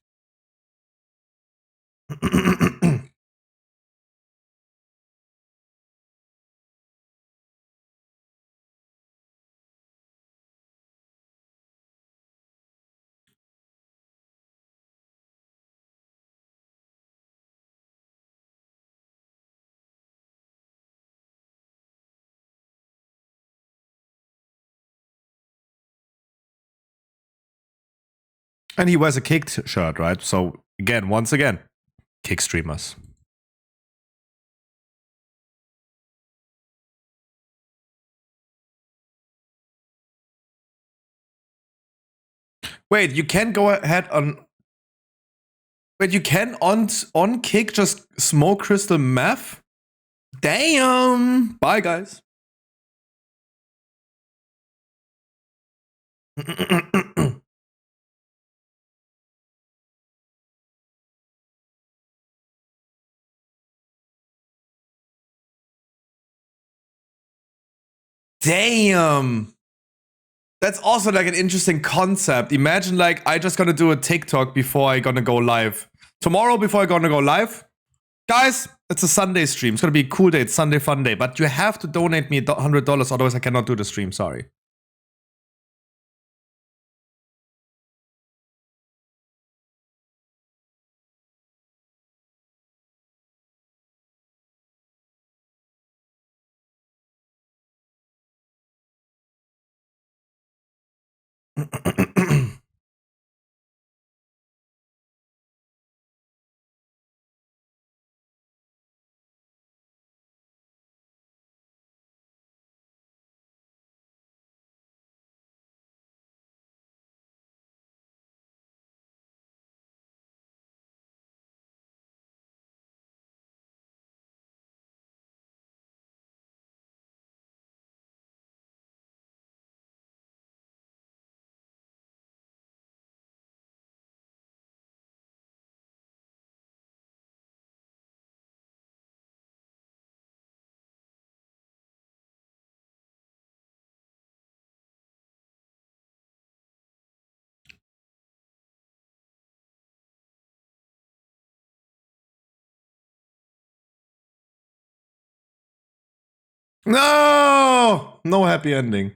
And he wears a Kick shirt, right? So once again, Kick streamers. Wait, you can go ahead on. Wait, you can on Kick just smoke crystal meth? Damn! Bye, guys. Damn! That's also like an interesting concept. Imagine like I just gonna do a TikTok before I gonna go live. Tomorrow before I gonna go live. Guys, it's a Sunday stream. It's gonna be a cool day. It's Sunday fun day. But you have to donate me $100, otherwise I cannot do the stream. Sorry. No! No happy ending.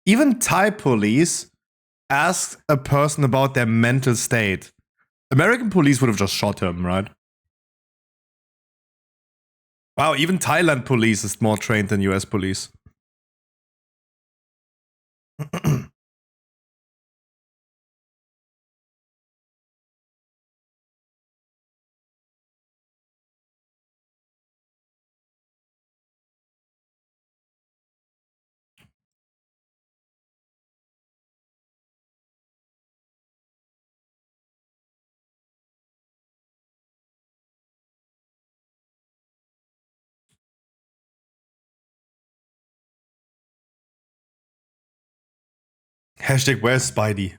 Even Thai police asked a person about their mental state. American police would have just shot him, right? Wow, even Thailand police is more trained than US police. Hashtag where's Spidey?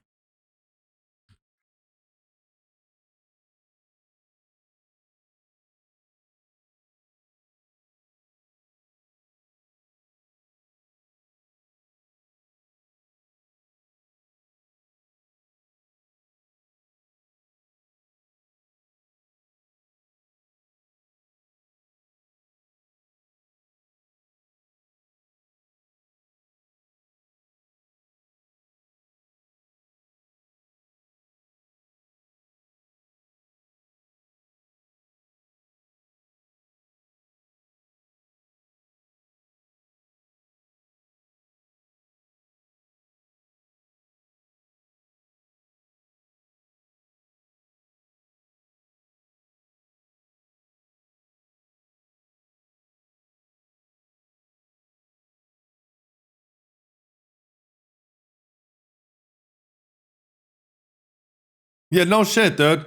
Yeah, no shit, dude.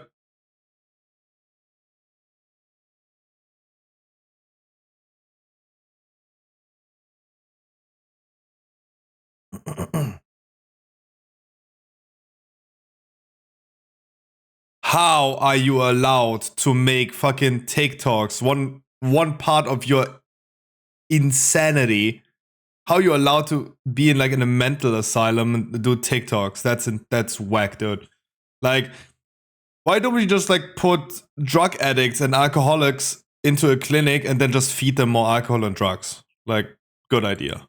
How are you allowed to make fucking TikToks one part of your insanity how you're allowed to be in like in a mental asylum and do TikToks. That's whack, dude. Like, why don't we just like put drug addicts and alcoholics into a clinic and then just feed them more alcohol and drugs? Like, good idea.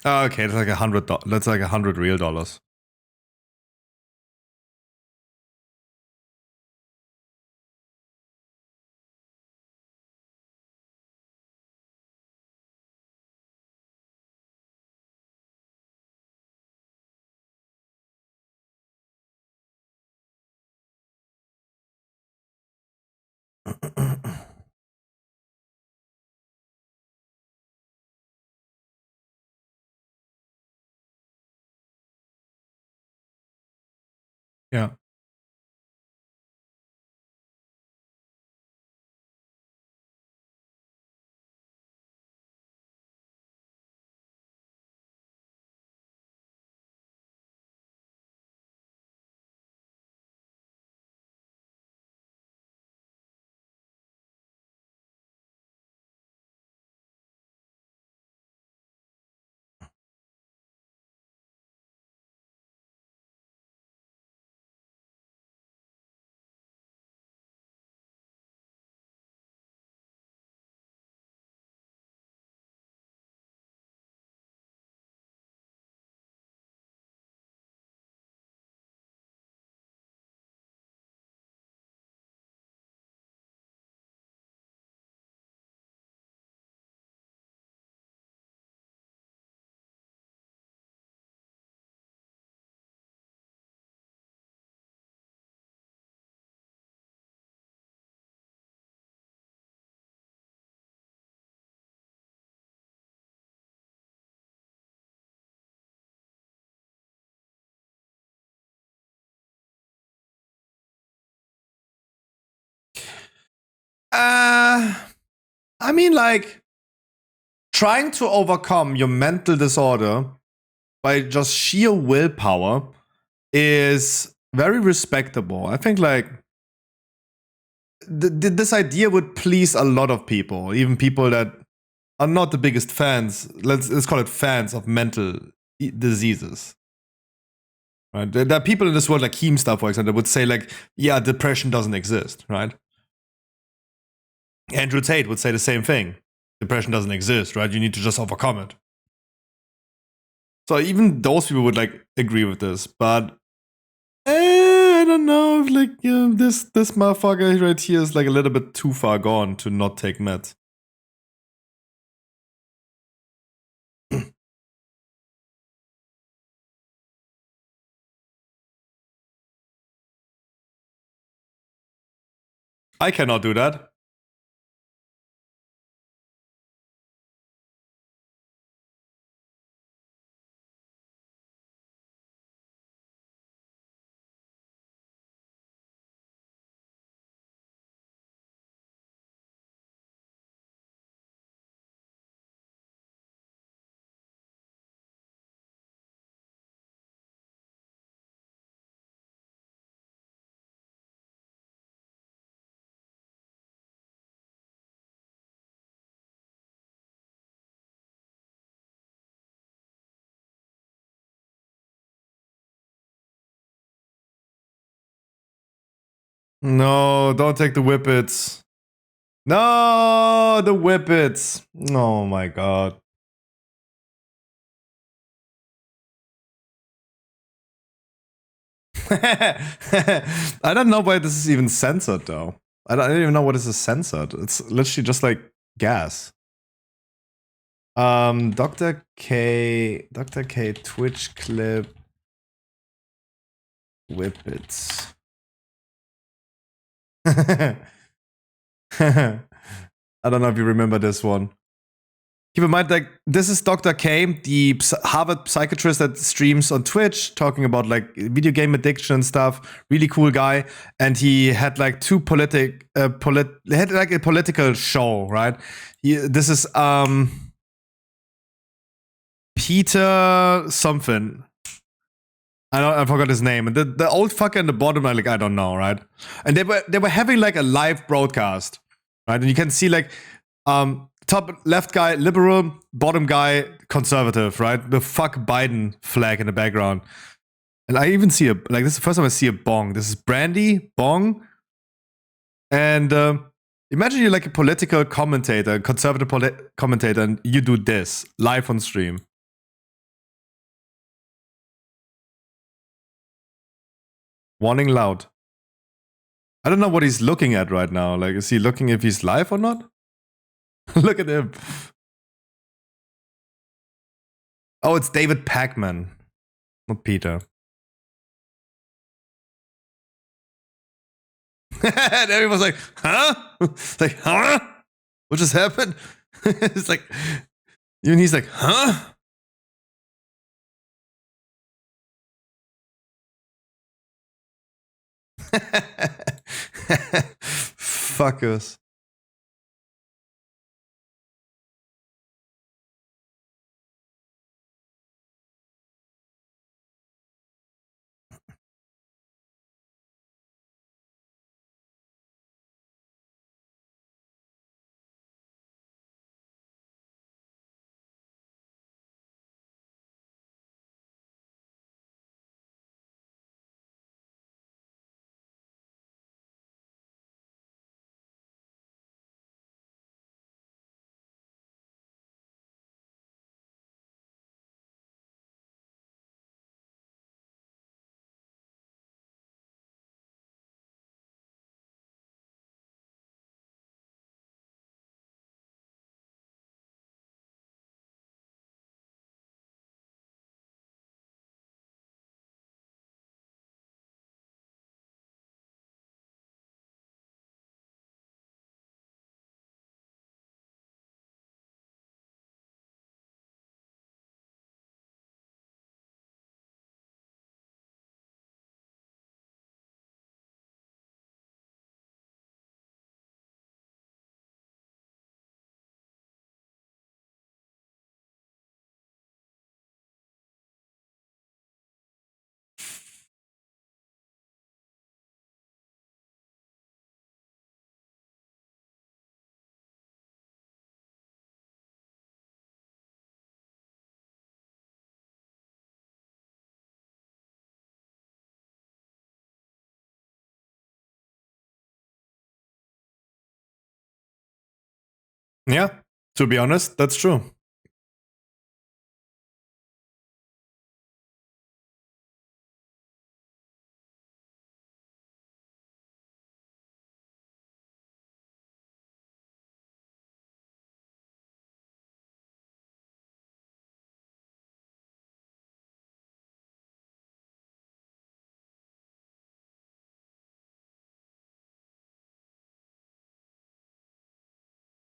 Oh, okay, that's like $100. That's like $100 real dollars. Yeah. I mean, like, trying to overcome your mental disorder by just sheer willpower is very respectable. I think, like, this idea would please a lot of people, even people that are not the biggest fans. Let's call it fans of mental diseases. Right? There are people in this world, like Keemstar, for example, that would say, like, yeah, depression doesn't exist, right? Andrew Tate would say the same thing. Depression doesn't exist, right? You need to just overcome it. So even those people would like agree with this, but I don't know if like this motherfucker right here is like a little bit too far gone to not take meds. I cannot do that. No, don't take the whippets. No, the whippets. Oh my god. I don't know why this is even censored though. I don't even know what this is censored. It's literally just like gas. Dr. K Twitch clip whippets. I don't know if you remember this one. Keep in mind, like, this is Dr. K, the Harvard psychiatrist that streams on Twitch, talking about like video game addiction and stuff. Really cool guy, and he had like he had like a political show, right? This is Peter something. I forgot his name. And the old fucker in the bottom, like, I don't know, right? And they were having like a live broadcast, right? And you can see like top left guy liberal, bottom guy conservative, right? The fuck Biden flag in the background. And I even see this is the first time I see a bong. This is brandy, bong. And imagine you're like a political commentator, conservative commentator, and you do this live on stream. Warning loud. I don't know what he's looking at right now. Like, is he looking if he's live or not? Look at him. Oh, it's David Pacman, not Peter. And everyone's like, huh? It's like, huh? What just happened? It's like, even he's like, huh? Fuckers. Yeah, to be honest, that's true.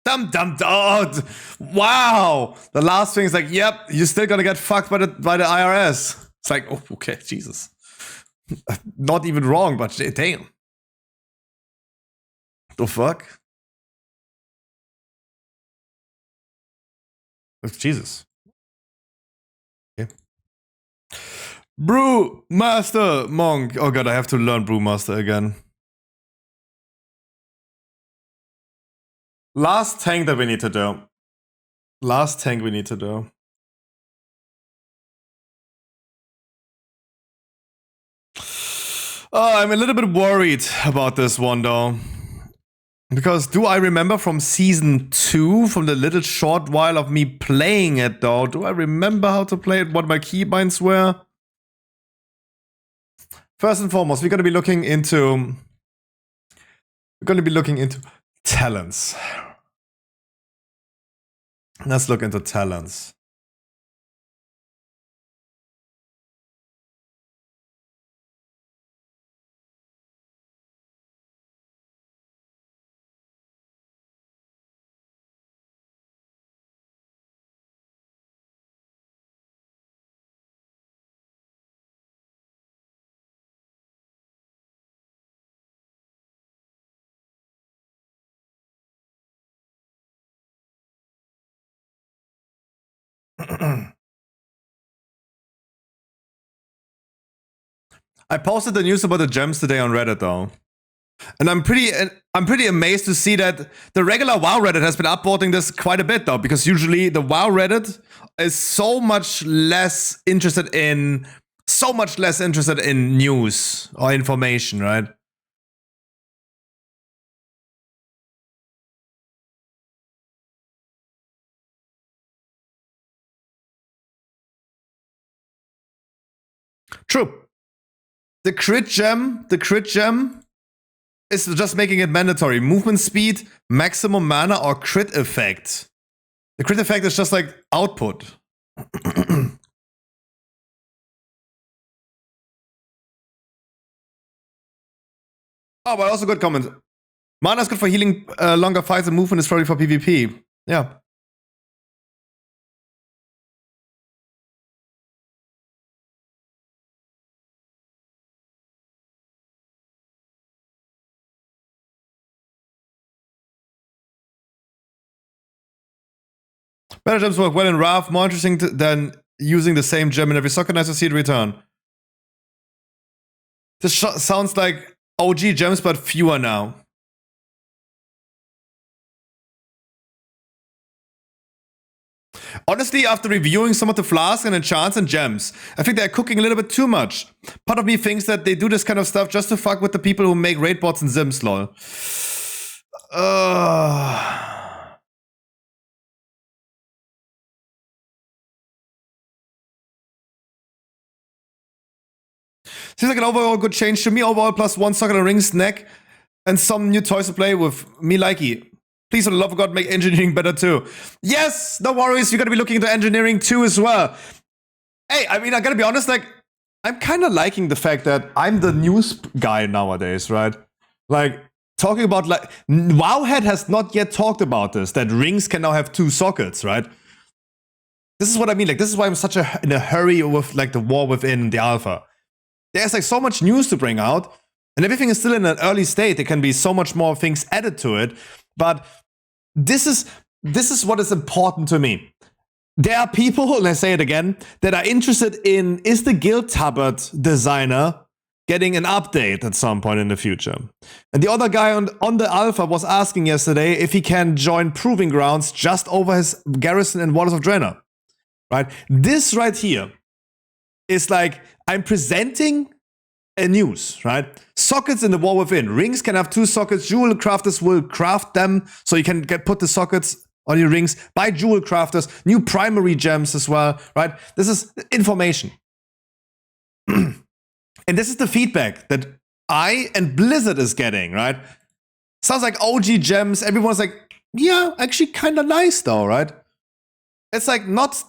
Dumb. Oh, wow. The last thing is like, yep, you're still gonna get fucked by the IRS. It's like, oh, okay, Jesus. Not even wrong, but damn. The fuck? Jesus. Okay. Brewmaster Monk. Oh god, I have to learn Brewmaster again. Last tank that we need to do. Last tank we need to do. Oh, I'm a little bit worried about this one though. Because do I remember from season 2, from the little short while of me playing it though, do I remember how to play it, what my keybinds were? First and foremost, we're going to be looking into talents. Let's look into talents. I posted the news about the gems today on Reddit though. And I'm pretty amazed to see that the regular WoW Reddit has been upvoting this quite a bit though, because usually the WoW Reddit is so much less interested in news or information, right? True. The crit gem is just making it mandatory. Movement speed, maximum mana, or crit effect. The crit effect is just like output. Oh, but also good comment. Mana is good for healing longer fights, and movement is probably for PvP. Yeah. Better gems work well in Wrath, more interesting than using the same gem in every socket. Nice to see it return. This sounds like OG gems, but fewer now. Honestly, after reviewing some of the flasks and enchants and gems, I think they're cooking a little bit too much. Part of me thinks that they do this kind of stuff just to fuck with the people who make raid bots and Sims, lol. Seems like an overall good change to me. Overall, +1 socket and rings, neck, and some new toys to play with. Me likey. Please, for the love of God, make engineering better too. Yes, no worries. You're gonna be looking into engineering too as well. Hey, I mean, I gotta be honest. Like, I'm kind of liking the fact that I'm the news guy nowadays, right? Like, talking about like Wowhead has not yet talked about this. That rings can now have 2 sockets, right? This is what I mean. Like, this is why I'm such in a hurry with like the war within the alpha. There's like so much news to bring out, and everything is still in an early state. There can be so much more things added to it, but this is what is important to me. There are people, and I say it again, that are interested in, is the Guild Tabard designer getting an update at some point in the future? And the other guy on the alpha was asking yesterday if he can join Proving Grounds just over his garrison in Waters of Draenor. Right? This right here is like, I'm presenting a news, right? Sockets in the War Within. Rings can have 2 sockets. Jewel crafters will craft them, so you can put the sockets on your rings by jewel crafters. New primary gems as well, right? This is information. And this is the feedback that I and Blizzard is getting, right? Sounds like OG gems. Everyone's like, yeah, actually kind of nice though, right? It's like not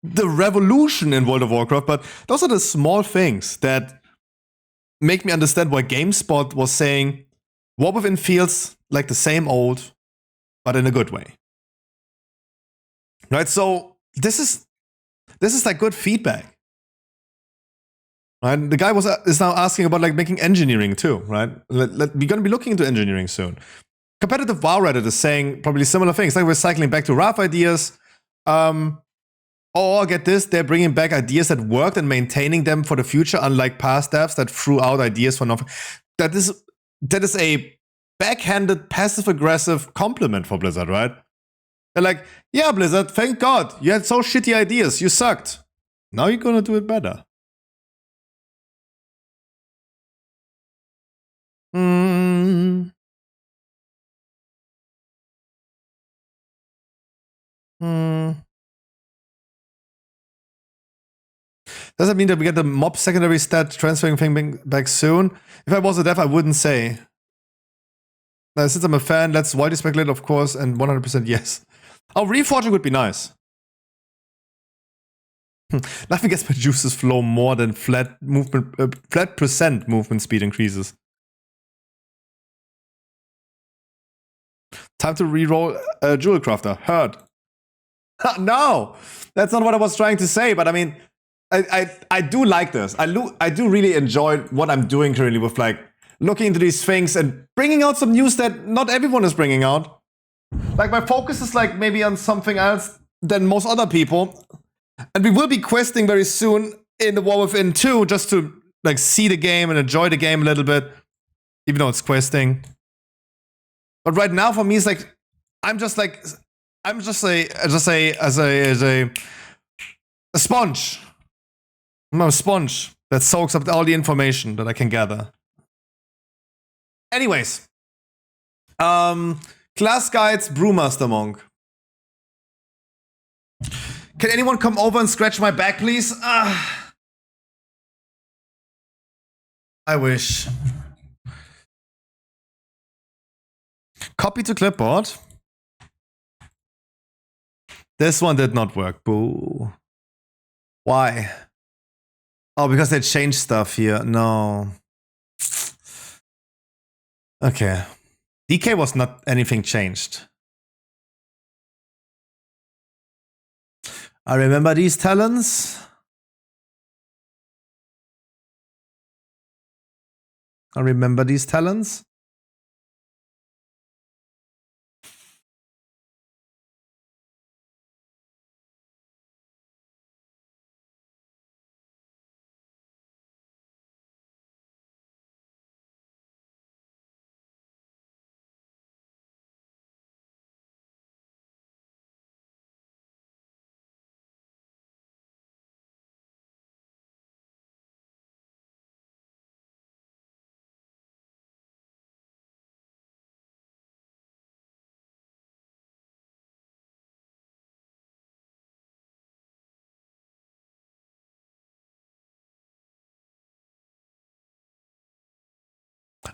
the revolution in World of Warcraft, but those are the small things that make me understand why GameSpot was saying War Within feels like the same old, but in a good way. Right? So this is like good feedback. Right? The guy is now asking about like making engineering too, right? We're gonna be looking into engineering soon. Competitive WoW Reddit is saying probably similar things, like we're cycling back to Wrath ideas. Or get this, they're bringing back ideas that worked and maintaining them for the future, unlike past devs that threw out ideas for nothing. That is a backhanded, passive-aggressive compliment for Blizzard, right? They're like, yeah, Blizzard, thank God, you had so shitty ideas, you sucked. Now you're gonna do it better. Does that mean that we get the mob secondary stat transferring thing back soon? If I was a dev, I wouldn't say. Now, since I'm a fan, let's widely speculate, of course, and 100% yes. Oh, reforging would be nice. Nothing gets my juices flow more than flat percent movement speed increases. Time to reroll Jewel Crafter. Heard. No! That's not what I was trying to say, but I mean, I do like this. I do really enjoy what I'm doing currently with like looking into these things and bringing out some news that not everyone is bringing out. Like my focus is like maybe on something else than most other people. And we will be questing very soon in the War Within 2 just to like see the game and enjoy the game a little bit, even though it's questing. But right now, for me, it's like I'm just a sponge. I'm a sponge that soaks up all the information that I can gather. Anyways, class guides, Brewmaster Monk. Can anyone come over and scratch my back, please? I wish. Copy to clipboard. This one did not work. Boo. Why? Oh, because they changed stuff here. No. Okay. DK was not anything changed. I remember these talents. I remember these talents.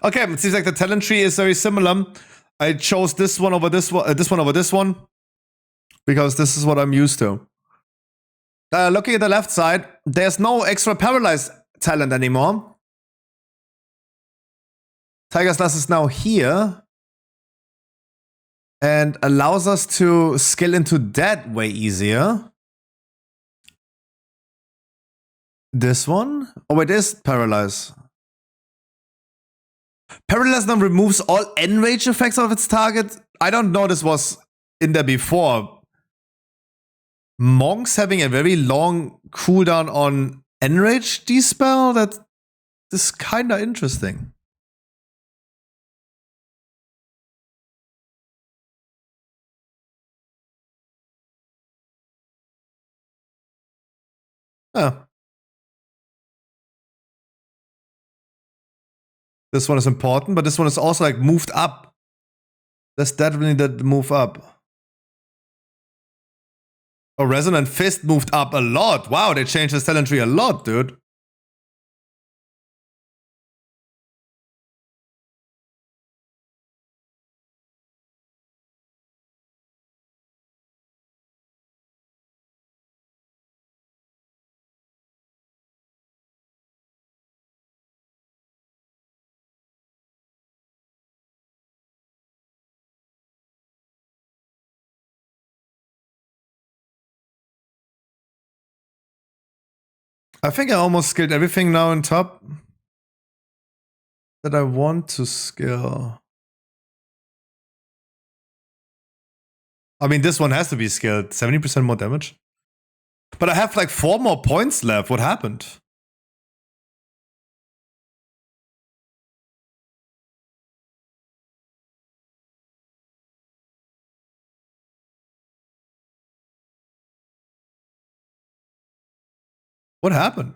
Okay, it seems like the talent tree is very similar. I chose this one over this one, this one over this one, because this is what I'm used to. Looking at the left side, there's no extra paralyzed talent anymore. Tiger's Lust is now here and allows us to skill into that way easier. This one? Oh, it is paralyze. Paralyze now removes all enrage effects of its target. I don't know this was in there before. Monks having a very long cooldown on enrage dispel? That is kinda interesting. Oh. This one is important, but this one is also like moved up. That's definitely the move up. Oh, Resonant Fist moved up a lot. Wow, they changed the talent tree a lot, dude. I think I almost skilled everything now on top that I want to skill. I mean, this one has to be skilled. 70% more damage. But I have like 4 more points left. What happened? What happened?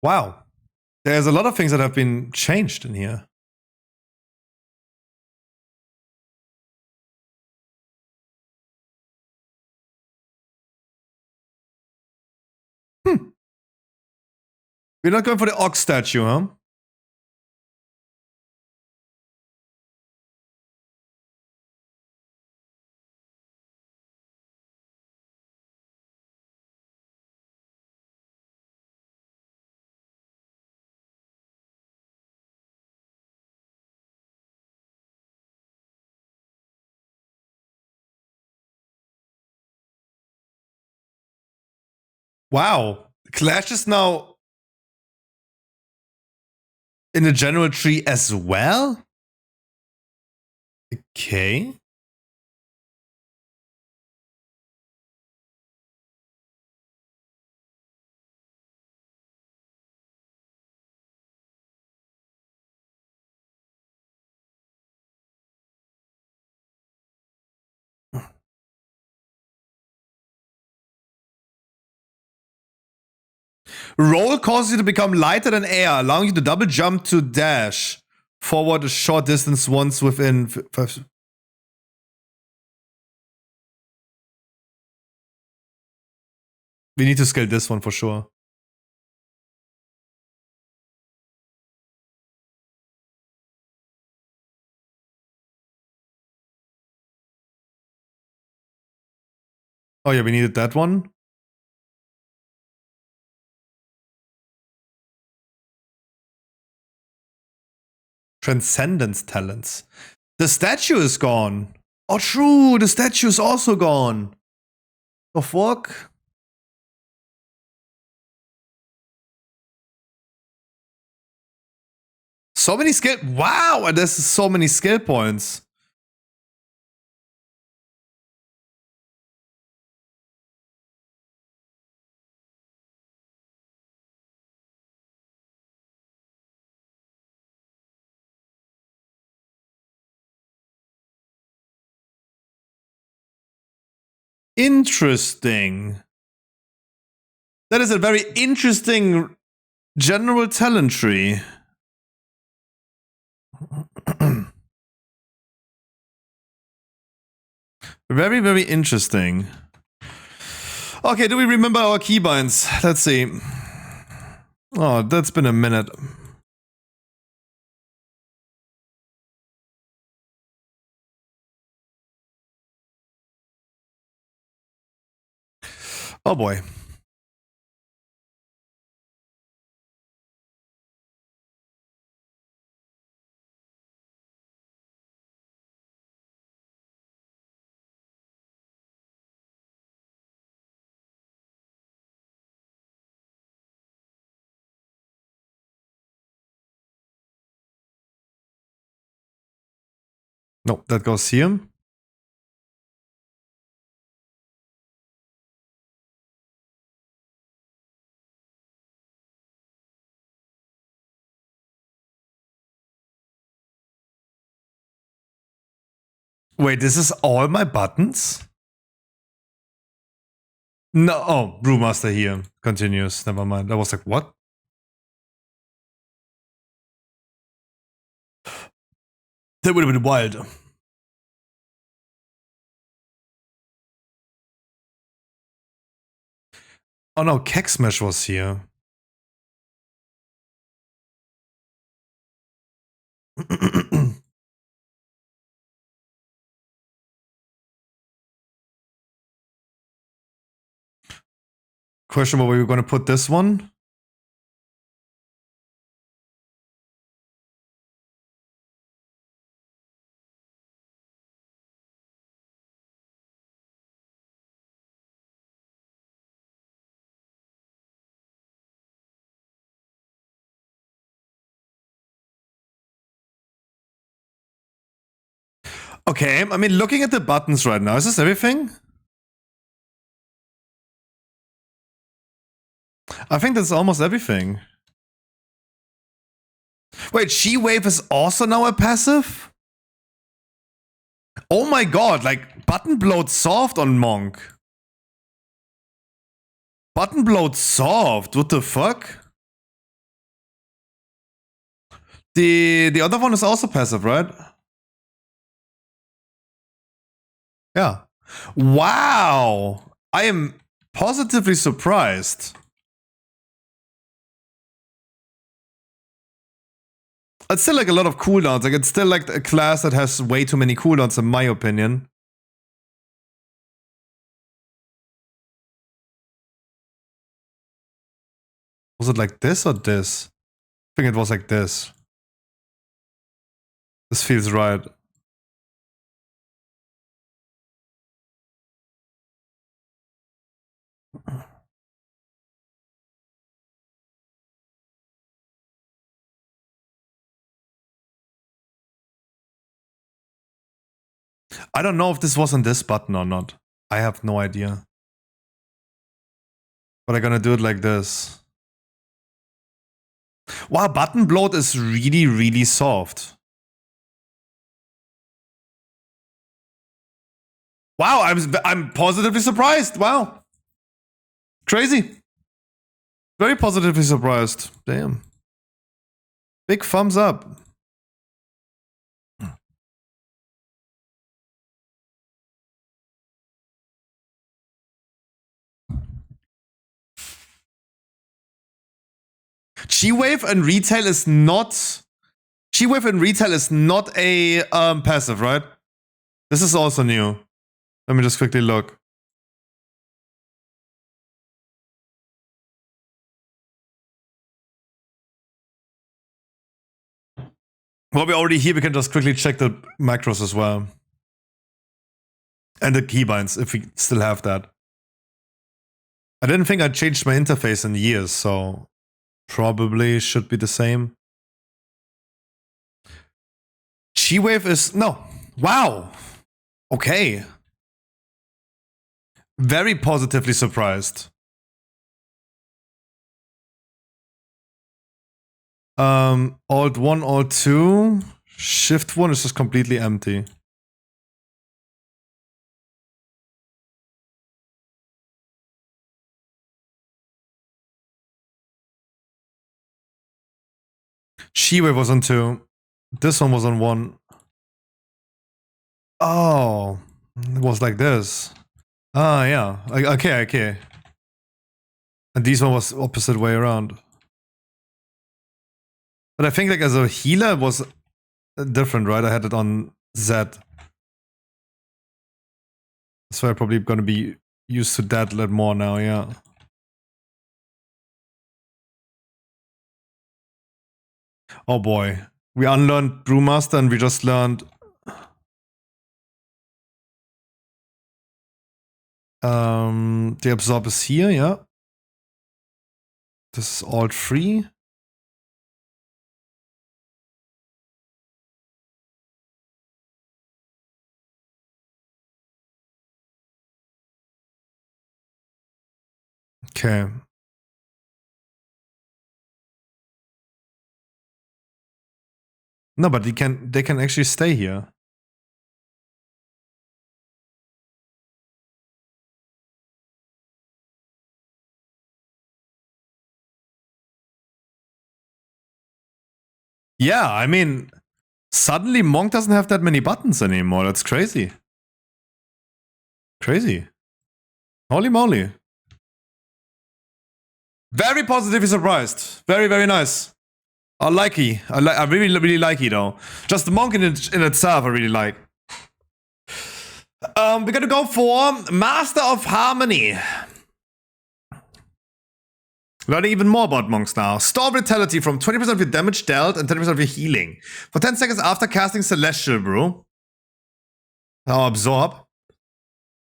Wow. There's a lot of things that have been changed in here. We're not going for the ox statue, huh? Wow. Clash is now in the general tree as well? Okay. Roll causes you to become lighter than air, allowing you to double jump to dash forward a short distance once within 5. We need to scale this one for sure. Oh yeah, we needed that one. Transcendence talents. The statue is gone. Oh true, the statue is also gone. The fuck? So many skill. Wow, and there's so many skill points. Interesting. That is a very interesting general talent tree. Very, very interesting. Okay, do we remember our keybinds? Let's see. Oh, that's been a minute. Oh boy. No, that goes here. Wait, this is all my buttons? No, oh, Brewmaster here. Continues, never mind. I was like, what? That would have been wild. Oh no, Keg Smash was here. Question, where were you going to put this one? Okay, I mean, looking at the buttons right now, is this everything? I think that's almost everything. Wait, She-Wave is also now a passive? Oh my god, like, Button Bloat soft on Monk. Button Bloat soft, what the fuck? The other one is also passive, right? Yeah. Wow! I am positively surprised. It's still like a lot of cooldowns. Like, it's still like a class that has way too many cooldowns, in my opinion. Was it like this or this? I think it was like this. This feels right. I don't know if this was on this button or not. I have no idea. But I'm gonna do it like this. Wow, Button Bloat is really, really soft. Wow, I'm positively surprised. Wow. Crazy. Very positively surprised. Damn. Big thumbs up. G-Wave in retail is not... G-Wave in retail is not a passive, right? This is also new. Let me just quickly look. While we're already here, we can just quickly check the macros as well. And the keybinds, if we still have that. I didn't think I changed my interface in years, so probably should be the same. G-Wave is... No. Wow. Okay. Very positively surprised. Alt 1, Alt 2. Shift 1 is just completely empty. G-Wave was on 2. This one was on 1. Oh. It was like this. Ah, yeah. Okay. And this one was opposite way around. But I think like as a healer it was different, right? I had it on Z. So I'm probably gonna be used to that a lot more now, yeah. Oh boy. We unlearned Brewmaster and we just learned the absorb is here, yeah. This is alt 3. Okay. No, but they can actually stay here. Yeah, I mean, suddenly Monk doesn't have that many buttons anymore. That's crazy. Crazy. Holy moly. Very positively surprised. Very, very nice. I like it. I really, really like it though. Just the Monk in itself I really like. We're gonna go for Master of Harmony. Learning even more about monks now. Store vitality from 20% of your damage dealt and 10% of your healing. For 10 seconds after casting Celestial Brew. Now absorb.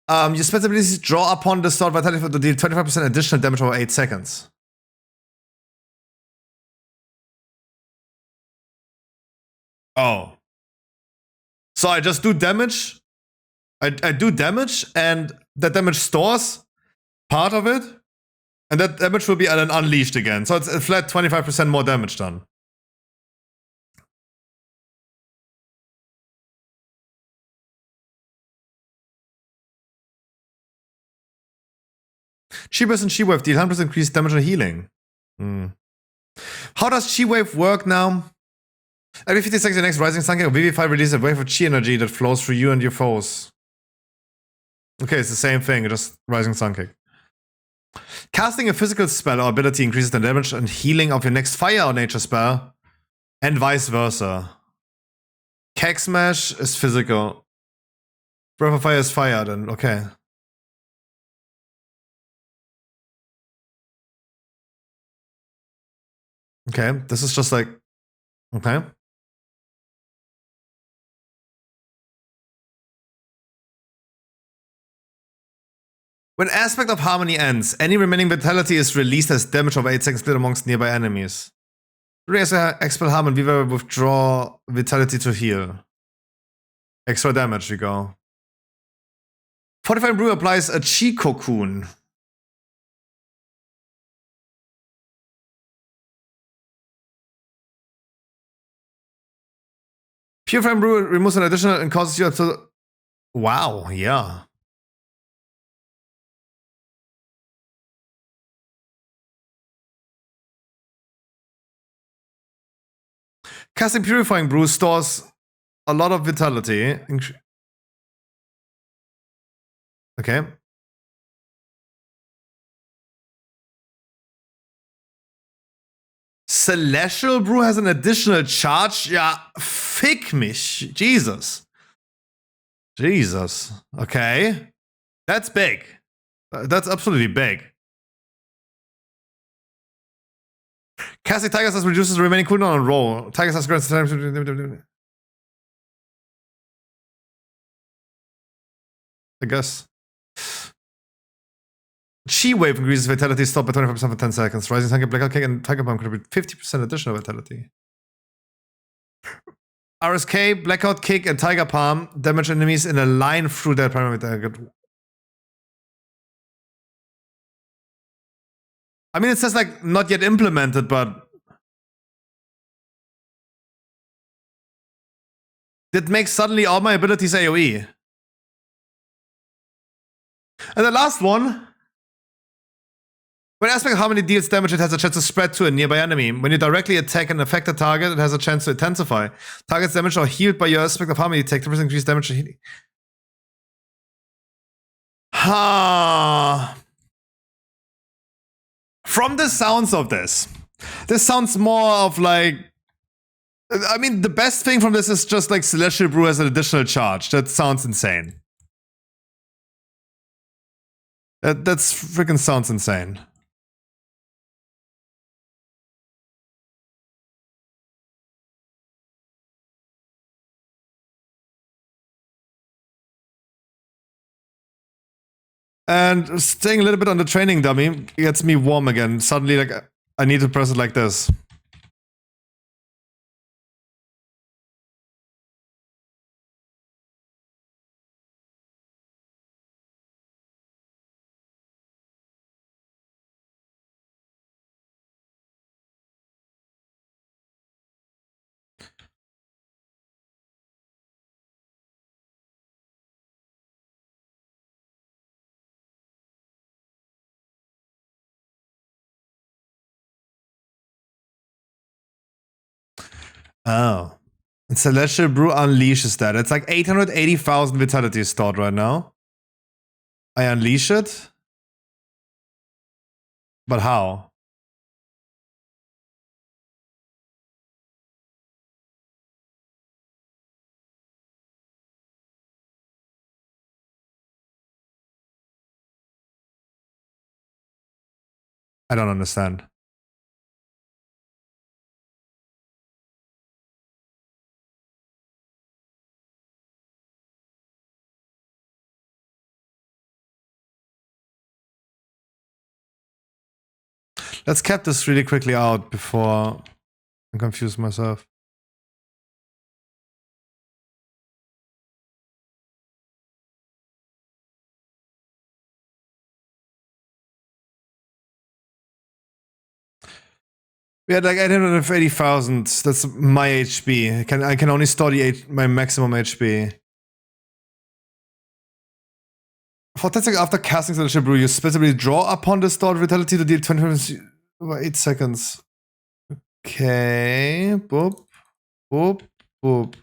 Your special abilities draw upon the stored vitality to deal 25% additional damage over 8 seconds. Oh. So I just do damage. I do damage and that damage stores part of it. And that damage will be then unleashed again. So it's a flat 25% more damage done. She-Burst and She-Wave deal 100% increased damage and healing. How does She-Wave work now? Every 50 seconds, your next Rising Sun Kick or Vivify releases a wave of Chi energy that flows through you and your foes. Okay, it's the same thing, just Rising Sun Kick. Casting a physical spell or ability increases the damage and healing of your next fire or nature spell, and vice versa. Keg Smash is physical. Breath of Fire is fire, then okay. Okay, this is just like, okay. When Aspect of Harmony ends, any remaining vitality is released as damage over 8 seconds split amongst nearby enemies. During Expel Harmony, we will withdraw vitality to heal. Extra damage we go. Fortifying Brew applies a Chi Cocoon. Purifying Brew removes an additional and causes you to... Wow, yeah. Casting Purifying Brew stores a lot of vitality. Okay. Celestial Brew has an additional charge? Ja, fick mich. Jesus. Jesus. Okay. That's big. That's absolutely big. Casting Tigers has reduces the remaining cooldown on roll. Tigers has grants time. I guess. Chi Wave increases vitality stop by 25% for 10 seconds. Rising Tiger Blackout Kick and Tiger Bomb contribute 50% additional vitality. RSK, Blackout Kick, and Tiger Palm damage enemies in a line through their primary target. I mean, it says like not yet implemented, but it makes suddenly all my abilities AoE. And the last one. When aspect of harmony deals damage, it has a chance to spread to a nearby enemy. When you directly attack an affected target, it has a chance to intensify. Targets damage are healed by your aspect of harmony. Take 2% increased damage to healing. Ha. From the sounds of this sounds more of like. I mean, the best thing from this is just like Celestial Brew as an additional charge. That sounds insane. That's freaking sounds insane. And staying a little bit on the training dummy gets me warm again. Suddenly, like, I need to press it like this. Oh. And Celestial Brew unleashes that. It's like 880,000 vitality stored right now. I unleash it? But how? I don't understand. Let's cap this really quickly out before I confuse myself. We had like 880,000. That's my HP. I can only store my maximum HP. For 10 seconds after casting Celestial Brew, you specifically draw upon the stored vitality to deal 20 over 8 seconds. Okay. Boop. Boop. Boop.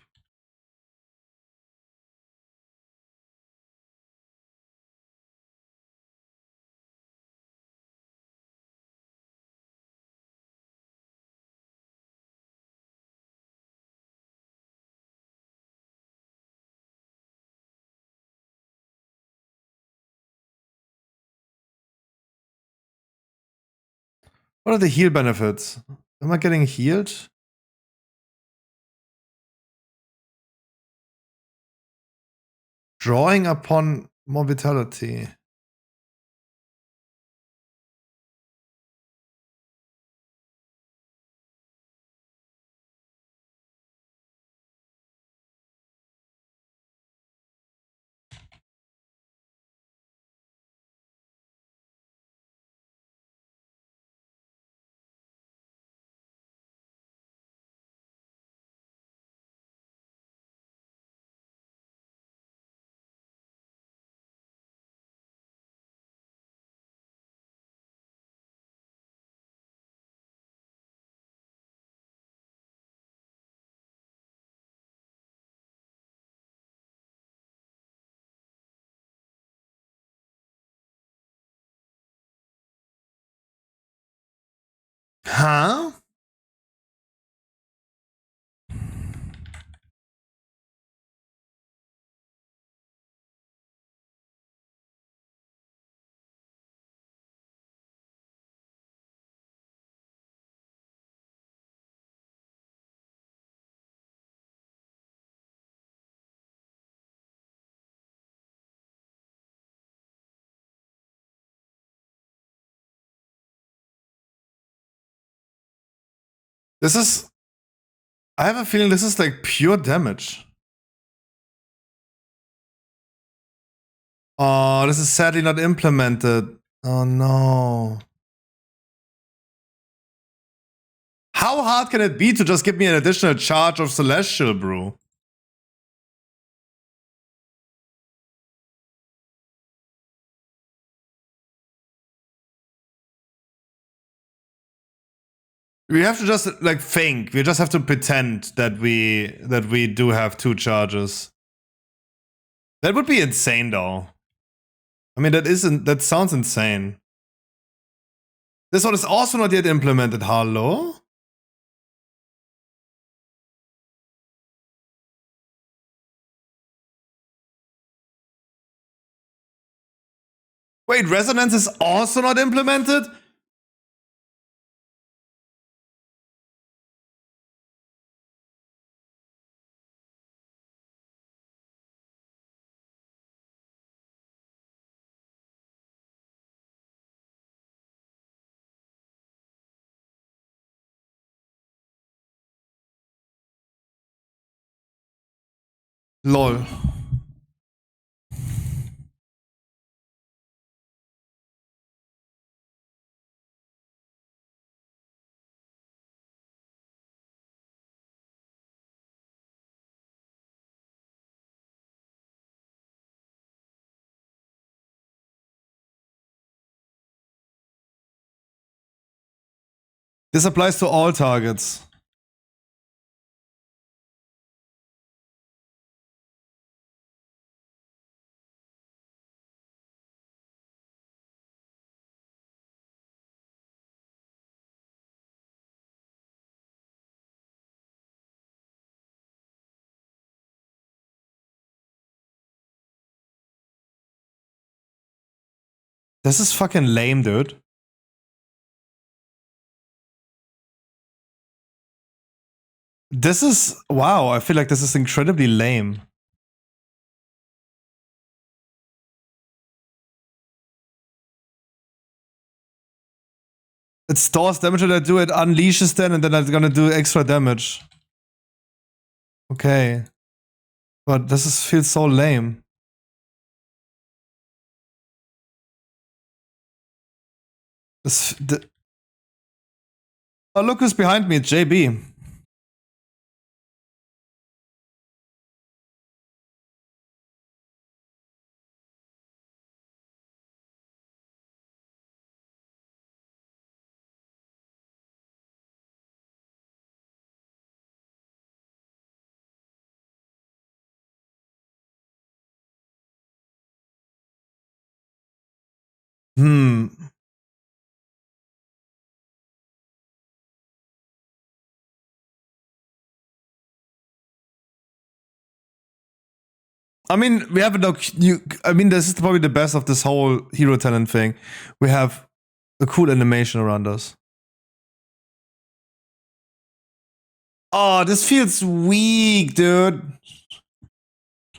What are the heal benefits? Am I getting healed? Drawing upon more vitality. Huh? This is... I have a feeling this is like pure damage. Oh, this is sadly not implemented. Oh no. How hard can it be to just give me an additional charge of Celestial Brew? We have to just like think. We just have to pretend that we do have 2 charges. That would be insane though. I mean that sounds insane. This one is also not yet implemented. Hello? Wait, resonance is also not implemented? Lol. This applies to all targets. This is fucking lame, dude. This is... wow, I feel like this is incredibly lame. It stores damage that I do, it unleashes then, and then I'm gonna do extra damage. Okay. But feels so lame. Oh, look who's behind me, it's JB. I mean, we have I mean, this is probably the best of this whole hero talent thing. We have a cool animation around us. Oh, this feels weak, dude.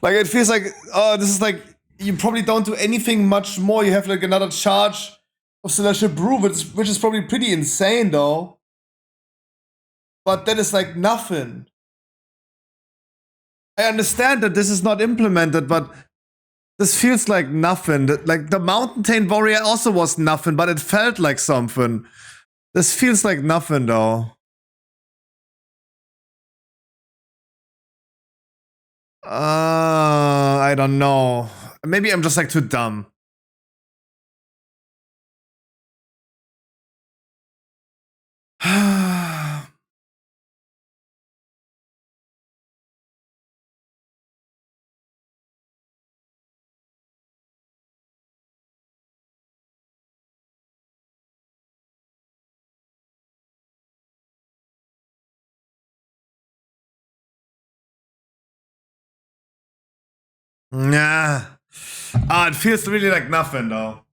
Like, it feels like, oh, this is like, you probably don't do anything much more. You have like another charge of Celestial Brew, which is probably pretty insane, though. But that is like nothing. I understand that this is not implemented, but this feels like nothing. Like, the Mountain Taint Warrior also was nothing, but it felt like something. This feels like nothing, though. I don't know. Maybe I'm just like too dumb. Nah. Ah, it feels really like nothing though.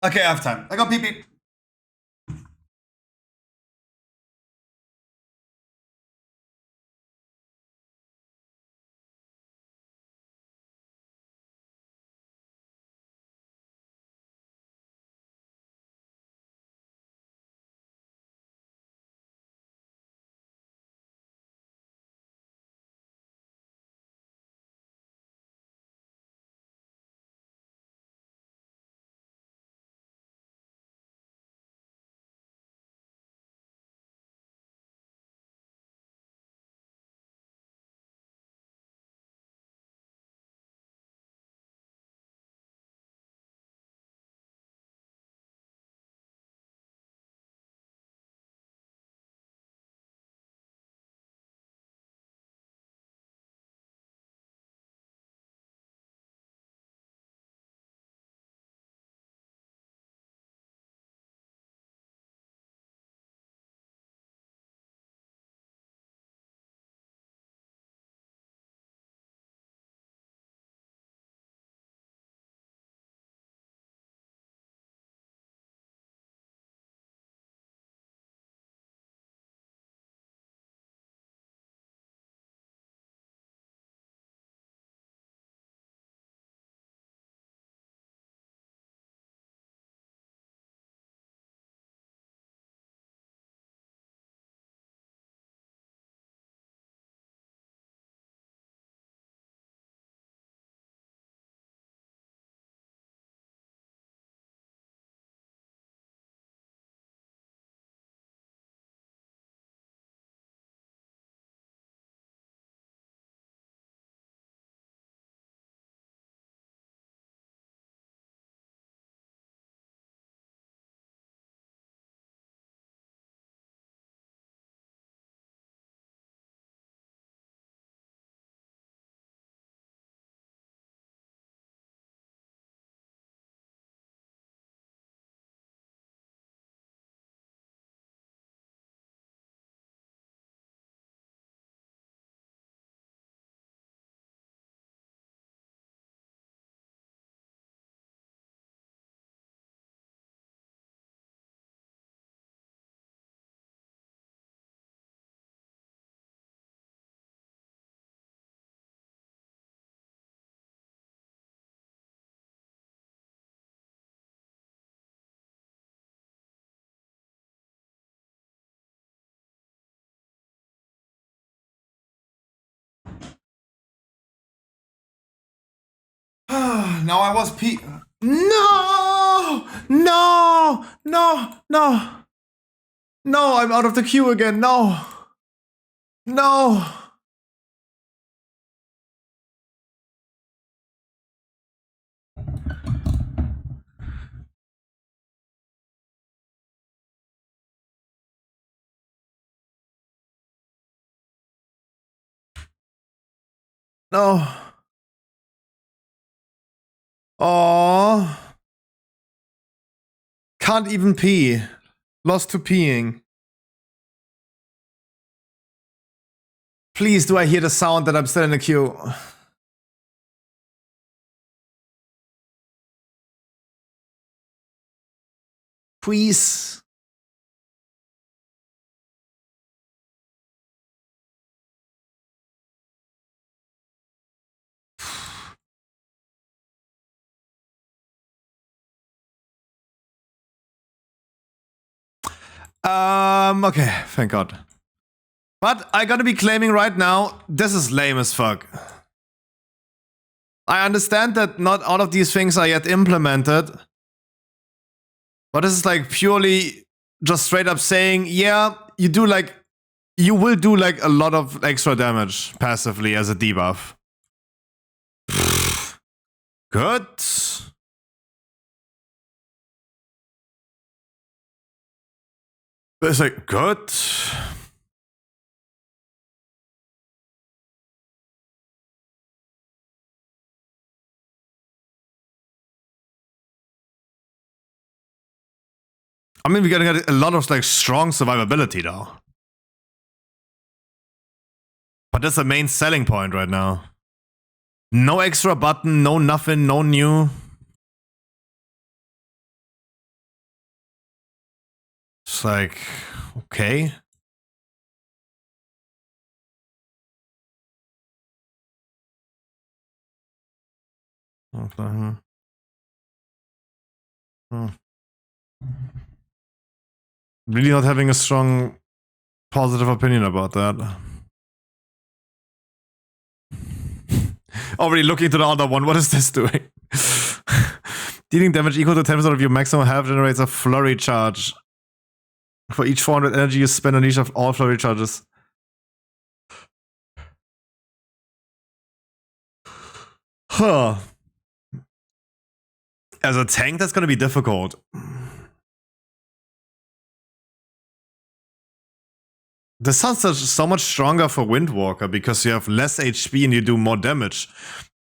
Okay, I have time. I got pee pee. Now I was pee. No! No! No! No! No! I'm out of the queue again. No! No! No! Oh! Can't even pee. Lost to peeing. Please, do I hear the sound that I'm still in the queue? Please. Okay, thank God. But I gotta be claiming right now, this is lame as fuck. I understand that not all of these things are yet implemented. But this is like purely just straight up saying, yeah, you will do like a lot of extra damage passively as a debuff. Good. It's like, good. I mean, we're gonna get a lot of like strong survivability though. But that's the main selling point right now. No extra button, no nothing, no new. It's like, okay. Really not having a strong positive opinion about that. Already looking to the other one. What is this doing? Dealing damage equal to 10% of your maximum health generates a flurry charge. For each 400 energy you spend on each of all flurry charges. Huh. As a tank, that's gonna be difficult. This sounds so much stronger for Windwalker because you have less HP and you do more damage.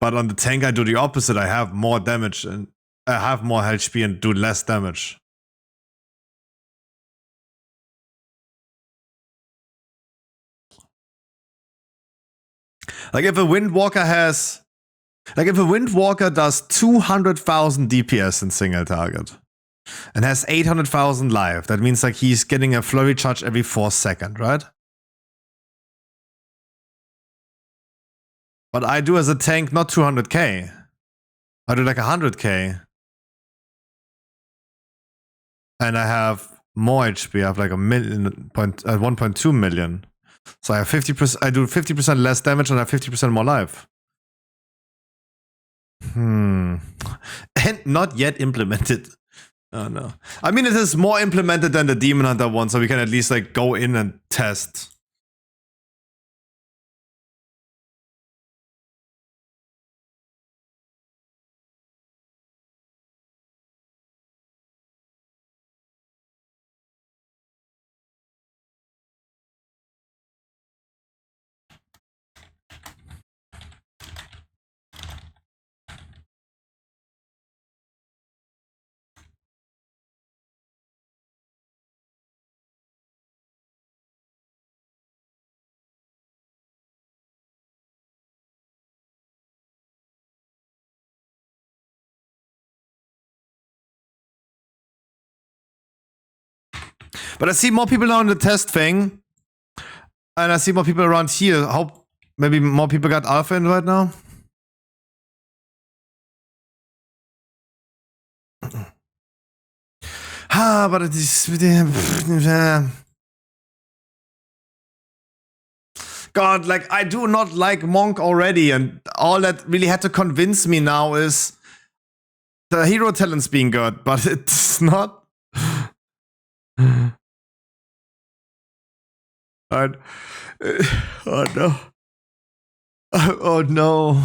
But on the tank, I do the opposite. I have more damage and I have more HP and do less damage. Like if a Windwalker has... Like if a Windwalker does 200,000 DPS in single target and has 800,000 life, that means like he's getting a flurry charge every 4 seconds, right? But I do as a tank not 200k. I do like 100k. And I have more HP. I have like 1.2 million. So I have 50%. I do 50% less damage and I have 50% more life. And not yet implemented. Oh no. I mean, it is more implemented than the Demon Hunter one, so we can at least like go in and test. But I see more people now in the test thing. And I see more people around here. Hope maybe more people got alpha in right now. But it is... God, like, I do not like Monk already, and all that really had to convince me now is the hero talents being good, but it's not. Oh no. Oh no.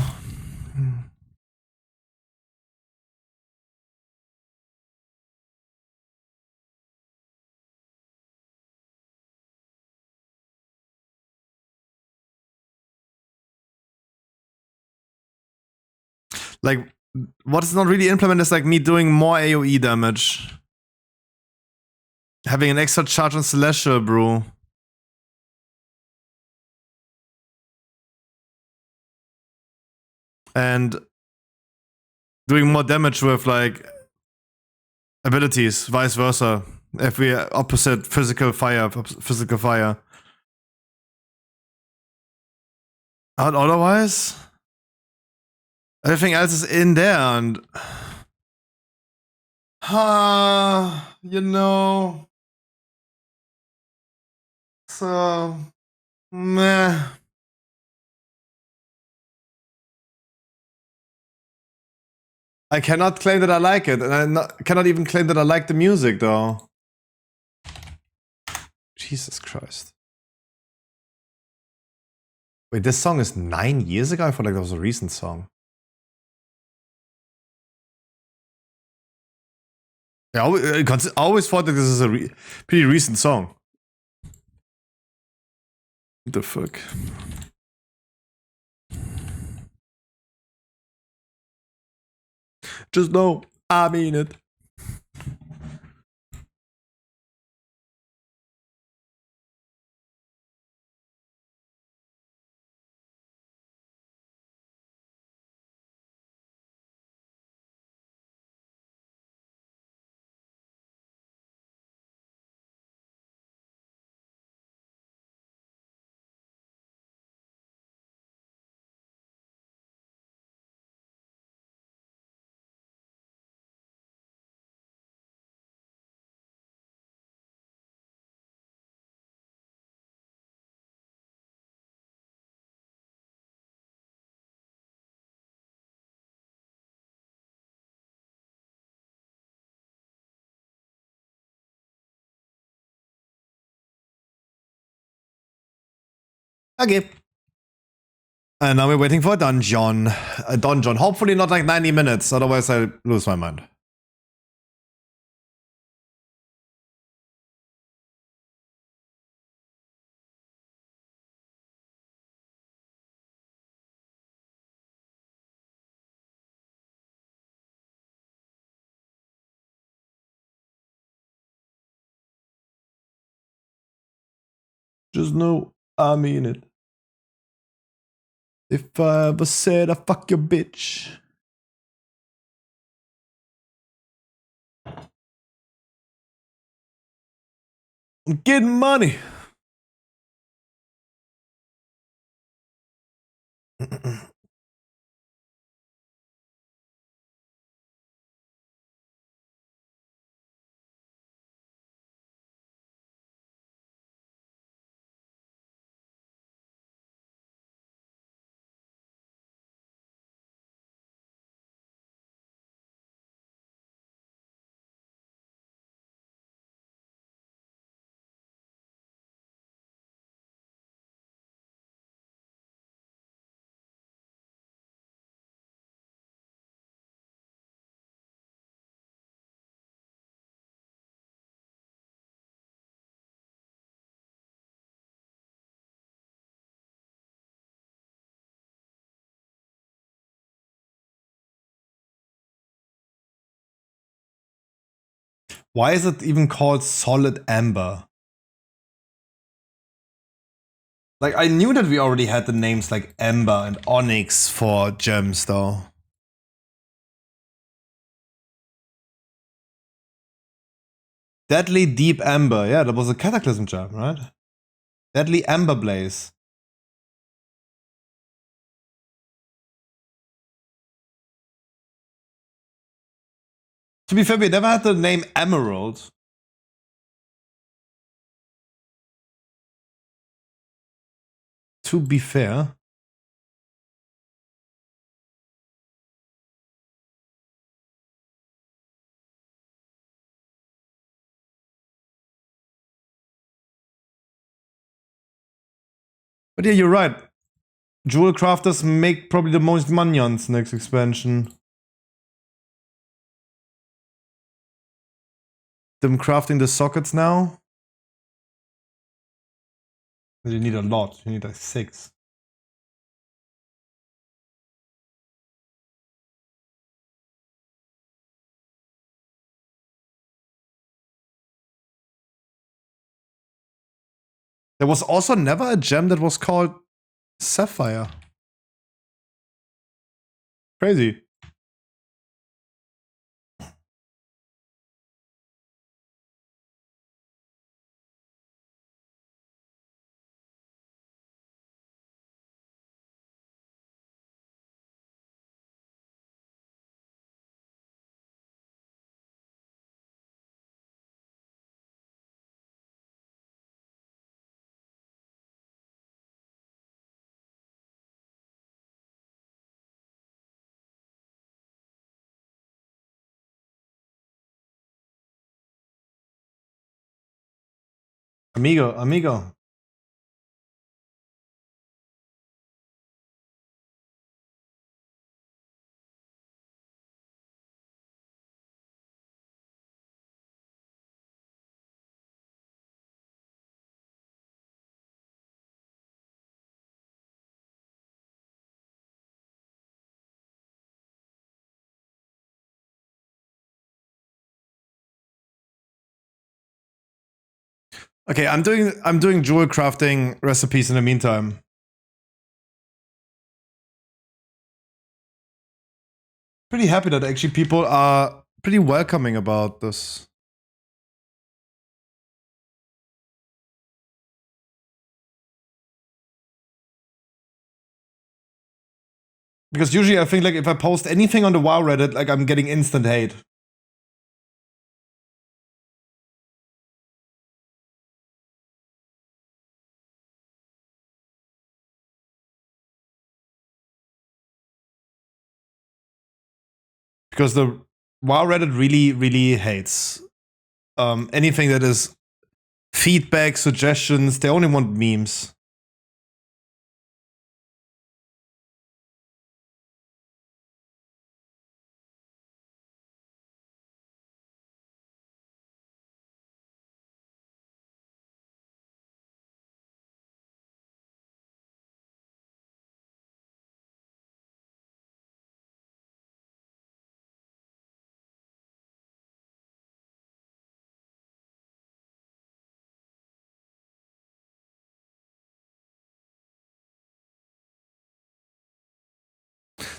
Like, what is not really implemented is like me doing more AoE damage. Having an extra charge on Celestial Brew. And doing more damage with like abilities, vice versa. If we are opposite physical fire. Otherwise, everything else is in there and you know, so meh. I cannot claim that I like it, and I cannot even claim that I like the music, though. Jesus Christ. Wait, this song is 9 years ago? I felt like that was a recent song. Yeah, I always thought that this is a pretty recent song. What the fuck? Just know, I mean it. Okay. And now we're waiting for a dungeon. A dungeon. Hopefully not like 90 minutes, otherwise I lose my mind. Just know I mean it. If I ever said I fuck your bitch. I'm getting money. Why is it even called Solid Amber? Like, I knew that we already had the names like Amber and Onyx for gems, though. Deadly Deep Amber. Yeah, that was a Cataclysm gem, right? Deadly Amber Blaze. To be fair, we never had the name Emerald. To be fair. But yeah, you're right. Jewel crafters make probably the most money on this next expansion. Them crafting the sockets now. You need a lot. You need like 6. There was also never a gem that was called Sapphire. Crazy. Amigo. Okay, I'm doing jewel crafting recipes in the meantime. Pretty happy that actually people are pretty welcoming about this. Because usually I think like if I post anything on the WoW Reddit, like I'm getting instant hate. Because the WoW Reddit really hates anything that is feedback, suggestions. They only want memes.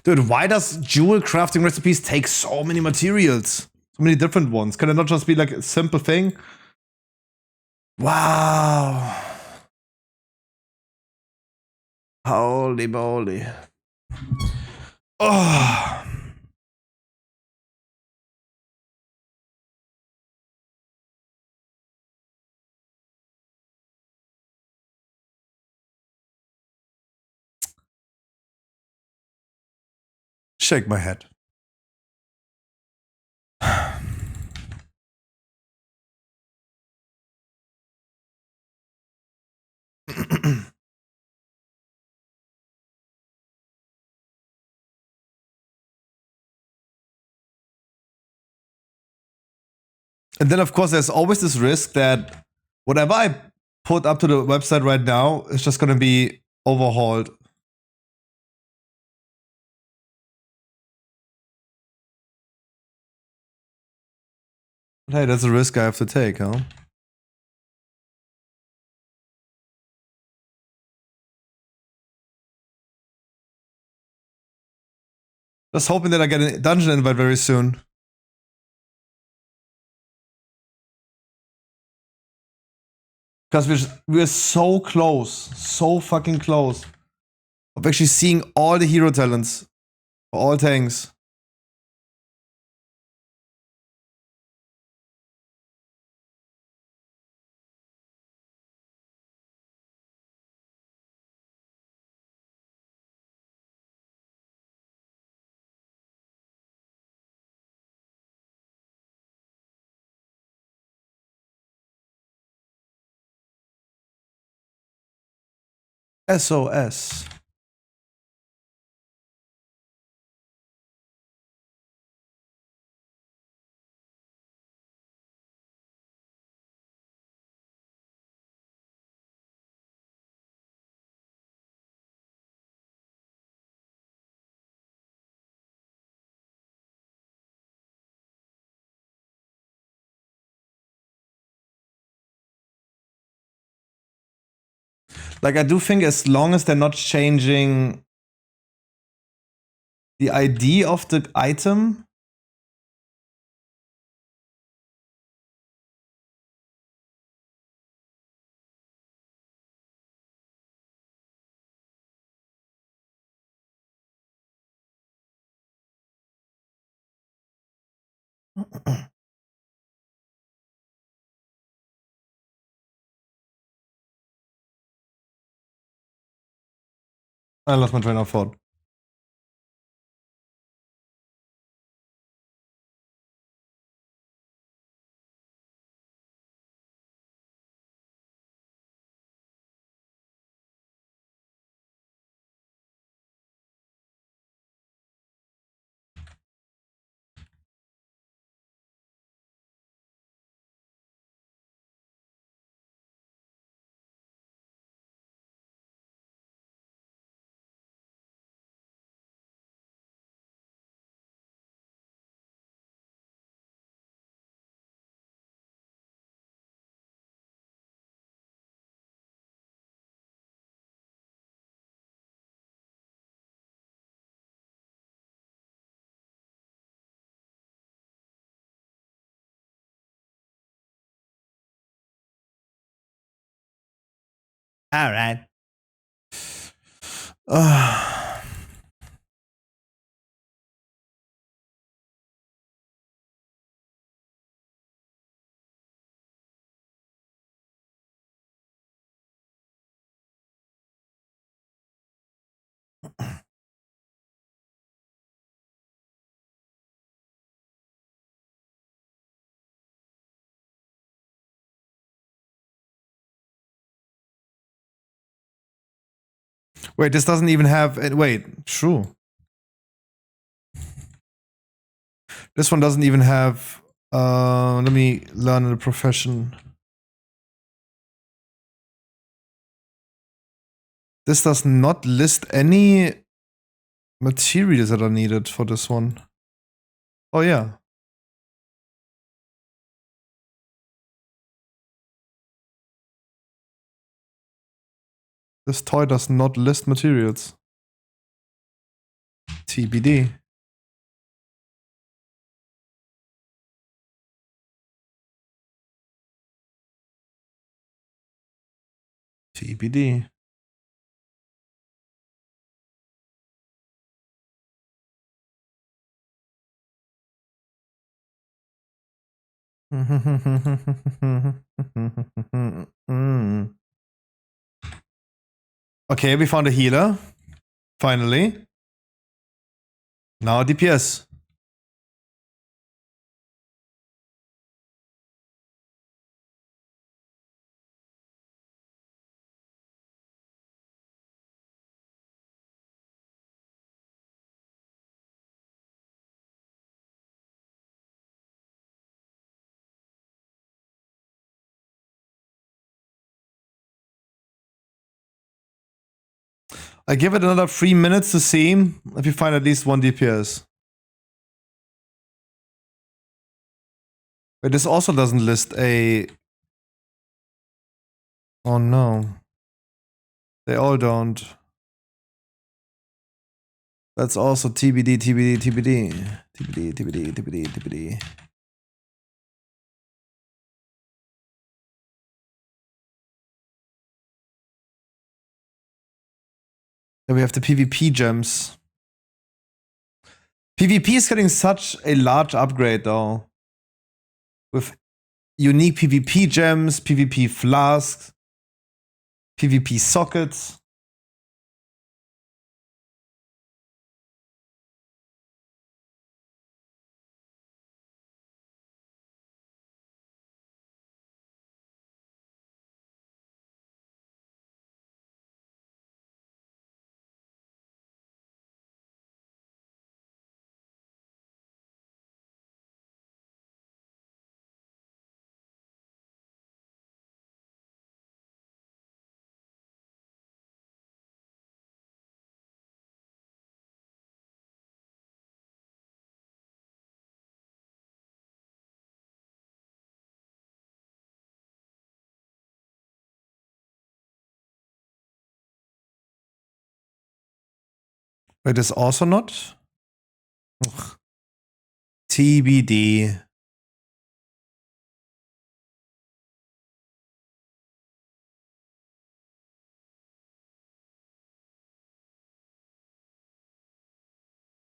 Dude, why does jewel crafting recipes take so many materials? So many different ones. Can it not just be like a simple thing? Wow. Holy moly. Oh. Shake my head. And then, of course, there's always this risk that whatever I put up to the website right now is just going to be overhauled. Hey, that's a risk I have to take, huh? Just hoping that I get a dungeon invite very soon. Because we're so close, so fucking close of actually seeing all the hero talents for all tanks. SOS. Like, I do think as long as they're not changing the ID of the item. I lost my train of thought. All right. Wait, this doesn't even have. Wait, true. This one doesn't even have. Let me learn the profession. This does not list any materials that are needed for this one. Oh, yeah. This toy does not list materials. TBD. TBD. Okay, we found a healer. Finally. Now DPS. I give it another 3 minutes to see if you find at least one DPS. But this also doesn't list a... Oh no. They all don't. That's also TBD, TBD, TBD. TBD, TBD, TBD, TBD. Then we have the PvP gems. PvP is getting such a large upgrade though. With unique PvP gems, PvP flasks, PvP sockets. Wait, is also not? Ugh. TBD.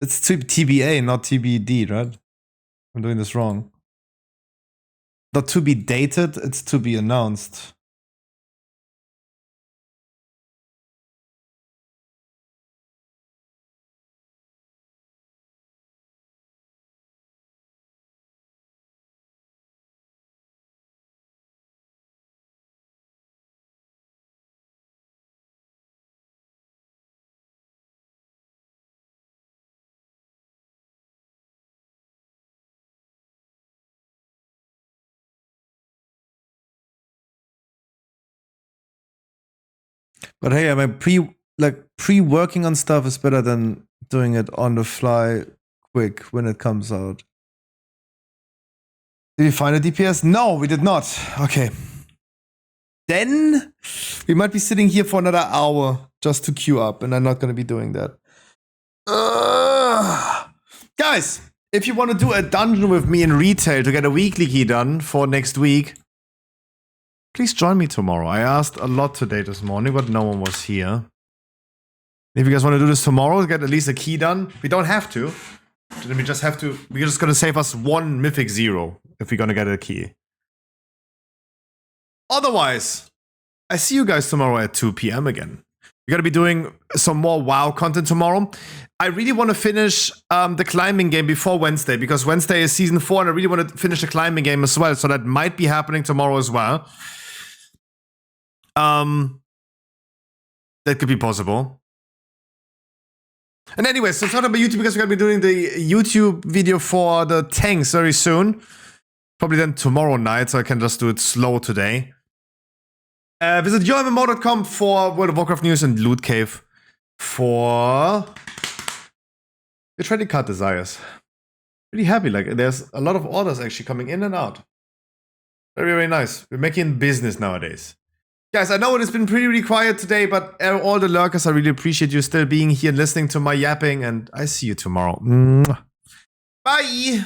It's TBA, not TBD, right? I'm doing this wrong. Not to be dated, it's to be announced. But hey, I mean, pre-working on stuff is better than doing it on the fly quick when it comes out. Did we find a DPS? No, we did not. Okay. Then we might be sitting here for another hour just to queue up, and I'm not going to be doing that. Guys, if you want to do a dungeon with me in retail to get a weekly key done for next week, please join me tomorrow. I asked a lot today this morning, but no one was here. If you guys want to do this tomorrow, get at least a key done. We don't have to. Then we just have to. We're just gonna save us 1 mythic 0 if we're gonna get a key. Otherwise, I see you guys tomorrow at 2 p.m. again. We're gonna be doing some more WoW content tomorrow. I really want to finish the climbing game before Wednesday, because Wednesday is season 4 and I really want to finish the climbing game as well. So that might be happening tomorrow as well. That could be possible. And anyway, so talking about YouTube, because we're going to be doing the YouTube video for the tanks very soon. Probably then tomorrow night, so I can just do it slow today. Visit yourmmo.com for World of Warcraft news and Loot Cave for your trading card desires. Pretty happy, like there's a lot of orders actually coming in and out. Very, very nice. We're making business nowadays. Guys, I know it has been pretty quiet today, but all the lurkers, I really appreciate you still being here and listening to my yapping, and I see you tomorrow. Bye!